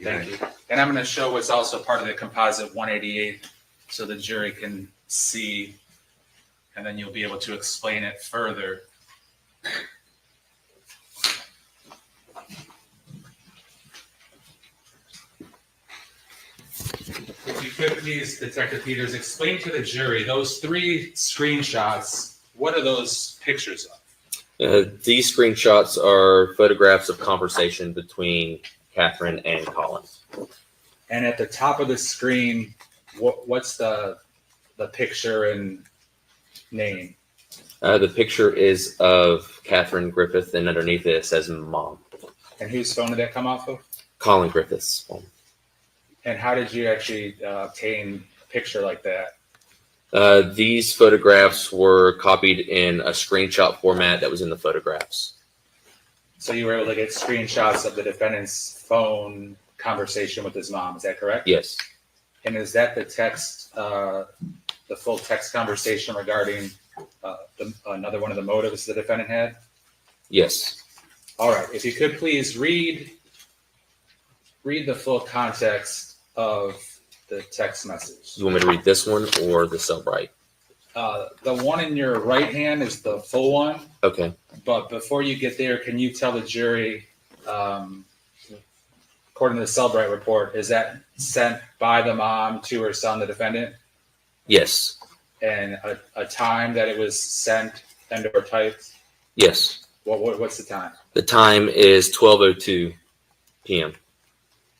Thank you. And I'm going to show what's also part of the composite 188 so the jury can see, and then you'll be able to explain it further. If you could please, Detective Peters, explain to the jury those 3 screenshots. What are those pictures of? These screenshots are photographs of conversation between Catherine and Collin. And at the top of the screen, what's the picture and name? The picture is of Collin Griffith, and underneath it says Mom. And whose phone did that come off of? Collin Griffith's phone. And how did you actually obtain a picture like that? These photographs were copied in a screenshot format that was in the photographs. So you were able to get screenshots of the defendant's phone conversation with his mom, is that correct? Yes. And is that the text, the full text conversation regarding another one of the motives the defendant had? Yes. All right, if you could please read the full context of the text message. You want me to read this one or the Cellbrite? The one in your right hand is the full one. Okay. But before you get there, can you tell the jury, according to the Cellbrite report, is that sent by the mom to her son, the defendant? Yes. And a time that it was sent and or typed? Yes. What's the time? The time is 12:02 p.m.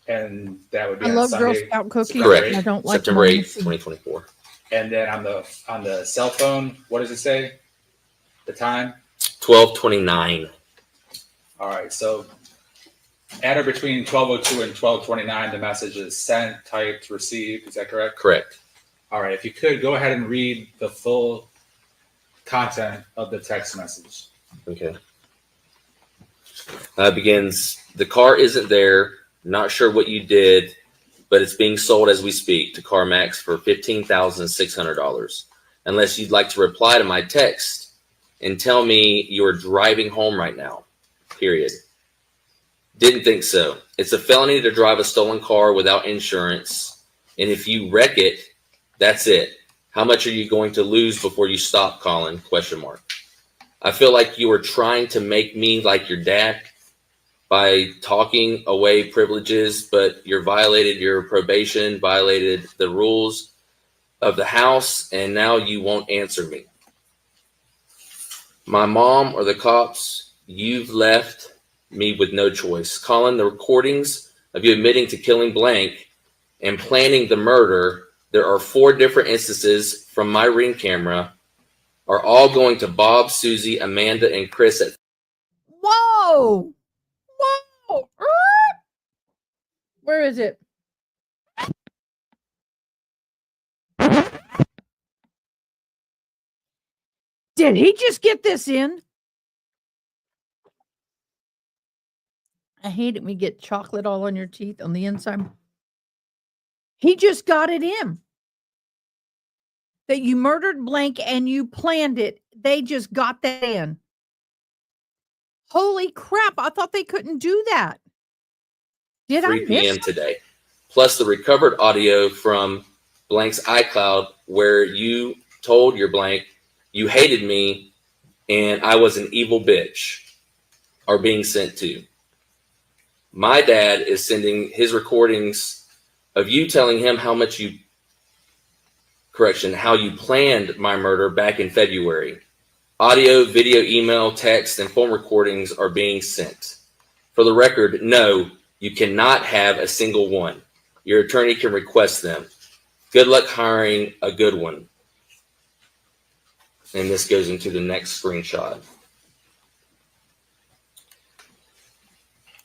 And that would be I on love Girl Sunday? Scout cookies. Correct. I don't like September mine. 8th, 2024. And then on the cell phone, what does it say? The time? 12:29. All right, so at or between 12:02 and 12:29, the message is sent, typed, received. Is that correct? Correct. All right, if you could go ahead and read the full content of the text message. Okay. Begins, the car isn't there. Not sure what you did, but it's being sold as we speak to CarMax for $15,600. Unless you'd like to reply to my text and tell me you're driving home right now. Period. Didn't think so. It's a felony to drive a stolen car without insurance. And if you wreck it, that's it. How much are you going to lose before you stop, Collin? ? I feel like you were trying to make me like your dad by talking away privileges, but you violated your probation, violated the rules of the house, and now you won't answer me. My mom or the cops, you've left me with no choice. Collin, the recordings of you admitting to killing blank and planning the murder, there are 4 different instances from my Ring camera, are all going to Bob, Susie, Amanda, and Chris at Whoa! Whoa! Where is it? Did he just get this in? I hate it when you get chocolate all on your teeth on the inside. He just got it in. That you murdered blank and you planned it. They just got that in. Holy crap. I thought they couldn't do that. Did 3 I p.m. miss? today, plus the recovered audio from blank's iCloud where you told your blank you hated me and I was an evil bitch are being sent to. My dad is sending his recordings of you telling him how you planned my murder back in February. Audio, video, email, text, and phone recordings are being sent. For the record, no, you cannot have a single one. Your attorney can request them. Good luck hiring a good one. And this goes into the next screenshot.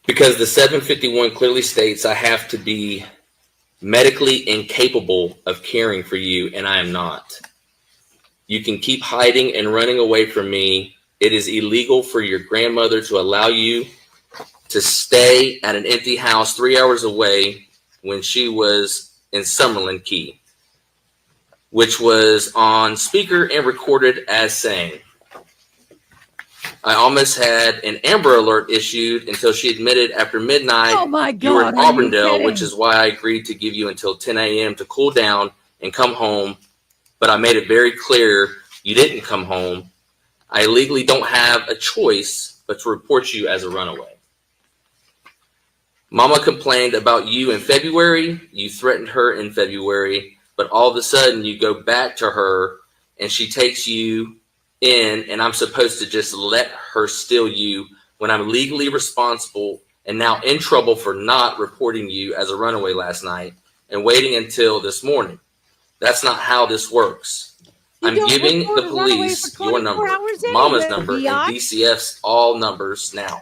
Because the 751 clearly states I have to be medically incapable of caring for you, and I am not. You can keep hiding and running away from me. It is illegal for your grandmother to allow you to stay at an empty house 3 hours away when she was in Summerlin Key, which was on speaker and recorded as saying, I almost had an Amber Alert issued until she admitted after midnight Oh my you were in God, are you Auburndale, which kidding? is why I agreed to give you until 10 a.m. to cool down and come home. But I made it very clear you didn't come home. I legally don't have a choice but to report you as a runaway. Mama complained about you in February. You threatened her in February, but all of a sudden you go back to her and she takes you in, and I'm supposed to just let her steal you when I'm legally responsible and now in trouble for not reporting you as a runaway last night and waiting until this morning. That's not how this works. I'm giving the police your number, Mama's number, and DCF's all numbers now.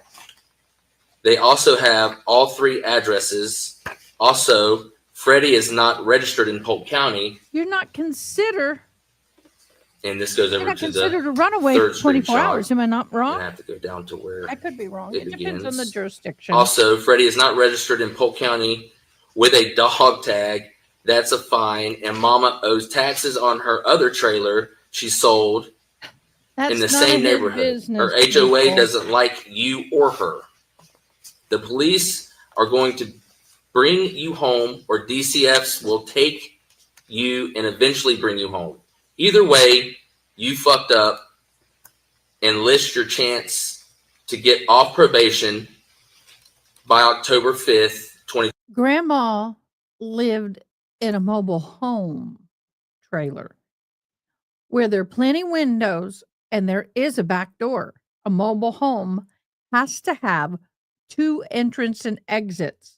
They also have all 3 addresses. Also, Freddie is not registered in Polk County. You're not considered. And this goes over You're not to considered the a runaway third for 24 screenshot. hours. Am I not wrong? I have to go down to where I could be wrong. it It depends on the begins. jurisdiction. Also, Freddie is not registered in Polk County with a dog tag. That's a fine. And Mama owes taxes on her other trailer she sold That's in the none same of his neighborhood. business, Her HOA people. doesn't like you or her. The police are going to bring you home, or DCFs will take you and eventually bring you home. Either way, you fucked up and list your chance to get off probation by October 5th, 2020. Grandma lived in a mobile home trailer where there are plenty windows and there is a back door. A mobile home has to have 2 entrance and exits.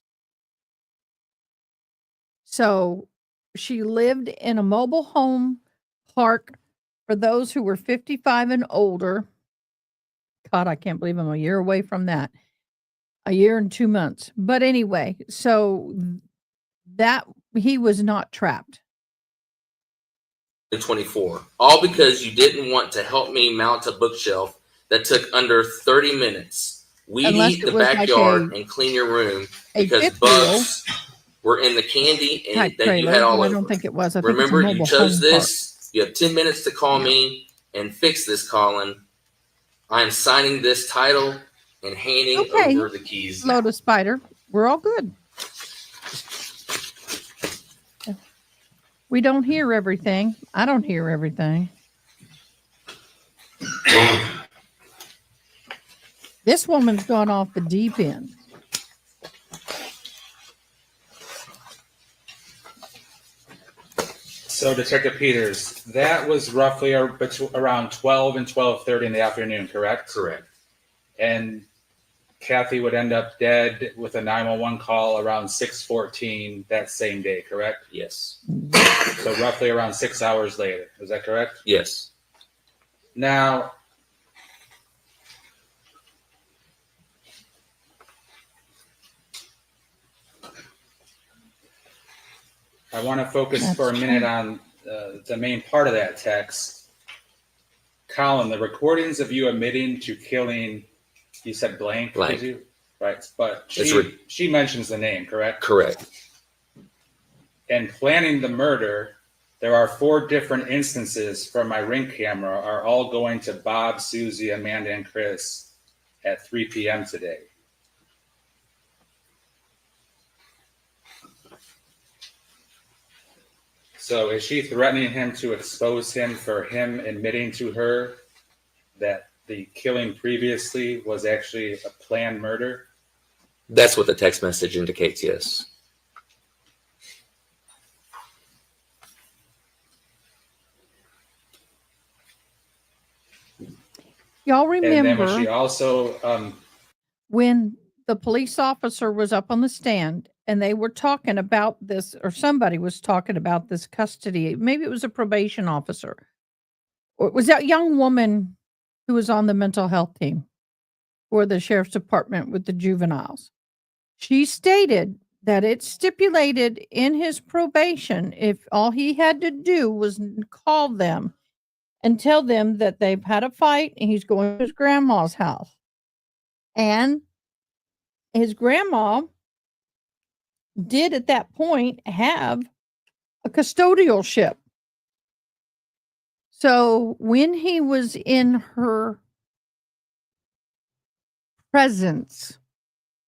So she lived in a mobile home park for those who were 55 and older. God, I can't believe I'm a year away from that. A year and 2 months. But anyway, so that he was not trapped. 24. All because you didn't want to help me mount a bookshelf that took under 30 minutes. Weed Unless eat it the was like backyard and clean your room a because fifth wheel bugs were in the candy and type that you trailer. had all I over. don't think it was. I think Remember, it's a you mobile chose home this. You have 10 minutes to call me and fix this, Collin. I am signing this title and handing Okay. over the keys. Lotus Spider. We're all good. We don't hear everything. I don't hear everything. This woman's gone off the deep end. So, Detective Peters, that was roughly around 12 and 12:30 in the afternoon, correct? Correct. And Kathy would end up dead with a 911 call around 6:14 that same day, correct? Yes. So roughly around 6 hours later. Is that correct? Yes. Now, I want to focus for a minute on the main part of that text. Collin, the recordings of you admitting to killing, you said blank, Blank. did you? Right, but It's she mentions the name, correct? Correct. And planning the murder, there are 4 different instances from my Ring camera are all going to Bob, Susie, Amanda, and Chris at 3 p.m. today. So is she threatening him to expose him for him admitting to her that the killing previously was actually a planned murder? That's what the text message indicates, yes. Y'all And then remember when she also, when the police officer was up on the stand and they were talking about this, or somebody was talking about this custody, maybe it was a probation officer, or it was that young woman who was on the mental health team for the sheriff's department with the juveniles. She stated that it stipulated in his probation if all he had to do was call them and tell them that they've had a fight and he's going to his grandma's house. And his grandma did at that point have a custodialship. So when he was in her presence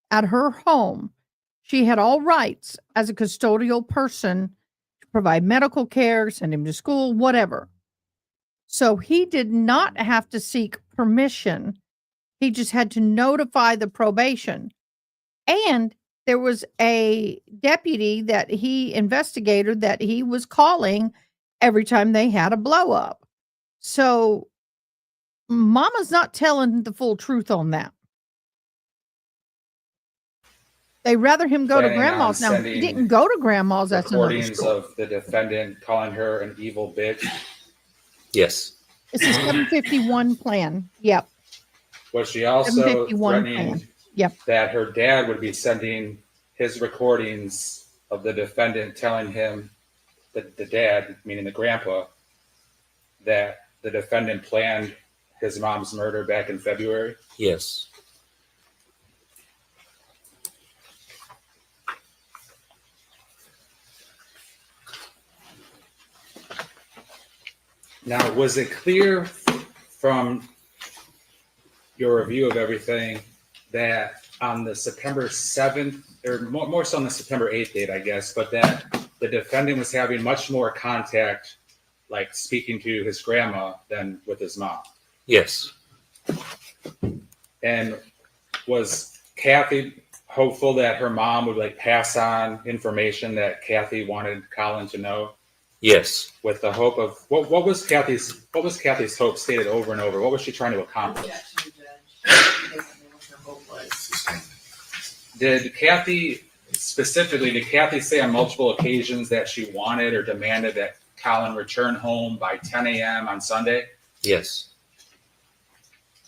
at her home, she had all rights as a custodial person to provide medical care, send him to school, whatever. So he did not have to seek permission. He just had to notify the probation. And there was a deputy that he investigated that he was calling every time they had a blow up. So Mama's not telling the full truth on that. They rather him go to planning on grandma's. Now, he sending didn't go to grandma's. That's another recordings story. of the defendant calling her an evil bitch. Yes. It's a 751 plan. Yep. Was she also 751 threatening plan. Yep. that her dad would be sending his recordings of the defendant telling him, the dad, meaning the grandpa, that the defendant planned his mom's murder back in February? Yes. Now, was it clear from your review of everything that on the September 7th, or more so on the September 8th date, I guess, but that the defendant was having much more contact, like speaking to his grandma, than with his mom? Yes. And was Kathy hopeful that her mom would like pass on information that Kathy wanted Collin to know? Yes. With the hope of what was Kathy's hope stated over and over? What was she trying to accomplish? Did Kathy say on multiple occasions that she wanted or demanded that Collin return home by 10 a.m. on Sunday? Yes.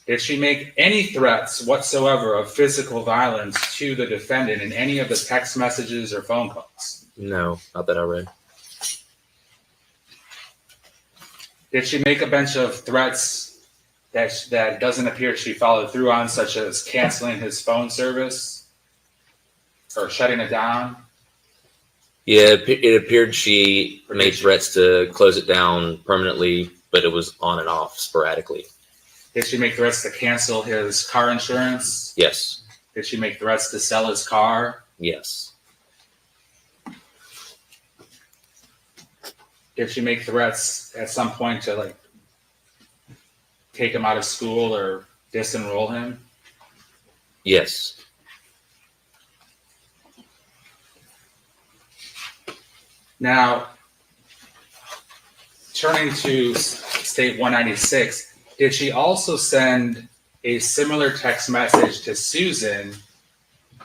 Did she make any threats whatsoever of physical violence to the defendant in any of the text messages or phone calls? No, not that I read. Did she make a bunch of threats that doesn't appear she followed through on, such as canceling his phone service or shutting it down? Yeah, it appeared she made threats to close it down permanently, but it was on and off sporadically. Did she make threats to cancel his car insurance? Yes. Did she make threats to sell his car? Yes. Did she make threats at some point to like take him out of school or disenroll him? Yes. Now, turning to State 196, did she also send a similar text message to Susan,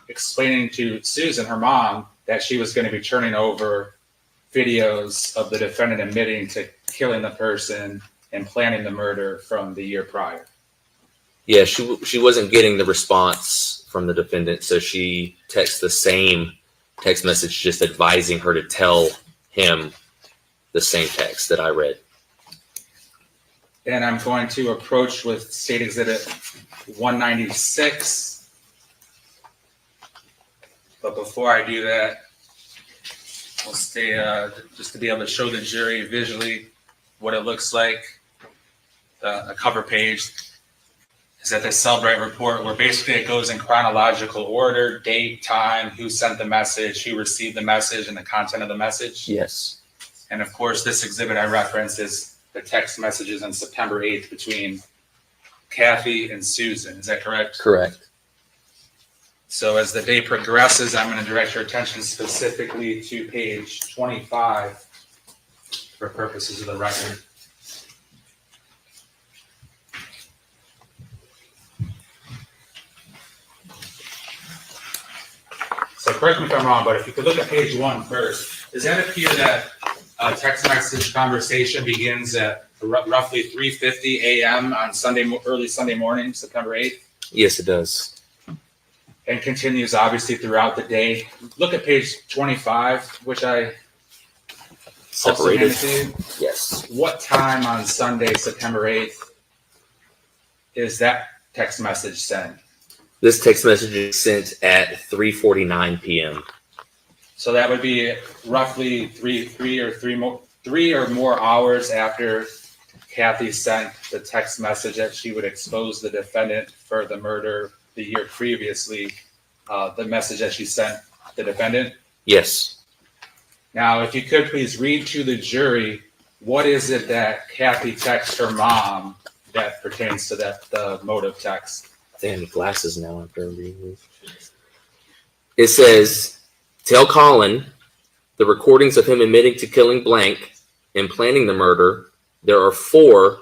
explaining to Susan, her mom, that she was going to be turning over videos of the defendant admitting to killing the person and planning the murder from the year prior. Yeah, she wasn't getting the response from the defendant, so she texted the same text message, just advising her to tell him the same text that I read. And I'm going to approach with State Exhibit 196. But before I do that, we'll stay just to be able to show the jury visually what it looks like. A cover page is at the Cellbrite report, where basically it goes in chronological order: date, time, who sent the message, who received the message, and the content of the message. Yes. And of course, this exhibit I referenced is the text messages on September 8th between Kathy and Susan. Is that correct? Correct. So as the day progresses, I'm going to direct your attention specifically to page 25 for purposes of the record. So correct me if I'm wrong, but if you could look at page 1 first, does that appear that a text message conversation begins at roughly 3:50 a.m. on early Sunday morning, September 8th? Yes, it does. And continues obviously throughout the day. Look at page 25, which I Separated. also handed to you. Yes. What time on Sunday, September 8th, is that text message sent? This text message is sent at 3:49 p.m. So that would be roughly three or more hours after Kathy sent the text message that she would expose the defendant for the murder the year previously. The message that she sent the defendant. Yes. Now, if you could please read to the jury, what is it that Kathy texts her mom that pertains to the motive text? They have glasses now after reading. It says, "Tell Collin the recordings of him admitting to killing blank and planning the murder. There are 4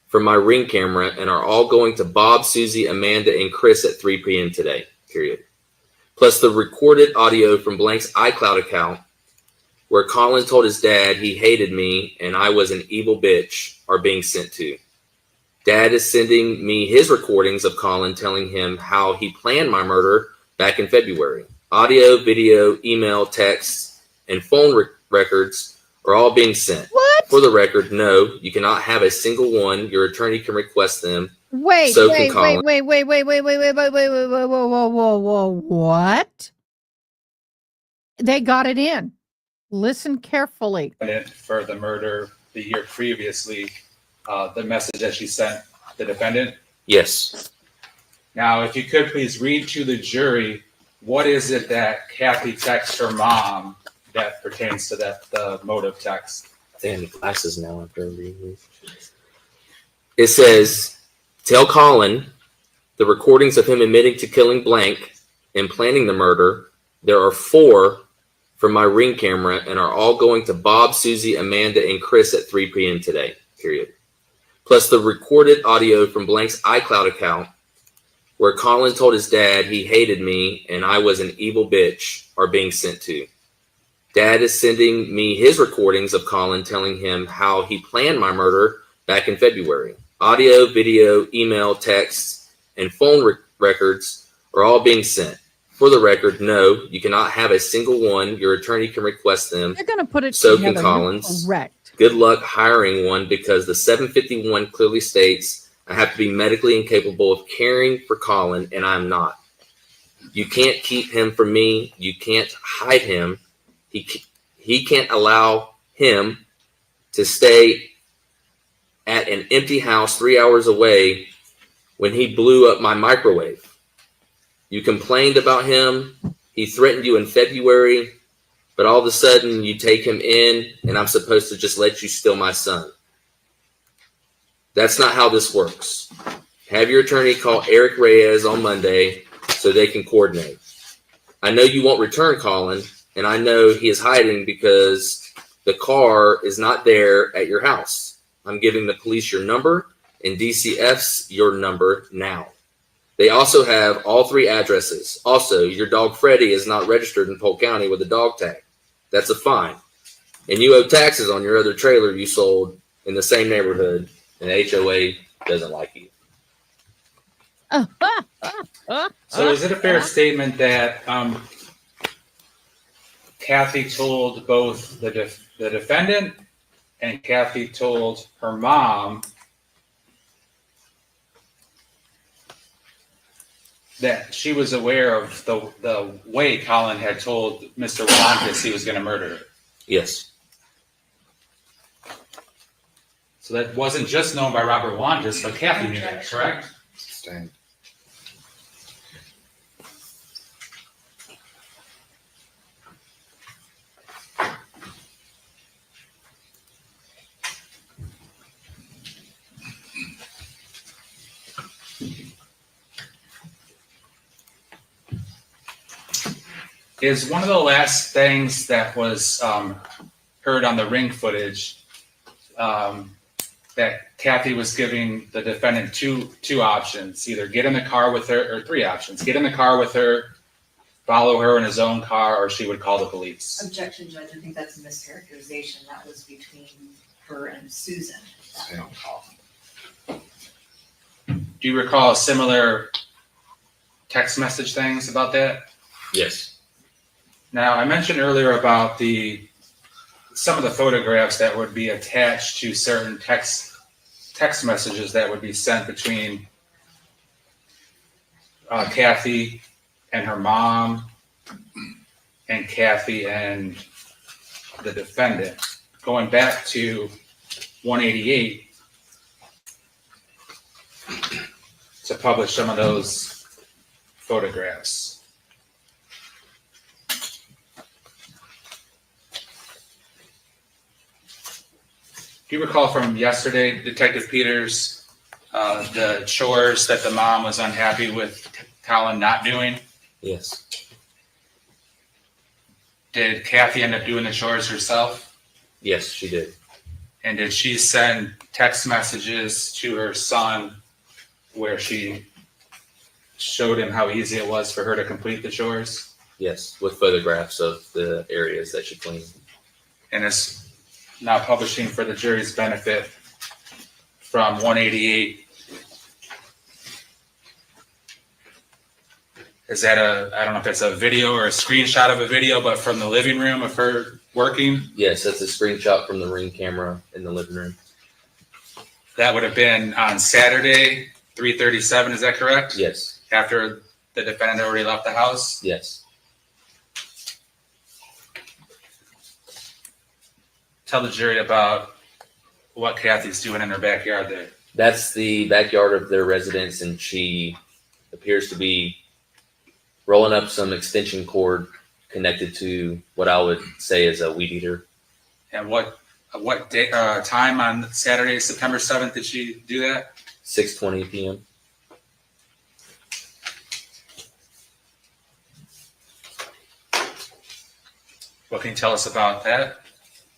from my Ring camera and are all going to Bob, Susie, Amanda, and Chris at 3 p.m. today, period. Plus the recorded audio from Blank's iCloud account where Collin told his dad he hated me and I was an evil bitch are being sent to. Dad is sending me his recordings of Collin telling him how he planned my murder back in February. Audio, video, email, texts, and phone records are all being sent. What? For the record, no, you cannot have a single one. Your attorney can request them. Wait, So can wait, Collin. What? They got it in. Listen carefully. For the murder the year previously, the message that she sent the defendant? Yes. Now, if you could please read to the jury, what is it that Kathy texts her mom that pertains to the motive text? They have glasses now after reading. It says, "Tell Collin the recordings of him admitting to killing blank and planning the murder. There are 4 from my Ring camera and are all going to Bob, Susie, Amanda, and Chris at 3 p.m. today, period. Plus the recorded audio from Blank's iCloud account where Collin told his dad he hated me and I was an evil bitch are being sent to. Dad is sending me his recordings of Collin telling him how he planned my murder back in February. Audio, video, email, texts, and phone records are all being sent. For the record, no, you cannot have a single one. Your attorney can request them. They're going to put it So together. can Collins. Correct. Good luck hiring one because the 751 clearly states I have to be medically incapable of caring for Collin, and I'm not. You can't keep him from me. You can't hide him. He can't allow him to stay at an empty house 3 hours away when he blew up my microwave. You complained about him. He threatened you in February, but all of a sudden you take him in and I'm supposed to just let you steal my son. That's not how this works. Have your attorney call Eric Reyes on Monday so they can coordinate. I know you won't return Collin, and I know he is hiding because the car is not there at your house. I'm giving the police your number and DCF's your number now. They also have all 3 addresses. Also, your dog Freddie is not registered in Polk County with a dog tag. That's a fine. And you owe taxes on your other trailer you sold in the same neighborhood, and the HOA doesn't like you. So is it a fair statement that Kathy told both the defendant and Kathy told her mom that she was aware of the way Collin had told Mr. Wantis he was going to murder her? Yes. So that wasn't just known by Robert Wantis, but Kathy knew that, correct? Sustained. Is one of the last things that was heard on the ring footage that Kathy was giving the defendant two options, either get in the car with her, or 3 options: get in the car with her, follow her in his own car, or she would call the police. Objection, Judge. I think that's a mischaracterization. That was between her and Susan. Same call. Do you recall similar text message things about that? Yes. Now, I mentioned earlier about some of the photographs that would be attached to certain text messages that would be sent between Kathy and her mom, and Kathy and the defendant. Going back to 188 to publish some of those photographs. Do you recall from yesterday, Detective Peters, the chores that the mom was unhappy with Collin not doing? Yes. Did Kathy end up doing the chores herself? Yes, she did. And did she send text messages to her son where she showed him how easy it was for her to complete the chores? Yes, with photographs of the areas that she cleaned. And it's now publishing for the jury's benefit from 188. Is that I don't know if it's a video or a screenshot of a video, but from the living room of her working? Yes, that's a screenshot from the ring camera in the living room. That would have been on Saturday, 3:37, is that correct? Yes. After the defendant already left the house? Yes. Tell the jury about what Kathy's doing in her backyard there. That's the backyard of their residence, and she appears to be rolling up some extension cord connected to what I would say is a weed eater. And what day, time on Saturday, September 7th, did she do that? 6:20 p.m. What can you tell us about that?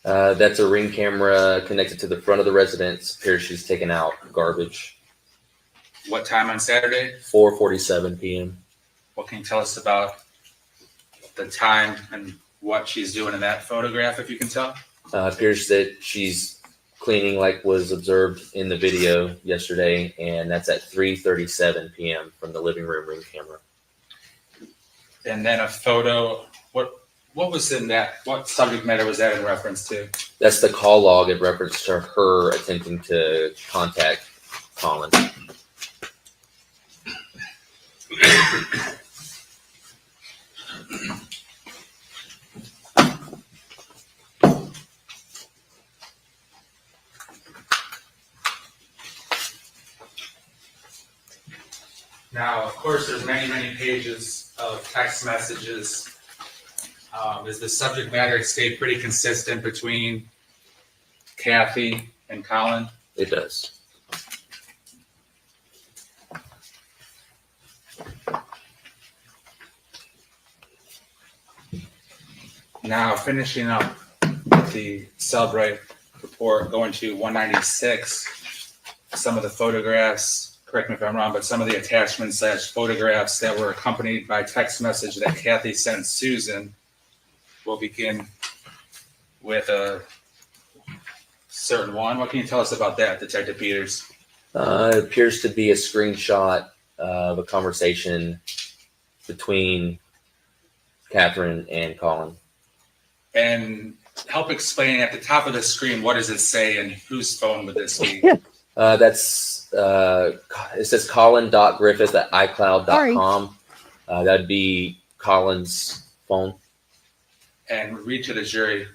That's a ring camera connected to the front of the residence. Appears she's taking out garbage. What time on Saturday? 4:47 p.m. What can you tell us about the time and what she's doing in that photograph, if you can tell? Appears that she's cleaning like was observed in the video yesterday, and that's at 3:37 p.m. from the living room ring camera. And then a photo, what was in that? What subject matter was that in reference to? That's the call log in reference to her attempting to contact Collin. Now, of course, there's many, many pages of text messages. Is the subject matter stayed pretty consistent between Kathy and Collin? It does. Now, finishing up with the Cellbrite report, going to 196. some of the photographs, correct me if I'm wrong, but some of the attachments / photographs that were accompanied by text message that Kathy sent Susan. We'll begin with a certain one. What can you tell us about that, Detective Peters? It appears to be a screenshot of a conversation between Catherine and Collin. And help explain at the top of the screen, what does it say and whose phone would this be? It says Collin.Griffith at iCloud.com. That'd be Collin's phone. And read to the jury,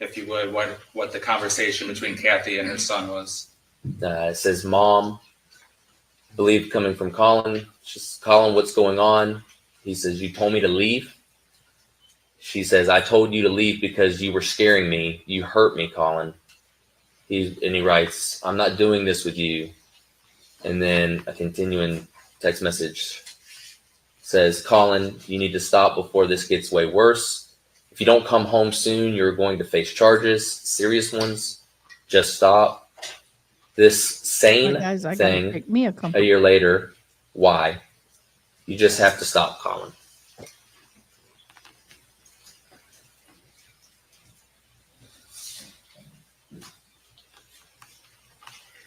if you would, what the conversation between Kathy and her son was. It says, Mom, believe coming from Collin. She's, Collin, what's going on? He says, you told me to leave. She says, I told you to leave because you were scaring me. You hurt me, Collin. He writes, I'm not doing this with you. And then a continuing text message says, Collin, you need to stop before this gets way worse. If you don't come home soon, you're going to face charges, serious ones. Just stop. This same thing a year later. Why? You just have to stop, Collin.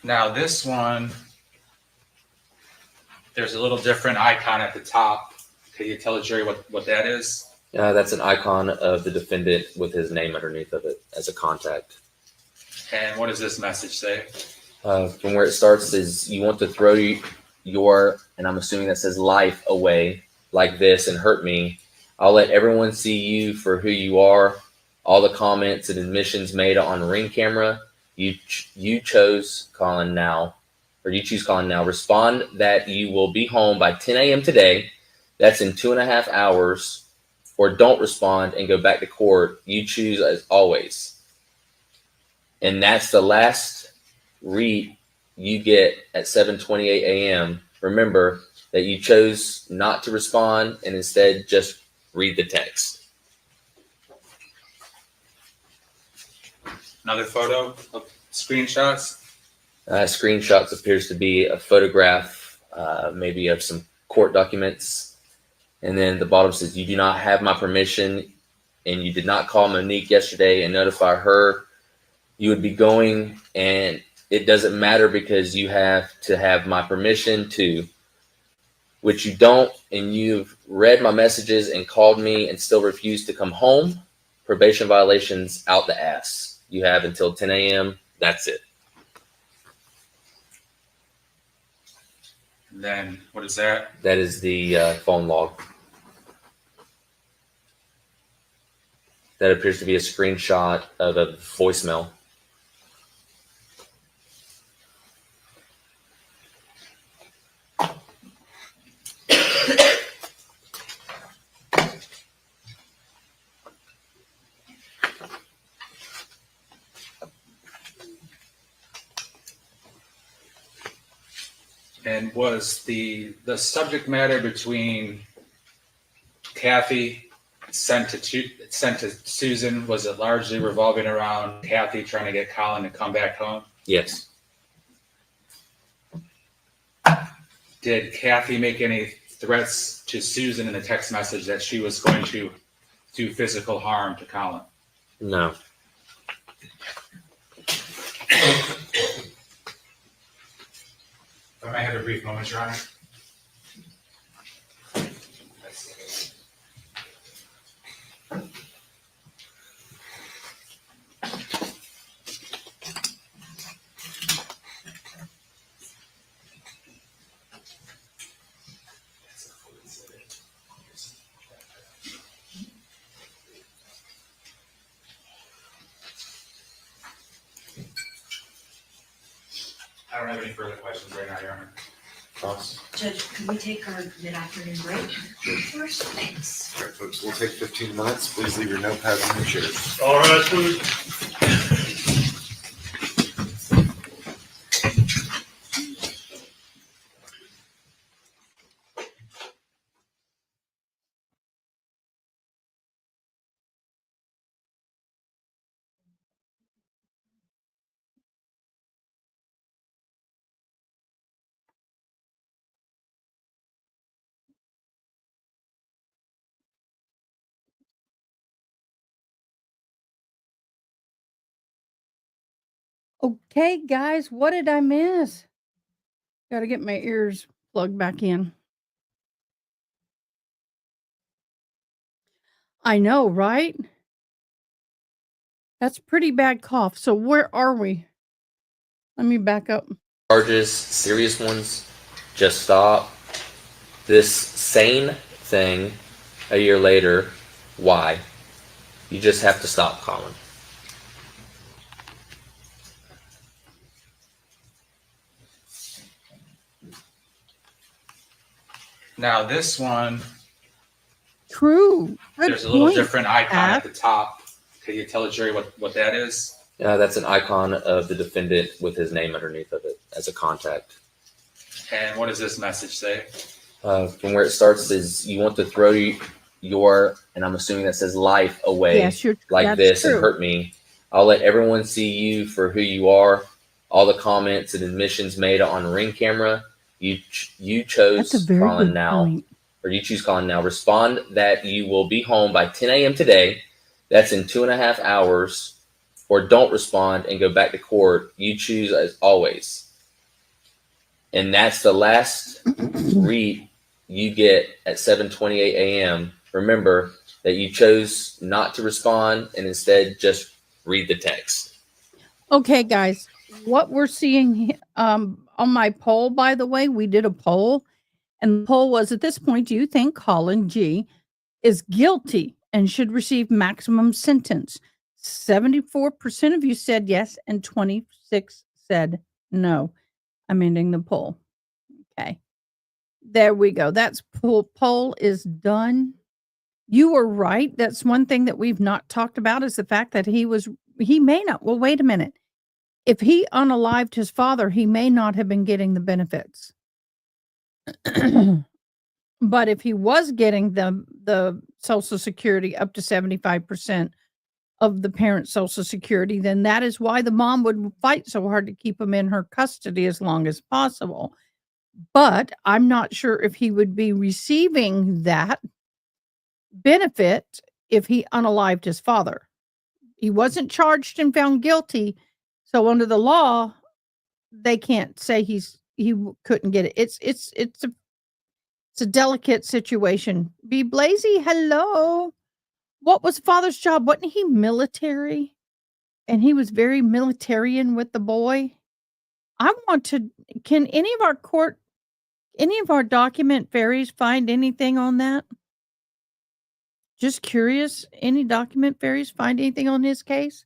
Now this one, there's a little different icon at the top. Can you tell the jury what that is? That's an icon of the defendant with his name underneath of it as a contact. And what does this message say? From where it starts is you want to throw your, and I'm assuming that says life away like this and hurt me. I'll let everyone see you for who you are. All the comments and admissions made on Ring camera. You chose Collin now, or you choose Collin now. Respond that you will be home by 10 a.m. today. That's in 2.5 hours. Or don't respond and go back to court. You choose as always. And that's the last read you get at 7:28 a.m. Remember that you chose not to respond and instead just read the text. Another photo of screenshots? Screenshots appears to be a photograph, maybe of some court documents. And then the bottom says, you do not have my permission and you did not call Monique yesterday and notify her. You would be going, and it doesn't matter because you have to have my permission to, which you don't, and you've read my messages and called me and still refuse to come home. Probation violations out the ass. You have until 10 a.m. That's it. And then what is that? That is the phone log. That appears to be a screenshot of a voicemail. And was the subject matter between Kathy sent to Susan, was it largely revolving around Kathy trying to get Collin to come back home? Yes. Did Kathy make any threats to Susan in the text message that she was going to do physical harm to Collin? No. If I may have a brief moment, Your Honor. I don't have any further questions right now, Your Honor. Cross. Judge, could we take our mid-afternoon break first? Thanks. All right, folks, we'll take 15 minutes. Please leave your notepads in your chairs. All right, please. Okay, guys, what did I miss? Got to get my ears plugged back in. I know, right? That's pretty bad cough. So where are we? Let me back up. Charges, serious ones, just stop. This sane thing a year later, why? You just have to stop, Colin. Now this one, True. Good there's a little point, different icon Pat. at the top. Can you tell Jerry what that is? That's an icon of the defendant with his name underneath of it as a contact. And what does this message say? From where it starts is you want to throw your, and I'm assuming that says life away Yes, like that's this and true. hurt me. I'll let everyone see you for who you are. All the comments and admissions made on Ring camera. You chose That's a very Colin good now, point. or you choose Colin now. Respond that you will be home by 10 a.m. today. That's in 2.5 hours. Or don't respond and go back to court. You choose as always. And that's the last read you get at 7:28 a.m. Remember that you chose not to respond and instead just read the text. Okay, guys, what we're seeing on my poll, by the way, we did a poll, and the poll was at this point, do you think Colin G is guilty and should receive maximum sentence? 74% of you said yes, and 26 said no. I'm ending the poll. Okay. There we go. That's poll is done. You were right. That's one thing that we've not talked about is the fact that he may not. Well, wait a minute. If he unalived his father, he may not have been getting the benefits. But if he was getting the Social Security up to 75% of the parent's Social Security, then that is why the mom would fight so hard to keep him in her custody as long as possible. But I'm not sure if he would be receiving that benefit if he unalived his father. He wasn't charged and found guilty, so under the law, they can't say couldn't get it. It's a delicate situation. Be Blazy, hello. What was father's job? Wasn't he military? And he was very militarian with the boy. Can any of our document fairies find anything on that? Just curious, any document fairies find anything on his case?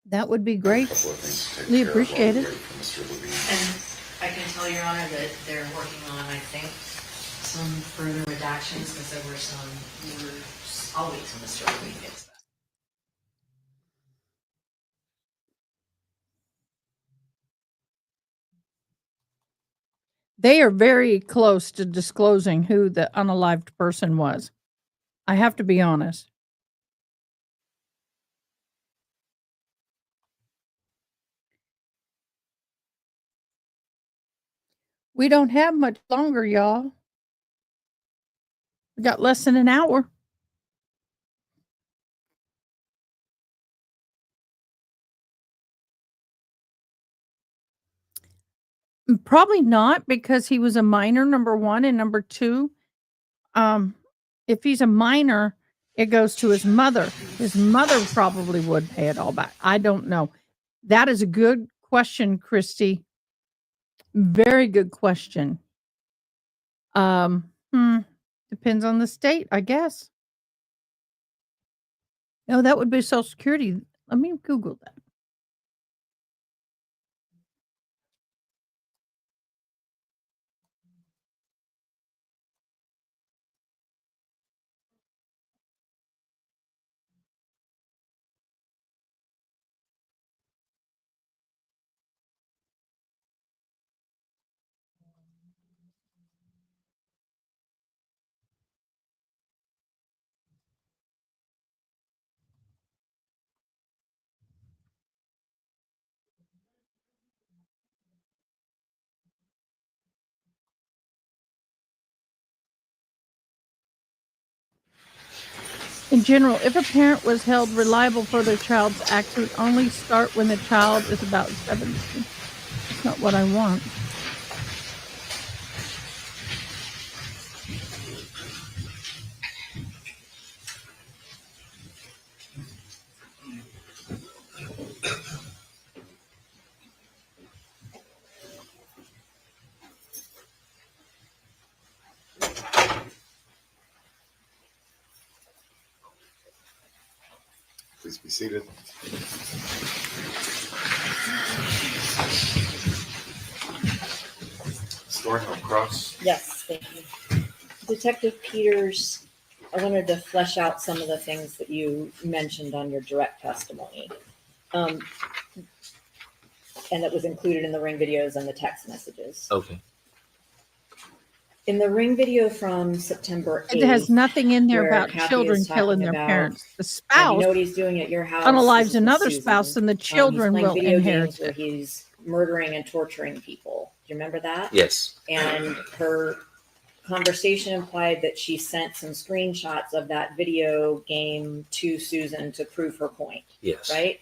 That would be great. We appreciate it. And I can tell Your Honor that they're working on, I think, some further redactions because there were some words. I'll wait till Mr. Levine gets back. They are very close to disclosing who the unalived person was. I have to be honest. We don't have much longer, y'all. We got less than an hour. Probably not because he was a minor, number one, and number two, if he's a minor, it goes to his mother. His mother probably would pay it all back. I don't know. That is a good question, Christy. Very good question. Depends on the state, I guess. No, that would be Social Security. Let me Google that. In general, if a parent was held reliable for their child's acts, it would only start when the child is about 17. That's not what I want. Please be seated. Story on cross. Yes, thank you. Detective Peters, I wanted to flesh out some of the things that you mentioned on your direct testimony. And that was included in the ring videos and the text messages. Okay. In the ring video from September 8th, It has nothing in there where about Kathy children is killing talking their about, parents. The you spouse know what he's doing at your house. unalives This is with another Susan. spouse, and the He's children playing will video inherit games where it. he's murdering and torturing people. Do you remember that? Yes. And her conversation implied that she sent some screenshots of that video game to Susan to prove her point. Yes. Right?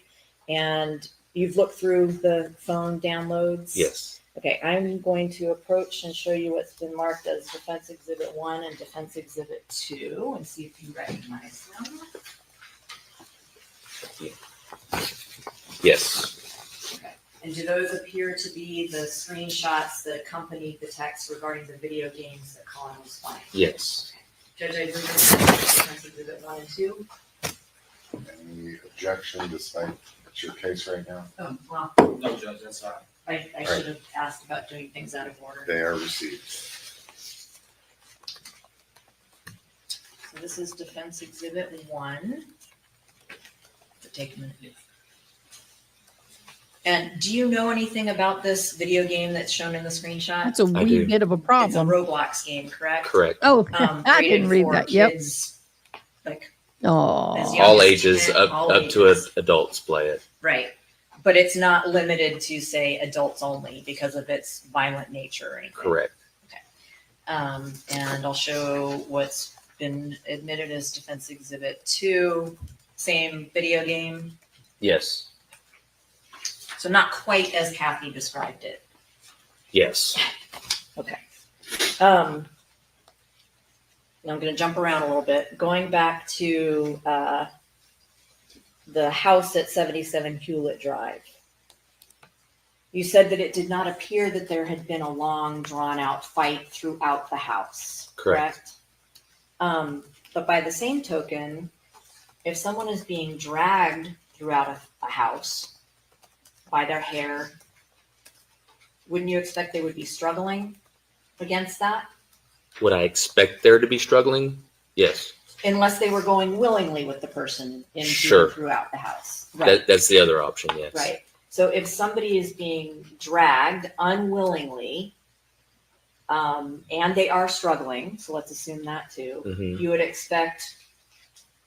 And you've looked through the phone downloads? Yes. Okay, I'm going to approach and show you what's been marked as Defense Exhibit 1 and Defense Exhibit 2 and see if you recognize them. Yes. Okay. And do those appear to be the screenshots that accompanied the text regarding the video games that Collin was playing? Yes. Judge, I believe it's Defense Exhibit 1 and 2. Any objection despite it's your case right now? Oh, well, No, Judge, that's fine. I should have asked about doing things out of order. They are received. So this is Defense Exhibit 1. Take a minute. And do you know anything about this video game that's shown in the screenshot? That's a wee bit of a problem. It's a Roblox game, correct? Correct. Oh, I rated didn't read for that. Yep. kids, like Oh, as young All as ages 10, up all up to ages. adults play it. Right. But it's not limited to, say, adults only because of its violent nature or anything. Correct. And I'll show what's been admitted as Defense Exhibit 2. Same video game. Yes. So not quite as Kathy described it. Yes. Okay. Now I'm going to jump around a little bit. Going back to the house at 77 Hewlett Drive. You said that it did not appear that there had been a long, drawn-out fight throughout the house. Correct. But by the same token, if someone is being dragged throughout a house by their hair, wouldn't you expect they would be struggling against that? Would I expect there to be struggling? Yes. Unless they were going willingly with the person in Sure. throughout the house. Right. That's the other option. Yes. Right. So if somebody is being dragged unwillingly, and they are struggling, so let's assume that too, Mhm. you would expect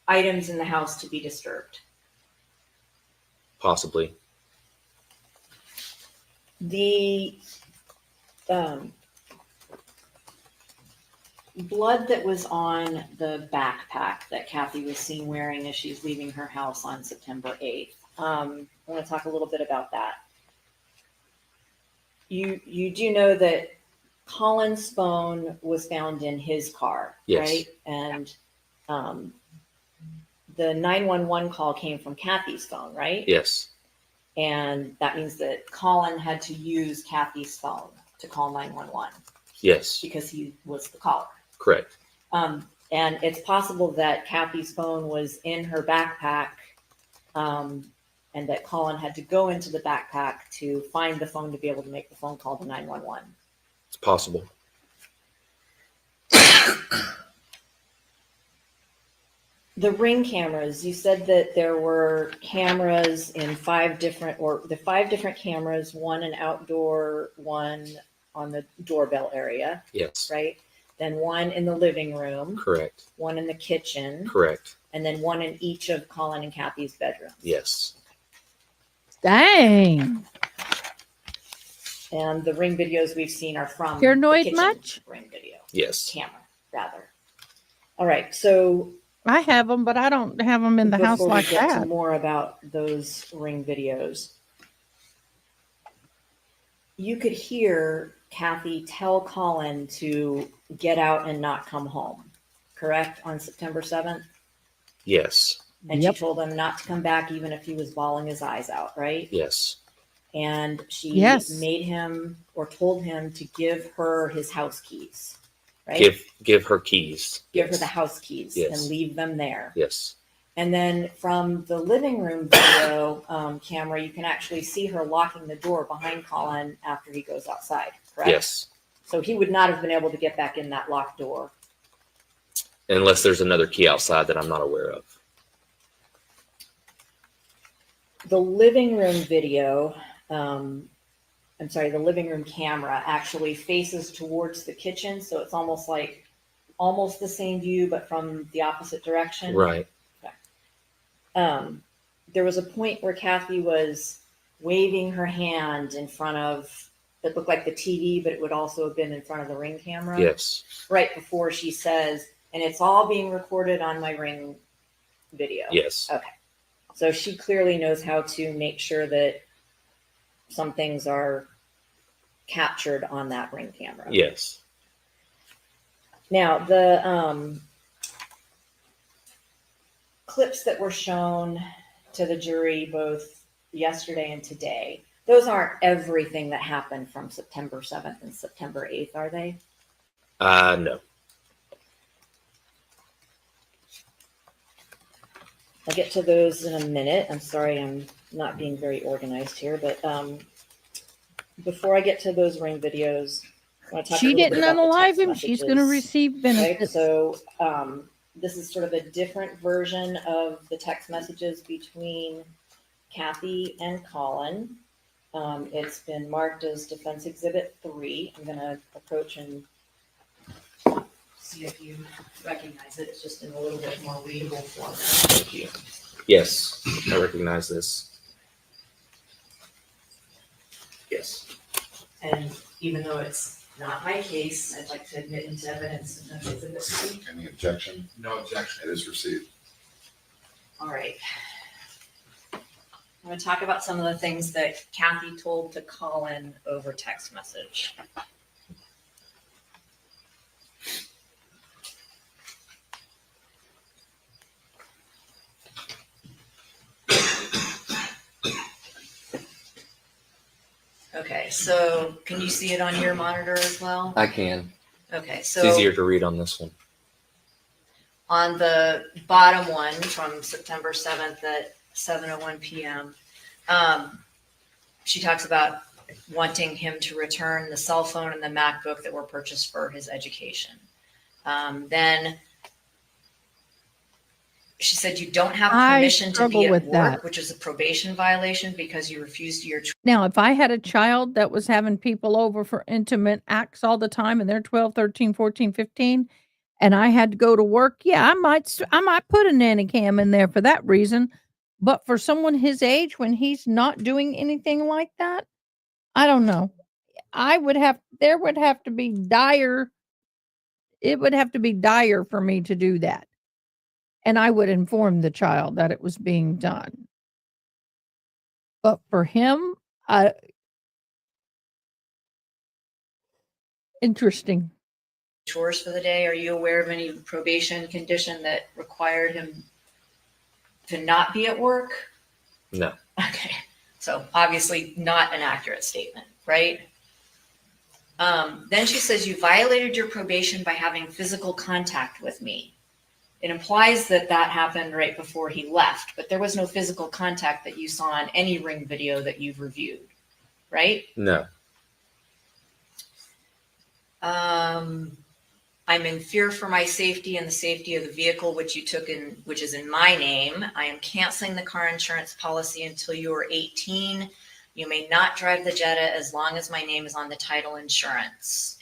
items in the house to be disturbed. Possibly. The blood that was on the backpack that Kathy was seen wearing as she's leaving her house on September 8th. I want to talk a little bit about that. You do know that Collin's phone was found in his car, Yes. right? And the 911 call came from Kathy's phone, right? Yes. And that means that Collin had to use Kathy's phone to call 911 Yes. because he was the caller. Correct. And it's possible that Kathy's phone was in her backpack, and that Collin had to go into the backpack to find the phone to be able to make the phone call to 911. It's possible. The Ring cameras, you said that there were cameras in the 5 different cameras, one an outdoor, one on the doorbell area, Yes. right? Then one in the living room, Correct. one in the kitchen, Correct. and then one in each of Collin and Kathy's bedrooms. Yes. dang. And the Ring videos we've seen are from Paranoid the kitchen much? Ring video. Yes. Camera, rather. All right, so I have them, but I don't have them in the house Before like we get to that. more about those Ring videos, you could hear Kathy tell Collin to get out and not come home, correct? On September 7th? Yes. And she told him not to come back even if he was bawling his eyes out, right? Yes. And she Yes. made him or told him to give her his house keys, right? Give her keys. Give her the house keys Yes. and leave them there. Yes. And then from the living room video camera, you can actually see her locking the door behind Collin after he goes outside, correct? Yes. So he would not have been able to get back in that locked door. Unless there's another key outside that I'm not aware of. The living room video, the living room camera actually faces towards the kitchen. So it's almost the same view, but from the opposite direction. Right. There was a point where Kathy was waving her hand in front of, it looked like the TV, but it would also have been in front of the Ring camera. Yes. Right before she says, and it's all being recorded on my Ring video. Yes. Okay. So she clearly knows how to make sure that some things are captured on that Ring camera. Yes. Now, the clips that were shown to the jury both yesterday and today, those aren't everything that happened from September 7th and September 8th, are they? No. I'll get to those in a minute. I'm sorry I'm not being very organized here, but before I get to those Ring videos, I want to talk She a little bit didn't about the text unalive him. She's going to messages. receive Right, benefits. so this is sort of a different version of the text messages between Kathy and Collin. It's been marked as Defense Exhibit 3. I'm going to approach and see if you recognize it. It's just in a little bit more readable format. Thank you. Yes, I recognize this. Yes. And even though it's not my case, I'd like to admit into evidence Defense Exhibit 3. Any objection? No objection. It is received. All right. I'm going to talk about some of the things that Kathy told to Collin over text message. Okay, so can you see it on your monitor as well? I can. Okay, It's so easier to read on this one. on the bottom one from September 7th at 7:01 p.m., she talks about wanting him to return the cell phone and the MacBook that were purchased for his education. Then she said you don't have I permission to struggle be at with work, that. which is a probation violation because you refused to your Now, if I had a child that was having people over for intimate acts all the time and they're 12, 13, 14, 15, and I had to go to work, yeah, I might put a nanny cam in there for that reason. But for someone his age, when he's not doing anything like that, I don't know. There would have to be dire. It would have to be dire for me to do that. And I would inform the child that it was being done. But for him, interesting. chores for the day. Are you aware of any probation condition that required him to not be at work? No. Okay. So obviously not an accurate statement, right? Then she says, you violated your probation by having physical contact with me. It implies that that happened right before he left, but there was no physical contact that you saw in any Ring video that you've reviewed, right? No. I'm in fear for my safety and the safety of the vehicle which you took in, which is in my name. I am canceling the car insurance policy until you are 18. You may not drive the Jetta as long as my name is on the title insurance.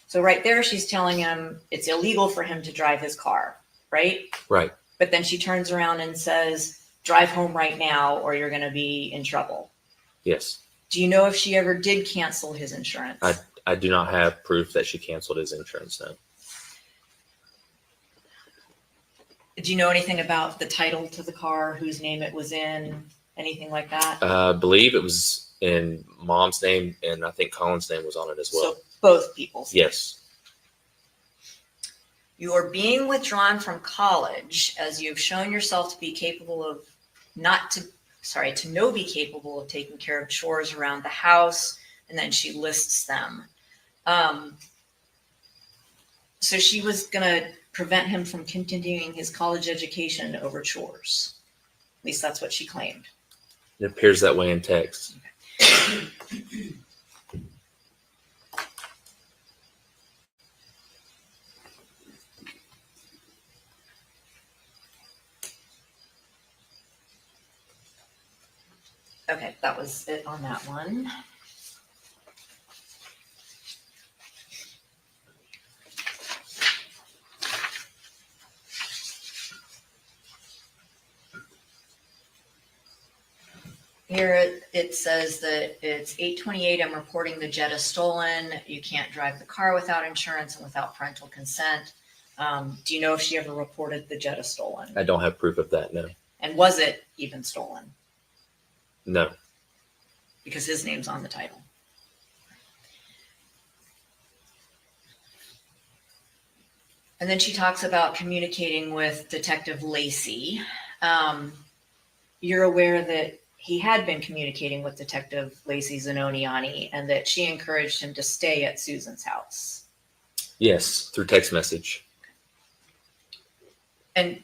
So right there, she's telling him it's illegal for him to drive his car, right? Right. But then she turns around and says, drive home right now or you're going to be in trouble. Yes. Do you know if she ever did cancel his insurance? I do not have proof that she canceled his insurance, no. Do you know anything about the title to the car, whose name it was in, anything like that? I believe it was in Mom's name, and I think Colin's name was on it as well. So both people's. Yes. You are being withdrawn from college as you have shown yourself to be capable of be capable of taking care of chores around the house, and then she lists them. So she was going to prevent him from continuing his college education over chores. At least that's what she claimed. It appears that way in text. Okay, that was it on that one. Here it says that it's 8:28. I'm reporting the Jetta stolen. You can't drive the car without insurance and without parental consent. Do you know if she ever reported the Jetta stolen? I don't have proof of that, no. And was it even stolen? No. Because his name's on the title. And then she talks about communicating with Detective Lacey. You're aware that he had been communicating with Detective Lacey Zanoniani and that she encouraged him to stay at Susan's house. Yes, through text message. And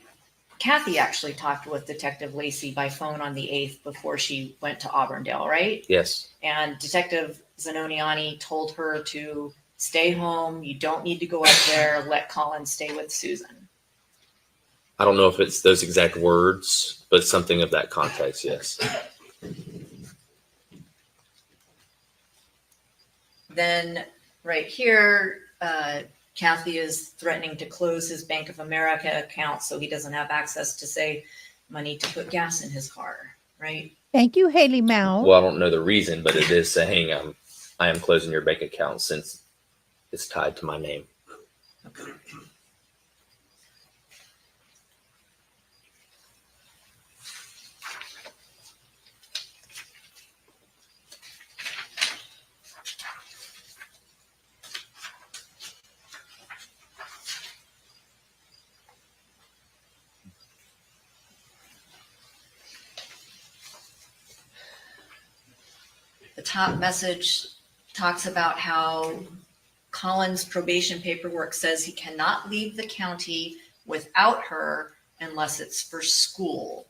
Kathy actually talked with Detective Lacey by phone on the 8th before she went to Auburndale, right? Yes. And Detective Zanoniani told her to stay home. You don't need to go up there. Let Collin stay with Susan. I don't know if it's those exact words, but something of that context, yes. Then right here, Kathy is threatening to close his Bank of America account so he doesn't have access to, say, money to put gas in his car, right? Thank you, Haley Mao. Well, I don't know the reason, but it is saying I am closing your bank account since it's tied to my name. Okay. The top message talks about how Collin's probation paperwork says he cannot leave the county without her unless it's for school.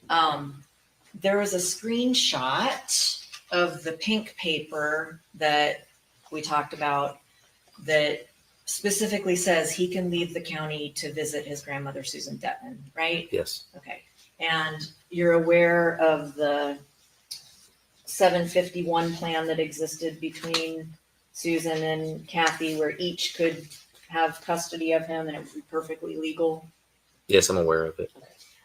There was a screenshot of the pink paper that we talked about that specifically says he can leave the county to visit his grandmother, Susan Detman, right? Yes. Okay. And you're aware of the 751 plan that existed between Susan and Kathy, where each could have custody of him and it would be perfectly legal? Yes, I'm aware of it.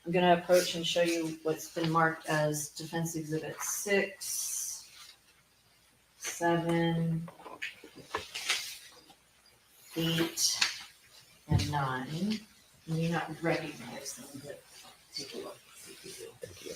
I'm going to approach and show you what's been marked as Defense Exhibit 6, 7, 8, and 9. You may not recognize them, but take a look. See if you do. Thank you.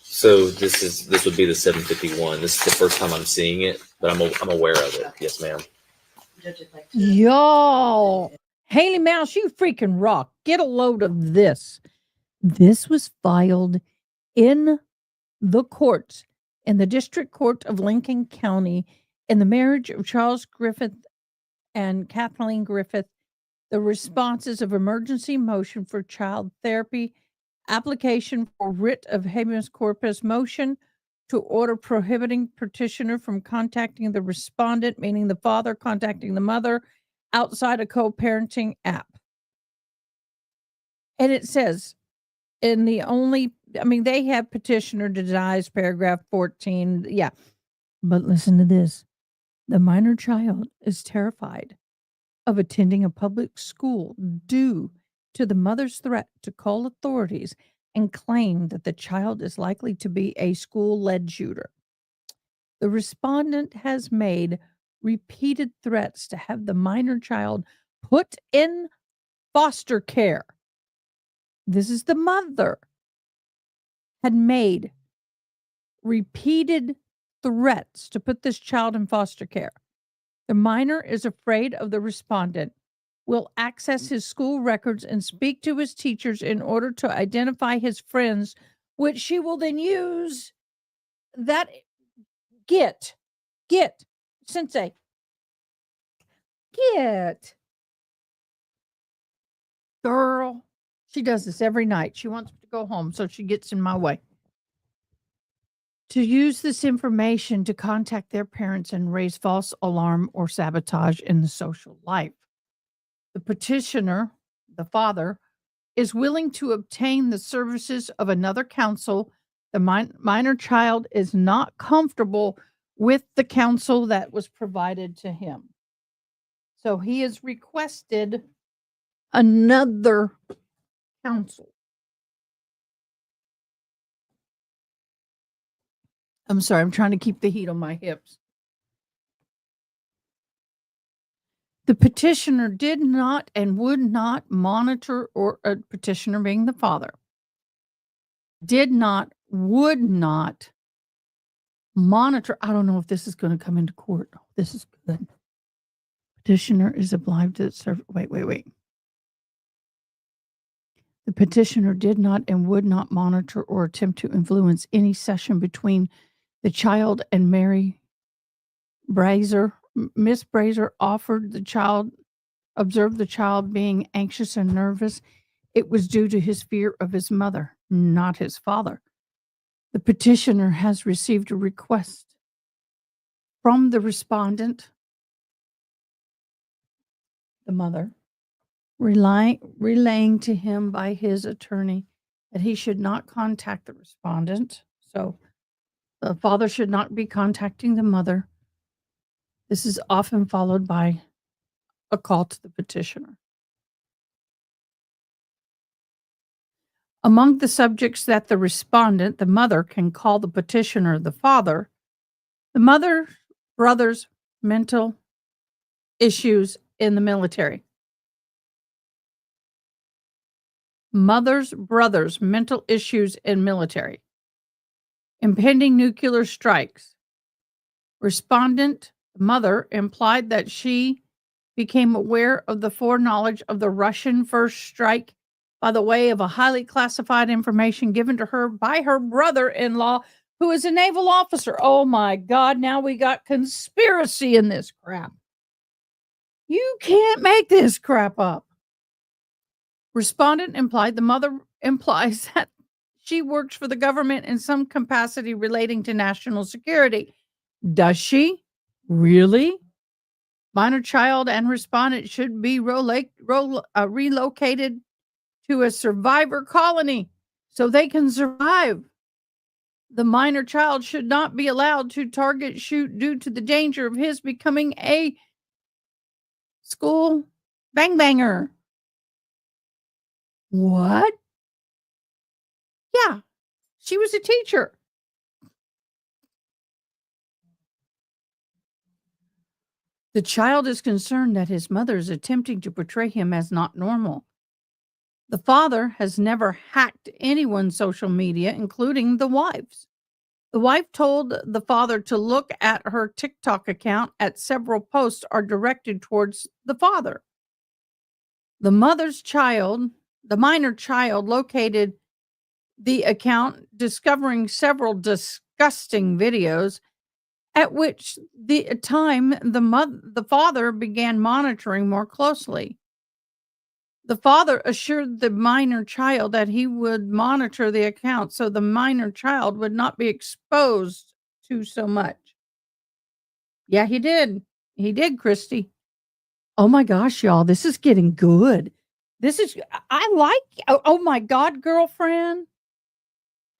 So this would be the 751. This is the first time I'm seeing it, but I'm aware of it. Yes, ma'am. Y'all, Haley Mouse, you freaking rock. Get a load of this. This was filed in the courts, in the District Court of Lincoln County, in the marriage of Charles Griffith and Kathleen Griffith, the responses of emergency motion for child therapy, application for writ of habeas corpus motion to order prohibiting petitioner from contacting the respondent, meaning the father contacting the mother, outside a co-parenting app. And it says, they have petitioner denies paragraph 14. Yeah. But listen to this. The minor child is terrified of attending a public school due to the mother's threat to call authorities and claim that the child is likely to be a school-led shooter. The respondent has made repeated threats to have the minor child put in foster care. This is the mother had made repeated threats to put this child in foster care. The minor is afraid of the respondent, will access his school records and speak to his teachers in order to identify his friends, which she will then use that get sensei get girl. She does this every night. She wants to go home, so she gets in my way. To use this information to contact their parents and raise false alarm or sabotage in the social life. The petitioner, the father, is willing to obtain the services of another counsel. The minor child is not comfortable with the counsel that was provided to him. So he has requested another counsel. I'm sorry, I'm trying to keep the heat on my hips. The petitioner did not and would not monitor, or a petitioner being the father, did not, would not monitor. I don't know if this is going to come into court. This is good. Petitioner is obliged to serve. Wait. The petitioner did not and would not monitor or attempt to influence any session between the child and Mary Brazier. Miss Brazier observed the child being anxious and nervous. It was due to his fear of his mother, not his father. The petitioner has received a request from the respondent, the mother, relaying to him by his attorney that he should not contact the respondent. So the father should not be contacting the mother. This is often followed by a call to the petitioner. Among the subjects that the respondent, the mother, can call the petitioner the father, the mother, brother's mental issues in the military. Mother's brother's mental issues in military. Impending nuclear strikes. Respondent, mother, implied that she became aware of the foreknowledge of the Russian first strike by the way of a highly classified information given to her by her brother-in-law, who is a naval officer. Oh my God, now we got conspiracy in this crap. You can't make this crap up. Respondent implied the mother implies that she works for the government in some capacity relating to national security. Does she? Really? Minor child and respondent should be relocated to a survivor colony so they can survive. The minor child should not be allowed to target shoot due to the danger of his becoming a school bangbanger. What? Yeah, she was a teacher. The child is concerned that his mother is attempting to portray him as not normal. The father has never hacked anyone's social media, including the wife's. The wife told the father to look at her TikTok account at several posts are directed towards the father. The minor child located the account, discovering several disgusting videos, at which the father began monitoring more closely. The father assured the minor child that he would monitor the account so the minor child would not be exposed to so much. Yeah, he did. He did, Christy. Oh my gosh, y'all, this is getting good. Oh my God, girlfriend.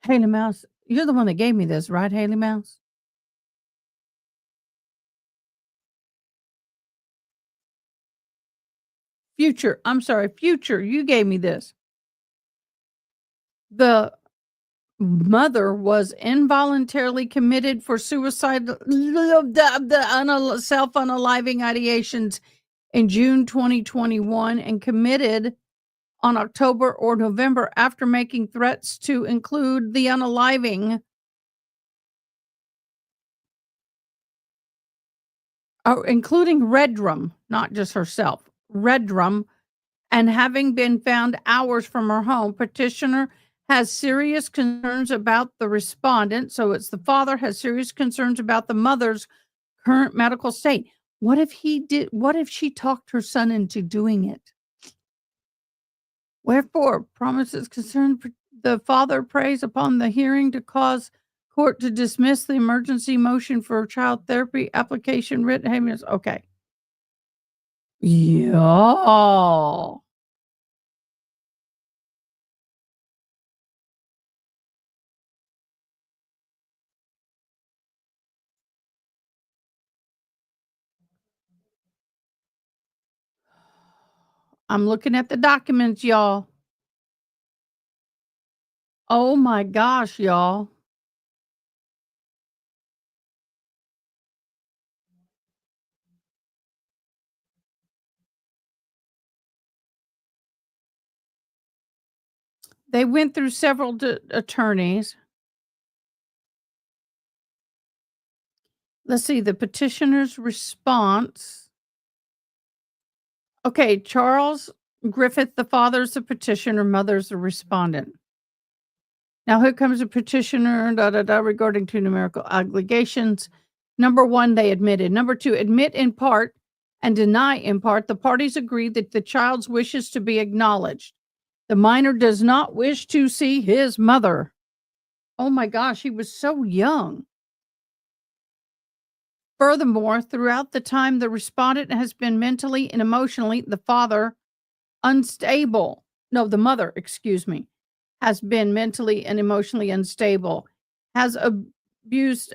Haley Mouse, you're the one that gave me this, right, Haley Mouse? Future, I'm sorry, Future, you gave me this. The mother was involuntarily committed for suicide, self-unaliving ideations in June 2021 and committed on October or November after making threats to include the unaliving, including Redrum, not just herself, Redrum, and having been found hours from her home. Petitioner has serious concerns about the respondent, so it's the father, has serious concerns about the mother's current medical state. What if she talked her son into doing it? Wherefore, promises concern the father prays upon the hearing to cause court to dismiss the emergency motion for child therapy application written habeas. Okay. Yeah. I'm looking at the documents, y'all. Oh my gosh, y'all. They went through several attorneys. Let's see the petitioner's response. Okay, Charles Griffith, the father is the petitioner, mother is the respondent. Now, here comes a petitioner, regarding two numerical allegations. Number one, they admitted. Number two, admit in part and deny in part. The parties agree that the child's wishes to be acknowledged. The minor does not wish to see his mother. Oh my gosh, he was so young. Furthermore, throughout the time, the respondent has been mentally and emotionally, the mother, has been mentally and emotionally unstable, has abused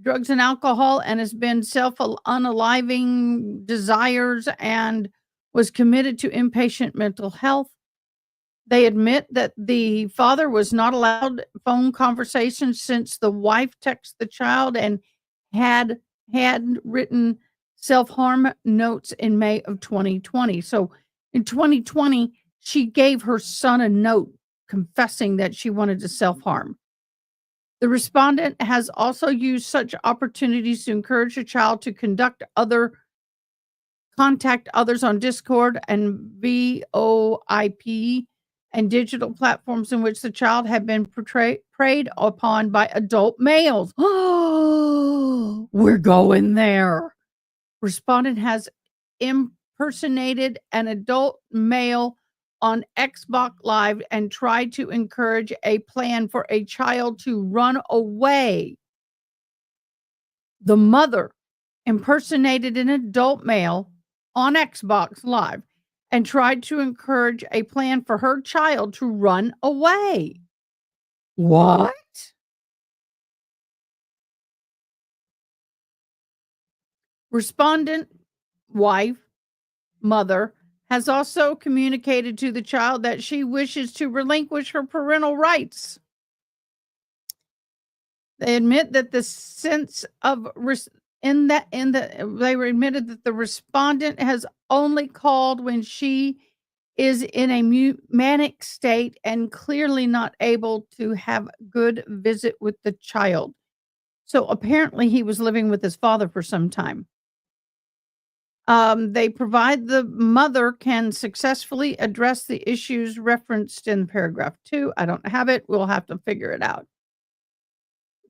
drugs and alcohol, and has been self-unaliving desires and was committed to inpatient mental health. They admit that the father was not allowed phone conversations since the wife texted the child and had written self-harm notes in May of 2020. So in 2020, she gave her son a note confessing that she wanted to self-harm. The respondent has also used such opportunities to encourage the child to contact others on Discord and VoIP and digital platforms in which the child had been preyed upon by adult males. Oh, we're going there. Respondent has impersonated an adult male on Xbox Live and tried to encourage a plan for a child to run away. The mother impersonated an adult male on Xbox Live and tried to encourage a plan for her child to run away. What? Respondent, wife, mother, has also communicated to the child that she wishes to relinquish her parental rights. They admit that the sense of they were admitted that the respondent has only called when she is in a manic state and clearly not able to have good visit with the child. So apparently he was living with his father for some time. They provide the mother can successfully address the issues referenced in paragraph 2. I don't have it. We'll have to figure it out.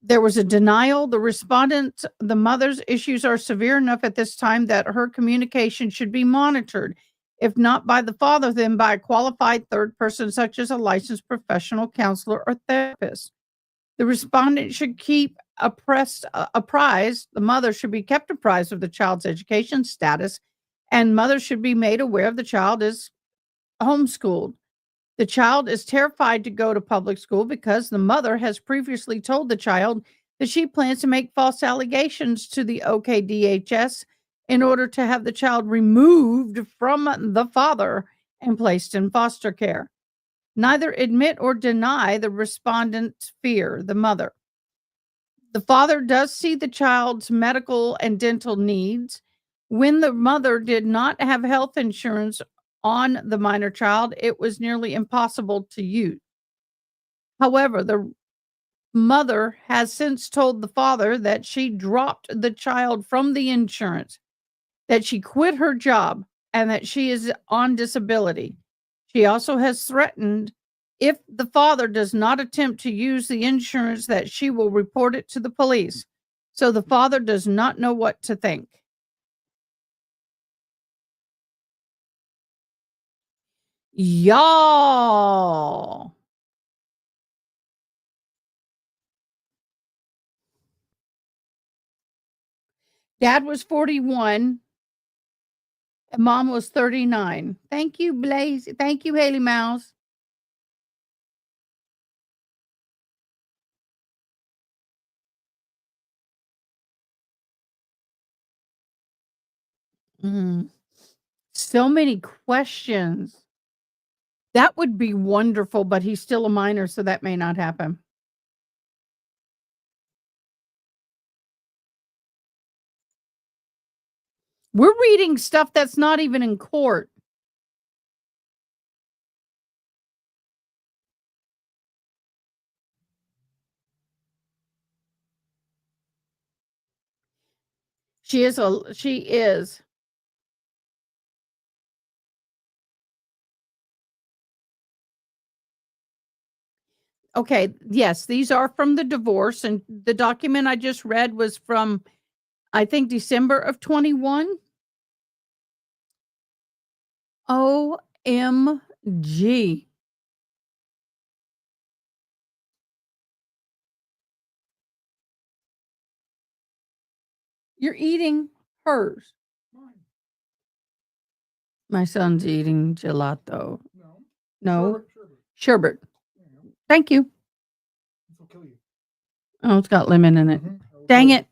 There was a denial. The mother's issues are severe enough at this time that her communication should be monitored. If not by the father, then by a qualified third person, such as a licensed professional counselor or therapist. The respondent should keep apprised. The mother should be kept apprised of the child's education status, and mother should be made aware of the child is homeschooled. The child is terrified to go to public school because the mother has previously told the child that she plans to make false allegations to the OKDHS in order to have the child removed from the father and placed in foster care. Neither admit or deny the respondent's fear, the mother. The father does see the child's medical and dental needs. When the mother did not have health insurance on the minor child, it was nearly impossible to use. However, the mother has since told the father that she dropped the child from the insurance, that she quit her job, and that she is on disability. She also has threatened if the father does not attempt to use the insurance that she will report it to the police. So the father does not know what to think. Y'all. Dad was 41 and mom was 39. Thank you, Blaze. Thank you, Haley Mouse. So many questions. That would be wonderful, but he's still a minor, so that may not happen. We're reading stuff that's not even in court. She is. Okay, yes, these are from the divorce, and the document I just read was from, I think, December of 21. OMG. You're eating hers. My son's eating gelato. No. Sherbet. Thank you. Oh, it's got lemon in it. Dang it.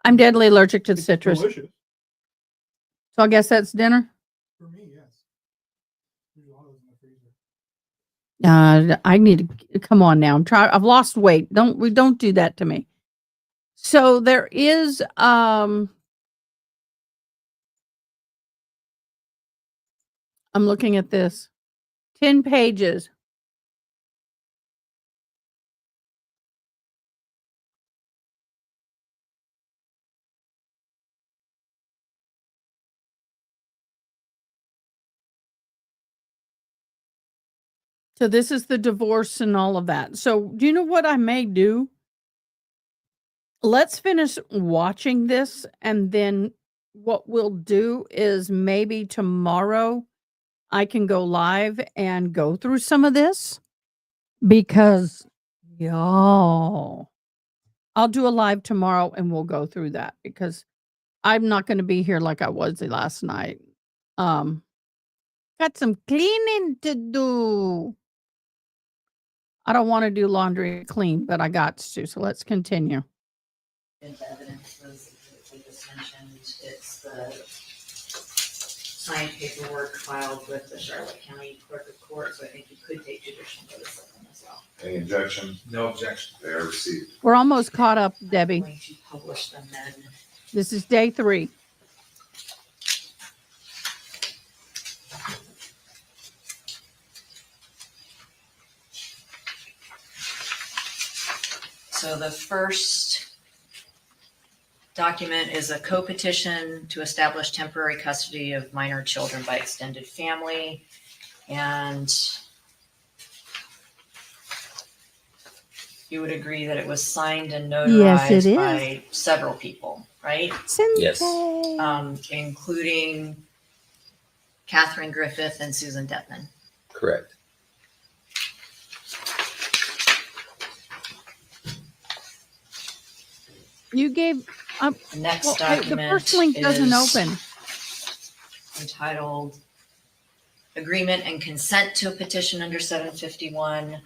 I'm deadly allergic to the citrus. Delicious. So I guess that's dinner. For me, yes. There's a lot of those in the freezer. I need to come on now. I've lost weight. Don't do that to me. So there is I'm looking at this. 10 pages. So this is the divorce and all of that. So do you know what I may do? Let's finish watching this, and then what we'll do is maybe tomorrow I can go live and go through some of this, because y'all, I'll do a live tomorrow and we'll go through that, because I'm not going to be here like I was last night. Got some cleaning to do. I don't want to do laundry clean, but I got to. So let's continue. The evidence was, we just mentioned, it's the signed paperwork filed with the Charlotte County Clerk of Court, so I think you could take judicial notice of them as well. Any objection? No objection. They are received. We're almost caught up, Debbie. I'm going to publish them then. This is day 3. So the first document is a co-petition to establish temporary custody of minor children by extended family. And you would agree that it was signed and notarized Yes, it is. by several people, right? Yes. Including Catherine Griffith and Susan Detman. Correct. You gave The next the document first link doesn't is open. entitled Agreement and Consent to a Petition under 751.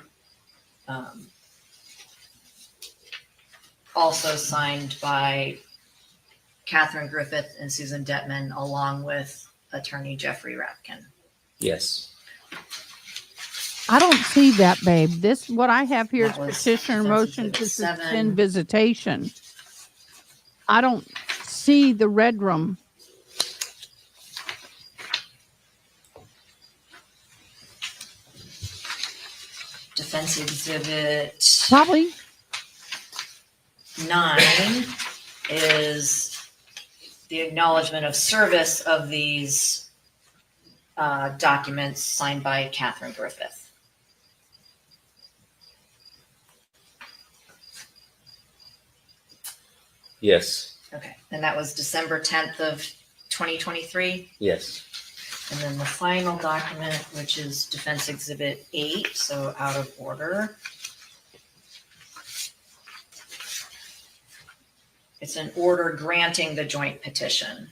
Also signed by Catherine Griffith and Susan Detman, along with attorney Jeffrey Rapkin. Yes. I don't see that, babe. This, what I have here is That was petitioner Defense motion Exhibit to 7. suspend visitation. I don't see the red room. Defense Exhibit Probably 9 is the acknowledgement of service of these documents signed by Catherine Griffith. Yes. Okay, and that was December 10th of 2023. Yes. And then the final document, which is Defense Exhibit 8, so out of order. It's an order granting the joint petition.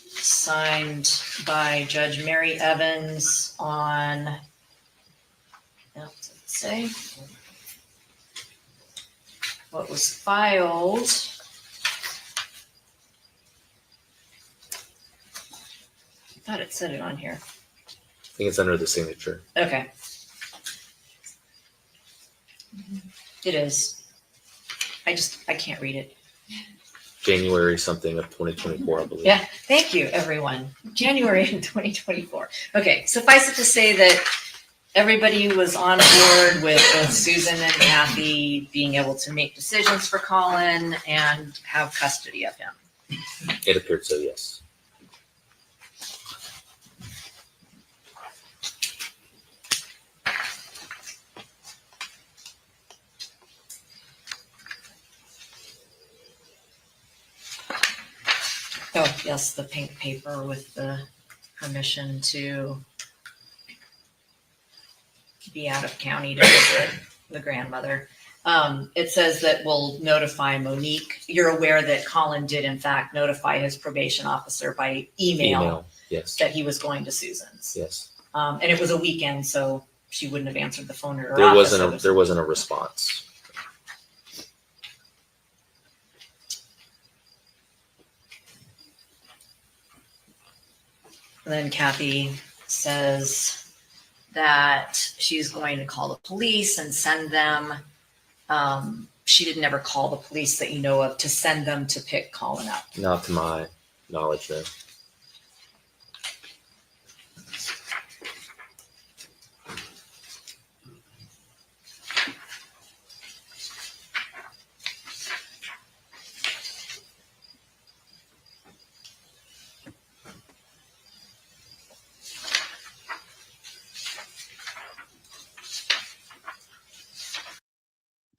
Signed by Judge Mary Evans on, what does it say? What was filed I thought it said it on here. I think it's under the signature. Okay. It is. I can't read it. January something of 2024, I believe. Yeah, thank you, everyone. January of 2024. Okay, suffice it to say that everybody was on board with both Susan and Kathy being able to make decisions for Collin and have custody of him. It appeared so, yes. Oh, yes, the pink paper with the permission to be out of county to visit the grandmother. It says that we'll notify Monique. You're aware that Collin did, in fact, notify his probation officer by email yes. that he was going to Susan's. Yes. And it was a weekend, so she wouldn't have answered the phone at her There office. there wasn't a response. And then Kathy says that she's going to call the police and send them. She didn't ever call the police that you know of to send them to pick Collin up. Not to my knowledge, no.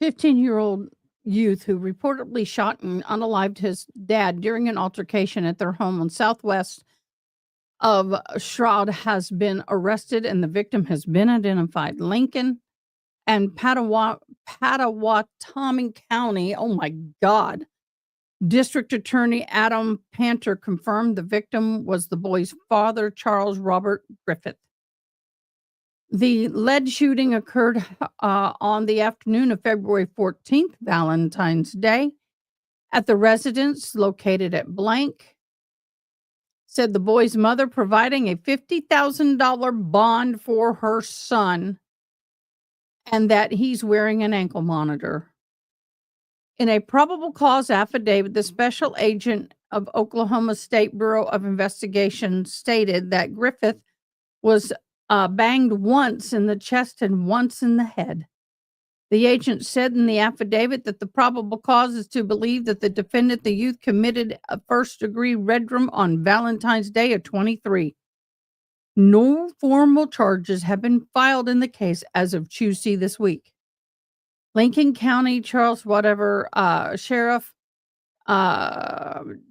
"15-year-old youth who reportedly shot and unalived his dad during an altercation at their home on southwest of Shroud has been arrested and the victim has been identified. Lincoln and Pottawatomie County, oh my God, District Attorney Adam Panter confirmed the victim was the boy's father, Charles Robert Griffith. The lead shooting occurred on the afternoon of February 14th, Valentine's Day, at the residence located at blank. Said the boy's mother providing a $50,000 bond for her son and that he's wearing an ankle monitor. In a probable cause affidavit, the special agent of Oklahoma State Bureau of Investigation stated that Griffith was banged once in the chest and once in the head. The agent said in the affidavit that the probable cause is to believe that the defendant, the youth, committed a first-degree redrum on Valentine's Day of 23. No formal charges have been filed in the case as of Tuesday this week. Lincoln County, Sheriff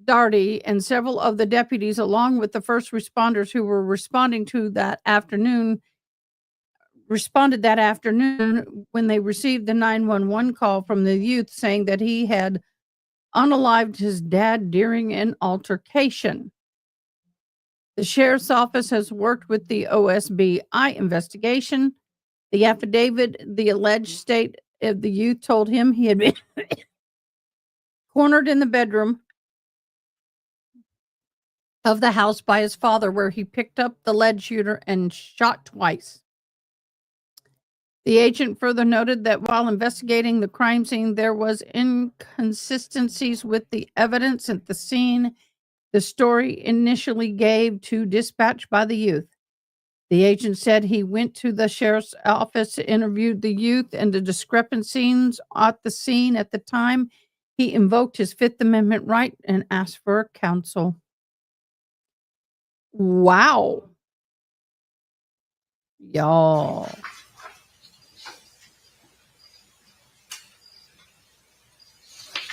Darty and several of the deputies, along with the first responders who were responded that afternoon when they received the 911 call from the youth saying that he had unalived his dad during an altercation. The sheriff's office has worked with the OSBI investigation. The affidavit, the alleged state of the youth told him he had been cornered in the bedroom of the house by his father, where he picked up the lead shooter and shot twice. The agent further noted that while investigating the crime scene, there was inconsistencies with the evidence at the scene the story initially gave to dispatch by the youth. The agent said he went to the sheriff's office, interviewed the youth, and the discrepancies at the scene at the time. He invoked his Fifth Amendment right and asked for counsel. Wow. Y'all.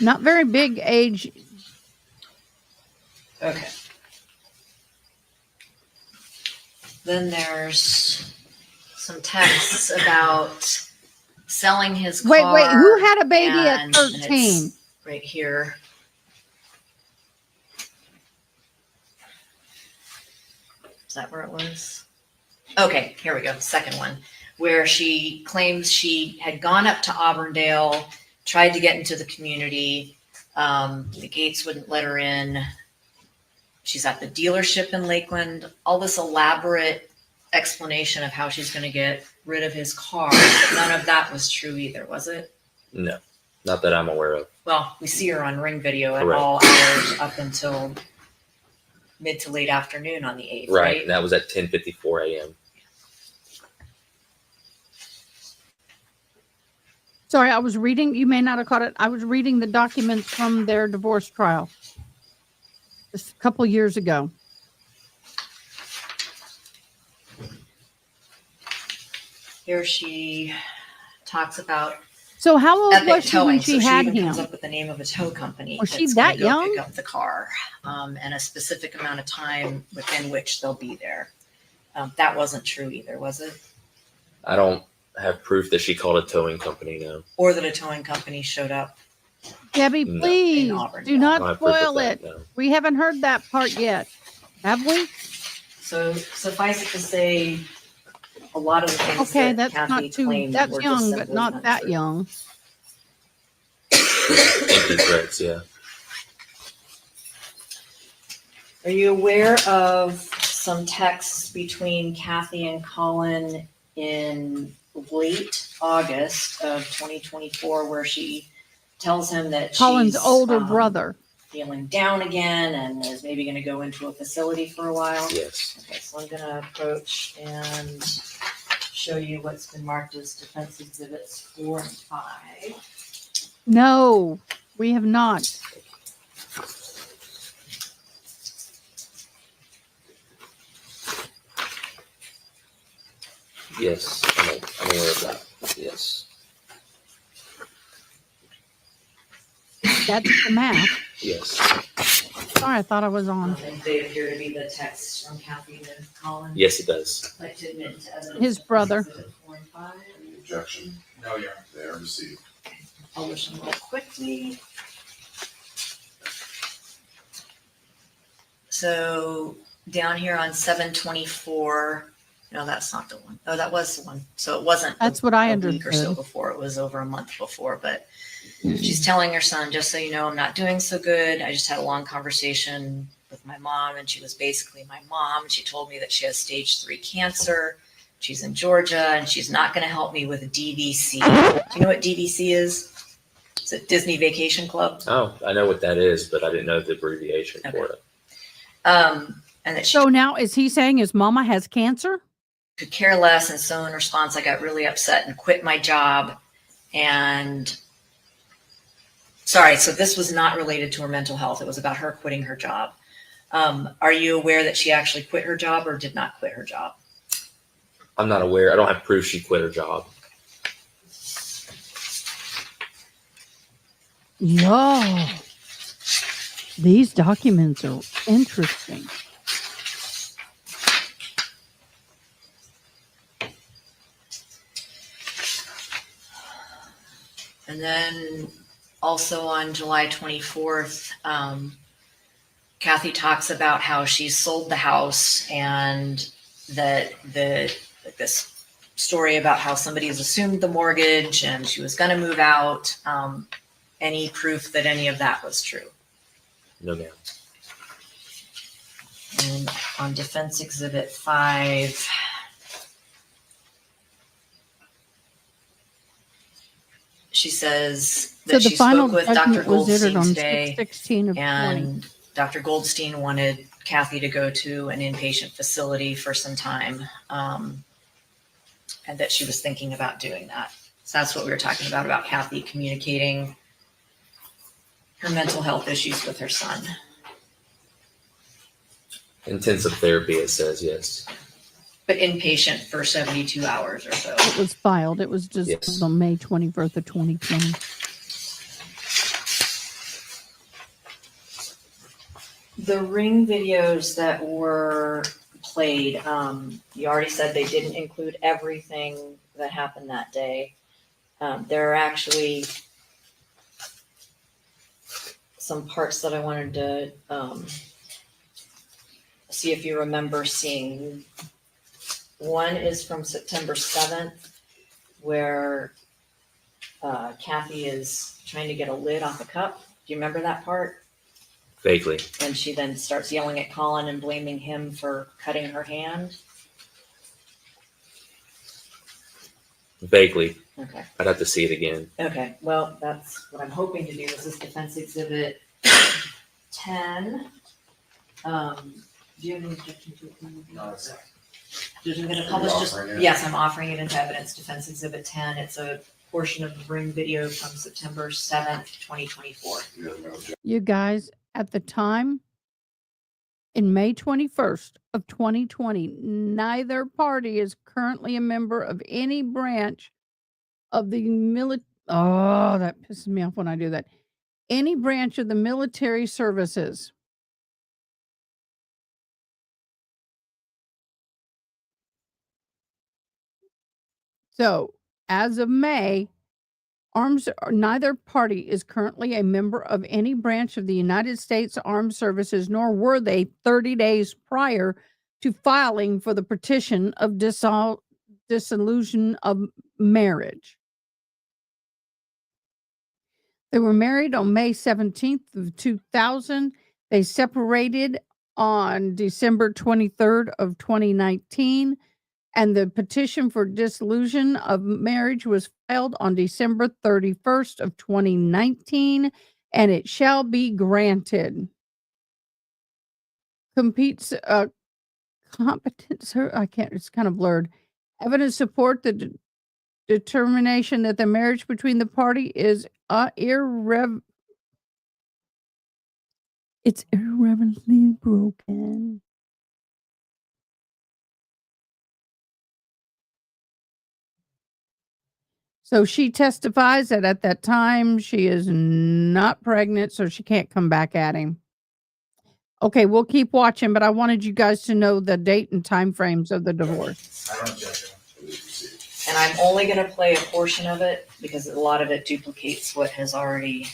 Not very big age. Okay. Then there's some texts about selling his car. Wait, who had a baby at and 13? it's right here. Is that where it was? Okay, here we go. Second one, where she claims she had gone up to Auburndale, tried to get into the community. The gates wouldn't let her in. She's at the dealership in Lakeland. All this elaborate explanation of how she's going to get rid of his car. But none of that was true either, was it? No, not that I'm aware of. Well, we see her on Ring video at Correct. all hours up until mid to late afternoon on the 8th, Right. right? And that was at 10:54 a.m. Sorry, I was reading. You may not have caught it. I was reading the documents from their divorce trial just a couple years ago. Here she talks about So how old Epic was she when Towing. she So had she even him? comes up with the name of a tow company. Was she that's gonna that go young? Pick up the car, and a specific amount of time within which they'll be there. That wasn't true either, was it? I don't have proof that she called a towing company. No. Or that a towing company showed up. Debbie, No. please In Auburn, do yeah. I not don't have proof of spoil that, it. no. We haven't heard that part yet, have we? So suffice it to say, a lot of the things Okay, that that's Kathy not too. claimed That's were just young, but simply not that untrue. young. Empty threats, yeah. Are you aware of some texts between Kathy and Collin in late August of 2024 where she tells him that Colin's she's older brother. feeling down again and is maybe going to go into a facility for a while? Yes. Okay, so I'm going to approach and show you what's been marked as defense exhibits 4 and 5. No, we have not. Yes. I'm aware of that. Yes. That's the map. Yes. Sorry, I thought I was on. And they appear to be the texts from Kathy to Collin. Yes, it does. Like to admit to evidence. His brother. Exhibit 4 and 5. Any objection? No, yeah. They are received. Publish them real quickly. So down here on 7/24, no, that's not the one. Oh, that was the one. So it wasn't. That's what I a week or so understood. before. It was over a month before. But she's telling her son, just so you know, I'm not doing so good. I just had a long conversation with my mom, and she was basically my mom. She told me that she has stage 3 cancer. She's in Georgia, and she's not going to help me with a DVC. Do you know what DVC is? It's a Disney Vacation Club. Oh, I know what that is, but I didn't know the abbreviation for it. And that she So now is he saying his mama has cancer? could care less. And so in response, I got really upset and quit my job. And sorry, so this was not related to her mental health. It was about her quitting her job. Are you aware that she actually quit her job or did not quit her job? I'm not aware. I don't have proof she quit her job. Yo, these documents are interesting. And then also on July 24th, Kathy talks about how she sold the house and that this story about how somebody has assumed the mortgage and she was going to move out. any proof that any of that was true. No, ma'am. And on Defense Exhibit 5, she says So that the she final spoke with Dr. judgment was entered Goldstein on today, 6/16 of 20. and Dr. Goldstein wanted Kathy to go to an inpatient facility for some time, and that she was thinking about doing that. So that's what we were talking about Kathy communicating her mental health issues with her son. Intensive therapy, it says, yes. But inpatient for 72 hours or so. It was filed. It was just Yes. on May 21st of 2020. The Ring videos that were played, you already said they didn't include everything that happened that day. There are actually some parts that I wanted to see if you remember seeing. One is from September 7th, where Kathy is trying to get a lid off a cup. Do you remember that part? Vaguely. And she then starts yelling at Collin and blaming him for cutting her hand. Vaguely. Okay. I'd have to see it again. Okay, well, that's what I'm hoping to do. This is Defense Exhibit 10. Do you have any objection to it? No, it's Just I'm gonna publish just, offering it? yes, I'm offering it into evidence, Defense Exhibit 10. It's a portion of the Ring video from September 7th, 2024. You guys, at the time, in May 21st of 2020, neither party is currently a member of any branch of the military. Oh, that pisses me off when I do that. Any branch of the military services. So, as of May, neither party is currently a member of any branch of the United States Armed Services, nor were they 30 days prior to filing for the petition of dissolution of marriage. They were married on May 17th of 2000. They separated on December 23rd of 2019. And the petition for dissolution of marriage was filed on December 31st of 2019, and it shall be granted. Competence, I can't, it's kind of blurred. Evidence support the determination that the marriage between the party is it's irreversibly broken. So she testifies that at that time she is not pregnant, so she can't come back at him. Okay, we'll keep watching, but I wanted you guys to know the date and time frames of the divorce. I don't object. And I'm only going to play a portion of it because a lot of it duplicates what has already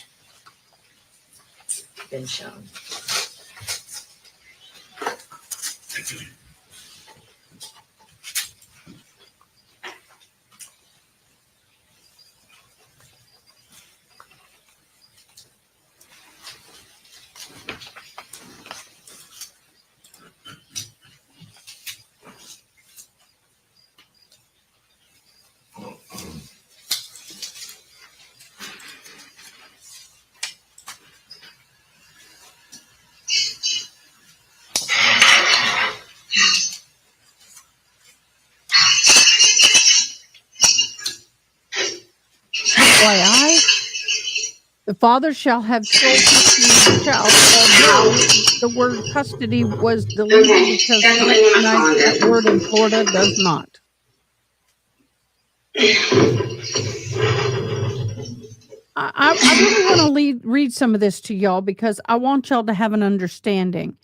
been shown. FYI, the father shall have sole custody of the child, although the word custody was deleted because that word in Florida does not. I really want to read some of this to y'all because I want y'all to have an understanding.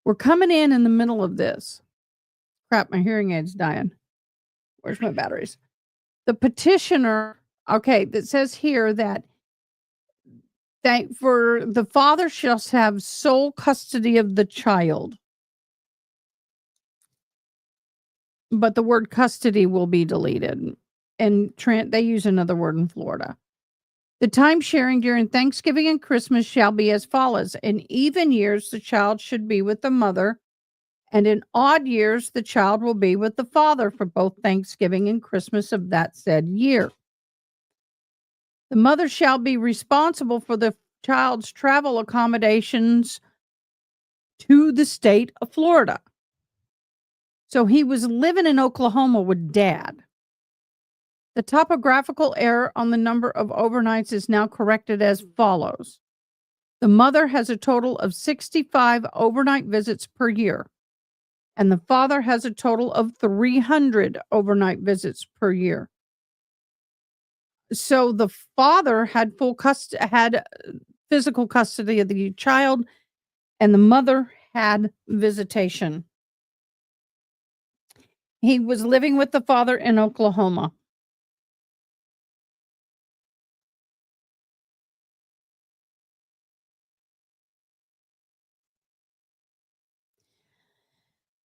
We're coming in the middle of this. Crap, my hearing aid's dying. Where's my batteries? The petitioner, okay, that says here that for the father shall have sole custody of the child. But the word custody will be deleted. And they use another word in Florida. The time sharing during Thanksgiving and Christmas shall be as follows. In even years, the child should be with the mother, and in odd years, the child will be with the father for both Thanksgiving and Christmas of that said year. The mother shall be responsible for the child's travel accommodations to the state of Florida. So he was living in Oklahoma with dad. The topographical error on the number of overnights is now corrected as follows. The mother has a total of 65 overnight visits per year, and the father has a total of 300 overnight visits per year. So the father had physical custody of the child, and the mother had visitation. He was living with the father in Oklahoma.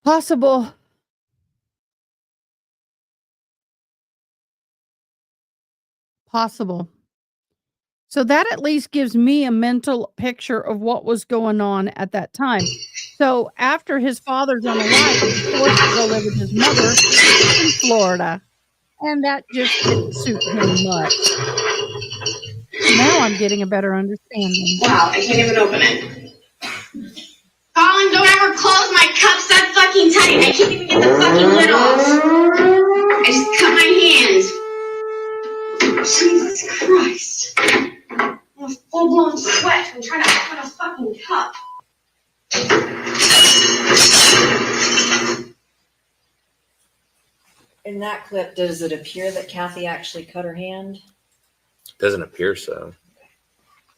Possible. So that at least gives me a mental picture of what was going on at that time. So after his father's unalive, he's forced to go live with his mother in Florida. And that just didn't suit him much. Now I'm getting a better understanding. Wow, I can't even open it. Collin, don't ever close my cups that fucking tight. I can't even get the fucking lid off. I just cut my hand. Jesus Christ. I'm a full-blown sweat from trying to open a fucking cup. In that clip, does it appear that Kathy actually cut her hand? Doesn't appear so.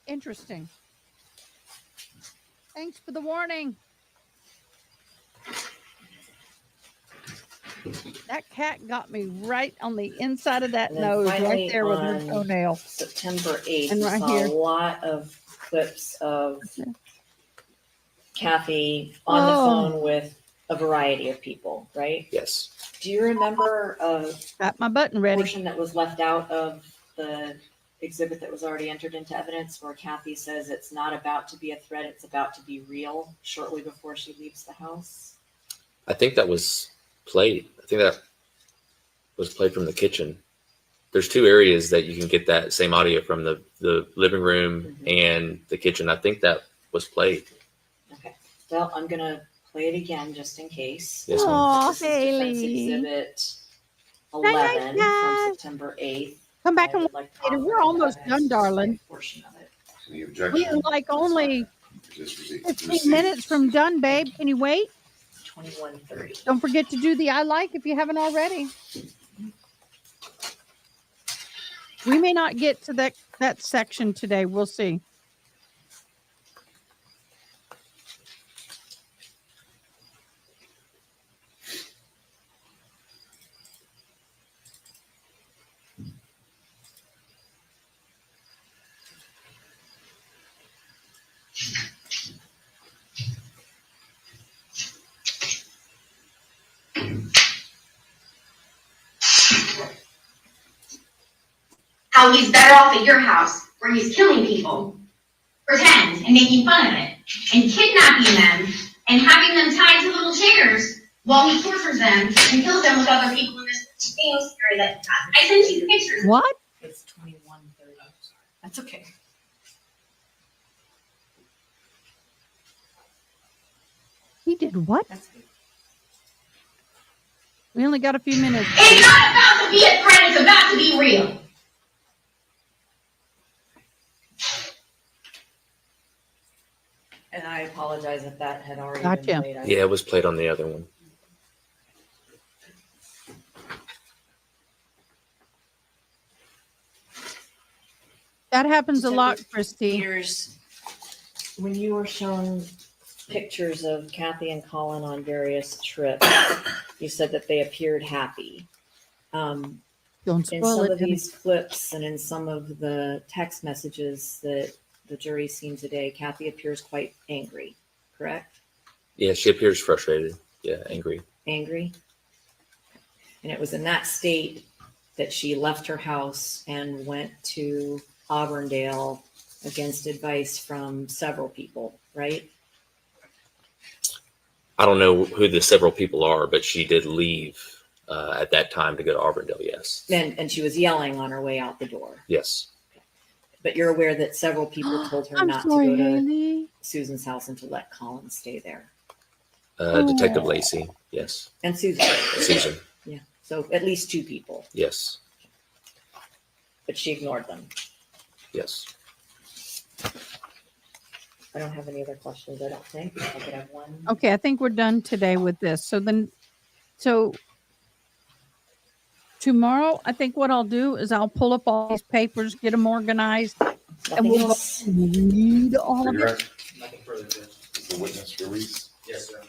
Interesting. Thanks for the warning. That cat got me right on the inside of that And then nose, finally right there with her on toenail. September 8th, And we right saw here. a lot of clips of Kathy on the phone with a variety of people, right? Yes. Do you remember got my button ready portion that was left out of the exhibit that was already entered into evidence where Kathy says it's not about to be a threat, it's about to be real shortly before she leaves the house? I think that was played. I think that was played from the kitchen. There's two areas that you can get that same audio from, the living room and the kitchen. I think that was played. Okay. Well, I'm going to play it again just in case. Yes, ma'am. Aw, This is Defense Haley. Exhibit 11 from September 8th. Come back I and would like to later. offer We're almost evidence done, darling. portion of it. The We objection are like only is 15 minutes from done, babe. Can you wait? 21:30. Don't forget to do the I like if you haven't already. We may not get to that section today. We'll see. How he's better off at your house, where he's killing people. Pretend and making fun of it. And kidnapping them and having them tied to little chairs while he tortures them and kills them with other people in this thing story that he has. I sent you the pictures. What? It's 21:30. That's okay. He did what? We only got a few minutes. It's not about to be a threat, it's about to be real. And I apologize if that had already Gotcha. been played. Yeah, it was played on the other one. That happens a lot, Christy. Here's when you were shown pictures of Kathy and Collin on various trips, you said that they appeared happy. Don't In spoil some it. of Debbie. these clips and in some of the text messages that the jury's seen today, Kathy appears quite angry, correct? Yeah, she appears frustrated. Yeah, angry. Angry. And it was in that state that she left her house and went to Auburndale against advice from several people, right? I don't know who the several people are, but she did leave at that time to go to Auburndale. Yes. And she was yelling on her way out the door. Yes. But you're aware that several people told her I'm not sorry, to go to Haley. Susan's house and to let Collin stay there. Detective Lacey. Yes. And Susan. Susan. Yeah. So at least 2 people. Yes. But she ignored them. Yes. I don't have any other questions, I don't think. I could have one. Okay, I think we're done today with this. So tomorrow, I think what I'll do is I'll pull up all these papers, get them organized, and we'll go read all of it. Nothing further, Judge. Is the witness release? Yes, sir.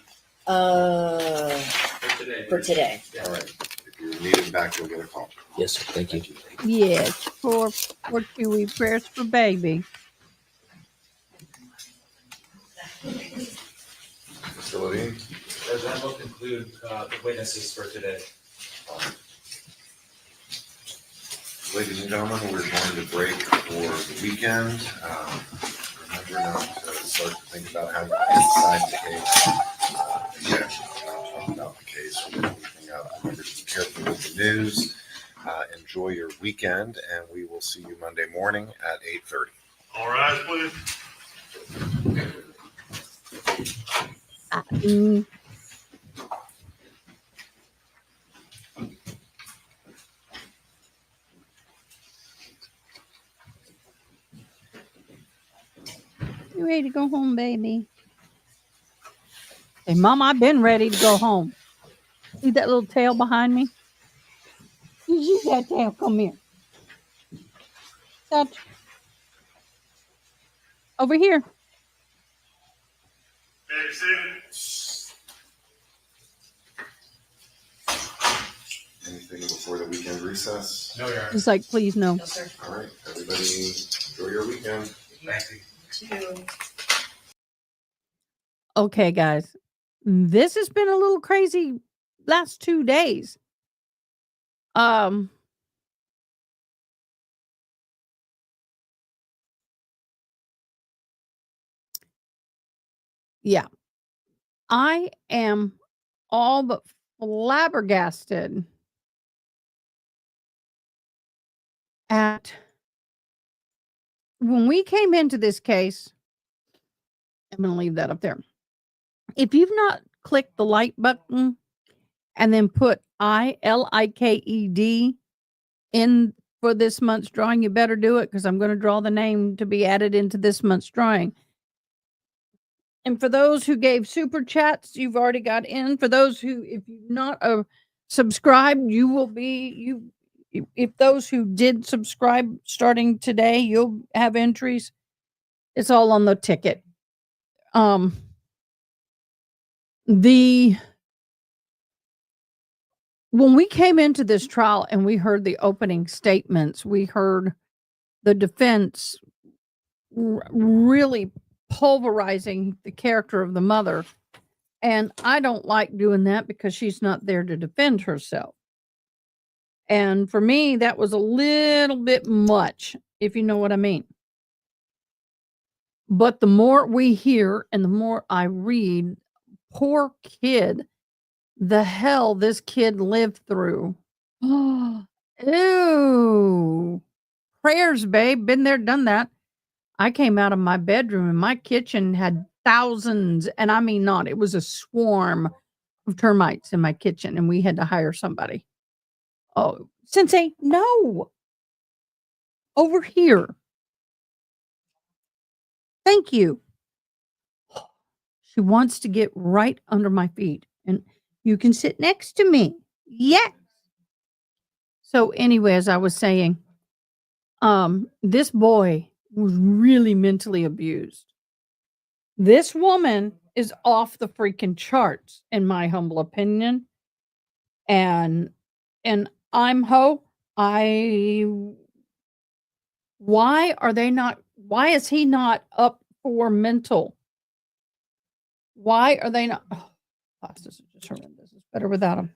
For today. All right. If you're needed back, you'll get a call. Yes, sir. Thank you. Yes, for Chewy, prayers for baby. Facility. That will conclude the witnesses for today. Ladies and gentlemen, we're going to break for the weekend. Remember not to start to think about how to decide the case. Yeah, talk about the case. Anything else. Remember to be careful with the news. Enjoy your weekend, and we will see you Monday morning at 8:30. All rise, please. You ready to go home, baby? Hey, Mom, I've been ready to go home. See that little tail behind me? You use that tail. Come here. Touch. Over here. Anything before the weekend recess? No, Your Honor. It's like, please, no. All right, everybody, enjoy your weekend. Thank you. Okay, guys. This has been a little crazy last 2 days. Yeah. I am all but flabbergasted at when we came into this case. I'm going to leave that up there. If you've not clicked the like button and then put ILIKED in for this month's drawing, you better do it, because I'm going to draw the name to be added into this month's drawing. And for those who gave super chats, you've already got in. For those who, if you've not subscribed, you will be, if those who did subscribe starting today, you'll have entries. It's all on the ticket. When we came into this trial and we heard the opening statements, we heard the defense really pulverizing the character of the mother. And I don't like doing that because she's not there to defend herself. And for me, that was a little bit much, if you know what I mean. But the more we hear and the more I read, poor kid, the hell this kid lived through. Ew. Prayers, babe. Been there, done that. I came out of my bedroom and my kitchen had thousands, and I mean not, it was a swarm of termites in my kitchen, and we had to hire somebody. Oh, Sensei, no. Over here. Thank you. She wants to get right under my feet, and you can sit next to me. Yes. So anyway, as I was saying, this boy was really mentally abused. This woman is off the freaking charts, in my humble opinion. And I'm why is he not up for mental? Why are they not? Oh, gosh, this is just horrendous. It's better without him.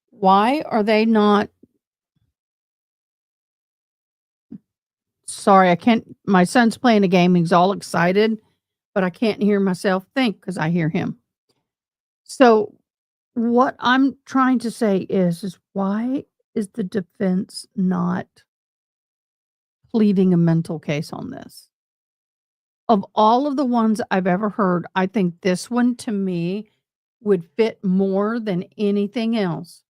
Why are they not Sorry, I can't. My son's playing a game. He's all excited, but I can't hear myself think because I hear him. So, what I'm trying to say is why is the defense not pleading a mental case on this? Of all of the ones I've ever heard, I think this one to me would fit more than anything else.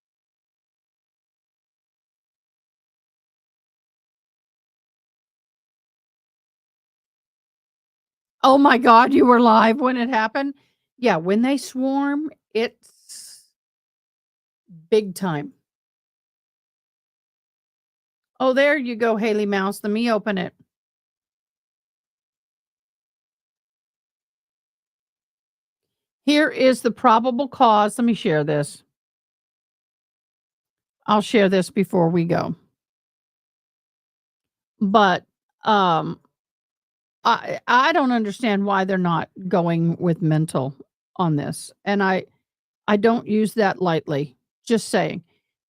Oh my God, you were live when it happened? Yeah, when they swarm, it's big time. Oh, there you go, Haley Mouse. Let me open it. Here is the probable cause. Let me share this. I'll share this before we go. But I don't understand why they're not going with mental on this. And I don't use that lightly. Just saying.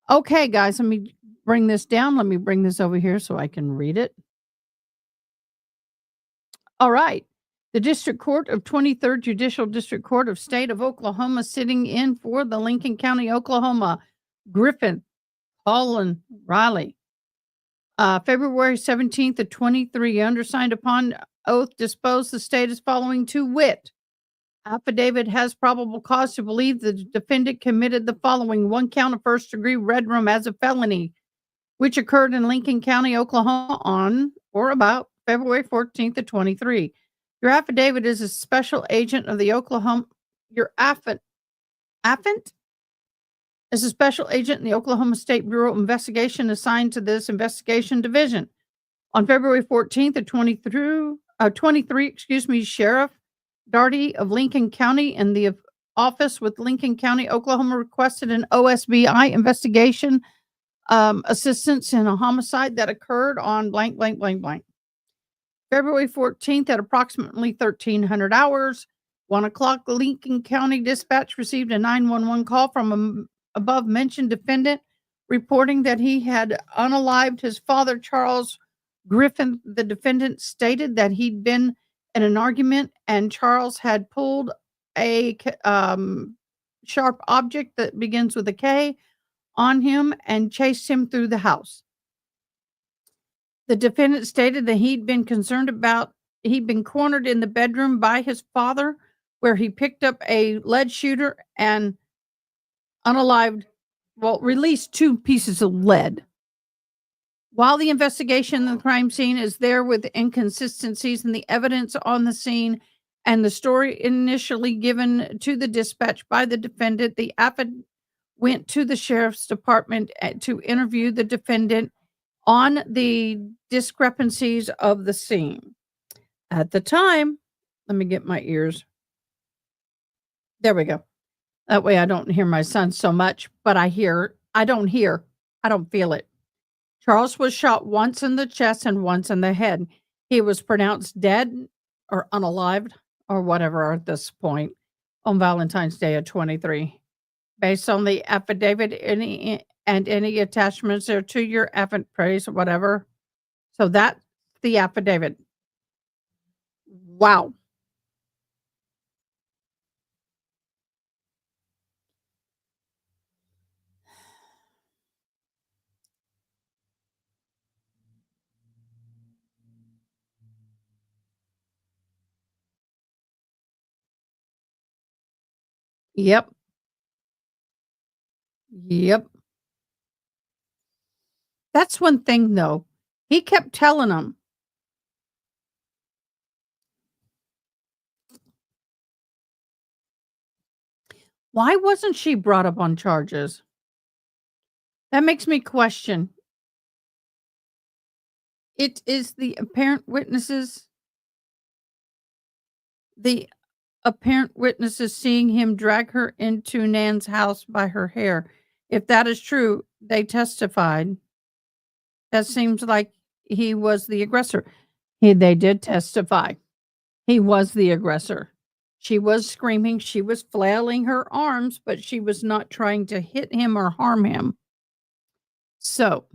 Okay, guys, let me bring this down. Let me bring this over here so I can read it. All right. The District Court of 23rd Judicial District Court of State of Oklahoma, sitting in for the Lincoln County, Oklahoma, Griffith, Collin, Riley. February 17th of 23, undersigned upon oath disposed the state as following to wit. Affidavit has probable cause to believe the defendant committed the following: one count of first-degree redrum as a felony, which occurred in Lincoln County, Oklahoma on or about February 14th of 23. Your affidavit is a special agent of the Oklahoma. Your affidavit is a special agent in the Oklahoma State Bureau of Investigation assigned to this investigation division. On February 14th of 23, Sheriff Darty of Lincoln County and the office with Lincoln County, Oklahoma requested an OSBI investigation assistance in a homicide that occurred on blank, blank, blank, blank. February 14th at approximately 1300 hours, 1 o'clock, the Lincoln County Dispatch received a 911 call from an above mentioned defendant reporting that he had unalived his father, Charles Griffith. The defendant stated that he'd been in an argument and Charles had pulled a sharp object that begins with a K on him and chased him through the house. The defendant stated that he'd been cornered in the bedroom by his father, where he picked up a lead shooter and released 2 pieces of lead. While the investigation of the crime scene is there with inconsistencies in the evidence on the scene and the story initially given to the dispatch by the defendant, the affidavit went to the sheriff's department to interview the defendant on the discrepancies of the scene. At the time, let me get my ears. There we go. That way I don't hear my son so much, but I don't feel it. Charles was shot once in the chest and once in the head. He was pronounced dead or unalived or whatever at this point on Valentine's Day of 23. Based on the affidavit, any attachments there to your affidavit, or whatever. So that's the affidavit. Wow. Yep. That's one thing, though. He kept telling them. Why wasn't she brought up on charges? That makes me question. It is the apparent witnesses seeing him drag her into Nan's house by her hair. If that is true, they testified. That seems like he was the aggressor. They did testify. He was the aggressor. She was screaming. She was flailing her arms, but she was not trying to hit him or harm him. So,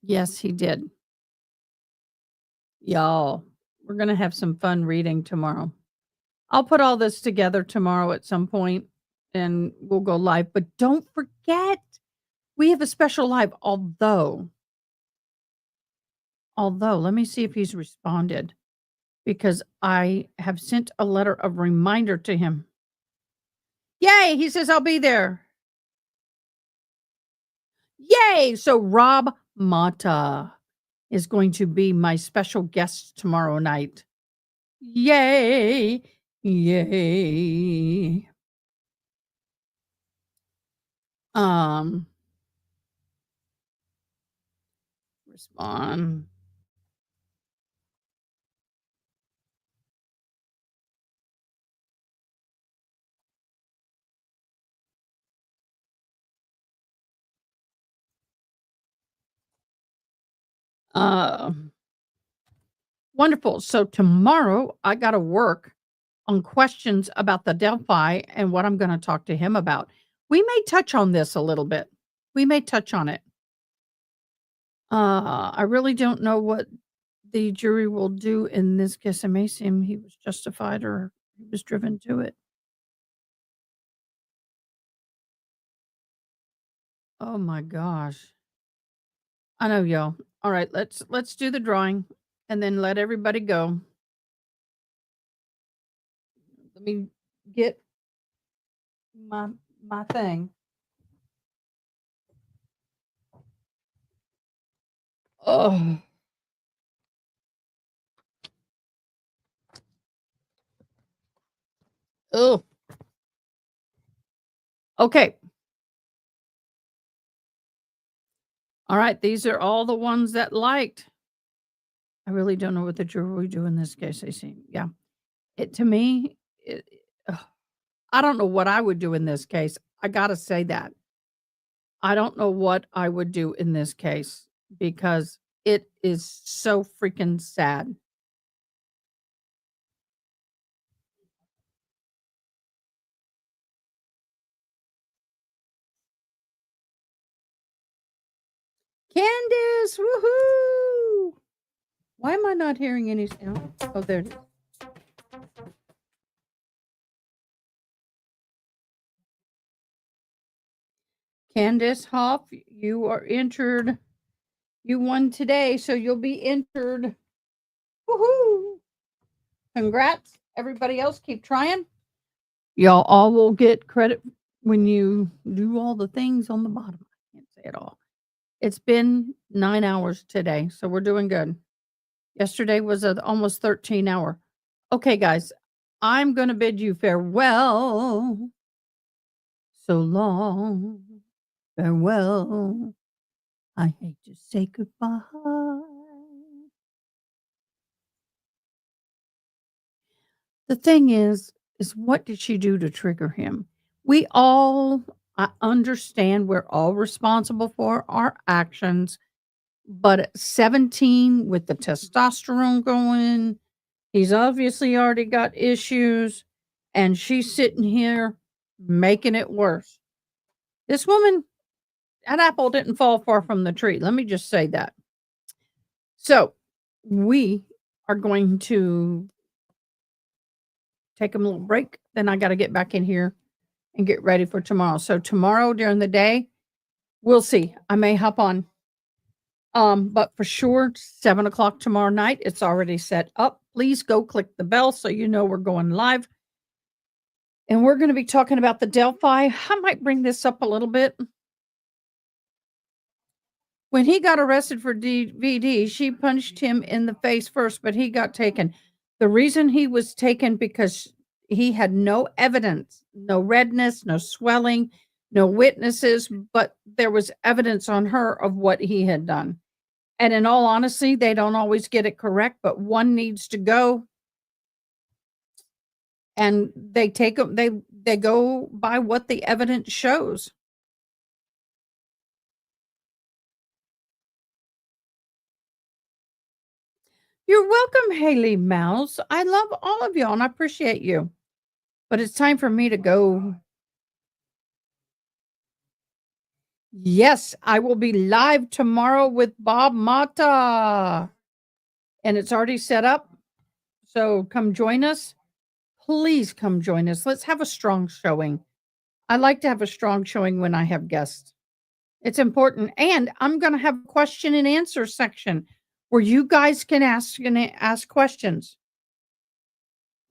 yes, he did. Y'all, we're going to have some fun reading tomorrow. I'll put all this together tomorrow at some point and we'll go live. But don't forget, we have a special live. Although, let me see if he's responded because I have sent a letter of reminder to him. Yay! He says, I'll be there. Yay! So Rob Mata is going to be my special guest tomorrow night. Yay! Yay! Respond. Wonderful. So tomorrow I got to work on questions about the Delphi and what I'm going to talk to him about. We may touch on this a little bit. We may touch on it. I really don't know what the jury will do in this case. It may seem he was justified or he was driven to it. Oh my gosh. I know, y'all. All right, let's do the drawing and then let everybody go. Let me get my thing. Oh. Oh. Okay. All right, these are all the ones that liked. I really don't know what the jury will do in this case. I see. Yeah. To me, I don't know what I would do in this case. I got to say that. I don't know what I would do in this case because it is so freaking sad. Candace, woohoo! Why am I not hearing any sound? Oh, there it is. Candace Hoff, you are entered. You won today, so you'll be entered. Woohoo! Congrats. Everybody else, keep trying. Y'all all will get credit when you do all the things on the bottom. I can't say it all. It's been 9 hours today, so we're doing good. Yesterday was an almost 13-hour. Okay, guys, I'm going to bid you farewell. So long. Farewell. I hate to say goodbye. The thing is what did she do to trigger him? We all, I understand we're all responsible for our actions, but at 17 with the testosterone going, he's obviously already got issues, and she's sitting here making it worse. This woman, that apple didn't fall far from the tree. Let me just say that. So we are going to take a little break. Then I got to get back in here and get ready for tomorrow. So tomorrow during the day, we'll see. I may hop on. But for sure, 7:00 tomorrow night, it's already set up. Please go click the bell so you know we're going live. And we're going to be talking about the Delphi. I might bring this up a little bit. When he got arrested for DVD, she punched him in the face first, but he got taken. The reason he was taken because he had no evidence, no redness, no swelling, no witnesses, but there was evidence on her of what he had done. And in all honesty, they don't always get it correct, but one needs to go. And they take them, they go by what the evidence shows. You're welcome, Haley Mouse. I love all of y'all and I appreciate you. But it's time for me to go. Yes, I will be live tomorrow with Bob Mata. and it's already set up. So come join us. Please come join us. Let's have a strong showing. I like to have a strong showing when I have guests. It's important. And I'm going to have a question and answer section where you guys can ask questions.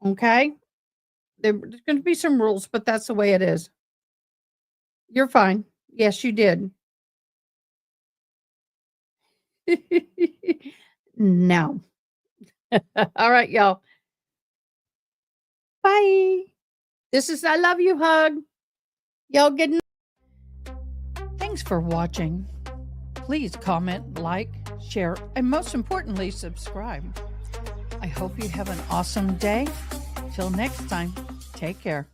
Okay? There's going to be some rules, but that's the way it is. You're fine. Yes, you did. No. All right, y'all. Bye. This is I Love You Hug. Y'all good night. Thanks for watching. Please comment, like, share, and most importantly, subscribe. I hope you have an awesome day. Till next time, take care.